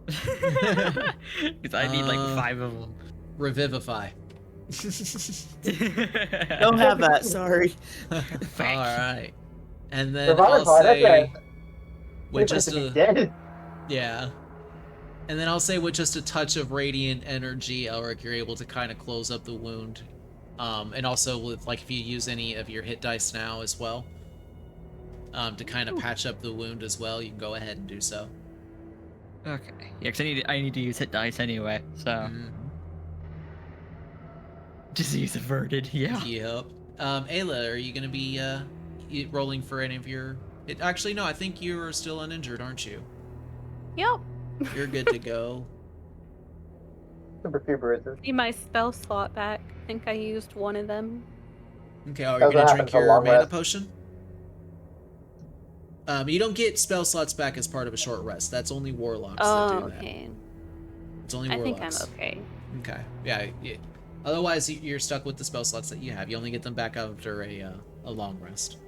Because I need like 5 of them. Revivify. Don't have that, sorry. All right, and then Revivify, I'll that's say it. with Just just to be a dead. yeah, and then I'll say with just a touch of radiant energy, Elric, you're able to kind of close up the wound, and also with like if you use any of your hit dice now as well, to kind of patch up the wound as well, you can go ahead and do so. Okay. Yeah, because I need to use hit dice anyway. So disease averted. Yeah. Yep. Ayla, are you gonna be rolling for any of your? Actually, no. I think you are still uninjured, aren't you? Yep. You're good to go. Super few bruises. See my spell slot back. I think I used one of them. Okay. Are you That's what gonna drink happens for your long mana rest. potion? You don't get spell slots back as part of a short rest. That's only warlocks that do that. Okay. It's only I warlocks. think I'm okay. Okay. Yeah. Otherwise, you're stuck with the spell slots that you have. You only get them back after a long rest.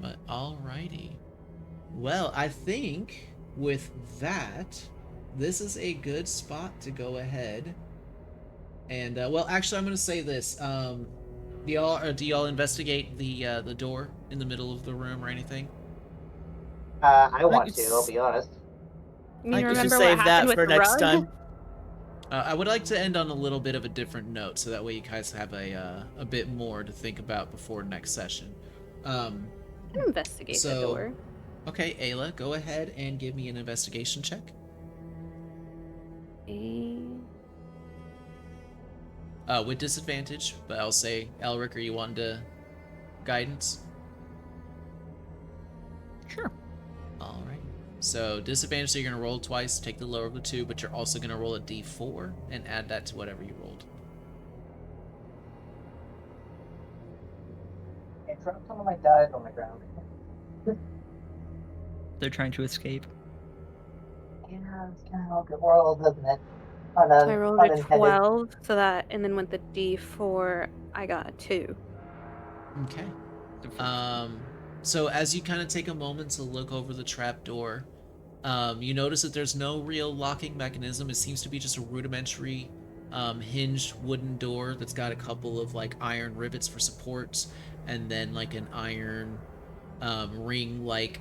But alrighty. Well, I think with that, this is a good spot to go ahead. And well, actually, I'm gonna say this. Do y'all investigate the door in the middle of the room or anything? I want to, I'll be honest. You I could just remember save what that happened with for the next rug? time. I would like to end on a little bit of a different note, so that way you guys have a bit more to think about before next session. I can investigate the door. Okay, Ayla, go ahead and give me an investigation check. With disadvantage, but I'll say, Elric, are you wanting to guidance? Sure. All right. So disadvantage, so you're gonna roll twice, take the lower of the two, but you're also gonna roll a d4 and add that to whatever you rolled. Hey, drop some of my dice on the ground. They're trying to escape. Yeah, it's kind of how good world, isn't it? So I rolled a 12, so that, and then with the d4, I got a 2. Okay. So as you kind of take a moment to look over the trapdoor, you notice that there's no real locking mechanism. It seems to be just a rudimentary hinged wooden door that's got a couple of like iron rivets for supports, and then like an iron ring-like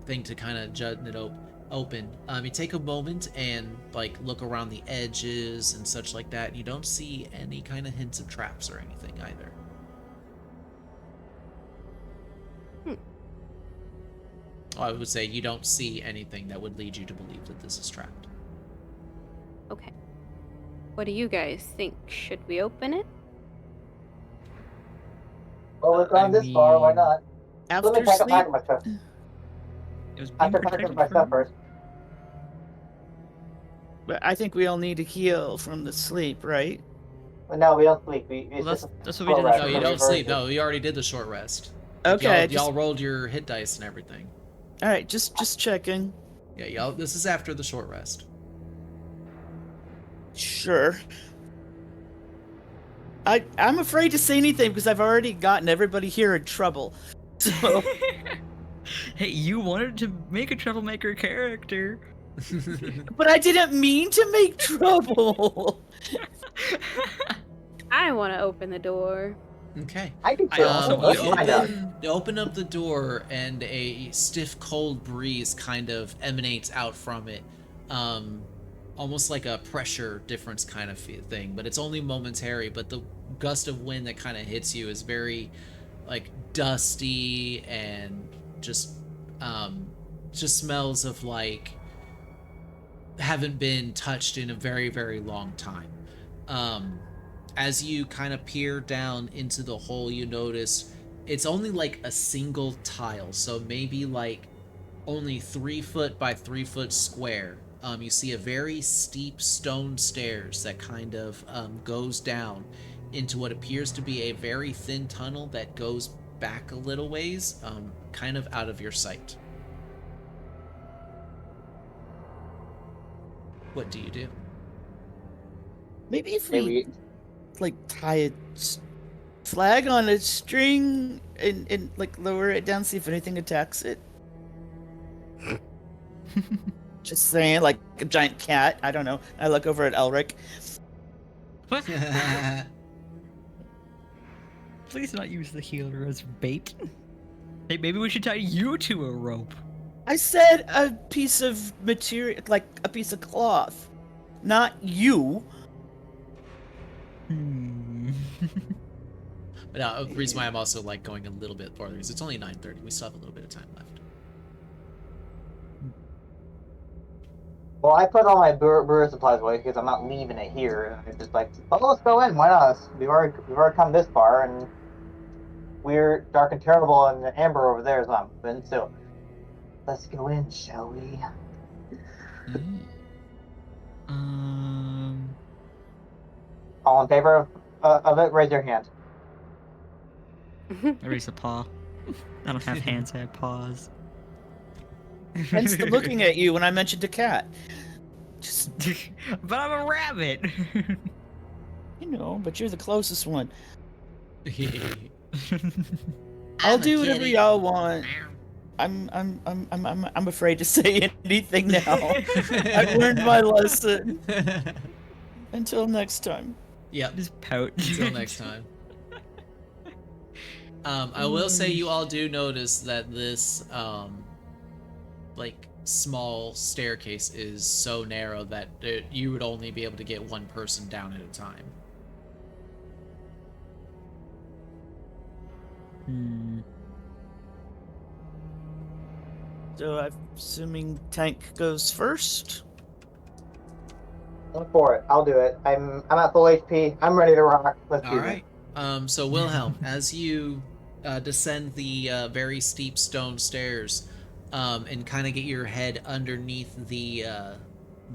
thing to kind of jut it open. You take a moment and like look around the edges and such like that, and you don't see any kind of hints of traps or anything either. I would say you don't see anything that would lead you to believe that this is trapped. Okay. What do you guys think? Should we open it? Well, we've gone this far, why not? Let me After pack sleep, my stuff. It was being After packing protected my stuff from- first. but I think we all need to heal from the sleep, right? But no, we don't sleep. Well, that's what we did. slow rest. No, you don't sleep. No, you already did the short rest. Like, Okay, y'all rolled your hit dice and everything. All right, just checking. Yeah, y'all. This is after the short rest. Sure. I'm afraid to say anything because I've already gotten everybody here in trouble. So Hey, you wanted to make a troublemaker character. But I didn't mean to make trouble. I want to open the door. Okay. I can I too. also Let's want find out. You open up the door, and a stiff, cold breeze kind of emanates out from it. Almost like a pressure difference kind of thing, but it's only momentary. But the gust of wind that kind of hits you is very, like, dusty and just smells of, like, haven't been touched in a very, very long time. As you kind of peer down into the hole, you notice it's only like a single tile, so maybe like only 3 foot by 3 foot square. You see a very steep stone stairs that kind of goes down into what appears to be a very thin tunnel that goes back a little ways, kind of out of your sight. What do you do? Maybe if Maybe we like tie a flag on a string and like lower it down, see if anything attacks it. Just saying, like a giant cat. I don't know. I look over at Elric. What? Please not use the healer as bait. Hey, maybe we should tie you to a rope. I said a piece of material, like a piece of cloth, not you. But no, the reason why I'm also like going a little bit farther is it's only 9:30. We still have a little bit of time left. Well, I put all my brewer supplies away because I'm not leaving it here. And it's just like, oh, let's go in. Why not? We've already come this far, and we're dark and terrible, and the amber over there is not moving. So let's go in, shall we? All in favor of it? Raise your hand. I raise a paw. I don't have hands, I have paws. Hence the looking at you when I mentioned a cat. Just, But I'm a rabbit. you know, but you're the closest one. I'm I'll a do whatever kitty. y'all want. I'm afraid to say anything now. I've learned my lesson. Until next time. Yep. Just pout. Until next time. I will say you all do notice that this like small staircase is so narrow that you would only be able to get one person down at a time. So I'm assuming Tank goes first. Look for it. I'll do it. I'm at full HP. I'm ready to rock. Let's do All this. right. So Wilhelm, as you descend the very steep stone stairs and kind of get your head underneath the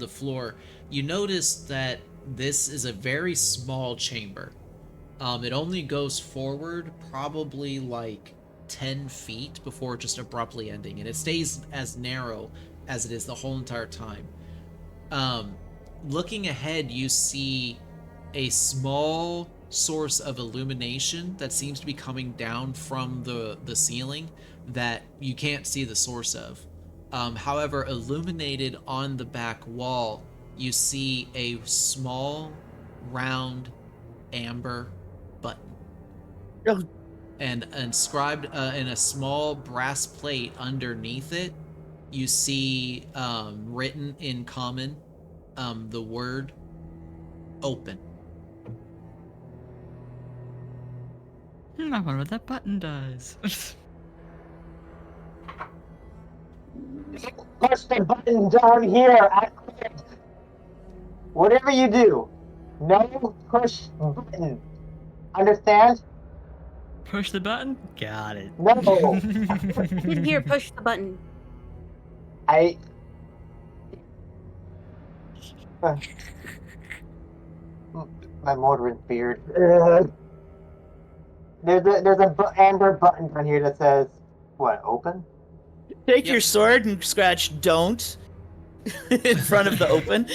floor, you notice that this is a very small chamber. It only goes forward probably like 10 feet before just abruptly ending, and it stays as narrow as it is the whole entire time. Looking ahead, you see a small source of illumination that seems to be coming down from the ceiling that you can't see the source of. However, illuminated on the back wall, you see a small, round, amber button. Oh. And inscribed in a small brass plate underneath it, you see written in common the word open. I wonder what that button does. Push the button down here. Whatever you do, no push button. Understand? Push the button? Got it. No. Here, push the button. I. My Mordrin beard. There's a amber button down here that says, what, open? Take Yep. your sword and scratch "don't" in front of the open.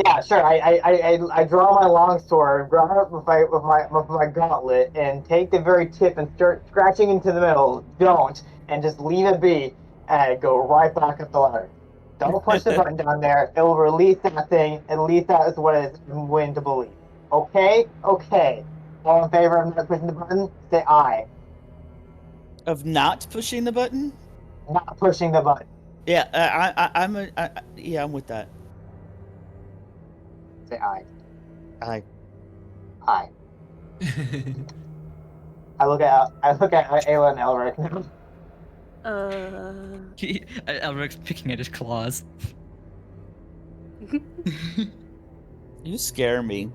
Yeah, sure. I draw my longsword, grab it with my gauntlet, and take the very tip and start scratching into the middle. Don't, and just leave it be, and go right back up the ladder. Don't push the button down there. It will release that thing. At least that is what it's willing to believe. Okay, okay. All in favor of not pushing the button, say aye. Of not pushing the button? Not pushing the button, Yeah, yeah, I'm with that. say aye. I Aye. I look at Ayla and Elric now. Elric's picking at his claws. You scare me.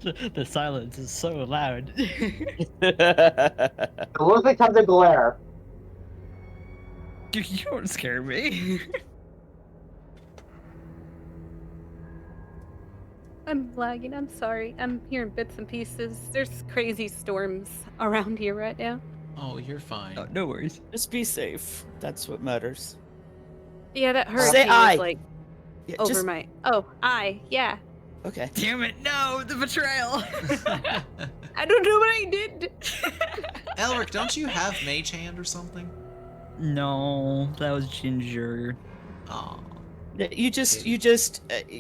The silence is so loud. It looks like time to glare. You don't scare me. I'm lagging. I'm sorry. I'm hearing bits and pieces. There's crazy storms around here right now. Oh, you're fine. Oh, no worries. Just be safe. That's what matters. Yeah, that Say hurricane aye. is like Yeah, over just, my. Oh, aye. Yeah. okay. Damn it! No, the betrayal. I don't know what I did. Elric, don't you have Mage Hand or something? No, that was Ginger. Oh. You just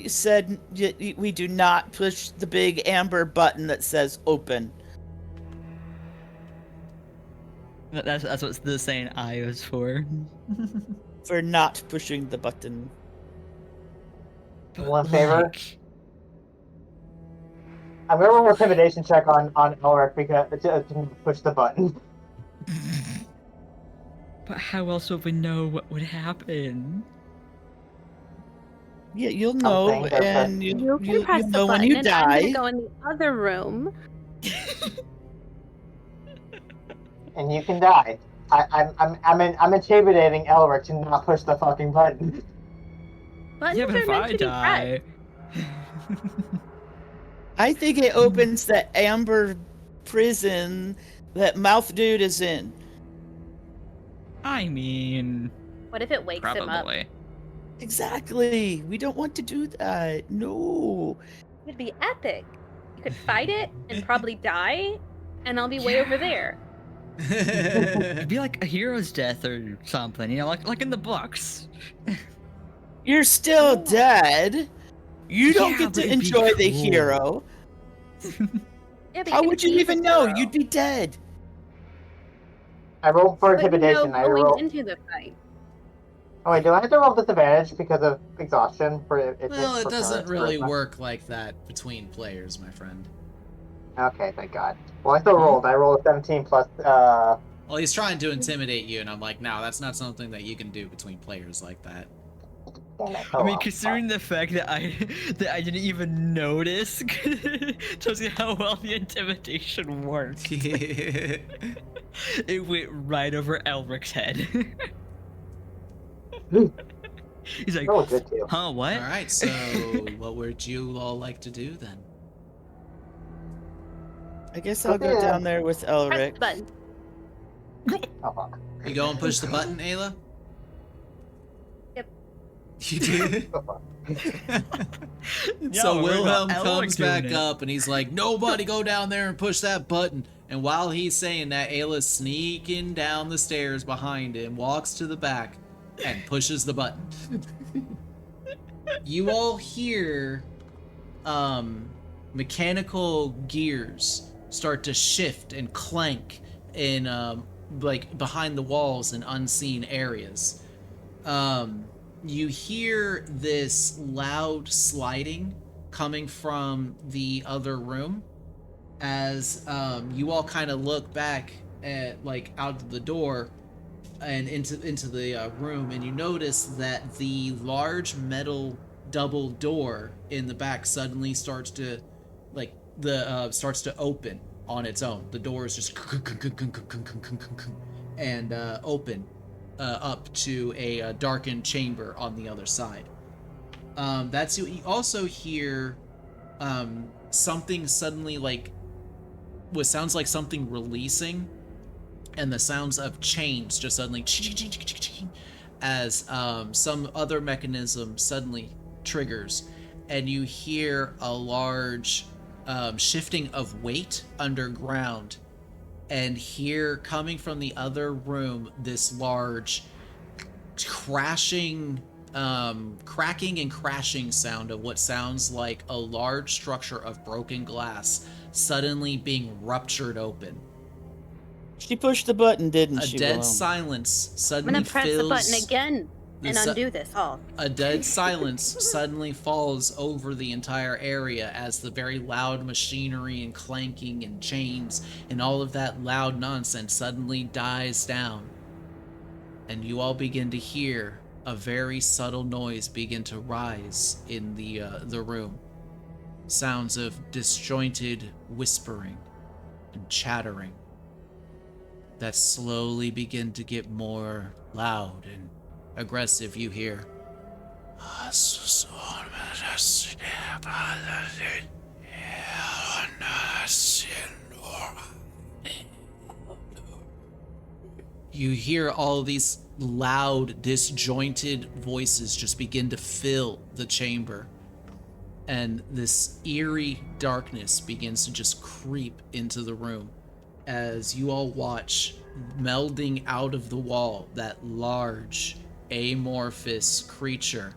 said we do not push the big amber button that says open. That's what the saying I was for. For not pushing the button. All in favor? Like, I'm gonna roll an intimidation check on Elric because to push the button. but how else would we know what would happen? Yeah, you'll know, Something that and You can press you'll the know button, when you and I'm gonna die. go in the other room. And you can die. I'm intimidating Elric to not push the fucking button. Buttons Yeah, but are if meant I to be die. I think it opens the amber prison that Mouth Dude is in. I mean, pressed. What if it wakes him up? probably. Exactly. We don't want to do that. No. It'd be epic. You could fight it and probably die, and I'll be way over there. It'd be like a hero's death or something, you know, like in the books. You're still Oh. dead. You don't Yeah, get but to it'd be enjoy the cool. hero. Yeah, but How you would could you be even the know? hero. You'd be dead. I rolled for But you know intimidation. I going rolled. into the fight. Oh wait, do I have to roll disadvantage because of exhaustion for it? Well, it for doesn't charisma? really work like that between players, my friend. Okay, thank God. Well, I still rolled. I rolled a 17 plus. Well, he's trying to intimidate you, and I'm like, no, that's not something that you can do between players like that. Damn it. I Oh, mean, well, considering the fact that I didn't even notice, tells you how well the intimidation worked. It went right over Elric's head. He's like, that was good too. huh, what? All right, so what would you all like to do then? I guess I'll go Okay. down there with Press Elric. the button. Oh fuck. You go and push the button, Ayla? Yep. You did? Oh, fuck. Yeah, So we're Wilhelm about Elric comes doing back it. up and he's like, nobody go down there and push that button. And while he's saying that, Ayla's sneaking down the stairs behind him, walks to the back, and pushes the button. You all hear mechanical gears start to shift and clank in like behind the walls in unseen areas. You hear this loud sliding coming from the other room as you all kind of look back at like out of the door and into the room, and you notice that the large metal double door in the back suddenly starts to like starts to open on its own. The door is just and open up to a darkened chamber on the other side. That's you also hear something suddenly like what sounds like something releasing, and the sounds of chains just suddenly as some other mechanism suddenly triggers, and you hear a large shifting of weight underground, and hear coming from the other room this large crashing, cracking and crashing sound of what sounds like a large structure of broken glass suddenly being ruptured open. She pushed the button, didn't A she? dead Willow? silence I'm suddenly gonna press the button fills again the and su- undo this all. A dead silence suddenly falls over the entire area as the very loud machinery and clanking and chains and all of that loud nonsense suddenly dies down. And you all begin to hear a very subtle noise begin to rise in the room. Sounds of disjointed whispering and chattering that slowly begin to get more loud and aggressive. You hear, you hear all these loud, disjointed voices just begin to fill the chamber. And this eerie darkness begins to just creep into the room as you all watch, melding out of the wall, that large, amorphous creature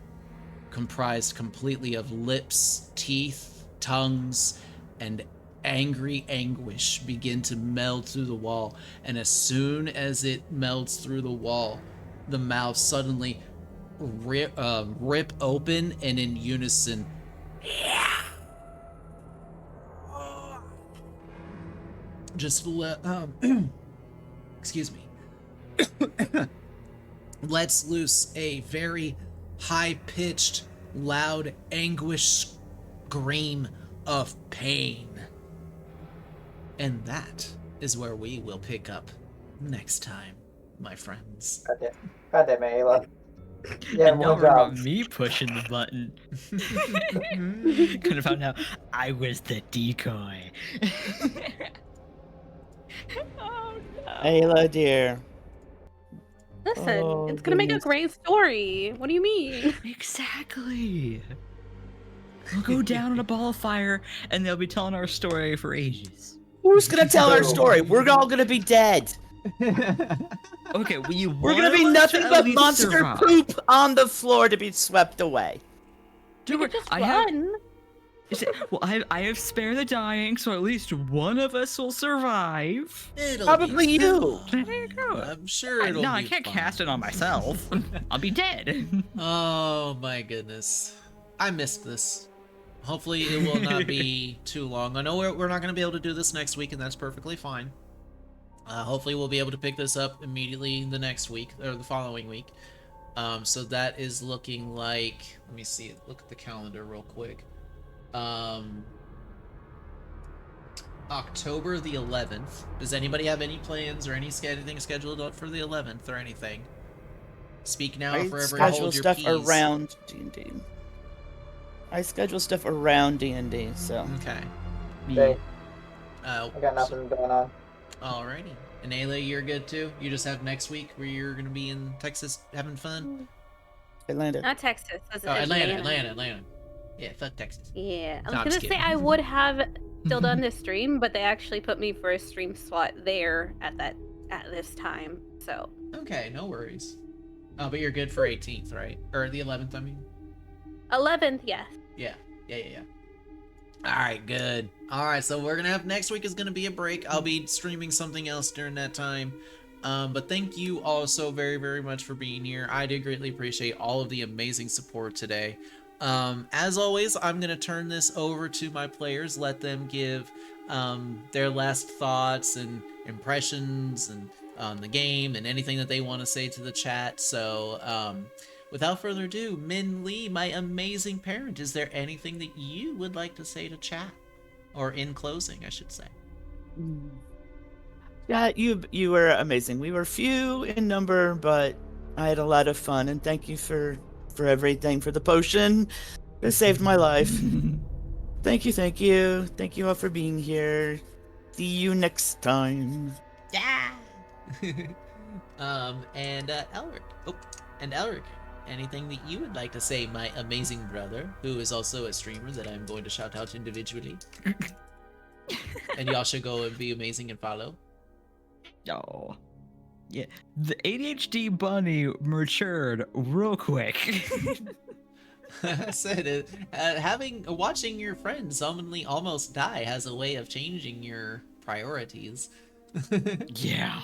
comprised completely of lips, teeth, tongues, and angry anguish begin to meld through the wall. And as soon as it melds through the wall, the mouth suddenly rip open, and in unison, just excuse me, lets loose a very high-pitched, loud, anguish scream of pain. And that is where we will pick up next time, my friends. God damn it, Ayla. Yeah, And now one we're job. about me pushing the button. Could have found out I was the decoy. Oh no. Ayla, dear. Listen, Oh, it's gonna make a goodness. great story. What do you mean? Exactly. We'll go down in a ball of fire, and they'll be telling our story for ages. Who's gonna tell our story? We're all gonna be dead. Okay, We're gonna be nothing but monster poop on the floor to be swept away. Dude, We could just I have. run. Well, I have spare the dying, so at least one of us will survive. It'll Probably be you. fine. There you go. I'm sure it'll No, be I can't fine. cast it on myself. I'll be dead. Oh my goodness. I missed this. Hopefully it will not be too long. I know we're not going to be able to do this next week, and that's perfectly fine. Hopefully we'll be able to pick this up immediately the next week, or the following week. So that is looking like, let me see, look at the calendar real quick. October the 11th. Does anybody have any plans or anything scheduled up for the 11th or anything? Speak now or forever schedule hold your stuff peace. around D&D. I schedule stuff around D&D, so. Okay. Okay, I I got nothing going on. Alrighty. And Ayla, you're good too? You just have next week where you're gonna be in Texas having fun? Atlanta. Not Texas. That's Oh, Atlanta. Yeah, fuck Texas. Yeah, I No, I'm was just gonna say kidding. I would have still done this stream, but they actually put me for a stream slot there at this time. So Okay, no worries. Oh, but you're good for 18th, right? Or the 11th, I mean? 11th, yes. Yeah. Alright, good. Alright, so we're gonna have next week is gonna be a break. I'll be streaming something else during that time. But thank you all so very, very much for being here. I did greatly appreciate all of the amazing support today. As always, I'm gonna turn this over to my players, let them give their last thoughts and impressions and on the game and anything that they want to say to the chat. So without further ado, Min Lee, my amazing parent, is there anything that you would like to say to chat? Or in closing, I should say. Yeah, you were amazing. We were few in number, but I had a lot of fun, and thank you for everything, for the potion. It saved my life. Thank you. Thank you all for being here. See you next time. Yeah. And Elric. Oh, And Elric, anything that you would like to say, my amazing brother, who is also a streamer that I'm going to shout out individually. And y'all should go and be amazing and follow. Oh. Yeah. The ADHD bunny matured real quick. I said it. Watching your friend suddenly almost die has a way of changing your priorities. Yeah.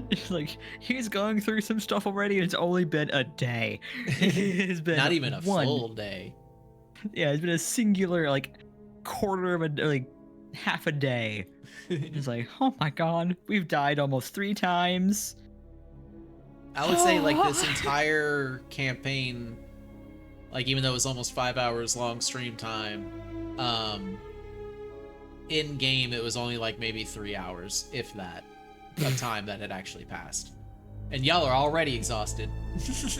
It's like he's going through some stuff already. It's only been a day. It's been Not even a full day. Yeah, it's been a singular quarter of a half a day. It's like, oh my god, we've died almost 3 times. I would say this entire campaign, even though it was almost 5 hours long stream time, in game it was only maybe 3 hours, if that, of time that had actually passed. And y'all are already exhausted. This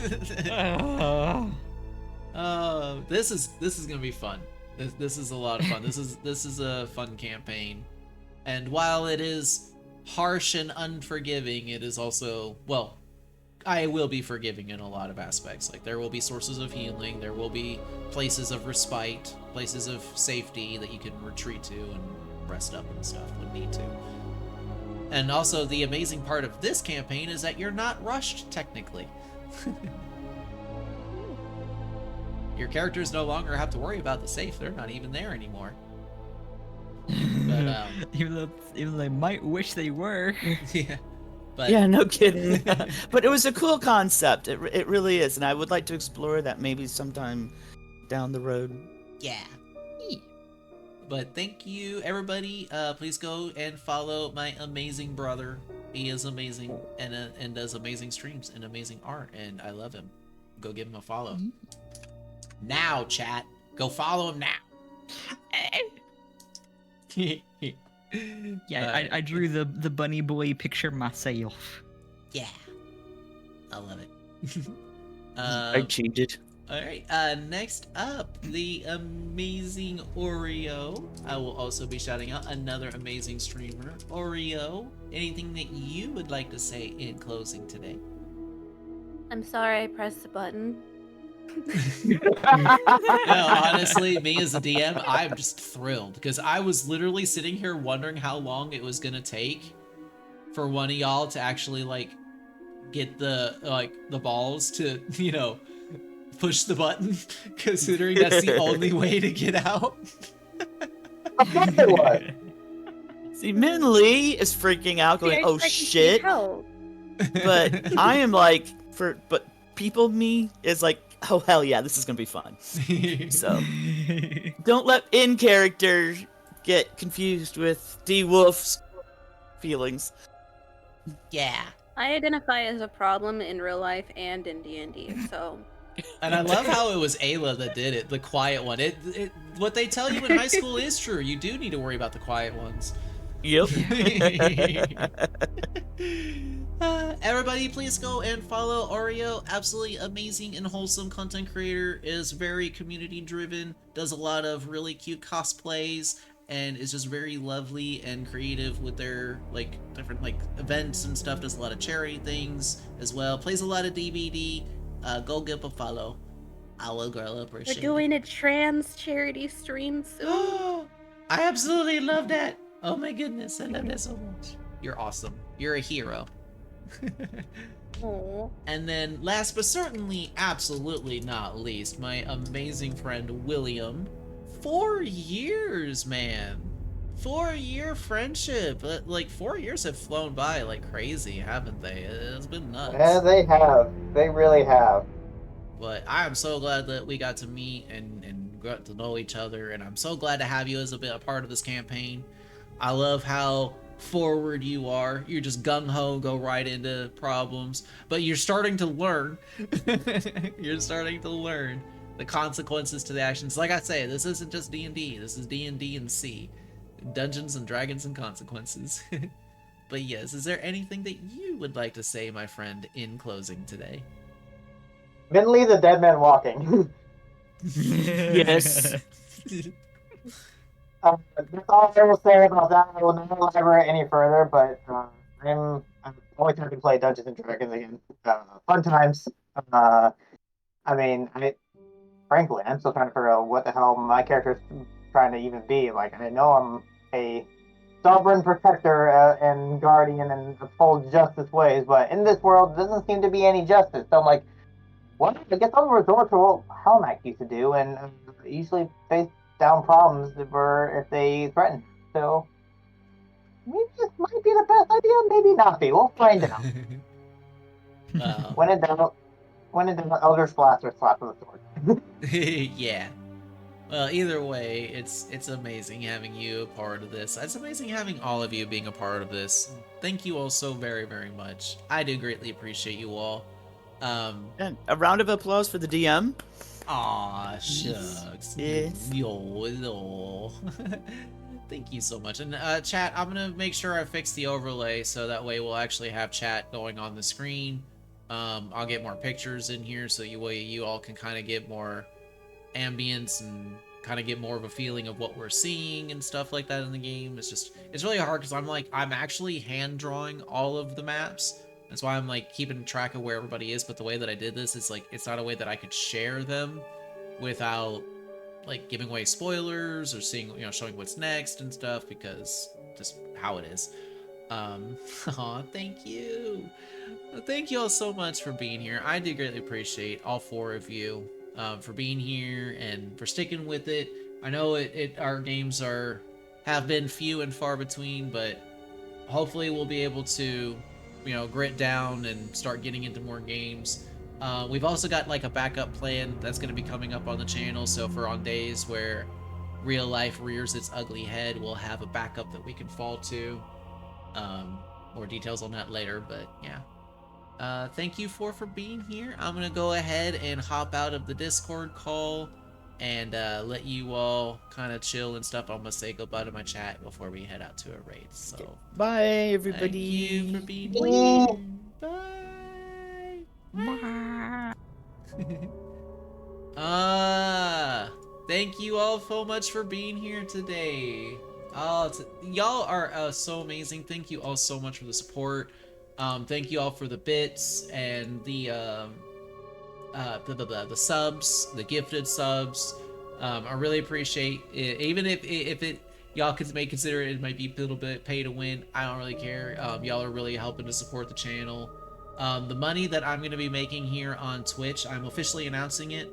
is gonna be fun. This is a lot of fun. This is a fun campaign. And while it is harsh and unforgiving, it is also, well, I will be forgiving in a lot of aspects. There will be sources of healing, there will be places of respite, places of safety that you can retreat to and rest up and stuff when need to. And also, the amazing part of this campaign is that you're not rushed, technically. Your characters no longer have to worry about the safe. They're not even there anymore. But, even though they might wish they were. yeah. But, yeah, no kidding. But it was a cool concept. It really is, and I would like to explore that maybe sometime down the road. yeah. But thank you, everybody. Please go and follow my amazing brother. He is amazing and does amazing streams and amazing art, and I love him. Go give him a follow. Mm-hmm. Now, chat. Go follow him now. Yeah, I drew the bunny boy picture myself. Yeah. I love it. I cheated. Alright, next up, the amazing Oreo. I will also be shouting out another amazing streamer. Oreo, anything that you would like to say in closing today? I'm sorry I pressed the button. No, honestly, me as a DM, I'm just thrilled because I was literally sitting here wondering how long it was gonna take for one of y'all to actually get the balls to push the button, considering that's the only way to get out. Of course it was. See, Min Lee is freaking out, going, "Oh shit!" But I am but people me is oh hell yeah, this is gonna be fun. So don't let in character get confused with D Wolf's feelings. Yeah. I identify as a problem in real life and in D&D, so. And I love how it was Ayla that did it, the quiet one. What they tell you in high school is true. You do need to worry about the quiet ones. Yep. Everybody, please go and follow Oreo. Absolutely amazing and wholesome content creator. Is very community driven. Does a lot of really cute cosplays. And is just very lovely and creative with their different events and stuff. Does a lot of charity things as well. Plays a lot of DVD. Go give a follow. I will girl appreciate it. We're doing a trans charity stream soon. I absolutely love that. Oh my goodness, I love that so much. You're awesome. You're a hero. Aww. And then last but certainly absolutely not least, my amazing friend William. 4 years, man. 4-year friendship. 4 years have flown by like crazy, haven't they? It's been nuts. Yeah, they have. They really have. But I am so glad that we got to meet and got to know each other, and I'm so glad to have you as a part of this campaign. I love how forward you are. You're just gung-ho, go right into problems, but you're starting to learn. You're starting to learn the consequences to the actions. Like I say, this isn't just D&D. This is D&D and C. Dungeons and Dragons and Consequences. But yes, is there anything that you would like to say, my friend, in closing today? Minley the dead man walking. Yes. That's all I will say about that. I will not elaborate any further, but I'm always happy to play Dungeons and Dragons again. Fun times. Frankly, I'm still trying to figure out what the hell my character's trying to even be. Like, I know I'm a sovereign protector and guardian and uphold justice ways, but in this world, there doesn't seem to be any justice. So I'm like, well, I guess I'll resort to what Helmac used to do and usually face down problems if they threaten. So maybe this might be the best idea, maybe not be. We'll find out. Well, When in doubt, Elder Blast or Slap with a Sword. yeah. Well, either way, it's amazing having you a part of this. It's amazing having all of you being a part of this. Thank you all so very, very much. I do greatly appreciate you all. And a round of applause for the DM. Aw, shucks. Yes. Yo. Thank you so much. And chat, I'm gonna make sure I fix the overlay so that way we'll actually have chat going on the screen. I'll get more pictures in here so you all can kind of get more ambience and kind of get more of a feeling of what we're seeing and stuff like that in the game. It's really hard because I'm actually hand drawing all of the maps. That's why I'm like keeping track of where everybody is, but the way that I did this is like it's not a way that I could share them without like giving away spoilers or showing what's next and stuff, because just how it is. Aw, thank you. Thank you all so much for being here. I do greatly appreciate all four of you for being here and for sticking with it. I know our games have been few and far between, but hopefully we'll be able to grit down and start getting into more games. We've also got like a backup plan that's going to be coming up on the channel, so for on days where real life rears its ugly head, we'll have a backup that we can fall to. More details on that later, but yeah. Thank you for being here. I'm gonna go ahead and hop out of the Discord call and let you all kind of chill and stuff. I'm gonna say goodbye to my chat before we head out to a raid. So Bye, everybody. thank you for being here. Bye. Thank you all so much for being here today. Y'all are so amazing. Thank you all so much for the support. Thank you all for the bits and the subs, the gifted subs. I really appreciate it. Even if y'all may consider it might be a little bit pay to win, I don't really care. Y'all are really helping to support the channel. The money that I'm going to be making here on Twitch, I'm officially announcing it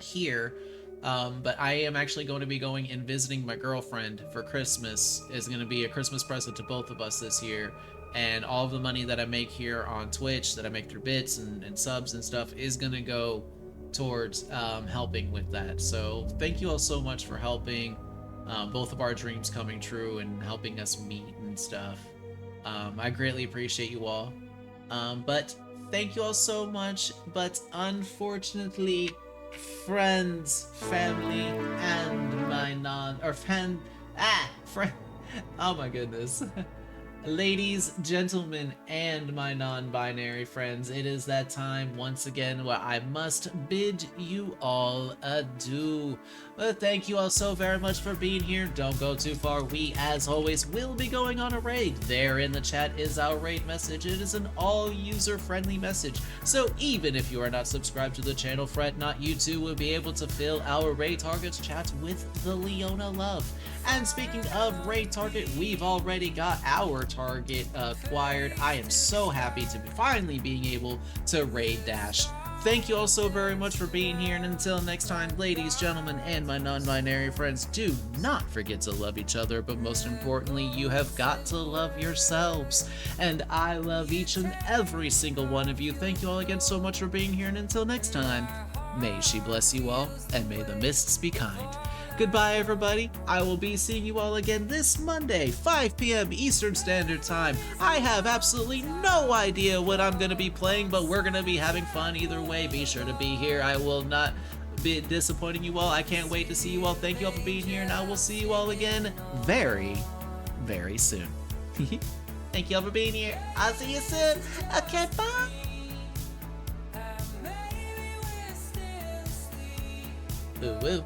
here. But I am actually going to be going and visiting my girlfriend for Christmas. It's going to be a Christmas present to both of us this year. And all of the money that I make here on Twitch, that I make through bits and subs and stuff, is going to go towards helping with that. So thank you all so much for helping both of our dreams coming true and helping us meet and stuff. I greatly appreciate you all. But thank you all so much. But unfortunately, friends, family, and my friend. Oh my goodness. Ladies, gentlemen, and my non-binary friends, it is that time once again where I must bid you all adieu. But thank you all so very much for being here. Don't go too far. We, as always, will be going on a raid. There in the chat is our raid message. It is an all-user-friendly message. So even if you are not subscribed to the channel, fret not, you too will be able to fill our raid targets chat with the Leona love. And speaking of raid target, we've already got our target acquired. I am so happy to be finally being able to raid dash. Thank you all so very much for being here, and until next time, ladies, gentlemen, and my non-binary friends, do not forget to love each other, but most importantly, you have got to love yourselves. And I love each and every single one of you. Thank you all again so much for being here, and until next time, may she bless you all, and may the mists be kind. Goodbye, everybody. I will be seeing you all again this Monday, 5 p.m. Eastern Standard Time. I have absolutely no idea what I'm going to be playing, but we're going to be having fun either way. Be sure to be here. I will not be disappointing you all. I can't wait to see you all. Thank you all for being here, and I will see you all again very, very soon. Thank you all for being here. I'll see you soon. Okay, bye. Ooh, woo.